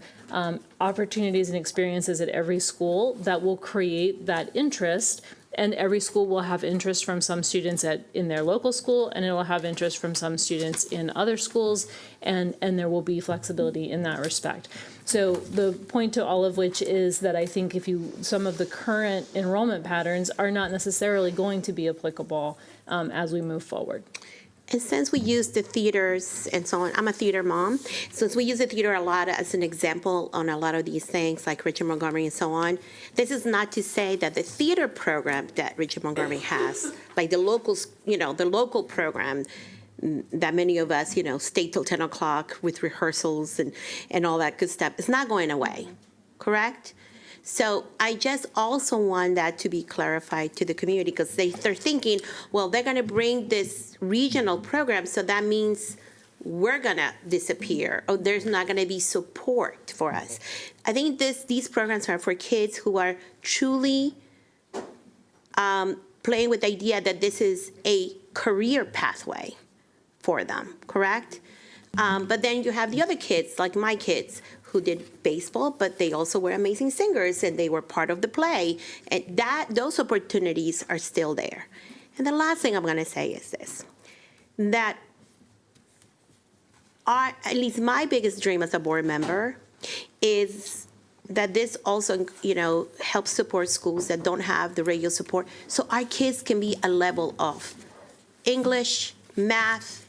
opportunities and experiences at every school that will create that interest. And every school will have interest from some students in their local school, and it will have interest from some students in other schools, and there will be flexibility in that respect. So the point to all of which is that I think some of the current enrollment patterns are not necessarily going to be applicable as we move forward. And since we use the theaters and so on, I'm a theater mom, since we use the theater a lot as an example on a lot of these things, like Richard Montgomery and so on, this is not to say that the theater program that Richard Montgomery has, like the locals, the local program that many of us, stay till 10 o'clock with rehearsals and all that good stuff, is not going away, correct? So I just also want that to be clarified to the community, because they're thinking, well, they're going to bring this regional program, so that means we're going to disappear, or there's not going to be support for us. I think these programs are for kids who are truly playing with the idea that this is a career pathway for them, correct? But then you have the other kids, like my kids, who did baseball, but they also were amazing singers and they were part of the play. And those opportunities are still there. And the last thing I'm going to say is this, that at least my biggest dream as a board member is that this also, helps support schools that don't have the regular support, so our kids can be a level of English, math,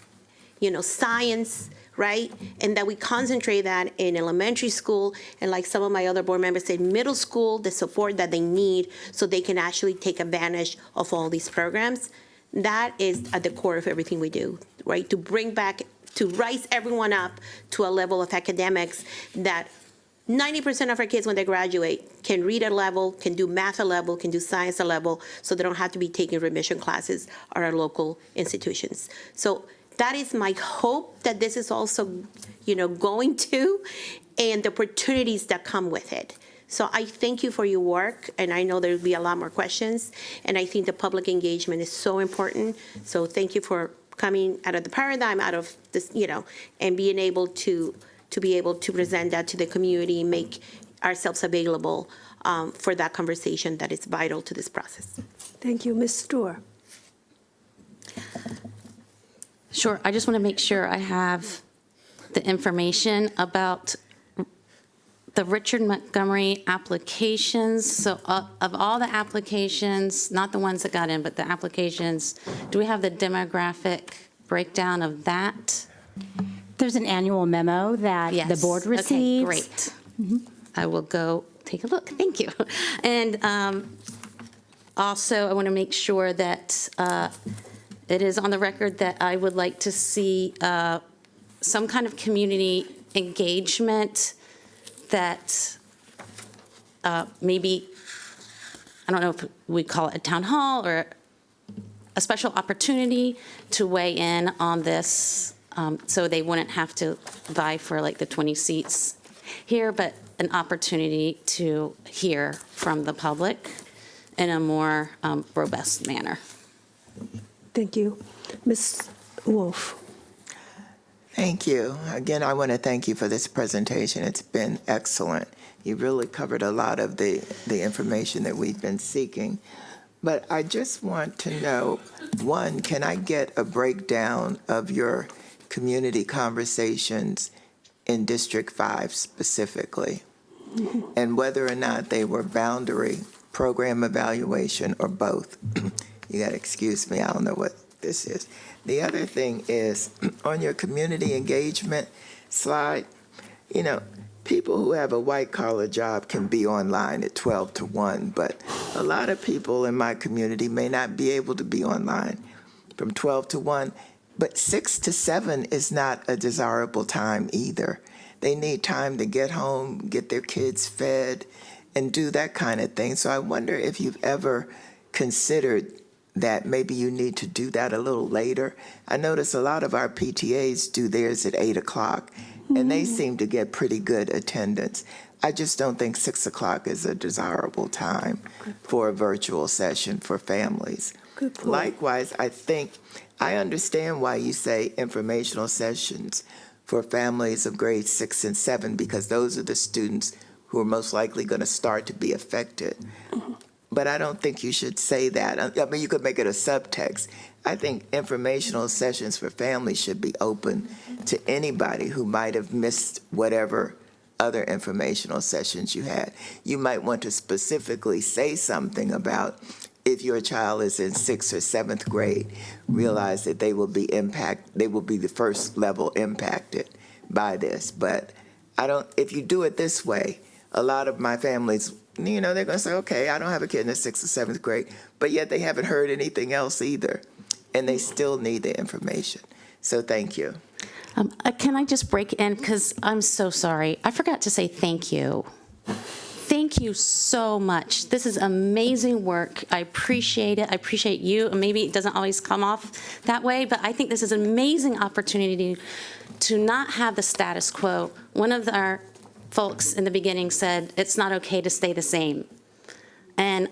science, right? And that we concentrate that in elementary school, and like some of my other board members said, middle school, the support that they need so they can actually take advantage of all these programs. That is at the core of everything we do, right? To rise everyone up to a level of academics that 90% of our kids, when they graduate, can read a level, can do math a level, can do science a level, so they don't have to be taking remission classes at our local institutions. So that is my hope, that this is also, going to, and the opportunities that come with it. So I thank you for your work, and I know there'll be a lot more questions, and I think the public engagement is so important. So thank you for coming out of the paradigm, out of this, and being able to be able to present that to the community, make ourselves available for that conversation that is vital to this process. Thank you. Ms. Stewart. Sure. I just want to make sure I have the information about the Richard Montgomery applications. So of all the applications, not the ones that got in, but the applications, do we have the demographic breakdown of that? There's an annual memo that the board receives. Okay, great. I will go take a look. Thank you. And also, I want to make sure that it is on the record that I would like to see some kind of community engagement that maybe, I don't know if we call it a town hall or a special opportunity to weigh in on this, so they wouldn't have to vie for like the 20 seats here, but an opportunity to hear from the public in a more robust manner. Thank you. Ms. Wolf. Thank you. Again, I want to thank you for this presentation. It's been excellent. You really covered a lot of the information that we've been seeking. But I just want to know, one, can I get a breakdown of your community conversations in District 5 specifically, and whether or not they were boundary, program evaluation, or both? You got to excuse me, I don't know what this is. The other thing is, on your community engagement slide, people who have a white-collar job can be online at 12 to 1, but a lot of people in my community may not be able to be online from 12 to 1, but 6 to 7 is not a desirable time either. They need time to get home, get their kids fed, and do that kind of thing. So I wonder if you've ever considered that maybe you need to do that a little later. I notice a lot of our PTAs do theirs at 8 o'clock, and they seem to get pretty good attendance. I just don't think 6 o'clock is a desirable time for a virtual session for families. Good point. Likewise, I understand why you say informational sessions for families of grades 6 and 7, because those are the students who are most likely going to start to be affected. But I don't think you should say that. I mean, you could make it a subtext. I think informational sessions for families should be open to anybody who might have missed whatever other informational sessions you had. You might want to specifically say something about if your child is in 6th or 7th grade, realize that they will be the first level impacted by this. But if you do it this way, a lot of my families, they're going to say, okay, I don't have a kid in the 6th or 7th grade, but yet they haven't heard anything else either, and they still need the information. So thank you. Can I just break in, because I'm so sorry. I forgot to say thank you. Thank you so much. This is amazing work. I appreciate it. I appreciate you. Maybe it doesn't always come off that way, but I think this is an amazing opportunity to not have the status quo. One of our folks in the beginning said, it's not okay to stay the same. And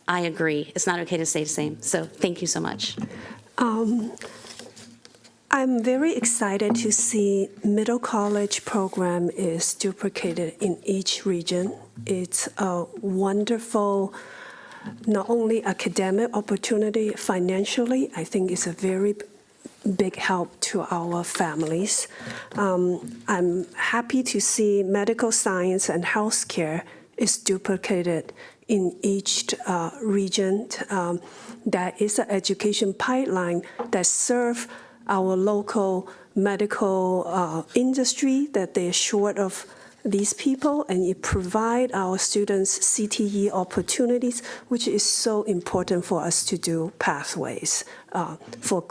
I agree. It's not okay to stay the same. So thank you so much. I'm very excited to see middle college program is duplicated in each region. It's a wonderful, not only academic opportunity, financially, I think it's a very big help to our families. I'm happy to see medical science and healthcare is duplicated in each region. That is an education pipeline that serves our local medical industry, that they're short of these people, and it provide our students CTE opportunities, which is so important for us to do pathways for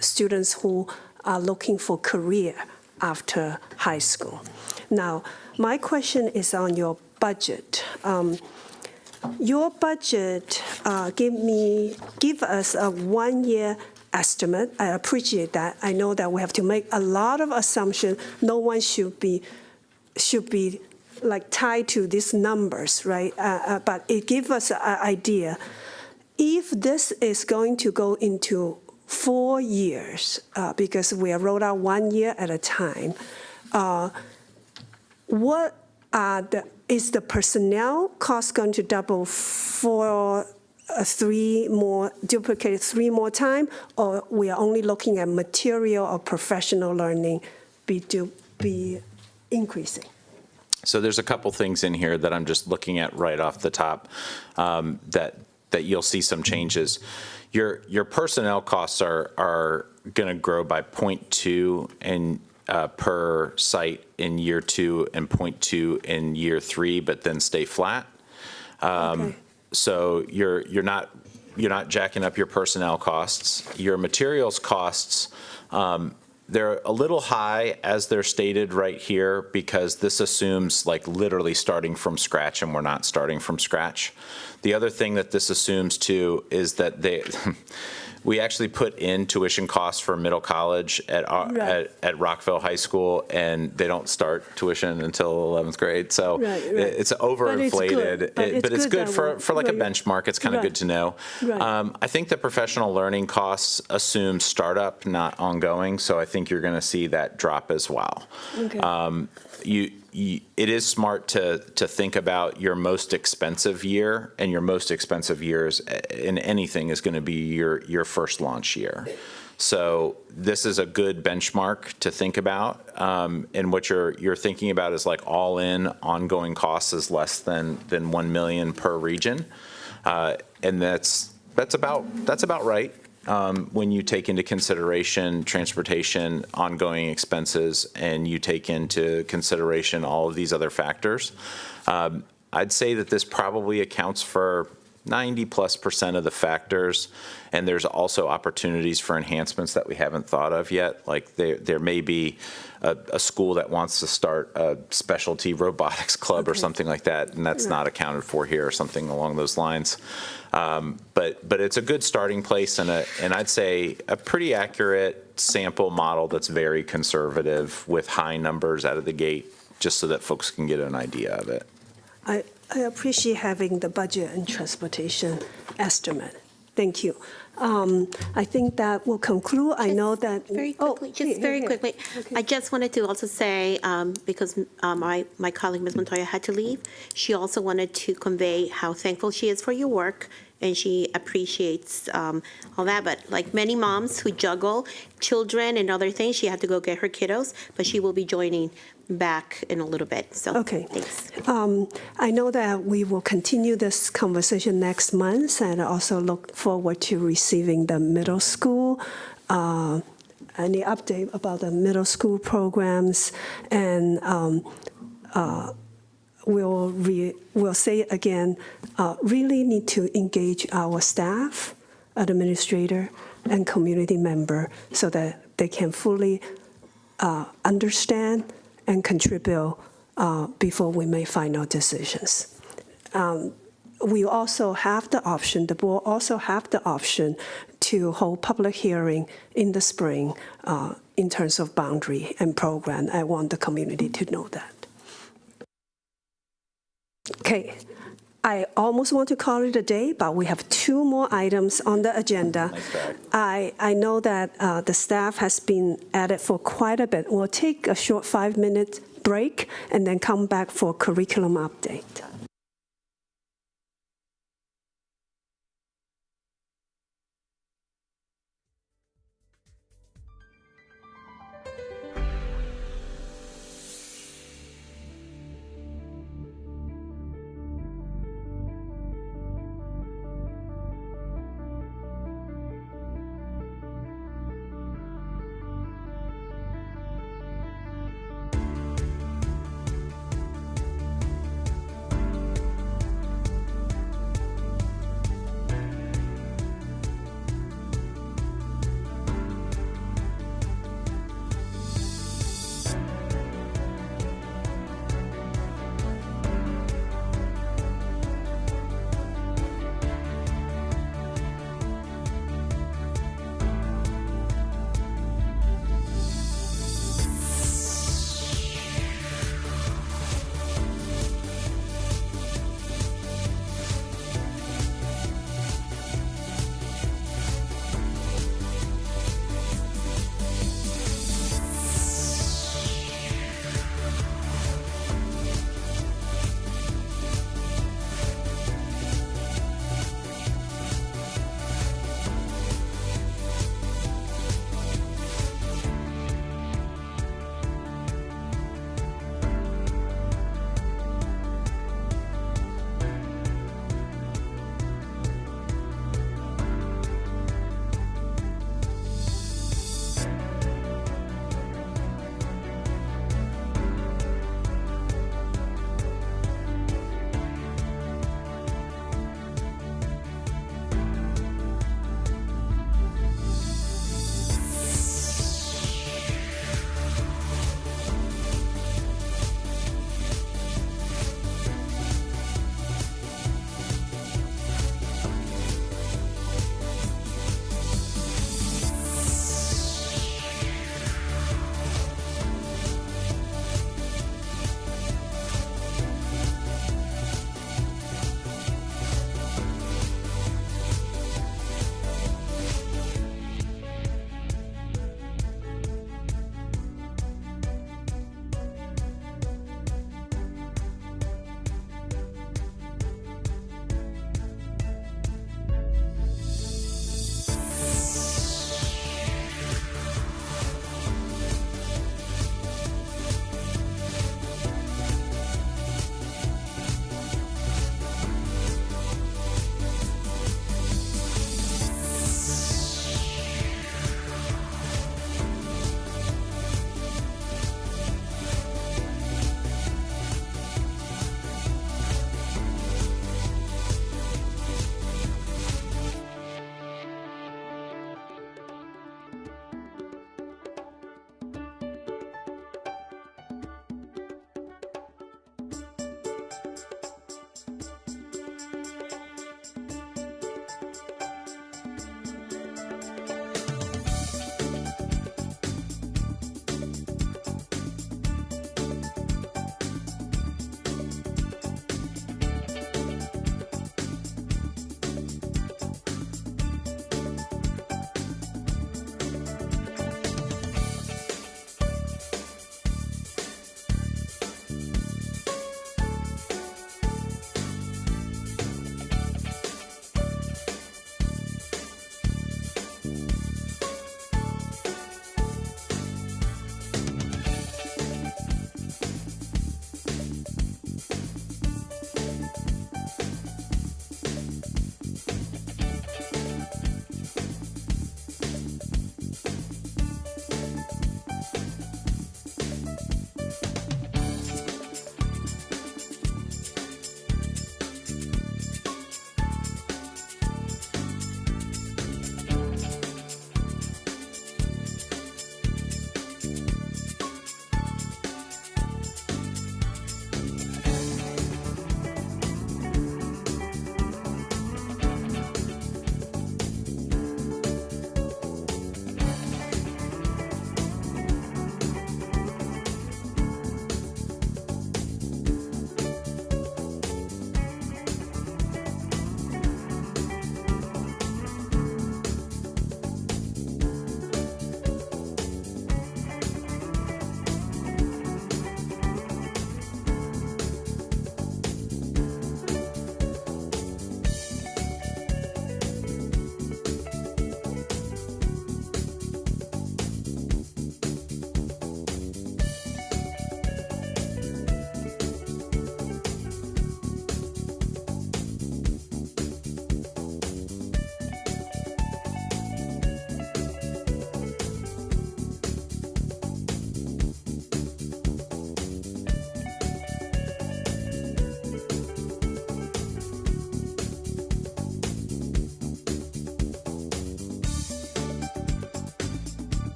students who are looking for career after high school. Now, my question is on your budget. Your budget give us a 1-year estimate. I appreciate that. I know that we have to make a lot of assumptions. No one should be like tied to these numbers, right? But it gives us an idea. If this is going to go into 4 years, because we are rolled out 1 year at a time, is the personnel cost going to double for duplicated 3 more times, or we are only looking at material or professional learning be increasing? So there's a couple things in here that I'm just looking at right off the top that you'll see some changes. Your personnel costs are going to grow by 0.2 and per site in year 2 and 0.2 in year 3, but then stay flat. Okay. So you're not jacking up your personnel costs. Your materials costs, they're a little high as they're stated right here, because this assumes like literally starting from scratch, and we're not starting from scratch. The other thing that this assumes too is that we actually put in tuition costs for middle college at Rockville High School, and they don't start tuition until 11th grade. So it's overinflated, but it's good for like a benchmark. It's kind of good to know. I think the professional learning costs assume startup, not ongoing. So I think you're going to see that drop as well. Okay. It is smart to think about your most expensive year, and your most expensive years in anything is going to be your first launch year. So this is a good benchmark to think about, and what you're thinking about is like all in ongoing costs is less than $1 million per region, and that's about right. When you take into consideration transportation, ongoing expenses, and you take into consideration all of these other factors, I'd say that this probably accounts for 90+% of the factors, and there's also opportunities for enhancements that we haven't thought of yet. Like there may be a school that wants to start a specialty robotics club or something like that, and that's not accounted for here, or something along those lines. But it's a good starting place, and I'd say a pretty accurate sample model that's very conservative with high numbers out of the gate, just so that folks can get an idea of it. I appreciate having the budget and transportation estimate. Thank you. I think that will conclude. I know that. Very quickly. Okay. I just wanted to also say, because my colleague, Ms. Montoya, had to leave, she also wanted to convey how thankful she is for your work and she appreciates all that. But like many moms who juggle children and other things, she had to go get her kiddos, but she will be joining back in a little bit. So Okay. thanks. I know that we will continue this conversation next month, and also look forward to receiving the middle school. Any update about the middle school programs, and we'll say again, really need to engage our staff, administrator, and community member so that they can fully understand and contribute before we make final decisions. We also have the option, the board also have the option to hold public hearing in the spring in terms of boundary and program. I want the community to know that. Okay, I almost want to call it a day, but we have 2 more items on the agenda. I know that the staff has been at it for quite a bit. We'll take a short 5-minute break and then come back for curriculum update.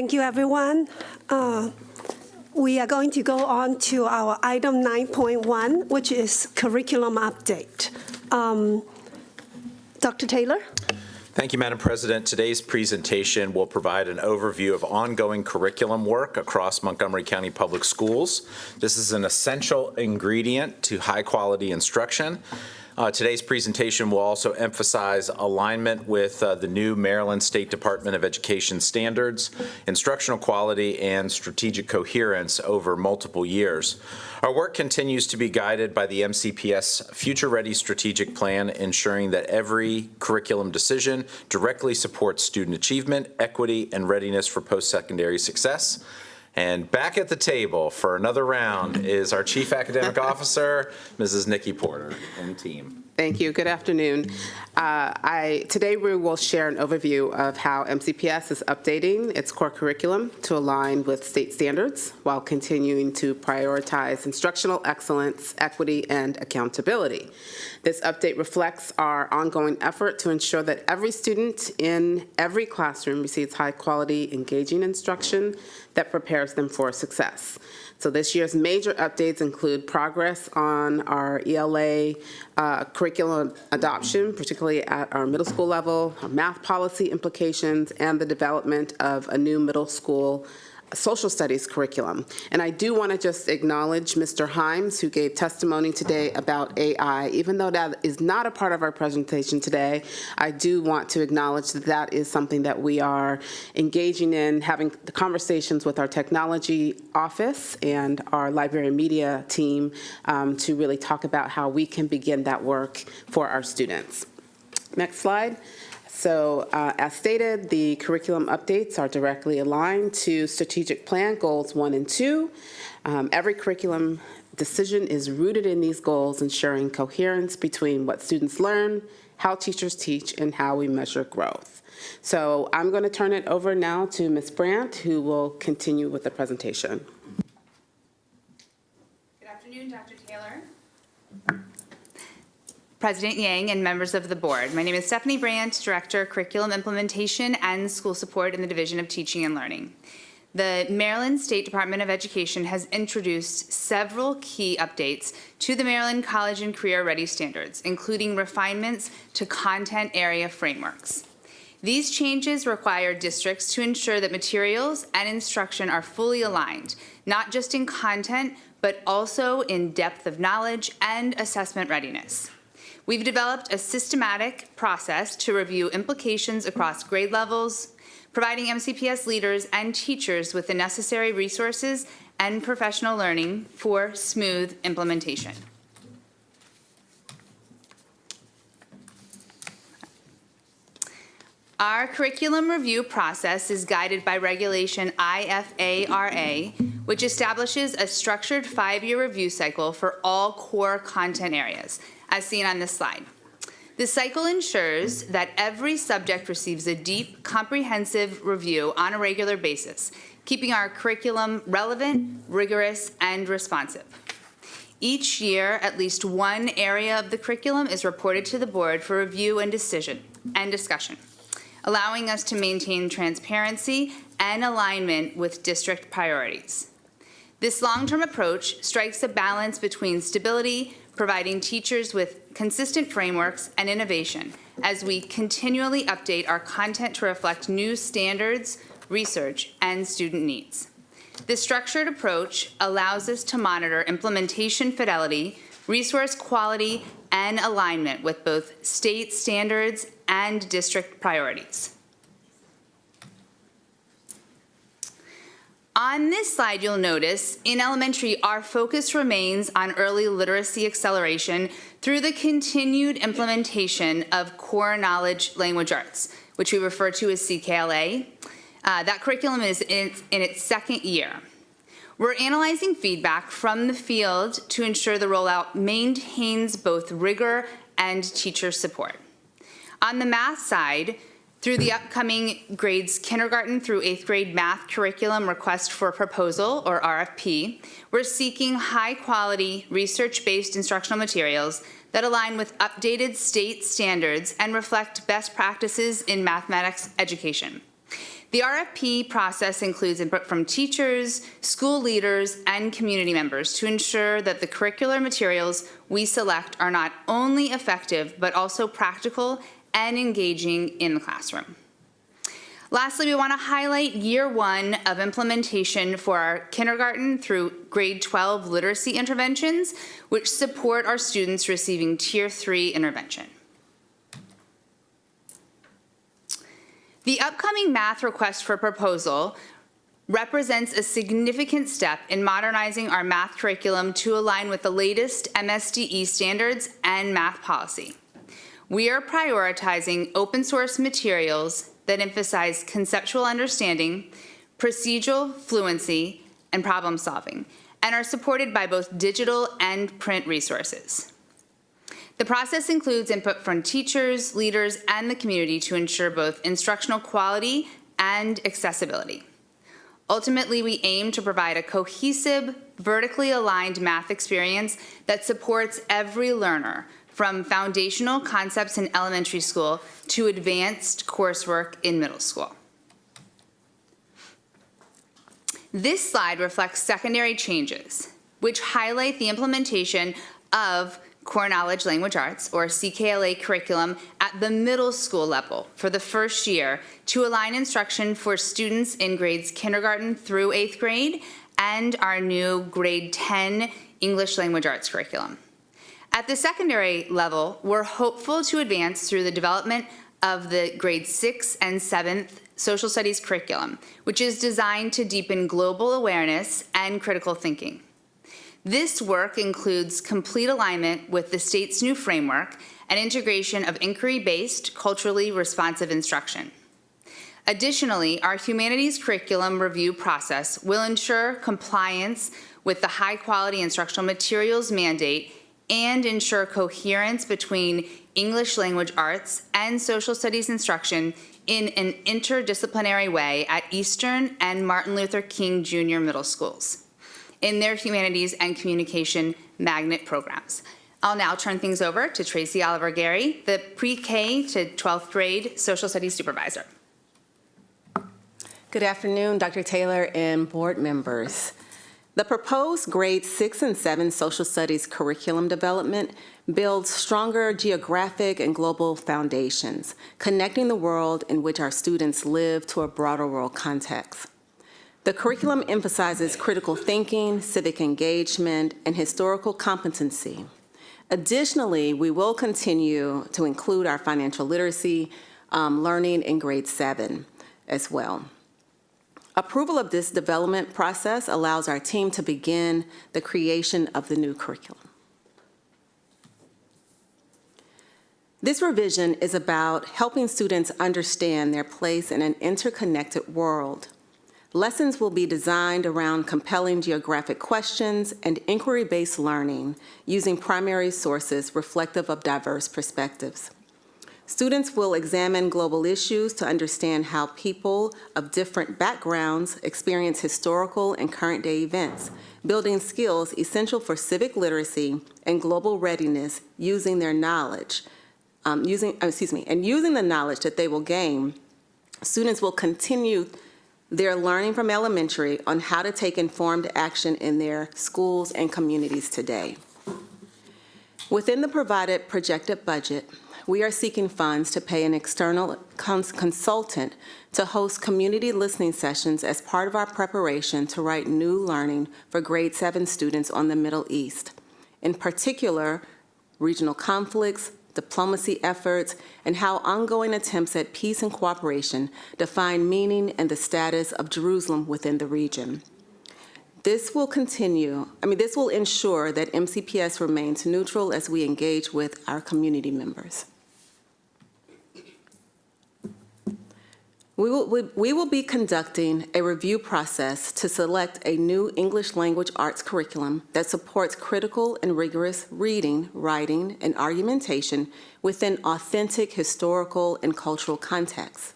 Thank you, everyone. We are going to go on to our item 9.1, which is curriculum update. Dr. Taylor? Thank you, Madam President. Today's presentation will provide an overview of ongoing curriculum work across Montgomery County Public Schools. This is an essential ingredient to high-quality instruction. Today's presentation will also emphasize alignment with the new Maryland State Department of Education standards, instructional quality, and strategic coherence over multiple years. Our work continues to be guided by the MCPS Future Ready Strategic Plan, ensuring that every curriculum decision directly supports student achievement, equity, and readiness for post-secondary success. And back at the table for another round is our Chief Academic Officer, Mrs. Nikki Porter, and team. Thank you. Good afternoon. Today we will share an overview of how MCPS is updating its core curriculum to align with state standards while continuing to prioritize instructional excellence, equity, and accountability. This update reflects our ongoing effort to ensure that every student in every classroom receives high-quality, engaging instruction that prepares them for success. So this year's major updates include progress on our ELA curriculum adoption, particularly at our middle school level, our math policy implications, and the development of a new middle school social studies curriculum. And I do want to just acknowledge Mr. Himes, who gave testimony today about AI. Even though that is not a part of our presentation today, I do want to acknowledge that that is something that we are engaging in, having the conversations with our technology office and our library and media team to really talk about how we can begin that work for our students. Next slide. So as stated, the curriculum updates are directly aligned to strategic plan goals 1 and 2. Every curriculum decision is rooted in these goals, ensuring coherence between what students learn, how teachers teach, and how we measure growth. So I'm going to turn it over now to Ms. Brandt, who will continue with the presentation. Good afternoon, Dr. Taylor, President Yang, and members of the board. My name is Stephanie Brandt, Director, Curriculum Implementation and School Support in the Division of Teaching and Learning. The Maryland State Department of Education has introduced several key updates to the Maryland College and Career Ready standards, including refinements to content area frameworks. These changes require districts to ensure that materials and instruction are fully aligned, not just in content, but also in depth of knowledge and assessment readiness. We've developed a systematic process to review implications across grade levels, providing MCPS leaders and teachers with the necessary resources and professional learning for smooth implementation. Our curriculum review process is guided by Regulation IFARA, which establishes a structured 5-year review cycle for all core content areas, as seen on this slide. This cycle ensures that every subject receives a deep, comprehensive review on a regular basis, keeping our curriculum relevant, rigorous, and responsive. Each year, at least one area of the curriculum is reported to the board for review and discussion, allowing us to maintain transparency and alignment with district priorities. This long-term approach strikes a balance between stability, providing teachers with consistent frameworks and innovation as we continually update our content to reflect new standards, research, and student needs. This structured approach allows us to monitor implementation fidelity, resource quality, and alignment with both state standards and district priorities. On this slide, you'll notice, in elementary, our focus remains on early literacy acceleration through the continued implementation of core knowledge language arts, which we refer to as CKLA. That curriculum is in its second year. We're analyzing feedback from the field to ensure the rollout maintains both rigor and teacher support. On the math side, through the upcoming grades kindergarten through 8th grade math curriculum request for proposal, or RFP, we're seeking high-quality, research-based instructional materials that align with updated state standards and reflect best practices in mathematics education. The RFP process includes input from teachers, school leaders, and community members to ensure that the curricular materials we select are not only effective, but also practical and engaging in the classroom. Lastly, we want to highlight year 1 of implementation for our kindergarten through grade 12 literacy interventions, which support our students receiving Tier 3 intervention. The upcoming math request for proposal represents a significant step in modernizing our math curriculum to align with the latest MSDE standards and math policy. We are prioritizing open source materials that emphasize conceptual understanding, procedural fluency, and problem solving, and are supported by both digital and print resources. The process includes input from teachers, leaders, and the community to ensure both instructional quality and accessibility. Ultimately, we aim to provide a cohesive, vertically aligned math experience that supports every learner, from foundational concepts in elementary school to advanced coursework in middle school. This slide reflects secondary changes, which highlight the implementation of Core Knowledge Language Arts, or CKLA curriculum, at the middle school level for the first year to align instruction for students in grades kindergarten through 8th grade and our new grade 10 English Language Arts curriculum. At the secondary level, we're hopeful to advance through the development of the grade 6 and 7th social studies curriculum, which is designed to deepen global awareness and critical thinking. This work includes complete alignment with the state's new framework and integration of inquiry-based, culturally responsive instruction. Additionally, our humanities curriculum review process will ensure compliance with the high-quality instructional materials mandate and ensure coherence between English language arts and social studies instruction in an interdisciplinary way at Eastern and Martin Luther King Jr. middle schools in their humanities and communication magnet programs. I'll now turn things over to Tracy Oliver Gary, the pre-K to 12th grade social studies supervisor. Good afternoon, Dr. Taylor and board members. The proposed grade 6 and 7 social studies curriculum development builds stronger geographic and global foundations, connecting the world in which our students live to a broader world context. The curriculum emphasizes critical thinking, civic engagement, and historical competency. Additionally, we will continue to include our financial literacy learning in grade 7 as well. Approval of this development process allows our team to begin the creation of the new curriculum. This revision is about helping students understand their place in an interconnected world. Lessons will be designed around compelling geographic questions and inquiry-based learning using primary sources reflective of diverse perspectives. Students will examine global issues to understand how people of different backgrounds experience historical and current day events, building skills essential for civic literacy and global readiness using their knowledge. Using the knowledge that they will gain, students will continue their learning from elementary on how to take informed action in their schools and communities today. Within the provided projected budget, we are seeking funds to pay an external consultant to host community listening sessions as part of our preparation to write new learning for grade 7 students on the Middle East. In particular, regional conflicts, diplomacy efforts, and how ongoing attempts at peace and cooperation define meaning and the status of Jerusalem within the region. This will ensure that MCPS remains neutral as we engage with our community members. We will be conducting a review process to select a new English language arts curriculum that supports critical and rigorous reading, writing, and argumentation within authentic historical and cultural contexts.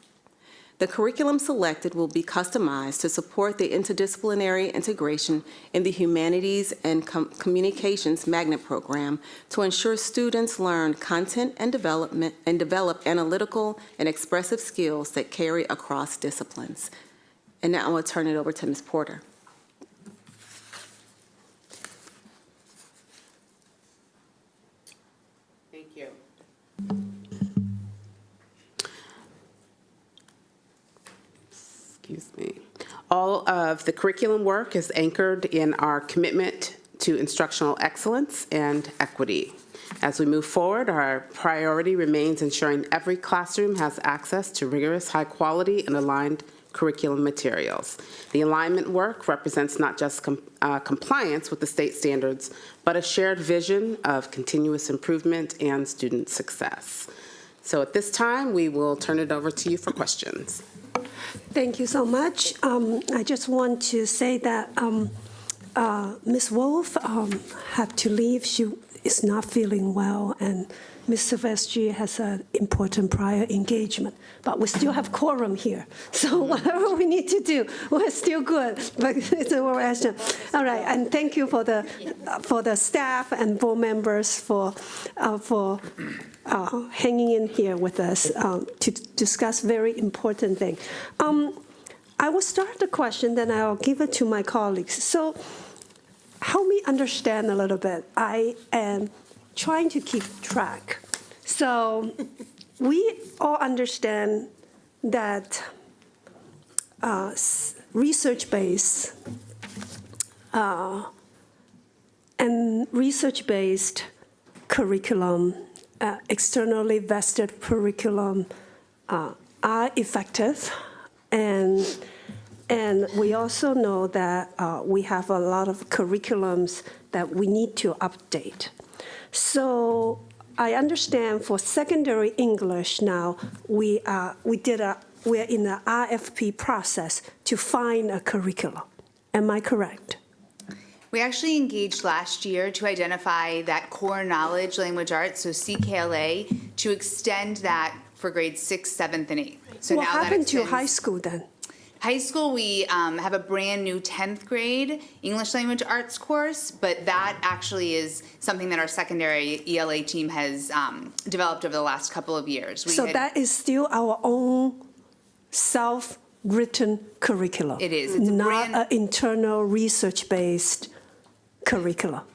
The curriculum selected will be customized to support the interdisciplinary integration in the Humanities and Communications Magnet Program to ensure students learn content and develop analytical and expressive skills that carry across disciplines. And now I will turn it over to Ms. Porter. Thank you. Excuse me. All of the curriculum work is anchored in our commitment to instructional excellence and equity. As we move forward, our priority remains ensuring every classroom has access to rigorous, high-quality, and aligned curriculum materials. The alignment work represents not just compliance with the state standards, but a shared vision of continuous improvement and student success. So at this time, we will turn it over to you for questions. Thank you so much. I just want to say that Ms. Wolf had to leave. She is not feeling well, and Ms. Silvestri has an important prior engagement. But we still have quorum here, so whatever we need to do, we're still good. But it's a action. All right, and thank you for the staff and board members for hanging in here with us to discuss very important thing. I will start the question, then I'll give it to my colleagues. So help me understand a little bit. I am trying to keep track. So we all understand that research-based and research-based curriculum, externally vested curriculum are effective, and we also know that we have a lot of curriculums that we need to update. So I understand for secondary English now, we're in the RFP process to find a curriculum. Am I correct? We actually engaged last year to identify that core knowledge language arts, so CKLA, to extend that for grades 6, 7th, and 8th. So what now happened that to high school then? High school, we have a brand new 10th grade English language arts course, but that actually is something that our secondary ELA team has developed over the last couple of years. So that is still our own self-written curriculum. It is. It's not an internal research-based curriculum.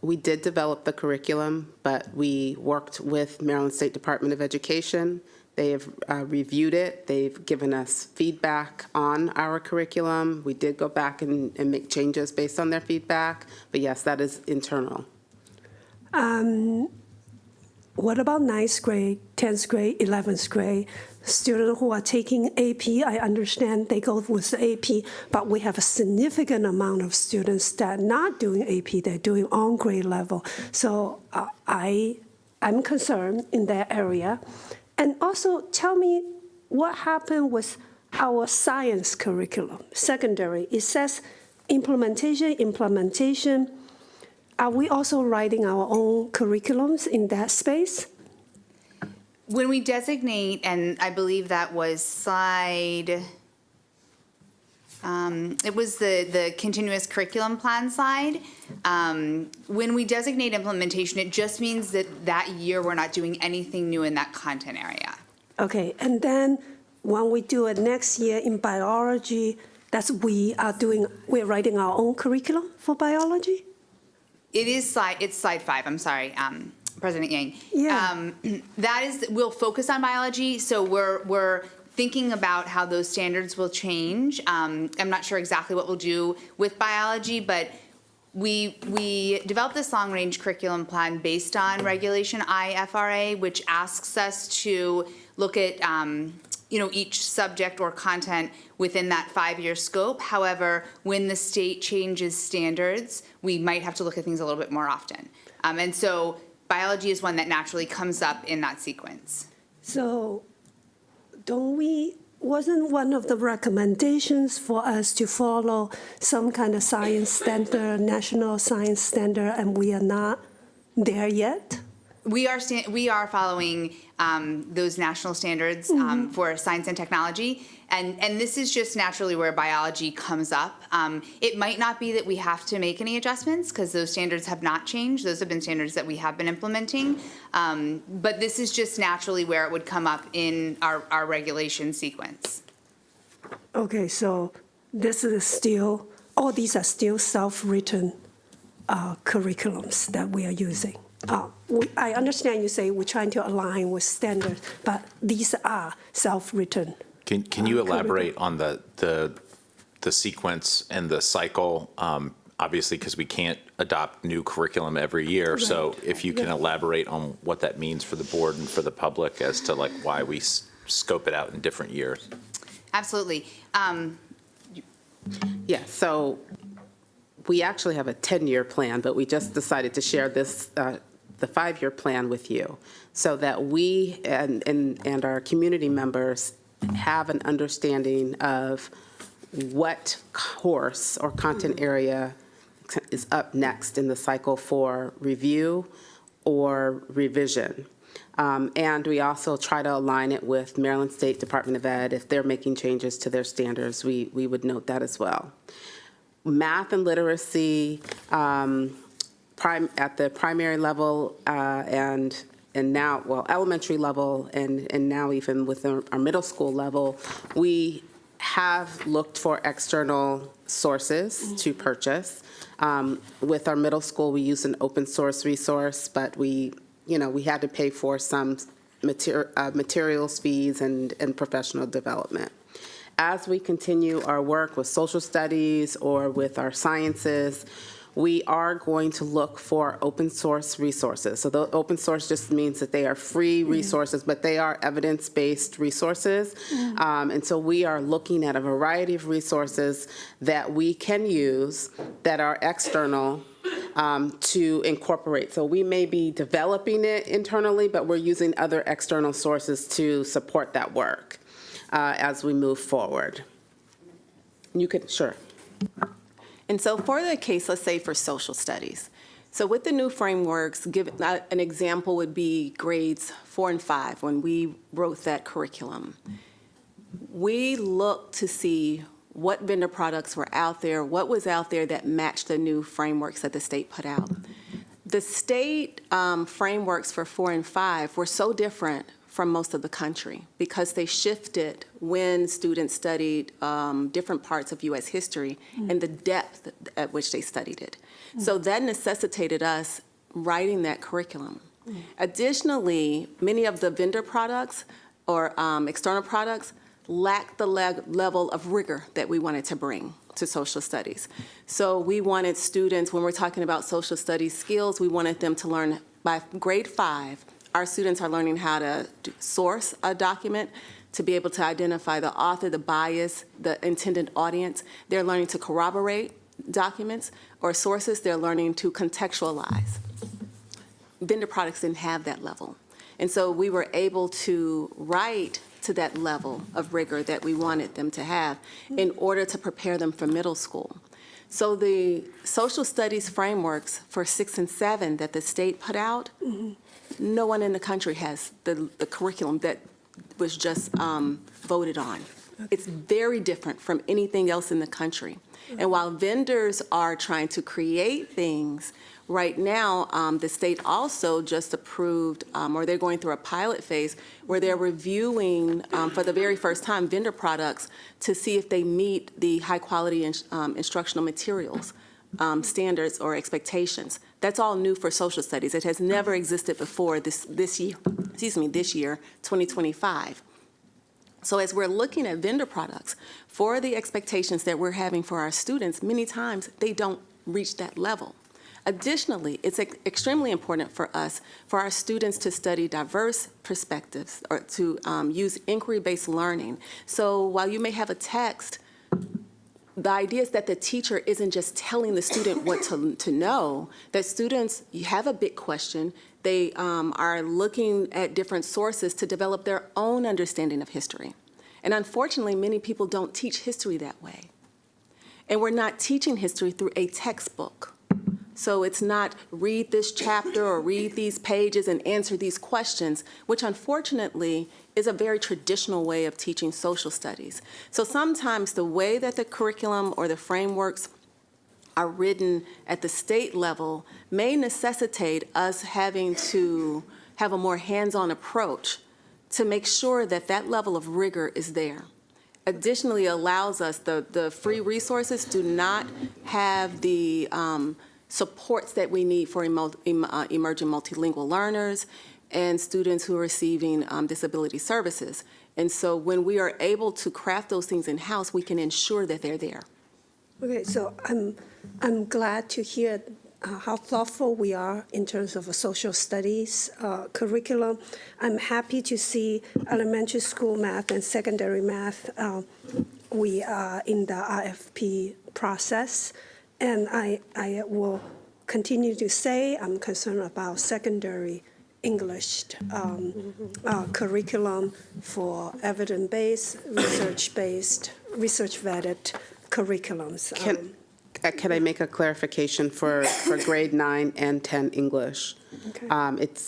We did develop the curriculum, but we worked with Maryland State Department of Education. They have reviewed it. They've given us feedback on our curriculum. We did go back and make changes based on their feedback, but yes, that is internal. What about 9th grade, 10th grade, 11th grade? Students who are taking AP, I understand they go with the AP, but we have a significant amount of students that are not doing AP, they're doing on grade level. So I'm concerned in that area. And also tell me what happened with our science curriculum, secondary. It says implementation. Are we also writing our own curriculums in that space? When we designate, and I believe that was slide, it was the continuous curriculum plan slide. When we designate implementation, it just means that year we're not doing anything new in that content area. Okay, and then when we do it next year in biology, we're writing our own curriculum for biology? It's slide 5, I'm sorry, President Yang. Yeah. We'll focus on biology, so we're thinking about how those standards will change. I'm not sure exactly what we'll do with biology, but we developed this long-range curriculum plan based on Regulation IFRA, which asks us to look at each subject or content within that 5-year scope. However, when the state changes standards, we might have to look at things a little bit more often. And so biology is one that naturally comes up in that sequence. So wasn't one of the recommendations for us to follow some kind of science standard, national science standard, and we are not there yet? We are following those national standards for science and technology, and this is just naturally where biology comes up. It might not be that we have to make any adjustments because those standards have not changed. Those have been standards that we have been implementing, but this is just naturally where it would come up in our regulation sequence. Okay, so this is still, all these are still self-written curriculums that we are using. I understand you say we're trying to align with standards, but these are self-written. Can you elaborate on the sequence and the cycle? Obviously, because we can't adopt new curriculum every year. Right. So if you can elaborate on what that means for the board and for the public as to like why we scope it out in different years. Absolutely. Yeah, so we actually have a 10-year plan, but we just decided to share this, the 5-year plan with you so that we and our community members have an understanding of what course or content area is up next in the cycle for review or revision. And we also try to align it with Maryland State Department of Ed. If they're making changes to their standards, we would note that as well. Math and literacy at the primary level and now, well, elementary level and now even with our middle school level, we have looked for external sources to purchase. With our middle school, we use an open source resource, but we had to pay for some materials fees and professional development. As we continue our work with social studies or with our sciences, we are going to look for open source resources. So the open source just means that they are free resources, but they are evidence-based resources. And so we are looking at a variety of resources that we can use that are external to incorporate. So we may be developing it internally, but we're using other external sources to support that work as we move forward. You could, sure. And so for the case, let's say for social studies. So with the new frameworks, an example would be grades 4 and 5 when we wrote that curriculum. We looked to see what vendor products were out there, what was out there that matched the new frameworks that the state put out. The state frameworks for 4 and 5 were so different from most of the country because they shifted when students studied different parts of U.S. history and the depth at which they studied it. So that necessitated us writing that curriculum. Additionally, many of the vendor products or external products lacked the level of rigor that we wanted to bring to social studies. So we wanted students, when we're talking about social studies skills, we wanted them to learn by grade 5. Our students are learning how to source a document, to be able to identify the author, the bias, the intended audience. They're learning to corroborate documents or sources. They're learning to contextualize. Vendor products didn't have that level. And so we were able to write to that level of rigor that we wanted them to have in order to prepare them for middle school. So the social studies frameworks for 6 and 7 that the state put out, no one in the country has the curriculum that was just voted on. It's very different from anything else in the country. And while vendors are trying to create things, right now the state also just approved, or they're going through a pilot phase where they're reviewing for the very first time vendor products to see if they meet the high quality instructional materials standards or expectations. That's all new for social studies. It has never existed before this year, 2025. So as we're looking at vendor products, for the expectations that we're having for our students, many times they don't reach that level. Additionally, it's extremely important for us, for our students to study diverse perspectives or to use inquiry-based learning. So while you may have a text, the idea is that the teacher isn't just telling the student what to know, that students, you have a big question, they are looking at different sources to develop their own understanding of history. And unfortunately, many people don't teach history that way. And we're not teaching history through a textbook. So it's not read this chapter or read these pages and answer these questions, which unfortunately is a very traditional way of teaching social studies. So sometimes the way that the curriculum or the frameworks are written at the state level may necessitate us having to have a more hands-on approach to make sure that that level of rigor is there. Additionally, allows us, the free resources do not have the supports that we need for emerging multilingual learners and students who are receiving disability services. And so when we are able to craft those things in-house, we can ensure that they're there. Okay, so I'm glad to hear how thoughtful we are in terms of a social studies curriculum. I'm happy to see elementary school math and secondary math. We are in the RFP process, and I will continue to say I'm concerned about secondary English curriculum for evidence-based, research-based, research-vetted curriculums. Can I make a clarification for grade 9 and 10 English? Okay.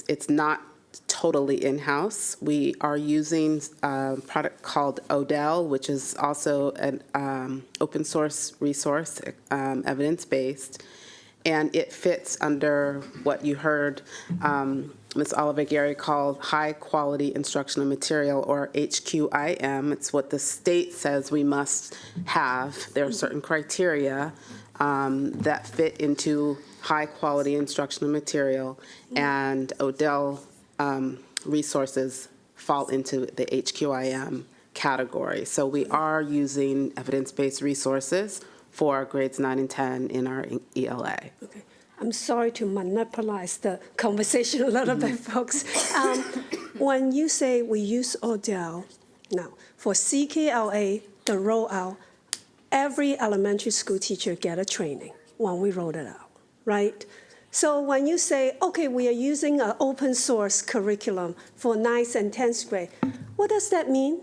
It's not totally in-house. We are using a product called Odell, which is also an open source resource, evidence-based, and it fits under what you heard Ms. Oliver Gary called high quality instructional material, or HQIM. It's what the state says we must have. There are certain criteria that fit into high quality instructional material, and Odell resources fall into the HQIM category. So we are using evidence-based resources for grades 9 and 10 in our ELA. Okay. I'm sorry to monopolize the conversation a little bit, folks. When you say we use Odell, now, for CKLA, the rollout, every elementary school teacher get a training when we roll it out, right? So when you say, okay, we are using an open source curriculum for 9th and 10th grade, what does that mean?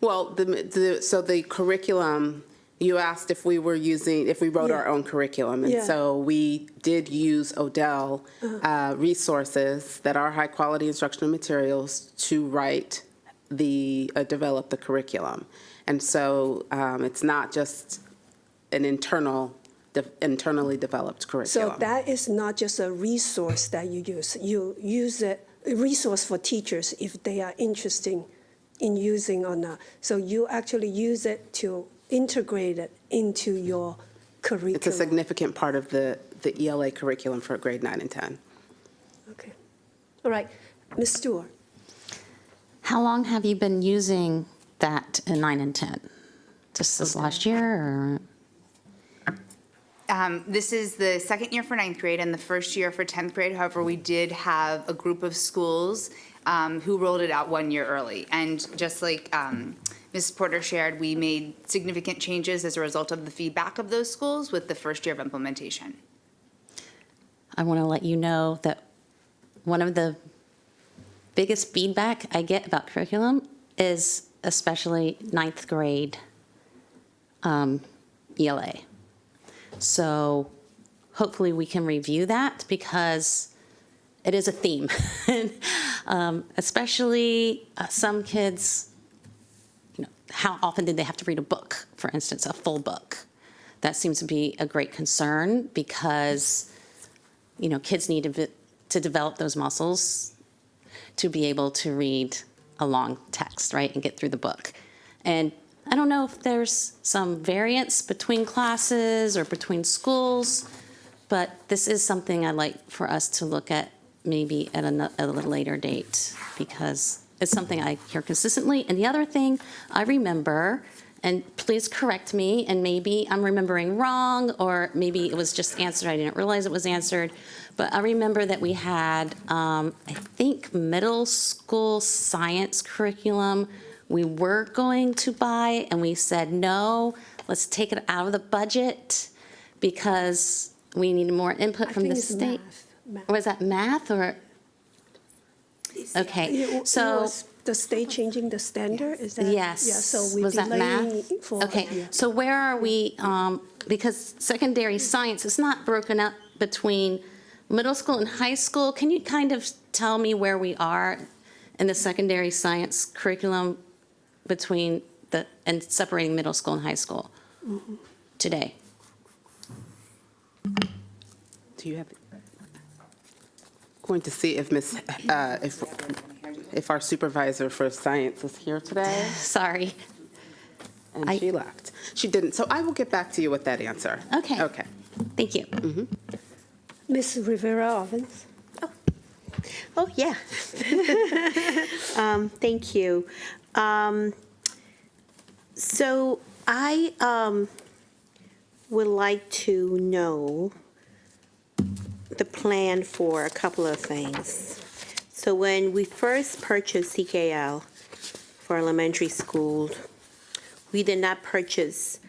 Well, so the curriculum, you asked if we were using, if we wrote our own curriculum, and so we did use Odell resources that are high quality instructional materials to write develop the curriculum. And so it's not just an internally developed curriculum. So that is not just a resource that you use. You use it, a resource for teachers if they are interested in using or not. So you actually use it to integrate it into your curriculum. It's a significant part of the ELA curriculum for grade 9 and 10. Okay. All right. Ms. Stewart. How long have you been using that in 9 and 10? Just this last year, or? This is the second year for 9th grade and the first year for 10th grade. However, we did have a group of schools who rolled it out 1 year early. And just like Ms. Porter shared, we made significant changes as a result of the feedback of those schools with the first year of implementation. I want to let you know that one of the biggest feedback I get about curriculum is especially 9th grade ELA. So hopefully we can review that because it is a theme. Especially some kids, how often did they have to read a book, for instance, a full book? That seems to be a great concern because, kids need to develop those muscles to be able to read a long text, right, and get through the book. And I don't know if there's some variance between classes or between schools, but this is something I'd like for us to look at maybe at a little later date because it's something I hear consistently. And the other thing I remember, and please correct me, and maybe I'm remembering wrong, or maybe it was just answered, I didn't realize it was answered, but I remember that we had, I think, middle school science curriculum we were going to buy, and we said, no, let's take it out of the budget because we need more input from the state. Math. Was that math or? Okay, so. The state changing the standard, is that? Yes. Yeah, so we was that math? For, okay, so where are we, because secondary science is not broken up between middle school and high school. Can you kind of tell me where we are in the secondary science curriculum and separating middle school and high school today? Do you have? Going to see if if our supervisor for science is here today. Sorry. And she left. She didn't. So I will get back to you with that answer. Okay. Okay. Thank you. Ms. Rivera-Ovens? Oh, yeah. Thank you. So I would like to know the plan for a couple of things. So when we first purchased CKL for elementary school, we did not purchase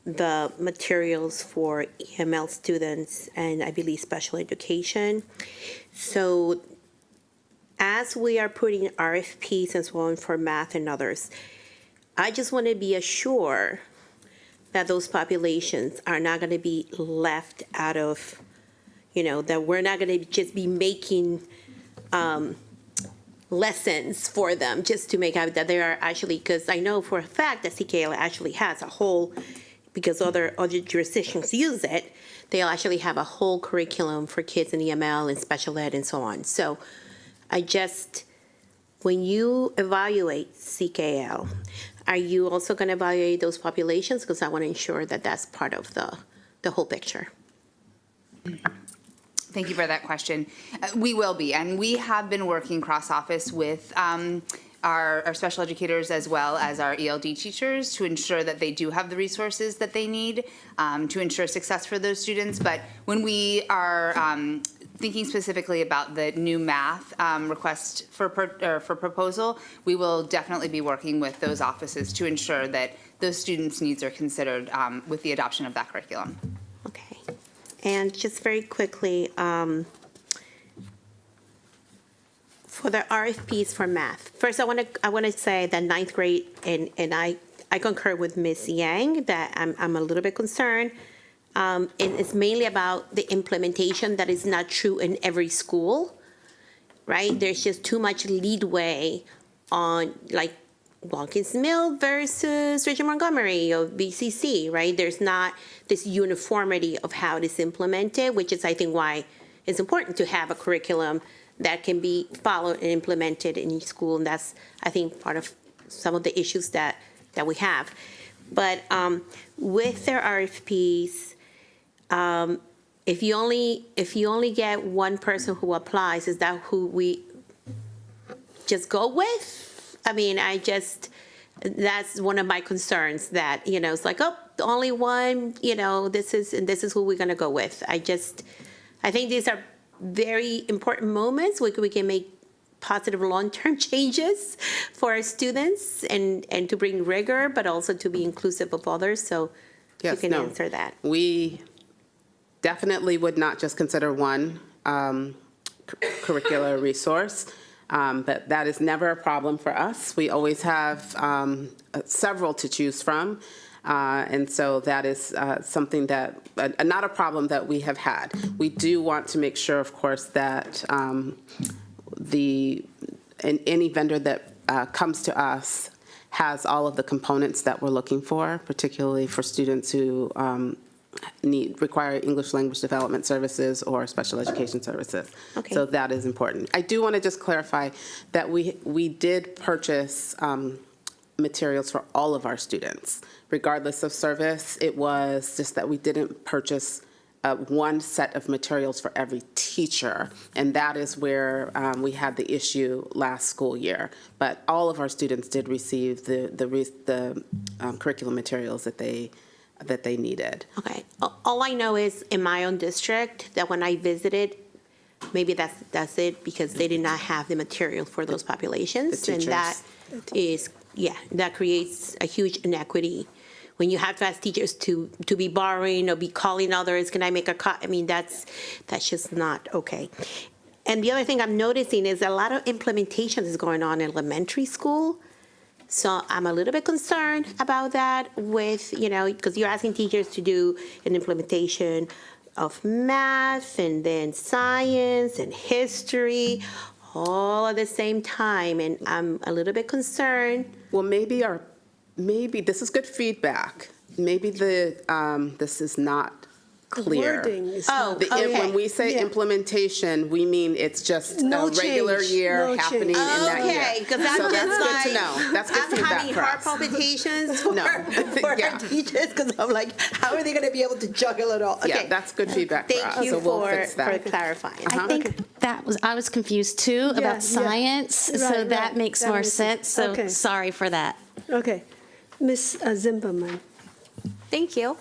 the materials for EML students and I believe special education. So as we are putting RFPs and so on for math and others, I just want to be assured that those populations are not going to be left out of, that we're not going to just be making lessons for them just to make out that they are actually, because I know for a fact that CKL actually has a whole, because other jurisdictions use it, they'll actually have a whole curriculum for kids in EML and special ed and so on. So when you evaluate CKL, are you also going to evaluate those populations? Because I want to ensure that that's part of the whole picture. Thank you for that question. We will be, and we have been working cross-office with our special educators as well as our ELD teachers to ensure that they do have the resources that they need to ensure success for those students. But when we are thinking specifically about the new math request for proposal, we will definitely be working with those offices to ensure that those students' needs are considered with the adoption of that curriculum. Okay. And just very quickly, for the RFPs for math, first I want to say that ninth grade, and I concur with Ms. Yang that I'm a little bit concerned. And it's mainly about the implementation that is not true in every school, right? There's just too much leadway on like Watkins Mill versus Richard Montgomery or BCC, right? There's not this uniformity of how it is implemented, which is I think why it's important to have a curriculum that can be followed and implemented in each school. And that's, I think, part of some of the issues that we have. But with their RFPs, if you only get one person who applies, is that who we just go with? I mean, that's one of my concerns that, it's like, oh, only one, this is who we're going to go with. I think these are very important moments where we can make positive long-term changes for our students and to bring rigor, but also to be inclusive of others. So you can answer that. We definitely would not just consider one curricular resource. But that is never a problem for us. We always have several to choose from. And so that is something that, not a problem that we have had. We do want to make sure, of course, that any vendor that comes to us has all of the components that we're looking for, particularly for students who require English language development services or special education services. Okay. So that is important. I do want to just clarify that we did purchase materials for all of our students, regardless of service. It was just that we didn't purchase one set of materials for every teacher, and that is where we had the issue last school year. But all of our students did receive the curriculum materials that they needed. Okay. All I know is in my own district that when I visited, maybe that's it, because they did not have the material for those populations, and that creates a huge inequity. When you have to ask teachers to be borrowing or be calling others, can I make a cut? I mean, that's just not okay. And the other thing I'm noticing is a lot of implementation is going on in elementary school. So I'm a little bit concerned about that with, because you're asking teachers to do an implementation of math and then science and history all at the same time, and I'm a little bit concerned. Well, maybe this is good feedback. Maybe this is not clear. Wording is When we say implementation, we mean it's just No a regular change. year No happening change. in that year. Okay, because I'm So just that's like, good to know. That's good I'm feedback having for heart us. palpitations for, for Yeah. our teachers, because I'm like, how are they going to be able to juggle it all? Yeah, Okay. that's good feedback for us. Thank you So we'll for fix that. clarifying. Uh-huh. I think I was confused too Yeah, about science, so Right, that right. makes That more makes sense. So okay. sorry for that. Okay. Ms. Zimmerman. Thank you.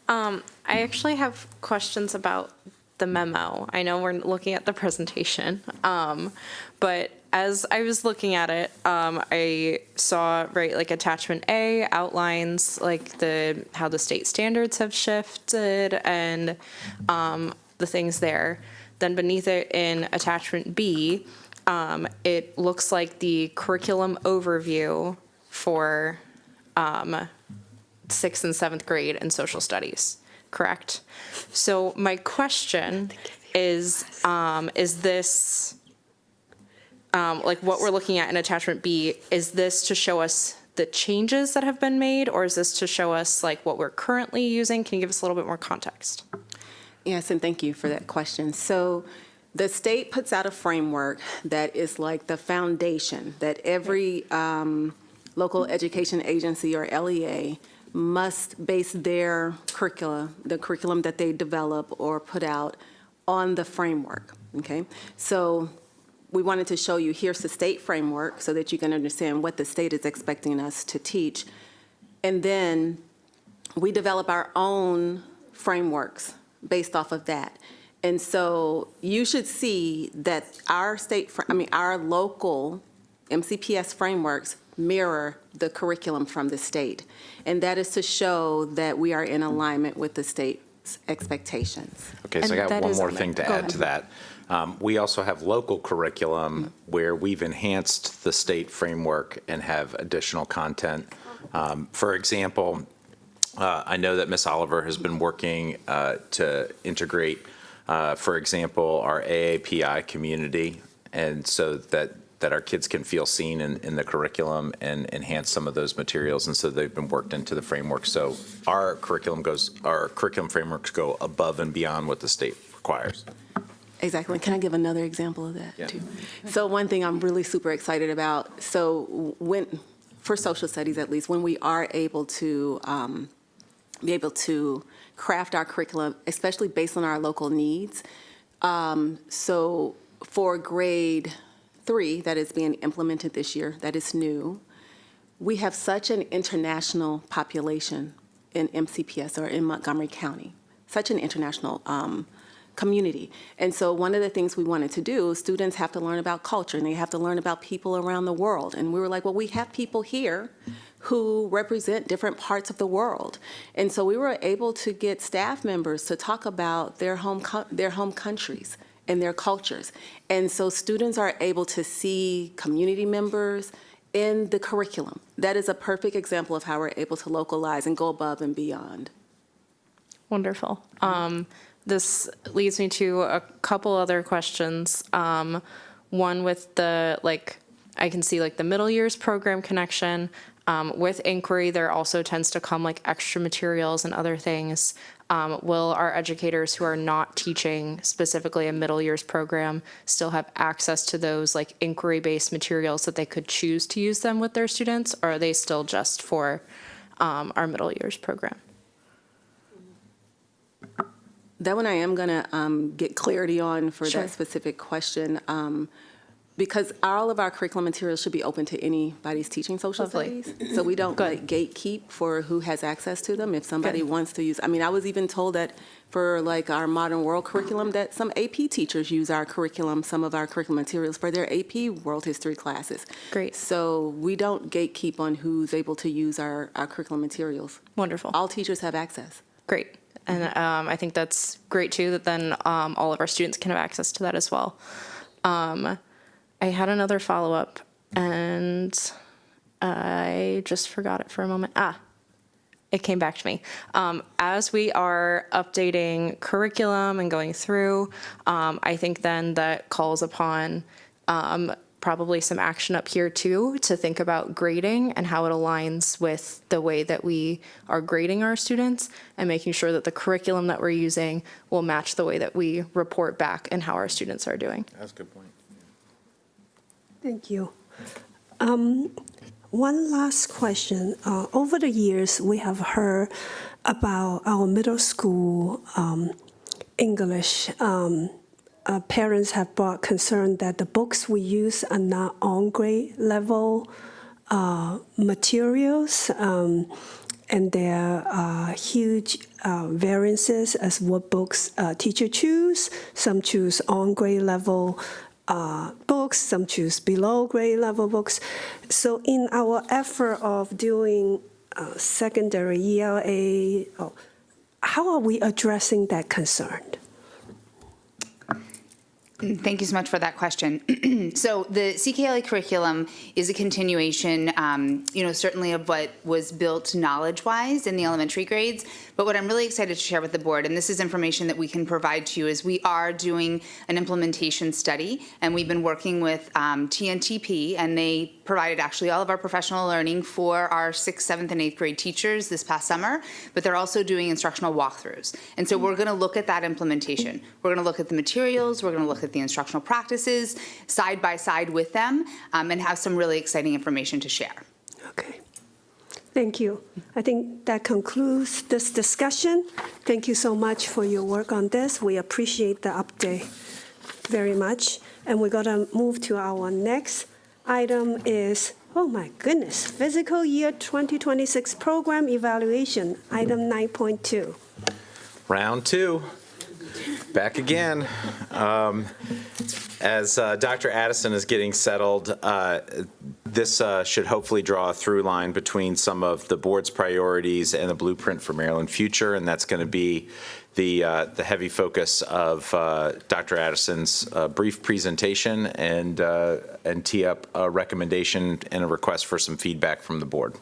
I actually have questions about the memo. I know we're looking at the presentation, but as I was looking at it, I saw, like attachment A outlines like how the state standards have shifted and the things there. Then beneath it in attachment B, it looks like the curriculum overview for 6th and 7th grade in social studies, correct? So my question is this, like what we're looking at in attachment B, is this to show us the changes that have been made, or is this to show us like what we're currently using? Can you give us a little bit more context? Yes, and thank you for that question. So the state puts out a framework that is like the foundation that every local education agency or LEA must base their curricula, the curriculum that they develop or put out, on the framework, okay? So we wanted to show you, here's the state framework so that you can understand what the state is expecting us to teach. And then we develop our own frameworks based off of that. And so you should see that our our local MCPS frameworks mirror the curriculum from the state. And that is to show that we are in alignment with the state's expectations. Okay, so I got one more thing to add to that. We also have local curriculum where we've enhanced the state framework and have additional content. For example, I know that Ms. Oliver has been working to integrate, for example, our AAPI community, and so that our kids can feel seen in the curriculum and enhance some of those materials, and so they've been worked into the framework. So our curriculum frameworks go above and beyond what the state requires. Exactly. Can I give another example of that too? So one thing I'm really super excited about, so for social studies at least, when we are able to be able to craft our curriculum, especially based on our local needs. So for grade 3 that is being implemented this year, that is new, we have such an international population in MCPS or in Montgomery County, such an international community. And so one of the things we wanted to do, students have to learn about culture and they have to learn about people around the world. And we were like, well, we have people here who represent different parts of the world. And so we were able to get staff members to talk about their home countries and their cultures. And so students are able to see community members in the curriculum. That is a perfect example of how we're able to localize and go above and beyond. Wonderful. This leads me to a couple other questions. One with I can see the middle years program connection. With inquiry, there also tends to come extra materials and other things. Will our educators who are not teaching specifically a middle years program still have access to those inquiry-based materials that they could choose to use them with their students, or are they still just for our middle years program? That one I am going to get clarity on for Sure. that specific question, because all of our curriculum materials should be open to anybody's teaching social Lovely. studies. So we don't gatekeep for who has access to them. If somebody wants to use, I was even told that for our modern world curriculum that some AP teachers use our curriculum, some of our curriculum materials for their AP world history classes. Great. So we don't gatekeep on who's able to use our curriculum materials. Wonderful. All teachers have access. Great. And I think that's great too, that then all of our students can have access to that as well. I had another follow-up and I just forgot it for a moment. it came back to me. As we are updating curriculum and going through, I think then that calls upon probably some action up here too, to think about grading and how it aligns with the way that we are grading our students and making sure that the curriculum that we're using will match the way that we report back and how our students are doing. That's a good point. Thank you. One last question. Over the years, we have heard about our middle school English. Parents have brought concern that the books we use are not on grade level materials, and there are huge variances as what books teacher choose. Some choose on grade level books, some choose below grade level books. So in our effort of doing secondary ELA, how are we addressing that concern? Thank you so much for that question. So the CKLA curriculum is a continuation, certainly of what was built knowledge-wise in the elementary grades. But what I'm really excited to share with the board, and this is information that we can provide to you, is we are doing an implementation study, and we've been working with TNTP, and they provided actually all of our professional learning for our 6th, 7th, and 8th grade teachers this past summer, but they're also doing instructional walkthroughs. And so we're going to look at that implementation. We're going to look at the materials, we're going to look at the instructional practices side by side with them, and have some really exciting information to share. Okay. Thank you. I think that concludes this discussion. Thank you so much for your work on this. We appreciate the update very much. And we're going to move to our next item is, oh my goodness, fiscal year 2026 program evaluation, item 9.2. Round 2. Back again. As Dr. Addison is getting settled, this should hopefully draw a through line between some of the board's priorities and the blueprint for Maryland Future, and that's going to be the heavy focus of Dr. Addison's brief presentation and tee up a recommendation and a request for some feedback from the board.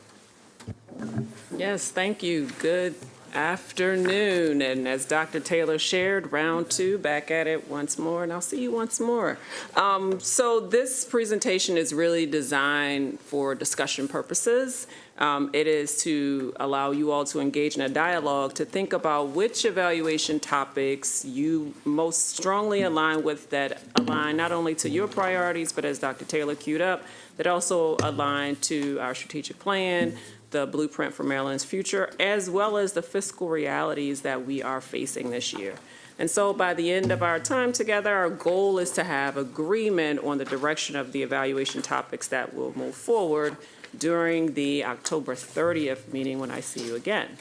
Yes, thank you. Good afternoon. And as Dr. Taylor shared, round 2, back at it once more, and I'll see you once more. So this presentation is really designed for discussion purposes. It is to allow you all to engage in a dialogue to think about which evaluation topics you most strongly align with, that align not only to your priorities, but as Dr. Taylor queued up, that also align to our strategic plan, the blueprint for Maryland's future, as well as the fiscal realities that we are facing this year. And so by the end of our time together, our goal is to have agreement on the direction of the evaluation topics that will move forward during the October 30th meeting when I see you again.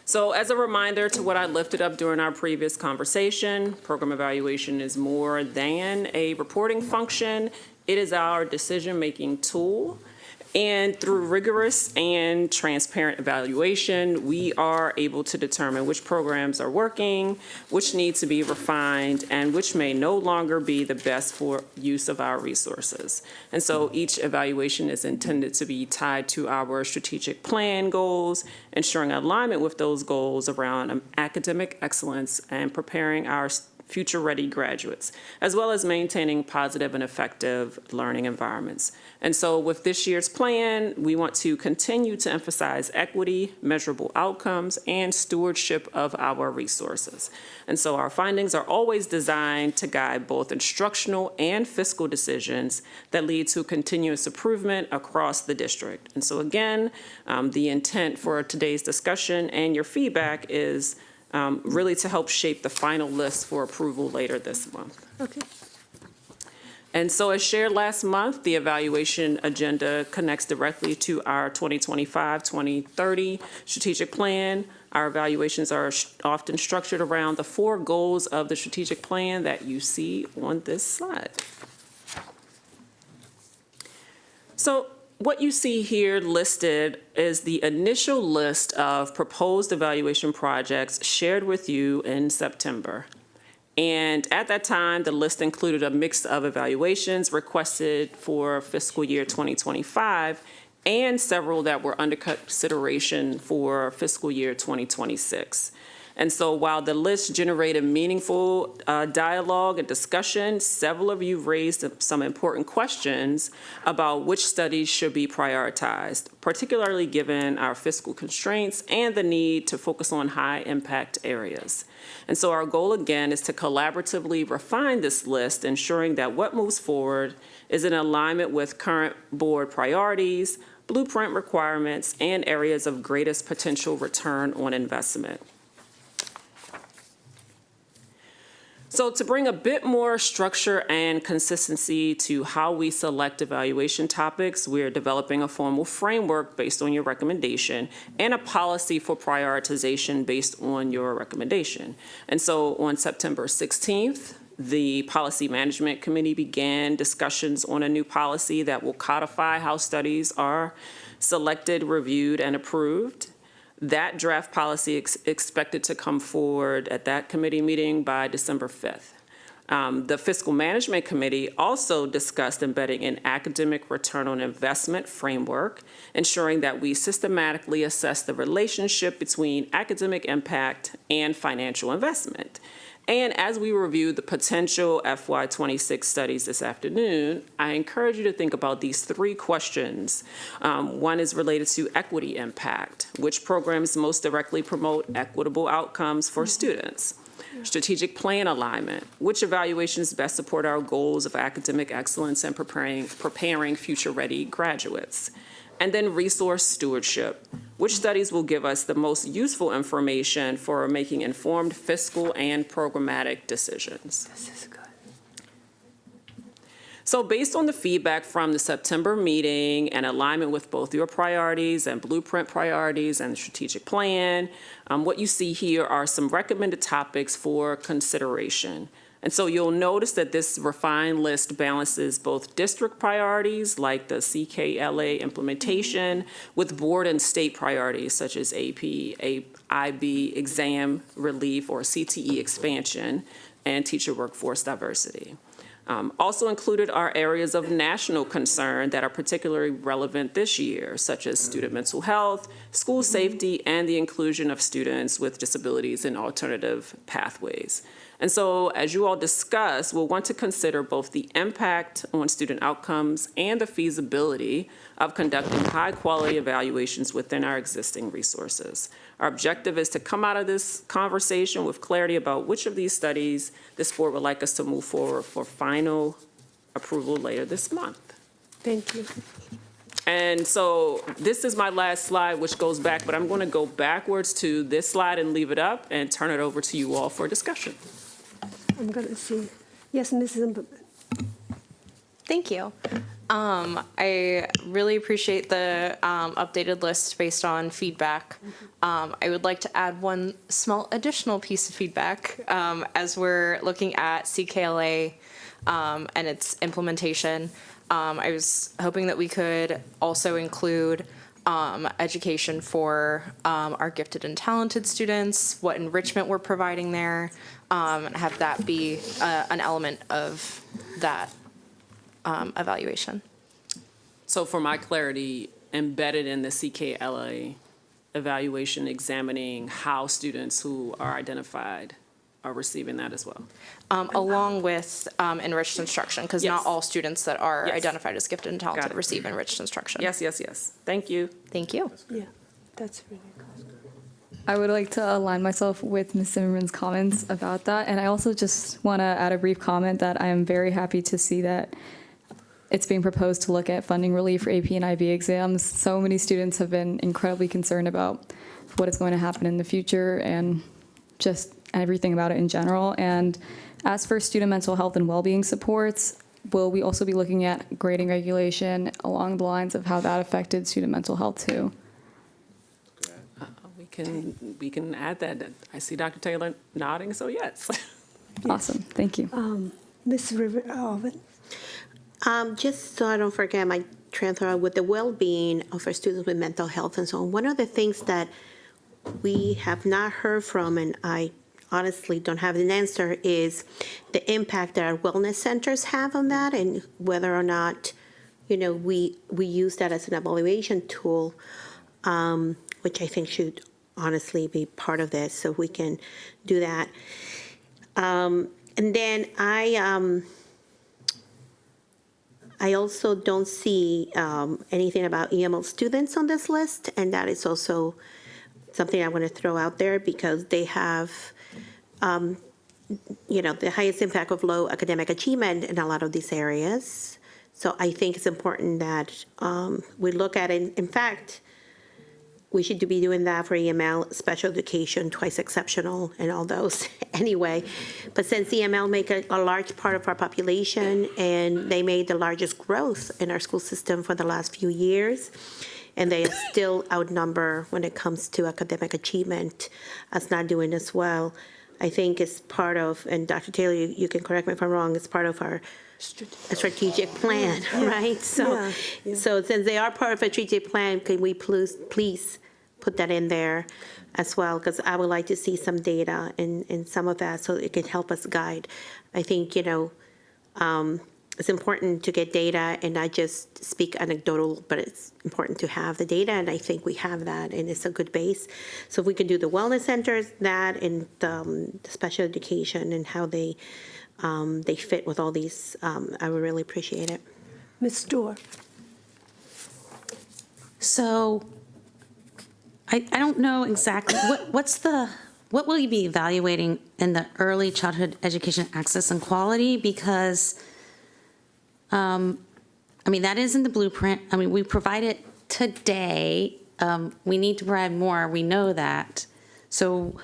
So as a reminder to what I lifted up during our previous conversation, program evaluation is more than a reporting function. It is our decision-making tool. And through rigorous and transparent evaluation, we are able to determine which programs are working, which need to be refined, and which may no longer be the best for use of our resources. And so each evaluation is intended to be tied to our strategic plan goals, ensuring alignment with those goals around academic excellence and preparing our future-ready graduates, as well as maintaining positive and effective learning environments. And so with this year's plan, we want to continue to emphasize equity, measurable outcomes, and stewardship of our resources. And so our findings are always designed to guide both instructional and fiscal decisions that lead to continuous improvement across the district. And so again, the intent for today's discussion and your feedback is really to help shape the final list for approval later this month. Okay. And so as shared last month, the evaluation agenda connects directly to our 2025-2030 strategic plan. Our evaluations are often structured around the 4 goals of the strategic plan that you see on this slide. So what you see here listed is the initial list of proposed evaluation projects shared with you in September. And at that time, the list included a mix of evaluations requested for fiscal year 2025 and several that were under consideration for fiscal year 2026. And so while the list generated meaningful dialogue and discussion, several of you raised some important questions about which studies should be prioritized, particularly given our fiscal constraints and the need to focus on high-impact areas. And so our goal, again, is to collaboratively refine this list, ensuring that what moves forward is in alignment with current board priorities, blueprint requirements, and areas of greatest potential return on investment. So to bring a bit more structure and consistency to how we select evaluation topics, we're developing a formal framework based on your recommendation and a policy for prioritization based on your recommendation. And so on September 16th, the Policy Management Committee began discussions on a new policy that will codify how studies are selected, reviewed, and approved. That draft policy expected to come forward at that committee meeting by December 5th. The Fiscal Management Committee also discussed embedding an academic return on investment framework, ensuring that we systematically assess the relationship between academic impact and financial investment. And as we review the potential FY26 studies this afternoon, I encourage you to think about these three questions. One is related to equity impact. Which programs most directly promote equitable outcomes for students? Strategic plan alignment. Which evaluations best support our goals of academic excellence and preparing future-ready graduates? And then resource stewardship. Which studies will give us the most useful information for making informed fiscal and programmatic decisions? This is good. So based on the feedback from the September meeting and alignment with both your priorities and blueprint priorities and the strategic plan, what you see here are some recommended topics for consideration. And so you'll notice that this refined list balances both district priorities like the CKLA implementation with board and state priorities such as AP, IB, exam relief or CTE expansion, and teacher workforce diversity. Also included are areas of national concern that are particularly relevant this year, such as student mental health, school safety, and the inclusion of students with disabilities in alternative pathways. And so, as you all discuss, we'll want to consider both the impact on student outcomes and the feasibility of conducting high-quality evaluations within our existing resources. Our objective is to come out of this conversation with clarity about which of these studies this board would like us to move forward for final approval later this month. Thank you. And so this is my last slide, which goes back, but I'm going to go backwards to this slide and leave it up and turn it over to you all for discussion. I'm going to see. Yes, Mrs. Zimmerman. Thank you. I really appreciate the updated list based on feedback. I would like to add one small additional piece of feedback as we're looking at CKLA and its implementation. I was hoping that we could also include education for our gifted and talented students, what enrichment we're providing there, have that be an element of that evaluation. So for my clarity, embedded in the CKLA evaluation, examining how students who are identified are receiving that as well. Along with enriched instruction, because Yes. not all students that are Yes. identified as gifted and Got talented it. receive enriched instruction. Yes, yes, yes. Thank you. Thank you. Yeah, that's really good. I would like to align myself with Ms. Zimmerman's comments about that. And I also just want to add a brief comment that I am very happy to see that it's being proposed to look at funding relief for AP and IB exams. So many students have been incredibly concerned about what is going to happen in the future and just everything about it in general. And as for student mental health and well-being supports, will we also be looking at grading regulation along the lines of how that affected student mental health too? We can add that. I see Dr. Taylor nodding, so yes. Awesome, thank you. Ms. Rivera. Just so I don't forget my train of thought with the well-being of our students with mental health and so on, one of the things that we have not heard from, and I honestly don't have an answer, is the impact that our wellness centers have on that and whether or not we use that as an evaluation tool, which I think should honestly be part of this, so we can do that. And then I also don't see anything about EML students on this list, and that is also something I want to throw out there because they have, the highest impact of low academic achievement in a lot of these areas. So I think it's important that we look at it. In fact, we should be doing that for EML, special education, twice exceptional, and all those anyway. But since EML make a large part of our population and they made the largest growth in our school system for the last few years, and they still outnumber when it comes to academic achievement as not doing as well, I think it's part of, and Dr. Taylor, you can correct me if I'm wrong, it's part of our strategic plan, right? So since they are part of a strategic plan, can we please put that in there as well? Because I would like to see some data in some of that so it can help us guide. I think, it's important to get data and not just speak anecdotal, but it's important to have the data, and I think we have that, and it's a good base. So if we can do the wellness centers, that, and the special education and how they fit with all these, I would really appreciate it. Ms. Dorr. So I don't know exactly, what will you be evaluating in the early childhood education access and quality? Because, that is in the blueprint. We provide it today. We need to provide more, we know that. So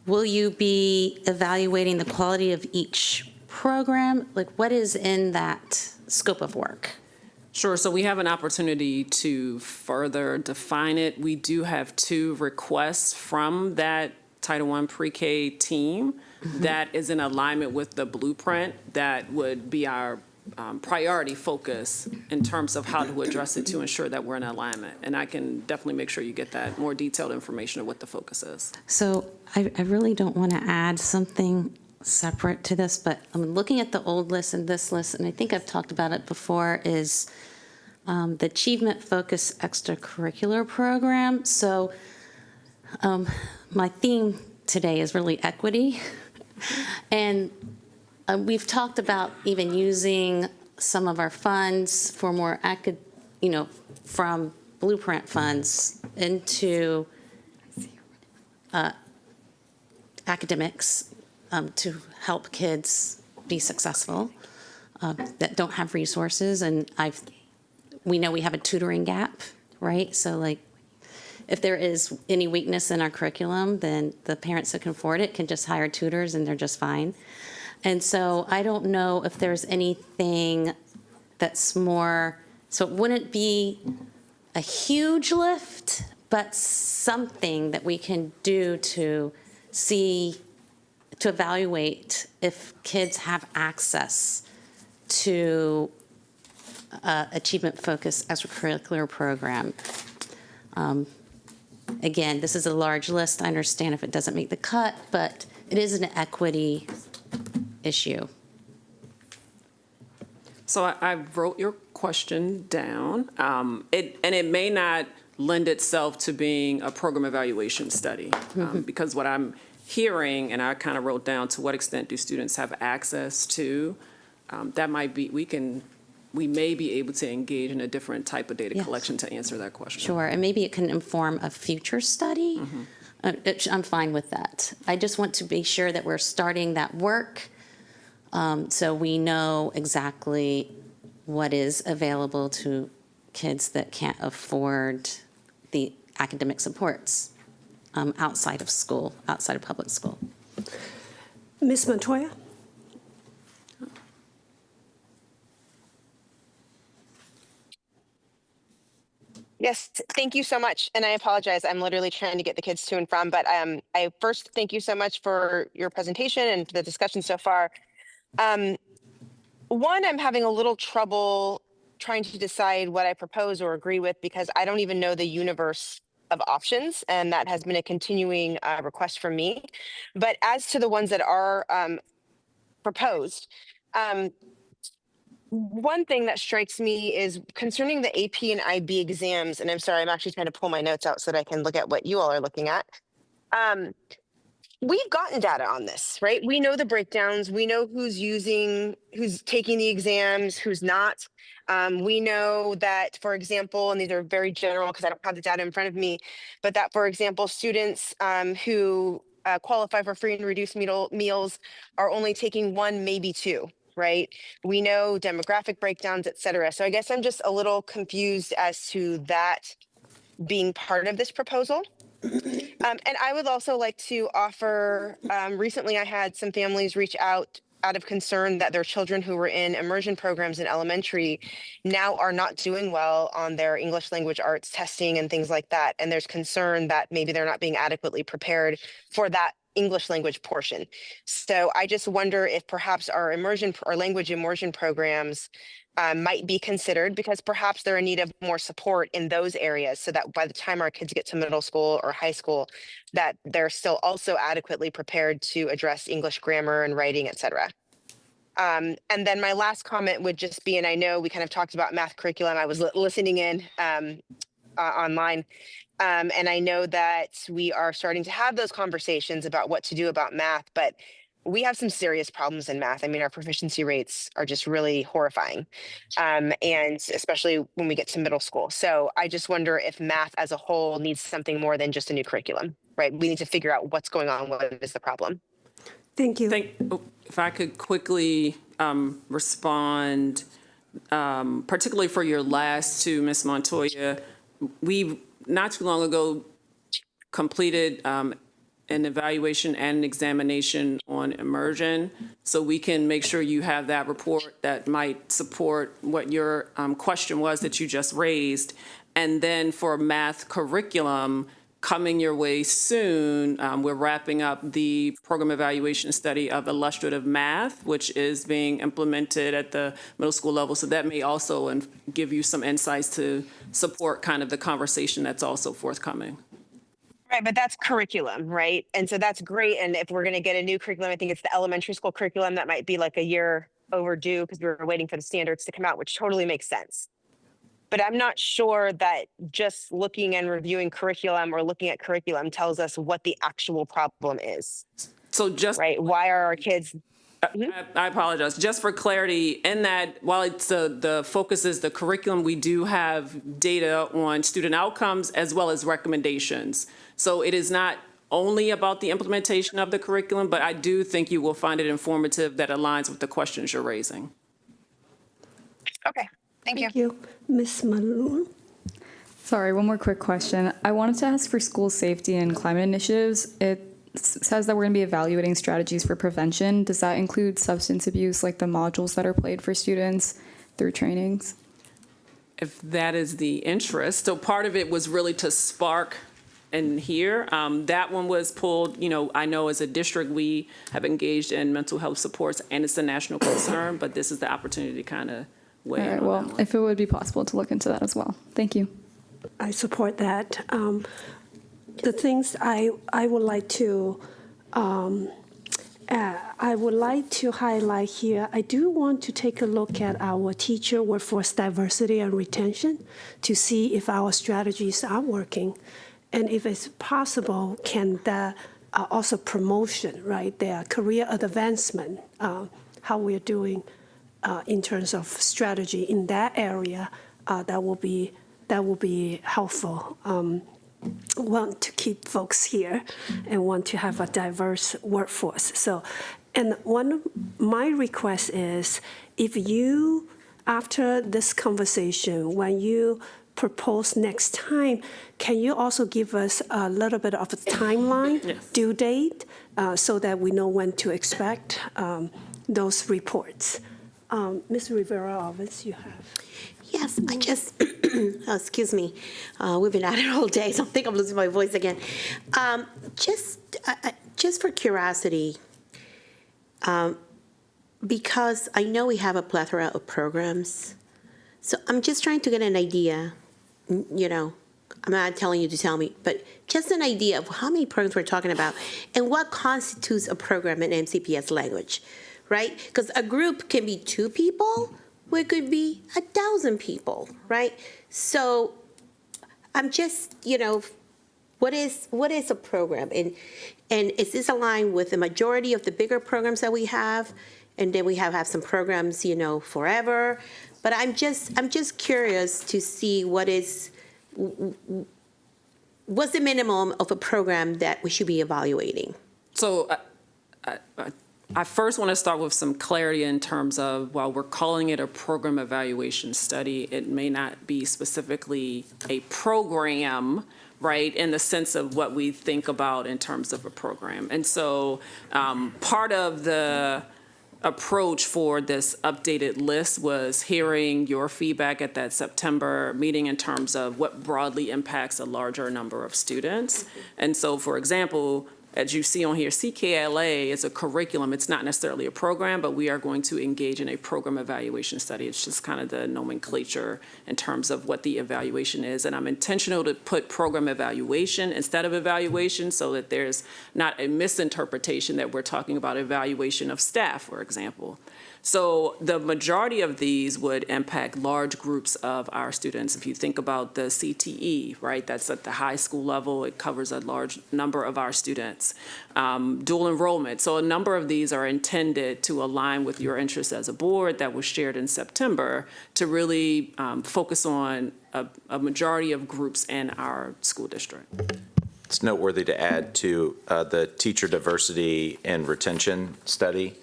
will you be evaluating the quality of each program? Like, what is in that scope of work? Sure. So we have an opportunity to further define it. We do have 2 requests from that Title I pre-K team that is in alignment with the blueprint. That would be our priority focus in terms of how to address it to ensure that we're in alignment. And I can definitely make sure you get that more detailed information of what the focus is. So I really don't want to add something separate to this, but I'm looking at the old list and this list, and I think I've talked about it before, is the Achievement Focused Extracurricular Program. So my theme today is really equity. And we've talked about even using some of our funds for more, from blueprint funds into academics to help kids be successful that don't have resources. And we know we have a tutoring gap, right? So if there is any weakness in our curriculum, then the parents that can afford it can just hire tutors and they're just fine. And so I don't know if there's anything that's more, so it wouldn't be a huge lift, but something that we can do to evaluate if kids have access to achievement-focused extracurricular program. Again, this is a large list. I understand if it doesn't make the cut, but it is an equity issue. So I wrote your question down. It may not lend itself to being a program evaluation study because what I'm hearing, and I kind of wrote down, to what extent do students have access to, that might be, we may be able to engage in a different type of data collection to answer that question. Sure, and maybe it can inform a future study. I'm fine with that. I just want to be sure that we're starting that work so we know exactly what is available to kids that can't afford the academic supports outside of school, outside of public school. Ms. Montoya? Yes, thank you so much. And I apologize. I'm literally trying to get the kids to and from, but I first thank you so much for your presentation and the discussion so far. One, I'm having a little trouble trying to decide what I propose or agree with because I don't even know the universe of options, and that has been a continuing request from me. But as to the ones that are proposed, One thing that strikes me is concerning the AP and IB exams, and I'm sorry, I'm actually trying to pull my notes out so that I can look at what you all are looking at. We've gotten data on this, right? We know the breakdowns. We know who's taking the exams, who's not. We know that, for example, and these are very general because I don't have the data in front of me, but that, for example, students who qualify for free and reduced meals are only taking one, maybe two, right? We know demographic breakdowns, et cetera. So I guess I'm just a little confused as to that being part of this proposal. And I would also like to offer, recently I had some families reach out of concern that their children who were in immersion programs in elementary now are not doing well on their English language arts testing and things like that. And there's concern that maybe they're not being adequately prepared for that English language portion. So I just wonder if perhaps our language immersion programs might be considered, because perhaps they're in need of more support in those areas, so that by the time our kids get to middle school or high school, that they're still also adequately prepared to address English grammar and writing, et cetera. And then my last comment would just be, and I know we kind of talked about math curriculum, I was listening in online, and I know that we are starting to have those conversations about what to do about math, but we have some serious problems in math. I mean, our proficiency rates are just really horrifying, and especially when we get to middle school. So I just wonder if math as a whole needs something more than just a new curriculum, right? We need to figure out what's going on, what is the problem. Thank you. If I could quickly respond, particularly for your last two, Ms. Montoya, we not too long ago completed an evaluation and an examination on immersion, so we can make sure you have that report that might support what your question was that you just raised. And then for math curriculum, coming your way soon, we're wrapping up the program evaluation study of illustrative math, which is being implemented at the middle school level. So that may also give you some insights to support kind of the conversation that's also forthcoming. Right, but that's curriculum, right? And so that's great. And if we're going to get a new curriculum, I think it's the elementary school curriculum that might be like a year overdue because we were waiting for the standards to come out, which totally makes sense. But I'm not sure that just looking and reviewing curriculum or looking at curriculum tells us what the actual problem is. So just right, why are our kids? I apologize. Just for clarity, in that while it's the focus is the curriculum, we do have data on student outcomes as well as recommendations. So it is not only about the implementation of the curriculum, but I do think you will find it informative that aligns with the questions you're raising. Okay, thank you. Ms. Malone? Sorry, one more quick question. I wanted to ask for school safety and climate initiatives. It says that we're going to be evaluating strategies for prevention. Does that include substance abuse, like the modules that are played for students through trainings? If that is the interest. So part of it was really to spark and hear. That one was pulled, I know as a district, we have engaged in mental health supports and it's a national concern, but this is the opportunity to kind of weigh in. All right, well, if it would be possible to look into that as well. Thank you. I support that. The things I would like to highlight here, I do want to take a look at our teacher workforce diversity and retention to see if our strategies are working. And if it's possible, can the also promotion, right, their career advancement, how we're doing in terms of strategy in that area, that will be helpful. Want to keep folks here and want to have a diverse workforce. So, and one of my requests is, if you, after this conversation, when you propose next time, can you also give us a little bit of a timeline, yes, due date, so that we know when to expect those reports? Ms. Rivera-Alves, you have. Yes, I just, excuse me, we've been at it all day, so I think I'm losing my voice again. Just for curiosity, because I know we have a plethora of programs, so I'm just trying to get an idea, I'm not telling you to tell me, but just an idea of how many programs we're talking about and what constitutes a program in MCPS language, right? Because a group can be 2 people, where it could be 1,000 people, right? So I'm just, what is a program? And is this aligned with the majority of the bigger programs that we have? And then we have some programs, forever. But I'm just curious to see what's the minimum of a program that we should be evaluating? So I first want to start with some clarity in terms of, while we're calling it a program evaluation study, it may not be specifically a program, right, in the sense of what we think about in terms of a program. And so part of the approach for this updated list was hearing your feedback at that September meeting in terms of what broadly impacts a larger number of students. And so, for example, as you see on here, CKLA is a curriculum. It's not necessarily a program, but we are going to engage in a program evaluation study. It's just kind of the nomenclature in terms of what the evaluation is. And I'm intentional to put program evaluation instead of evaluation so that there's not a misinterpretation that we're talking about evaluation of staff, for example. So the majority of these would impact large groups of our students. If you think about the CTE, right, that's at the high school level. It covers a large number of our students. Dual enrollment. So a number of these are intended to align with your interests as a board that was shared in September to really focus on a majority of groups in our school district. It's noteworthy to add to the teacher diversity and retention study.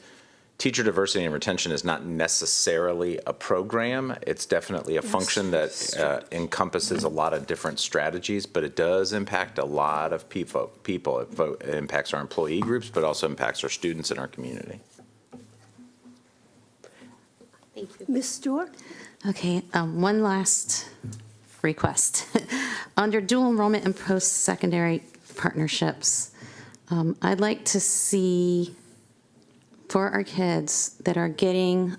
Teacher diversity and retention is not necessarily a program. It's definitely a function that encompasses a lot of different strategies, but it does impact a lot of people. It impacts our employee groups, but also impacts our students in our community. Thank you. Ms. Stewart? Okay, one last request. Under dual enrollment and post-secondary partnerships, I'd like to see, for our kids that are getting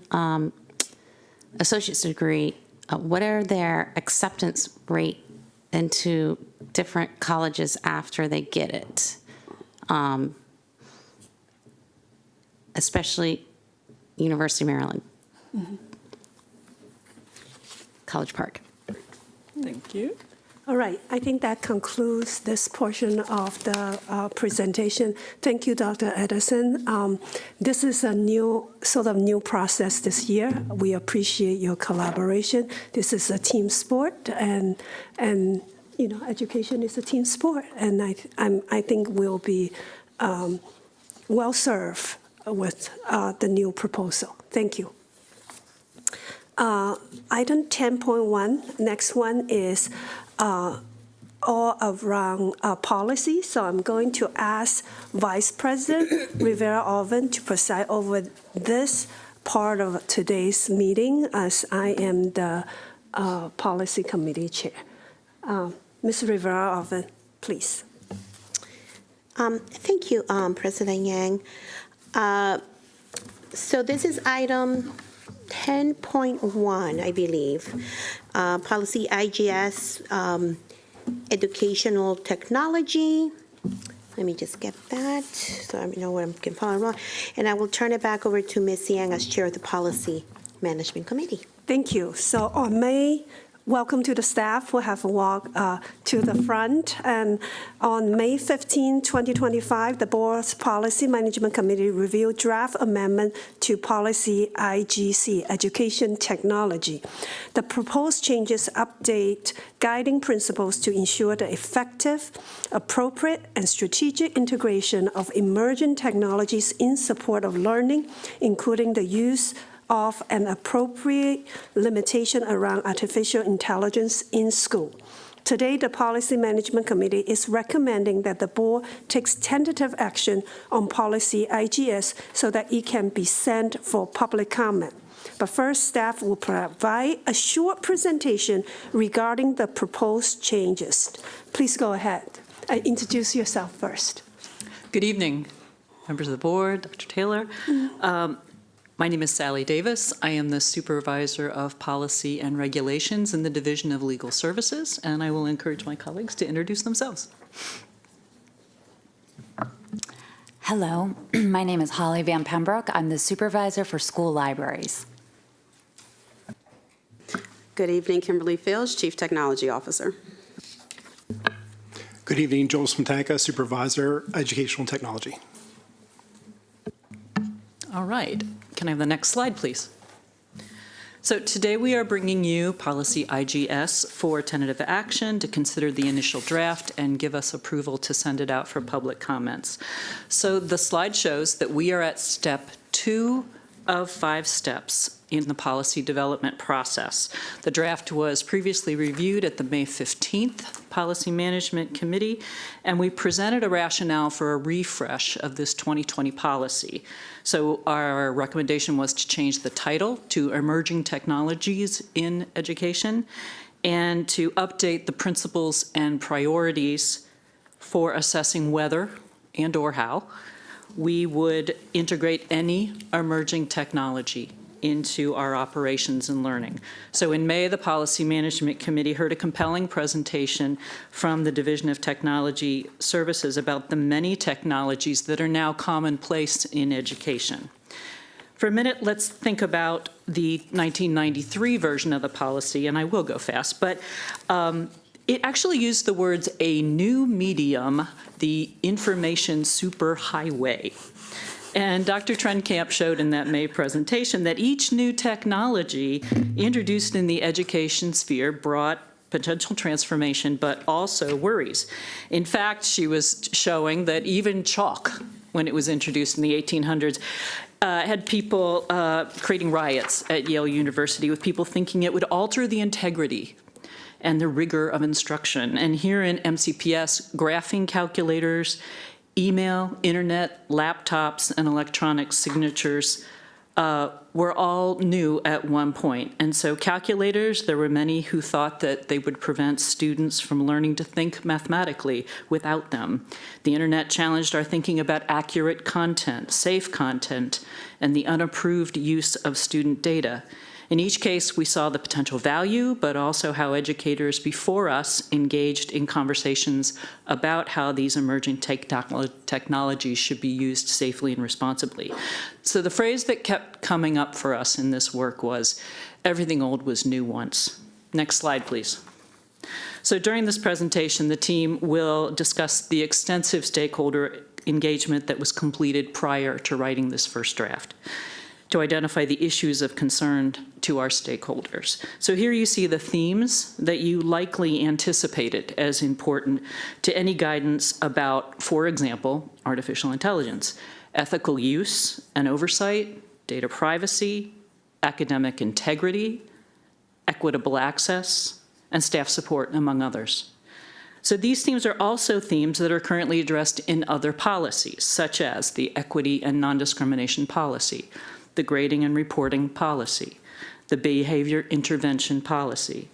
associate's degree, what are their acceptance rate into different colleges after they get it? Especially University of Maryland. Mm-hmm. College Park. Thank you. All right, I think that concludes this portion of the presentation. Thank you, Dr. Edison. This is a new process this year. We appreciate your collaboration. This is a team sport, and education is a team sport, and I think we'll be well served with the new proposal. Thank you. Item 10.1, next one is all around policy. So I'm going to ask Vice President Rivera-Alvin to preside over this part of today's meeting, as I am the Policy Committee Chair. Ms. Rivera-Alvin, please. Thank you, President Yang. So this is item 10.1, I believe. Policy IGS, educational technology. Let me just get that so I know what I'm following wrong. And I will turn it back over to Ms. Yang as Chair of the Policy Management Committee. Thank you. So on May, welcome to the staff who have walked to the front. And on May 15, 2025, the Board's Policy Management Committee reviewed draft amendment to Policy IGC, Education Technology. The proposed changes update guiding principles to ensure the effective, appropriate, and strategic integration of emerging technologies in support of learning, including the use of an appropriate limitation around artificial intelligence in school. Today, the Policy Management Committee is recommending that the board takes tentative action on Policy IGS so that it can be sent for public comment. But first, staff will provide a short presentation regarding the proposed changes. Please go ahead and introduce yourself first. Good evening, members of the board, Dr. Taylor. My name is Sally Davis. I am the Supervisor of Policy and Regulations in the Division of Legal Services, and I will encourage my colleagues to introduce themselves. Hello, my name is Holly Van Pembroke. I'm the Supervisor for School Libraries. Good evening, Kimberly Fields, Chief Technology Officer. Good evening, Joel Smetanka, Supervisor, Educational Technology. All right. Can I have the next slide, please? So today we are bringing you policy IGS for tentative action to consider the initial draft and give us approval to send it out for public comments. So the slide shows that we are at step 2 of 5 steps in the policy development process. The draft was previously reviewed at the May 15th Policy Management Committee, and we presented a rationale for a refresh of this 2020 policy. So our recommendation was to change the title to Emerging Technologies in Education and to update the principles and priorities for assessing whether and or how we would integrate any emerging technology into our operations and learning. So in May, the Policy Management Committee heard a compelling presentation from the Division of Technology Services about the many technologies that are now commonplace in education. For a minute, let's think about the 1993 version of the policy, and I will go fast, but it actually used the words "a new medium, the information superhighway." And Dr. Trenkamp showed in that May presentation that each new technology introduced in the education sphere brought potential transformation, but also worries. In fact, she was showing that even chalk, when it was introduced in the 1800s, had people creating riots at Yale University with people thinking it would alter the integrity and the rigor of instruction. And here in MCPS, graphing calculators, email, internet, laptops, and electronic signatures were all new at one point. And so calculators, there were many who thought that they would prevent students from learning to think mathematically without them. The internet challenged our thinking about accurate content, safe content, and the unapproved use of student data. In each case, we saw the potential value, but also how educators before us engaged in conversations about how these emerging technologies should be used safely and responsibly. So the phrase that kept coming up for us in this work was, everything old was new once. Next slide, please. So during this presentation, the team will discuss the extensive stakeholder engagement that was completed prior to writing this first draft, to identify the issues of concern to our stakeholders. So here you see the themes that you likely anticipated as important to any guidance about, for example, artificial intelligence, ethical use and oversight, data privacy, academic integrity, equitable access, and staff support, among others. So these themes are also themes that are currently addressed in other policies, such as the equity and non-discrimination policy, the grading and reporting policy, the behavior intervention policy.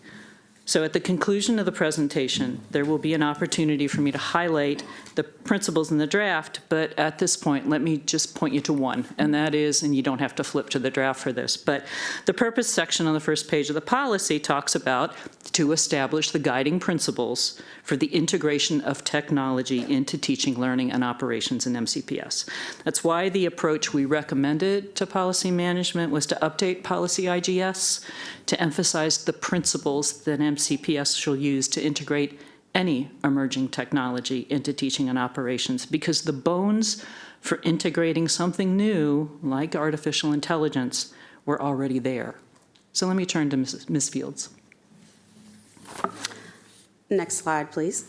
So at the conclusion of the presentation, there will be an opportunity for me to highlight the principles in the draft, but at this point, let me just point you to one, and that is, and you don't have to flip to the draft for this, but the purpose section on the first page of the policy talks about to establish the guiding principles for the integration of technology into teaching, learning, and operations in MCPS. That's why the approach we recommended to policy management was to update policy IGS to emphasize the principles that MCPS shall use to integrate any emerging technology into teaching and operations, because the bones for integrating something new, like artificial intelligence, were already there. So let me turn to Ms. Fields. Next slide, please.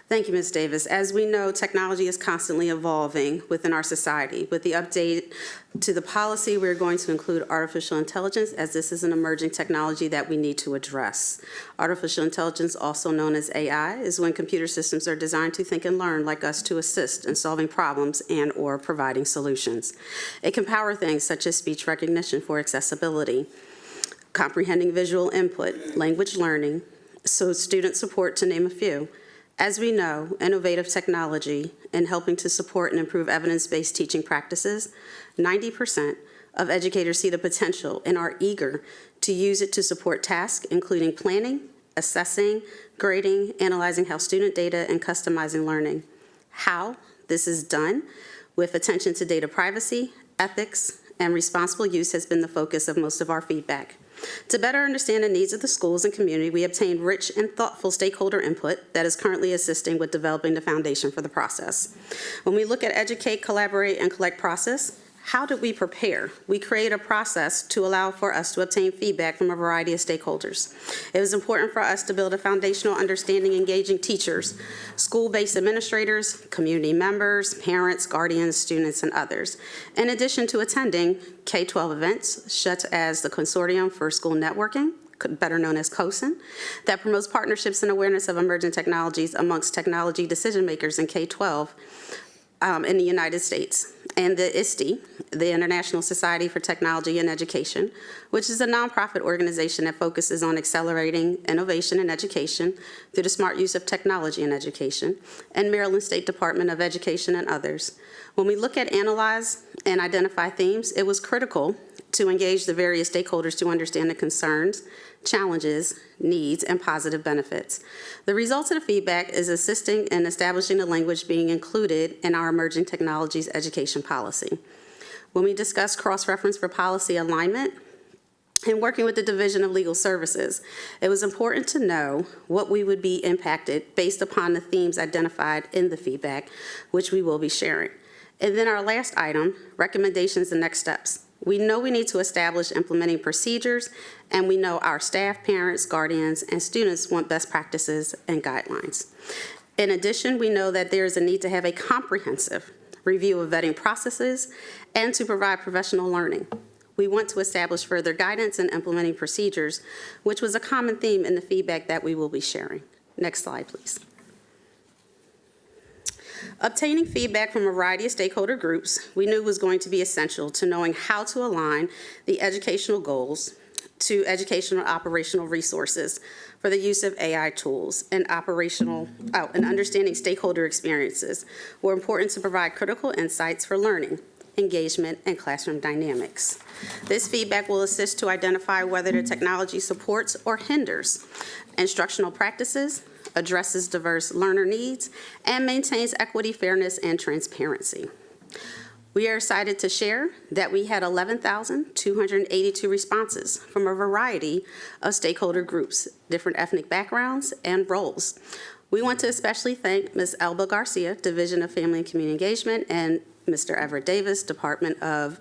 Thank you, Ms. Davis. As we know, technology is constantly evolving within our society. With the update to the policy, we're going to include artificial intelligence, as this is an emerging technology that we need to address. Artificial intelligence, also known as AI, is when computer systems are designed to think and learn like us to assist in solving problems and or providing solutions. It can power things such as speech recognition for accessibility, comprehending visual input, language learning, so student support, to name a few. As we know, innovative technology in helping to support and improve evidence-based teaching practices, 90% of educators see the potential and are eager to use it to support tasks, including planning, assessing, grading, analyzing health student data, and customizing learning. How this is done with attention to data privacy, ethics, and responsible use has been the focus of most of our feedback. To better understand the needs of the schools and community, we obtained rich and thoughtful stakeholder input that is currently assisting with developing the foundation for the process. When we look at educate, collaborate, and collect process, how did we prepare? We create a process to allow for us to obtain feedback from a variety of stakeholders. It was important for us to build a foundational understanding engaging teachers, school-based administrators, community members, parents, guardians, students, and others, in addition to attending K-12 events such as the Consortium for School Networking, better known as COSIN, that promotes partnerships and awareness of emerging technologies amongst technology decision makers in K-12 in the United States, and the ISTE, the International Society for Technology and Education, which is a nonprofit organization that focuses on accelerating innovation in education through the smart use of technology in education, and Maryland State Department of Education and others. When we look at, analyze, and identify themes, it was critical to engage the various stakeholders to understand the concerns, challenges, needs, and positive benefits. The results of the feedback is assisting in establishing the language being included in our emerging technologies education policy. When we discuss cross-reference for policy alignment and working with the Division of Legal Services, it was important to know what we would be impacted based upon the themes identified in the feedback, which we will be sharing. And then our last item, recommendations and next steps. We know we need to establish implementing procedures, and we know our staff, parents, guardians, and students want best practices and guidelines. In addition, we know that there is a need to have a comprehensive review of vetting processes and to provide professional learning. We want to establish further guidance in implementing procedures, which was a common theme in the feedback that we will be sharing. Next slide, please. Obtaining feedback from a variety of stakeholder groups we knew was going to be essential to knowing how to align the educational goals to educational and operational resources for the use of AI tools and and understanding stakeholder experiences were important to provide critical insights for learning, engagement, and classroom dynamics. This feedback will assist to identify whether the technology supports or hinders instructional practices, addresses diverse learner needs, and maintains equity, fairness, and transparency. We are excited to share that we had 11,282 responses from a variety of stakeholder groups, different ethnic backgrounds, and roles. We want to especially thank Ms. Elba Garcia, Division of Family and Community Engagement, and Mr. Everett Davis, Department of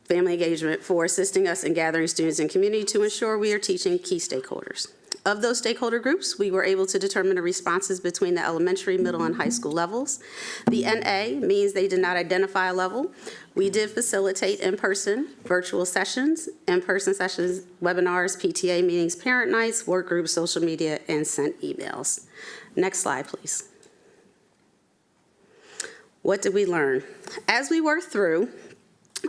Family Engagement, for assisting us in gathering students and community to ensure we are teaching key stakeholders. Of those stakeholder groups, we were able to determine the responses between the elementary, middle, and high school levels. The NA means they did not identify a level. We did facilitate in-person virtual sessions, in-person sessions, webinars, PTA meetings, parent nights, work groups, social media, and sent emails. Next slide, please. What did we learn? As we work through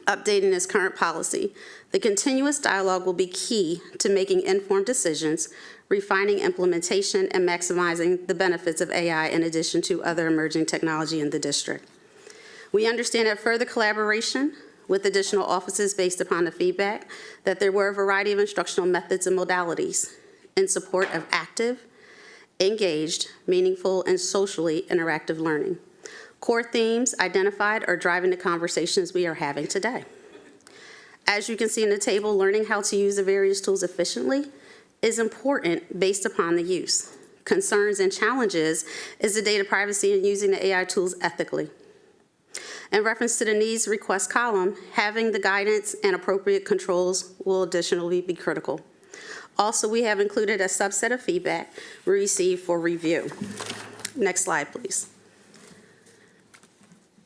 updating this current policy, the continuous dialogue will be key to making informed decisions, refining implementation, and maximizing the benefits of AI in addition to other emerging technology in the district. We understand that further collaboration with additional offices based upon the feedback that there were a variety of instructional methods and modalities in support of active, engaged, meaningful, and socially interactive learning. Core themes identified are driving the conversations we are having today. As you can see in the table, learning how to use the various tools efficiently is important based upon the use. Concerns and challenges is the data privacy and using the AI tools ethically. In reference to the needs request column, having the guidance and appropriate controls will additionally be critical. Also, we have included a subset of feedback we received for review. Next slide, please.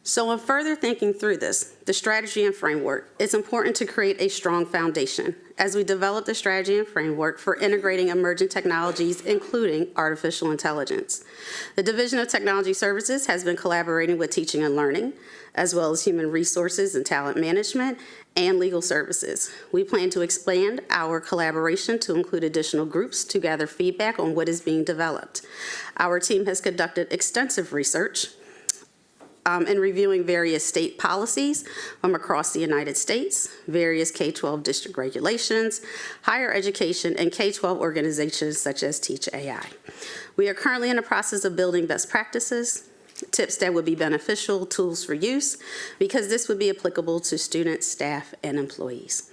So in further thinking through this, the strategy and framework, it's important to create a strong foundation as we develop the strategy and framework for integrating emerging technologies, including artificial intelligence. The Division of Technology Services has been collaborating with teaching and learning, as well as human resources and talent management and legal services. We plan to expand our collaboration to include additional groups to gather feedback on what is being developed. Our team has conducted extensive research in reviewing various state policies from across the United States, various K-12 district regulations, higher education, and K-12 organizations such as Teach AI. We are currently in the process of building best practices, tips that would be beneficial, tools for use, because this would be applicable to students, staff, and employees.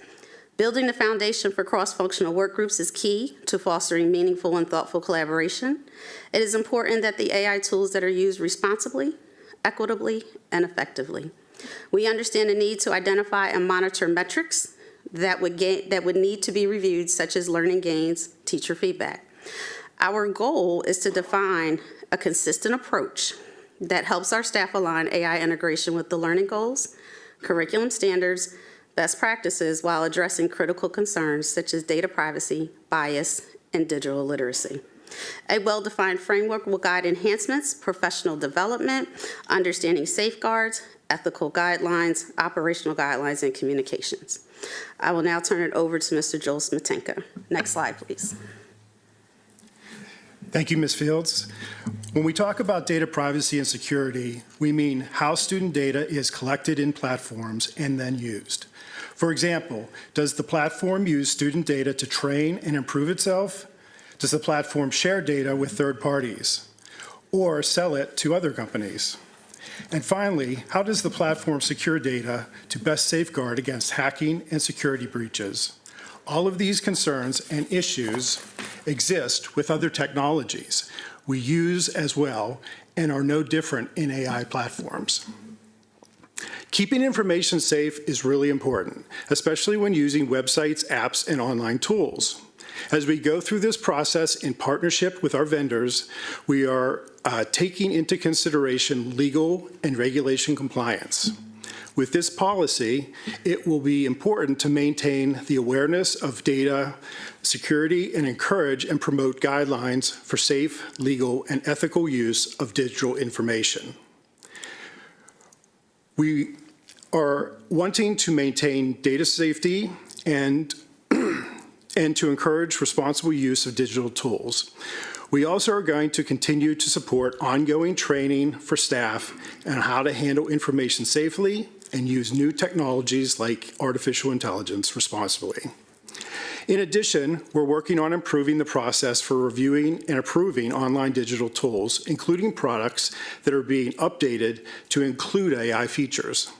Building the foundation for cross-functional work groups is key to fostering meaningful and thoughtful collaboration. It is important that the AI tools that are used responsibly, equitably, and effectively. We understand the need to identify and monitor metrics that would need to be reviewed, such as learning gains, teacher feedback. Our goal is to define a consistent approach that helps our staff align AI integration with the learning goals, curriculum standards, best practices, while addressing critical concerns such as data privacy, bias, and digital literacy. A well-defined framework will guide enhancements, professional development, understanding safeguards, ethical guidelines, operational guidelines, and communications. I will now turn it over to Mr. Joel Smetanka. Next slide, please. Thank you, Ms. Fields. When we talk about data privacy and security, we mean how student data is collected in platforms and then used. For example, does the platform use student data to train and improve itself? Does the platform share data with third parties or sell it to other companies? And finally, how does the platform secure data to best safeguard against hacking and security breaches? All of these concerns and issues exist with other technologies we use as well and are no different in AI platforms. Keeping information safe is really important, especially when using websites, apps, and online tools. As we go through this process in partnership with our vendors, we are taking into consideration legal and regulation compliance. With this policy, it will be important to maintain the awareness of data security and encourage and promote guidelines for safe, legal, and ethical use of digital information. We are wanting to maintain data safety and to encourage responsible use of digital tools. We also are going to continue to support ongoing training for staff on how to handle information safely and use new technologies like artificial intelligence responsibly. In addition, we're working on improving the process for reviewing and approving online digital tools, including products that are being updated to include AI features.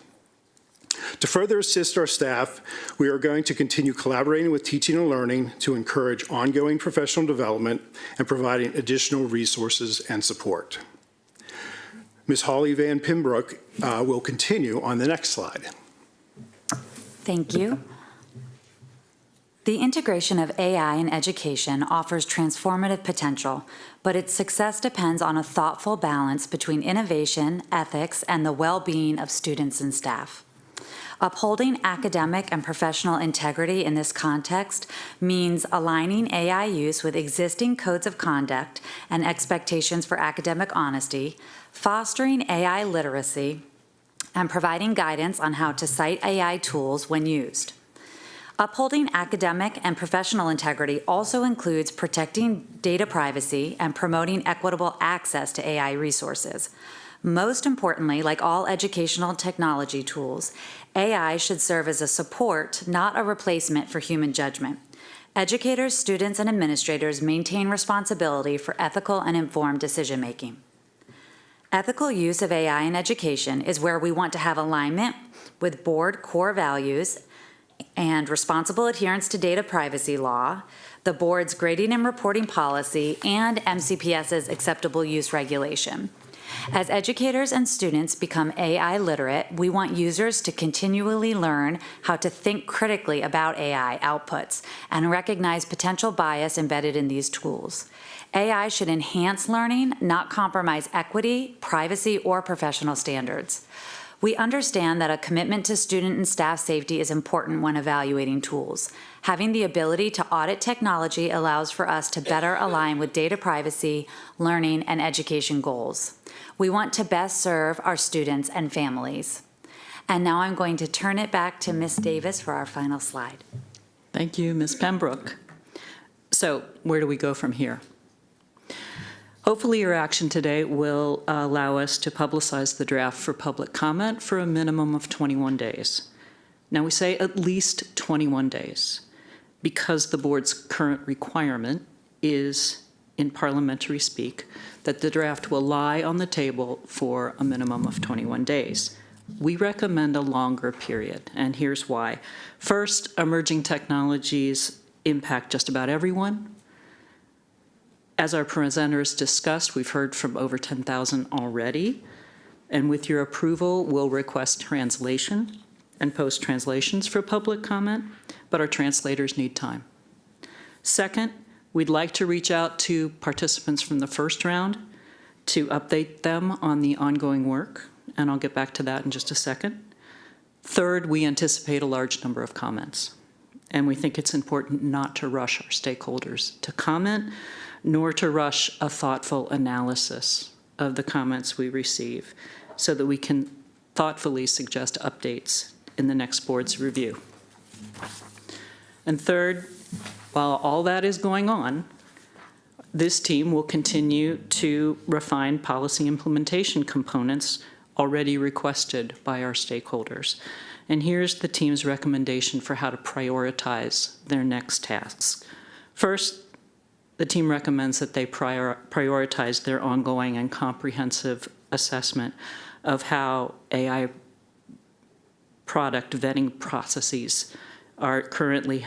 To further assist our staff, we are going to continue collaborating with teaching and learning to encourage ongoing professional development and providing additional resources and support. Ms. Holly Van Pembroke will continue on the next slide. Thank you. The integration of AI in education offers transformative potential, but its success depends on a thoughtful balance between innovation, ethics, and the well-being of students and staff. Upholding academic and professional integrity in this context means aligning AI use with existing codes of conduct and expectations for academic honesty, fostering AI literacy, and providing guidance on how to cite AI tools when used. Upholding academic and professional integrity also includes protecting data privacy and promoting equitable access to AI resources. Most importantly, like all educational technology tools, AI should serve as a support, not a replacement for human judgment. Educators, students, and administrators maintain responsibility for ethical and informed decision-making. Ethical use of AI in education is where we want to have alignment with board core values and responsible adherence to data privacy law, the board's grading and reporting policy, and MCPS's acceptable use regulation. As educators and students become AI literate, we want users to continually learn how to think critically about AI outputs and recognize potential bias embedded in these tools. AI should enhance learning, not compromise equity, privacy, or professional standards. We understand that a commitment to student and staff safety is important when evaluating tools. Having the ability to audit technology allows for us to better align with data privacy, learning, and education goals. We want to best serve our students and families. And now I'm going to turn it back to Ms. Davis for our final slide. Thank you, Ms. Pembroke. So where do we go from here? Hopefully your action today will allow us to publicize the draft for public comment for a minimum of 21 days. Now we say at least 21 days because the board's current requirement is in parliamentary speak, that the draft will lie on the table for a minimum of 21 days. We recommend a longer period, and here's why. First, emerging technologies impact just about everyone. As our presenters discussed, we've heard from over 10,000 already, and with your approval, we'll request translation and post translations for public comment, but our translators need time. Second, we'd like to reach out to participants from the first round to update them on the ongoing work, and I'll get back to that in just a second. Third, we anticipate a large number of comments, and we think it's important not to rush our stakeholders to comment, nor to rush a thoughtful analysis of the comments we receive, so that we can thoughtfully suggest updates in the next board's review. And third, while all that is going on, this team will continue to refine policy implementation components already requested by our stakeholders. And here's the team's recommendation for how to prioritize their next tasks. First, the team recommends that they prioritize their ongoing and comprehensive assessment of how AI product vetting processes are currently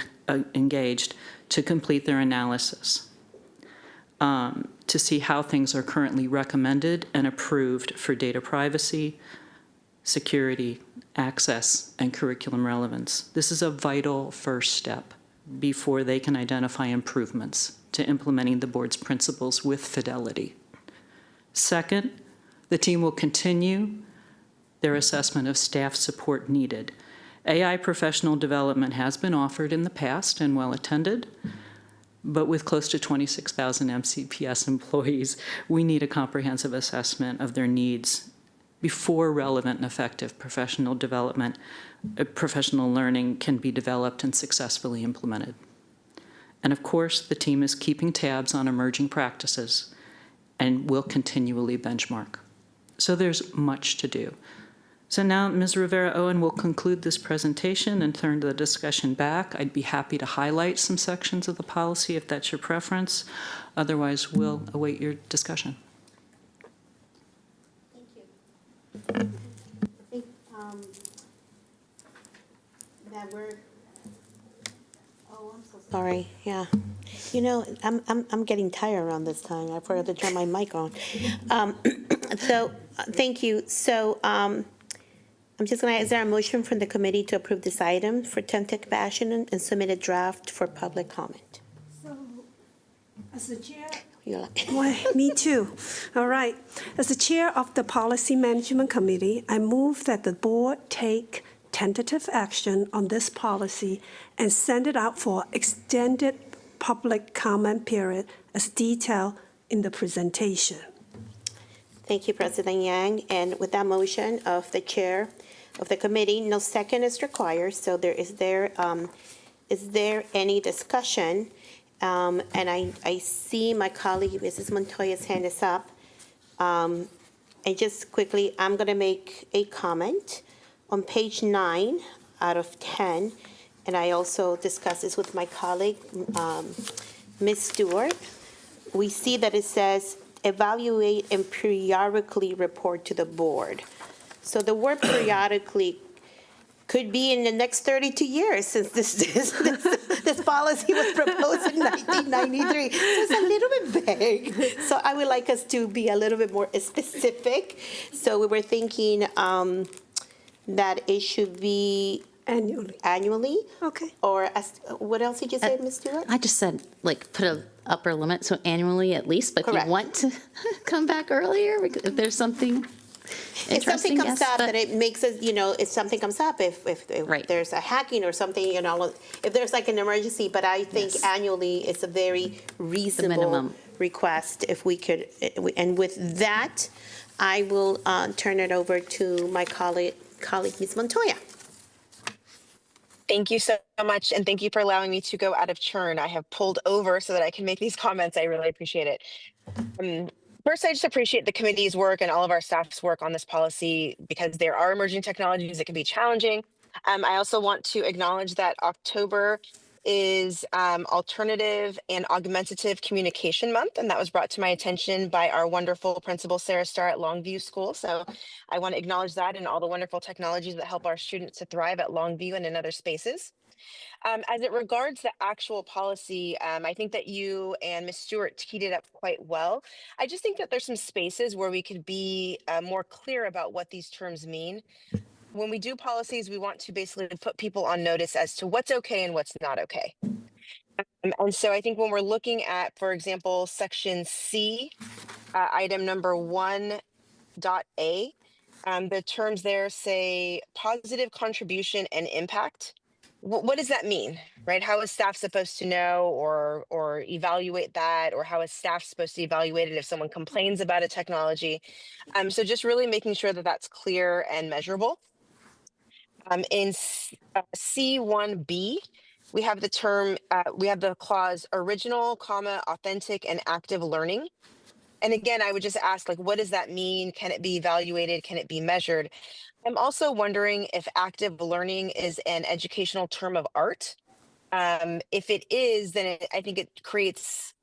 engaged to complete their analysis, to see how things are currently recommended and approved for data privacy, security, access, and curriculum relevance. This is a vital first step before they can identify improvements to implementing the board's principles with fidelity. Second, the team will continue their assessment of staff support needed. AI professional development has been offered in the past and well attended, but with close to 26,000 MCPS employees, we need a comprehensive assessment of their needs before relevant and effective professional development, professional learning can be developed and successfully implemented. And of course, the team is keeping tabs on emerging practices and will continually benchmark. So there's much to do. So now Ms. Rivera-Owen will conclude this presentation and turn the discussion back. I'd be happy to highlight some sections of the policy if that's your preference. Otherwise, we'll await your discussion. Thank you. That we're, oh, I'm so sorry, yeah. You know, I'm getting tired around this time. I forgot to turn my mic on. Thank you. So, I'm just going to, is there a motion from the committee to approve this item for tentative action and submit a draft for public comment? So, as the chair, You're like, well, me too. All right. As the chair of the Policy Management Committee, I move that the board take tentative action on this policy and send it out for extended public comment period as detailed in the presentation. Thank you, President Yang. And with that motion of the chair of the committee, no second is required. So is there any discussion? And I see my colleague, Mrs. Montoya's hand is up. And just quickly, I'm going to make a comment on page 9 out of 10. And I also discussed this with my colleague, Ms. Stewart. We see that it says, evaluate and periodically report to the board. So the word periodically could be in the next 32 years since this policy was proposed in 1993. So it's a little bit vague. So I would like us to be a little bit more specific. So we were thinking that it should be annually. Okay. Or what else did you say, Ms. Stewart? I just said, like, put an upper limit, so annually at least, but if Correct. you want to come back earlier, if there's something If something interesting, comes yes, up but- that it makes us, if something comes up, if Right. there's a hacking or something, if there's like an emergency, but I think Yes. annually it's a very reasonable minimum. request if we could, and with that, I will turn it over to my colleague, Ms. Montoya. Thank you so much, and thank you for allowing me to go out of churn. I have pulled over so that I can make these comments. I really appreciate it. First, I just appreciate the committee's work and all of our staff's work on this policy because there are emerging technologies that can be challenging. I also want to acknowledge that October is Alternative and Augmentative Communication Month, and that was brought to my attention by our wonderful principal, Sarah Starr at Longview School. So I want to acknowledge that and all the wonderful technologies that help our students to thrive at Longview and in other spaces. As it regards the actual policy, I think that you and Ms. Stewart teed it up quite well. I just think that there's some spaces where we could be more clear about what these terms mean. When we do policies, we want to basically put people on notice as to what's okay and what's not okay. And so I think when we're looking at, for example, section C, item number 1.A, the terms there say positive contribution and impact. What does that mean, right? How is staff supposed to know or evaluate that? Or how is staff supposed to evaluate it if someone complains about a technology? So just really making sure that that's clear and measurable. In C1B, we have the term, we have the clause original, comma, authentic, and active learning. And again, I would just ask, like, what does that mean? Can it be evaluated? Can it be measured? I'm also wondering if active learning is an educational term of art. If it is, then I think it creates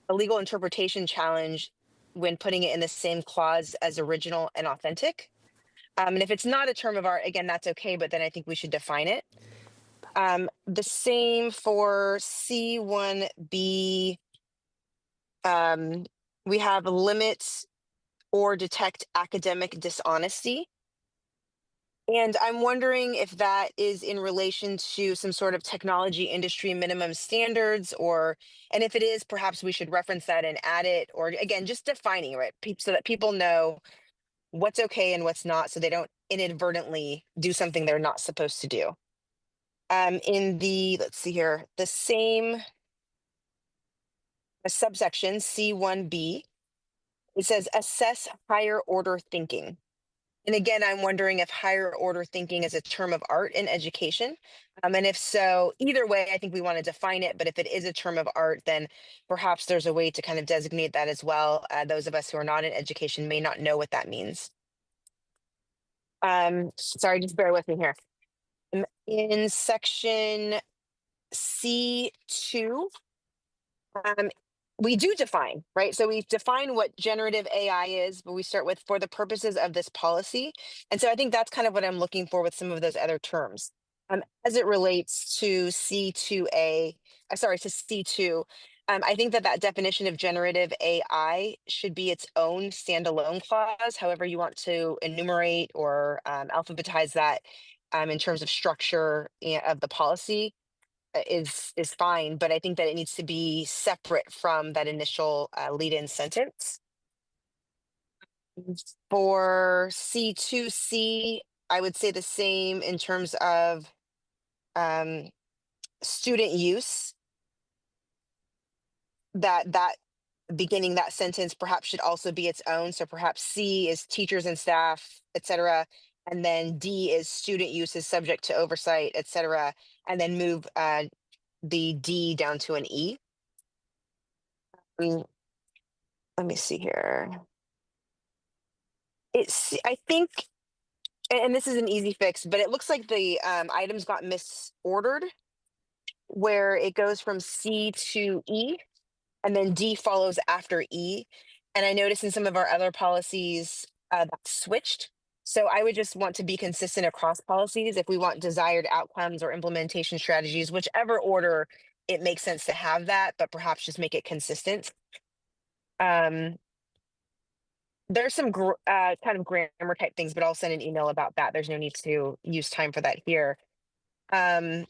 a legal interpretation challenge when putting it in the same clause as original and authentic. And if it's not a term of art, again, that's okay, but then I think we should define it. The same for C1B. We have limit or detect academic dishonesty. And I'm wondering if that is in relation to some sort of technology industry minimum standards, and if it is, perhaps we should reference that and add it, or again, just defining, right? So that people know what's okay and what's not, so they don't inadvertently do something they're not supposed to do. In the, let's see here, the same subsection C1B, it says assess higher order thinking. And again, I'm wondering if higher order thinking is a term of art in education. And if so, either way, I think we want to define it. But if it is a term of art, then perhaps there's a way to kind of designate that as well. Those of us who are not in education may not know what that means. Sorry, just bear with me here. In section C2, we do define, right? So we've defined what generative AI is, but we start with for the purposes of this policy. And so I think that's kind of what I'm looking for with some of those other terms. As it relates to C2A, sorry, to C2, I think that definition of generative AI should be its own standalone clause, however you want to enumerate or alphabetize that in terms of structure of the policy is fine, but I think that it needs to be separate from that initial lead-in sentence. For C2C, I would say the same in terms of student use, that beginning that sentence perhaps should also be its own. So perhaps C is teachers and staff, et cetera. And then D is student use is subject to oversight, et cetera. And then move the D down to an E. Let me see here. I think, and this is an easy fix, but it looks like the items got misordered, where it goes from C to E, and then D follows after E. And I noticed in some of our other policies that switched. So I would just want to be consistent across policies if we want desired outcomes or implementation strategies, whichever order it makes sense to have that, but perhaps just make it consistent. There's some kind of grammar type things, but I'll send an email about that. There's no need to use time for that here. Let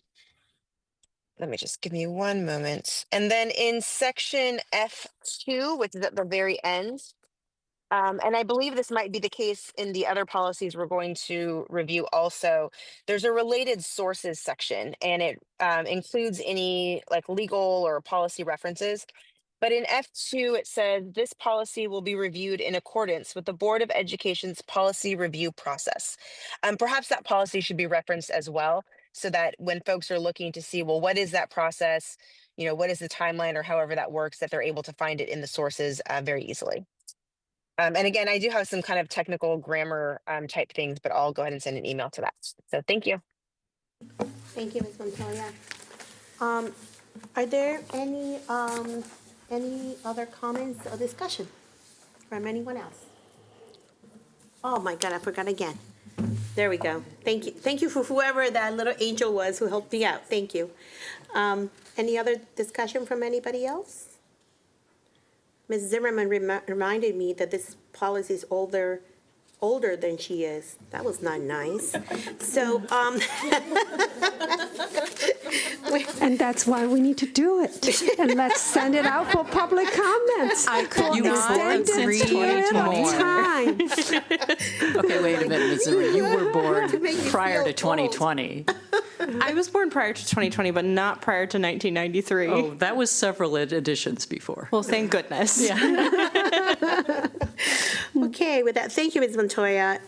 me just give me one moment. And then in section F2, which is at the very end, and I believe this might be the case in the other policies we're going to review also, there's a related sources section, and it includes any like legal or policy references. But in F2, it said this policy will be reviewed in accordance with the Board of Education's policy review process. Perhaps that policy should be referenced as well, so that when folks are looking to see, well, what is that process? You know, what is the timeline or however that works, that they're able to find it in the sources very easily. And again, I do have some kind of technical grammar type things, but I'll go ahead and send an email to that. So thank you. Thank you, Ms. Montoya. Are there any other comments or discussion from anyone else? Oh my God, I forgot again. There we go. Thank you. Thank you for whoever that little angel was who helped me out. Thank you. Any other discussion from anybody else? Ms. Zimmerman reminded me that this policy is older than she is. That was not nice. So, And that's why we need to do it. And let's send it out for public comments. I could for not extended agree period of more. time. Okay, wait a minute, Ms. Zimmer. You were born prior to feel old. 2020. I was born prior to 2020, but not prior to 1993. Oh, that was several editions before. Well, thank goodness. Okay, with that, thank you, Ms. Montoya.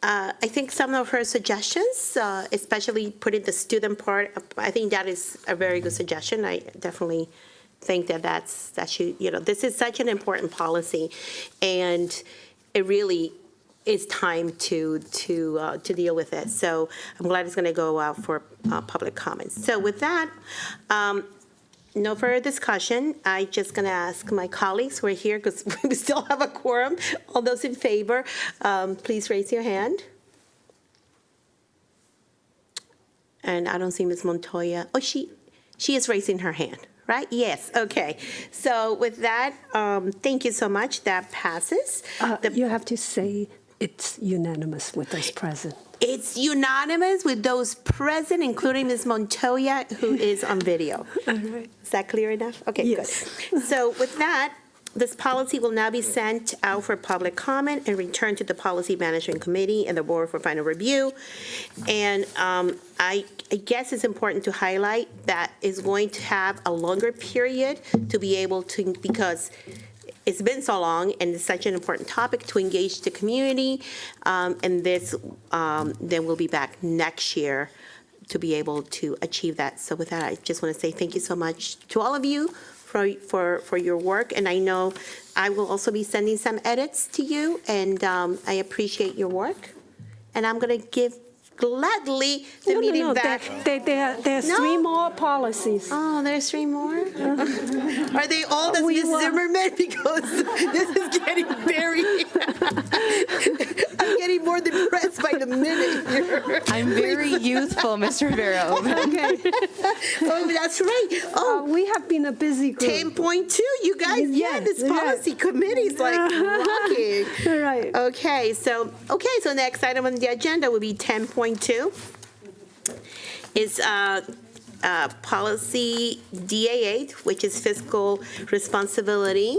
I think some of her suggestions, especially putting the student part, I think that is a very good suggestion. I definitely think that should, this is such an important policy, and it really is time to deal with it. So I'm glad it's going to go out for public comments. So with that, no further discussion. I'm just going to ask my colleagues who are here, because we still have a quorum. All those in favor, please raise your hand. And I don't see Ms. Montoya. Oh, she is raising her hand, right? Yes, okay. So with that, thank you so much. That passes. You have to say it's unanimous with those present. It's unanimous with those present, including Ms. Montoya, who is on video. All right. Is that clear enough? Okay, Yes. good. So with that, this policy will now be sent out for public comment and returned to the Policy Management Committee and the Board for final review. And I guess it's important to highlight that it's going to have a longer period to be able to, because it's been so long and it's such an important topic, to engage the community. And this, then we'll be back next year to be able to achieve that. So with that, I just want to say thank you so much to all of you for your work. And I know I will also be sending some edits to you, and I appreciate your work. And I'm going to give gladly the meeting back. There's No? 3 more policies. Oh, there's 3 more? Are they all the Ms. Zimmerman? Because this is getting very, I'm getting more depressed by the minute here. I'm very youthful, Mr. Rivera. Okay. Oh, that's right. Oh, we have been a busy group. 10.2, you guys, this policy committee is like rocking. Right. Okay, so next item on the agenda will be 10.2. Is policy DA8, which is fiscal responsibility.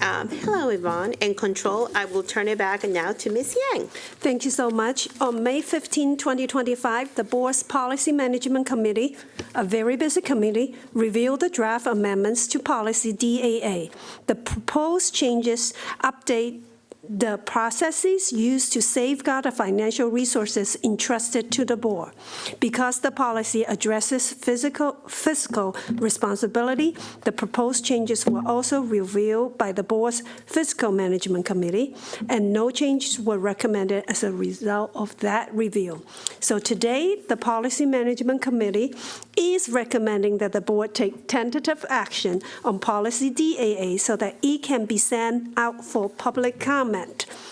Hello, Yvonne, and control. I will turn it back now to Ms. Yang. Thank you so much. On May 15, 2025, the Board's Policy Management Committee, a very busy committee, reviewed the draft amendments to policy DAA. The proposed changes update the processes used to safeguard the financial resources entrusted to the board. Because the policy addresses fiscal responsibility, the proposed changes were also reviewed by the board's Fiscal Management Committee, and no changes were recommended as a result of that review. So today, the Policy Management Committee is recommending that the board take tentative action on policy DAA so that it can be sent out for public comment.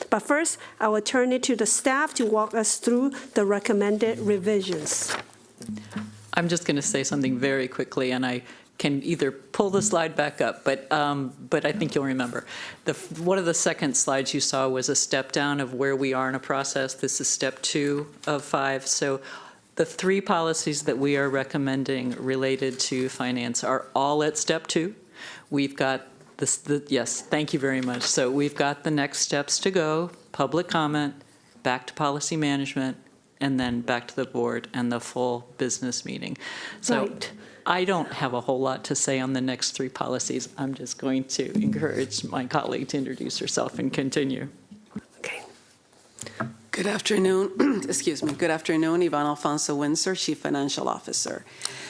But first, I will turn it to the staff to walk us through the recommended revisions. I'm just going to say something very quickly, and I can either pull the slide back up, but I think you'll remember. One of the second slides you saw was a step down of where we are in a process. This is step 2 of 5. So the 3 policies that we are recommending related to finance are all at step 2. We've got yes, thank you very much. So we've got the next steps to go: public comment, back to policy management, and then back to the board and the full business meeting. So Right. I don't have a whole lot to say on the next 3 policies. I'm just going to encourage my colleague to introduce herself and continue. Good afternoon. Excuse me. Good afternoon. Yvonne Alfonso Windsor, Chief Financial Officer.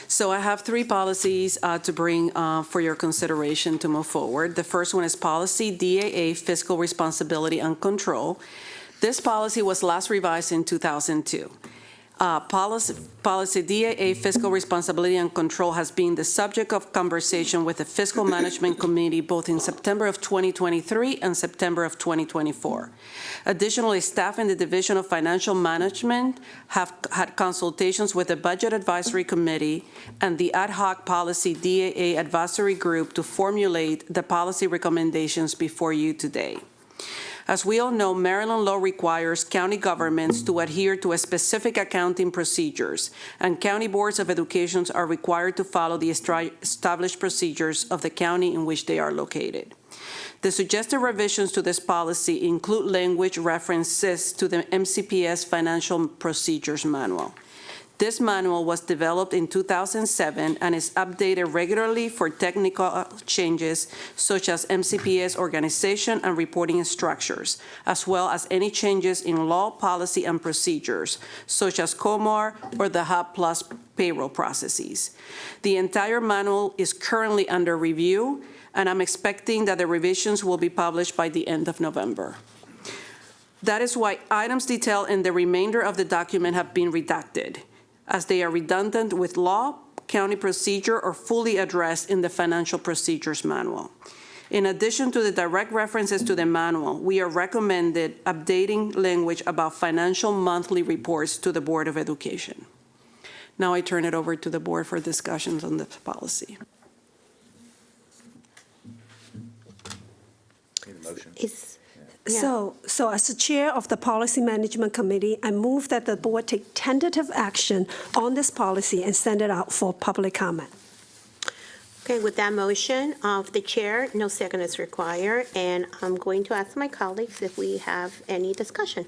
So I have 3 policies to bring for your consideration to move forward. The first one is policy DAA, Fiscal Responsibility and Control. This policy was last revised in 2002. Policy DAA fiscal responsibility and control has been the subject of conversation with the Fiscal Management Committee both in September of 2023 and September of 2024. Additionally, staff in the Division of Financial Management have had consultations with the Budget Advisory Committee and the Ad Hoc Policy DAA Advisory Group to formulate the policy recommendations before you today. As we all know, Maryland law requires county governments to adhere to a specific accounting procedures, and county boards of education are required to follow the established procedures of the county in which they are located. The suggested revisions to this policy include language references to the MCPS Financial Procedures Manual. This manual was developed in 2007 and is updated regularly for technical changes such as MCPS organization and reporting structures, as well as any changes in law, policy, and procedures, such as COMAR or the Hub Plus payroll processes. The entire manual is currently under review, and I'm expecting that the revisions will be published by the end of November. That is why items detailed in the remainder of the document have been redacted, as they are redundant with law, county procedure, or fully addressed in the Financial Procedures Manual. In addition to the direct references to the manual, we are recommended updating language about financial monthly reports to the Board of Education. Now I turn it over to the board for discussions on this policy. Need a motion? So as the chair of the Policy Management Committee, I move that the board take tentative action on this policy and send it out for public comment. Okay, with that motion of the chair, no second is required, and I'm going to ask my colleagues if we have any discussion.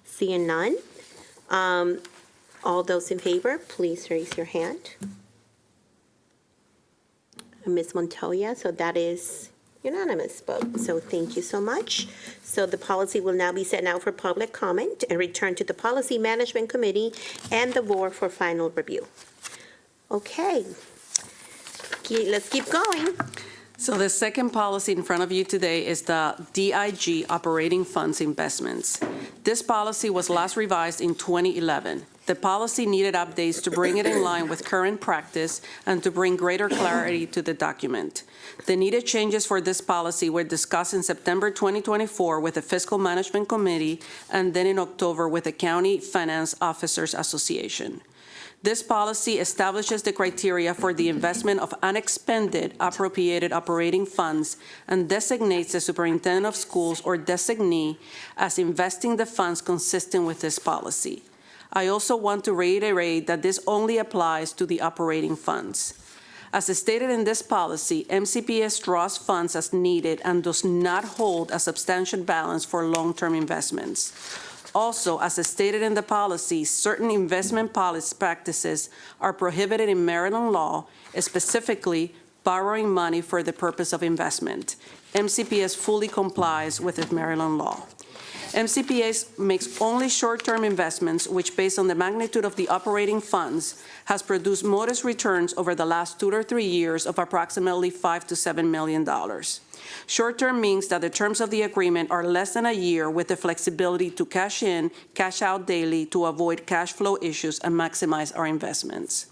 Seeing none, all those in favor, please raise your hand. Ms. Montoya, so that is unanimous vote, so thank you so much. So the policy will now be sent out for public comment and returned to the Policy Management Committee and the board for final review. Okay, let's keep going. So the second policy in front of you today is the DIG Operating Funds Investments. This policy was last revised in 2011. The policy needed updates to bring it in line with current practice and to bring greater clarity to the document. The needed changes for this policy were discussed in September 2024 with the Fiscal Management Committee and then in October with the County Finance Officers Association. This policy establishes the criteria for the investment of unexpended appropriated operating funds and designates the superintendent of schools or designee as investing the funds consistent with this policy. I also want to reiterate that this only applies to the operating funds. As stated in this policy, MCPS draws funds as needed and does not hold a substantial balance for long-term investments. Also, as stated in the policy, certain investment policy practices are prohibited in Maryland law, specifically borrowing money for the purpose of investment. MCPS fully complies with the Maryland law. MCPS makes only short-term investments, which, based on the magnitude of the operating funds, has produced modest returns over the last 2 or 3 years of approximately $5 to $7 million. Short-term means that the terms of the agreement are less than a year with the flexibility to cash in, cash out daily to avoid cash flow issues and maximize our investments.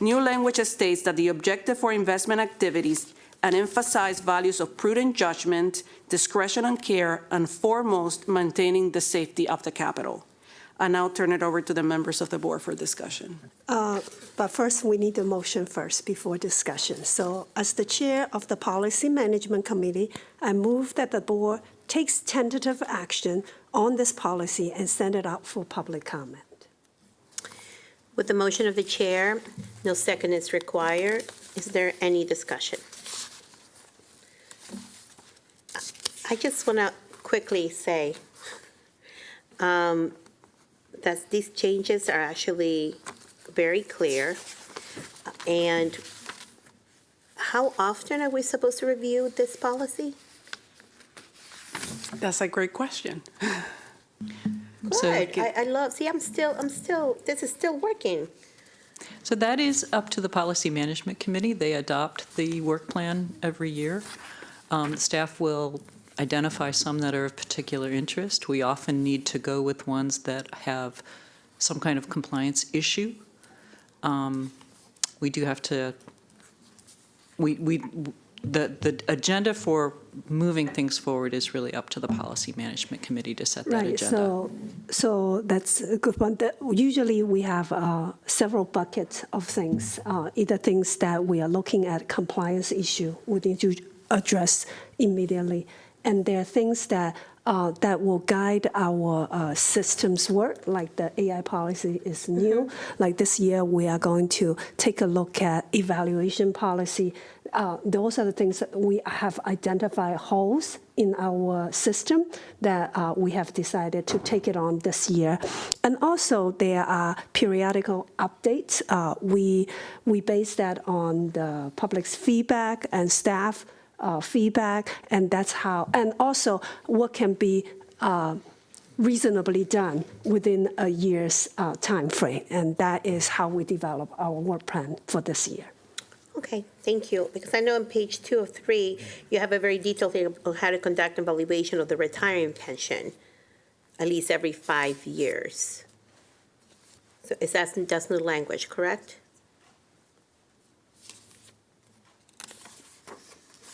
New language states that the objective for investment activities and emphasize values of prudent judgment, discretion and care, and foremost, maintaining the safety of the capital. I now turn it over to the members of the board for discussion. But first, we need a motion first before discussion. So as the chair of the Policy Management Committee, I move that the board takes tentative action on this policy and send it out for public comment. With the motion of the chair, no second is required. Is there any discussion? I just want to quickly say that these changes are actually very clear. And how often are we supposed to review this policy? That's a great question. Good. I love, see, I'm still, this is still working. So that is up to the Policy Management Committee. They adopt the work plan every year. Staff will identify some that are of particular interest. We often need to go with ones that have some kind of compliance issue. We do have to, the agenda for moving things forward is really up to the Policy Management Committee to set that Right, agenda. so that's a good one. Usually we have several buckets of things, either things that we are looking at compliance issue we need to address immediately, and there are things that that will guide our systems work, like the AI policy is new. Like this year, we are going to take a look at evaluation policy. Those are the things that we have identified holes in our system that we have decided to take it on this year. And also there are periodical updates. We base that on the public's feedback and staff feedback, and that's how, and also what can be reasonably done within a year's time frame, and that is how we develop our work plan for this year. Okay, thank you. Because I know on page 2 of 3, you have a very detailed thing on how to conduct an evaluation of the retirement pension, at least every 5 years. So that's new language, correct?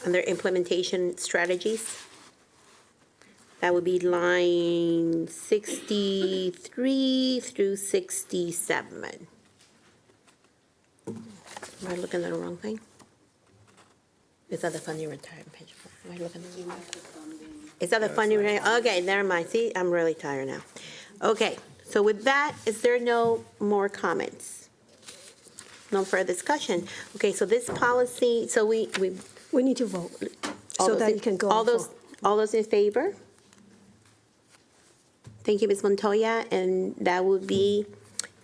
Under implementation strategies, that would be line 63 through 67. Am I looking at the wrong thing? Is that the funding retirement pension? Am I looking at the wrong thing? Is that the funding? Okay, never mind. See, I'm really tired now. Okay, so with that, is there no more comments? No further discussion? Okay, so this policy, so we need to vote so that you can go. All those in favor? Thank you, Ms. Montoya, and that would be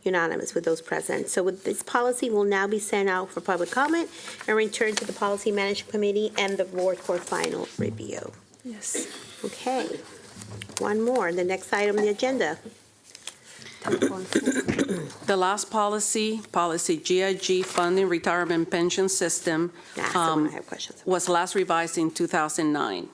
unanimous with those present. So with this policy will now be sent out for public comment and returned to the Policy Management Committee and the board for final review. Yes. Okay. One more, the next item on the agenda. The last policy GIG Funding Retirement Pension System, was last revised in 2009.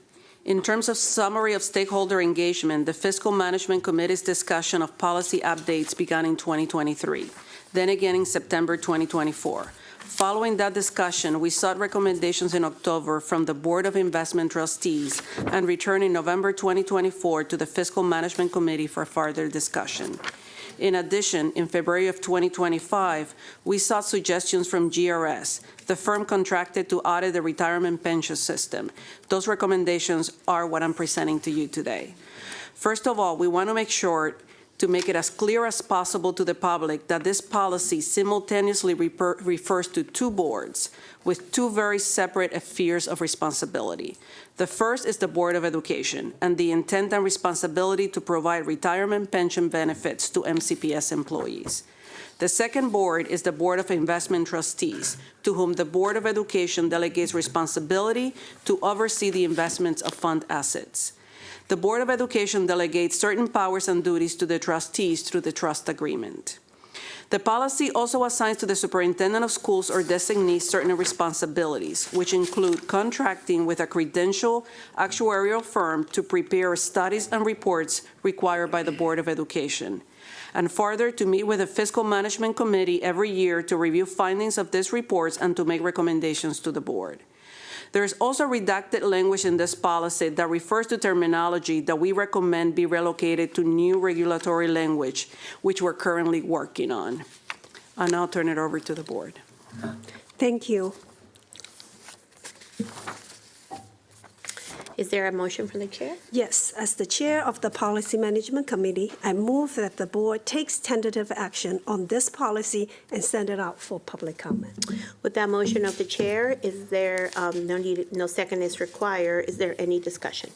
In terms of summary of stakeholder engagement, the Fiscal Management Committee's discussion of policy updates began in 2023, then again in September 2024. Following that discussion, we sought recommendations in October from the Board of Investment Trustees and returned in November 2024 to the Fiscal Management Committee for further discussion. In addition, in February of 2025, we sought suggestions from GRS, the firm contracted to audit the retirement pension system. Those recommendations are what I'm presenting to you today. First of all, we want to make sure to make it as clear as possible to the public that this policy simultaneously refers to two boards with two very separate spheres of responsibility. The first is the Board of Education and the intent and responsibility to provide retirement pension benefits to MCPS employees. The second board is the Board of Investment Trustees, to whom the Board of Education delegates responsibility to oversee the investments of fund assets. The Board of Education delegates certain powers and duties to the trustees through the trust agreement. The policy also assigns to the superintendent of schools or designees certain responsibilities, which include contracting with a credentialed actuarial firm to prepare studies and reports required by the Board of Education, and further to meet with the Fiscal Management Committee every year to review findings of these reports and to make recommendations to the board. There is also redacted language in this policy that refers to terminology that we recommend be relocated to new regulatory language, which we're currently working on. I'll now turn it over to the board. Thank you. Is there a motion from the chair? Yes, as the chair of the Policy Management Committee, I move that the board takes tentative action on this policy and send it out for public comment. With that motion of the chair, is there no second is required? Is there any discussion?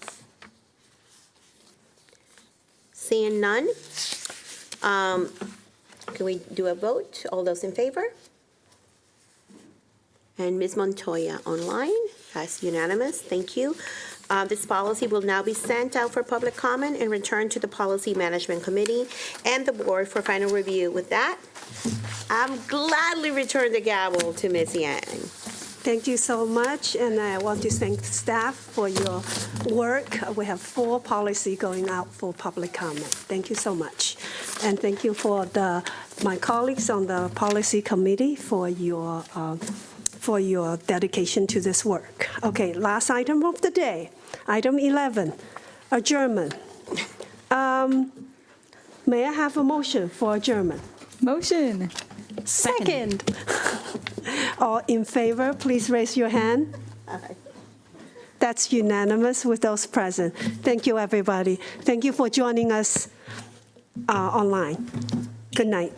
Seeing none, can we do a vote? All those in favor? And Ms. Montoya online, that's unanimous. Thank you. This policy will now be sent out for public comment and returned to the Policy Management Committee and the board for final review. With that, I'm gladly return the gavel to Ms. Yang. Thank you so much, and I want to thank staff for your work. We have 4 policy going out for public comment. Thank you so much. And thank you for my colleagues on the policy committee for your dedication to this work. Okay, last item of the day, item 11, adjournment. May I have a motion for adjournment? Motion. Second. All in favor, please raise your hand. That's unanimous with those present. Thank you, everybody. Thank you for joining us online. Good night.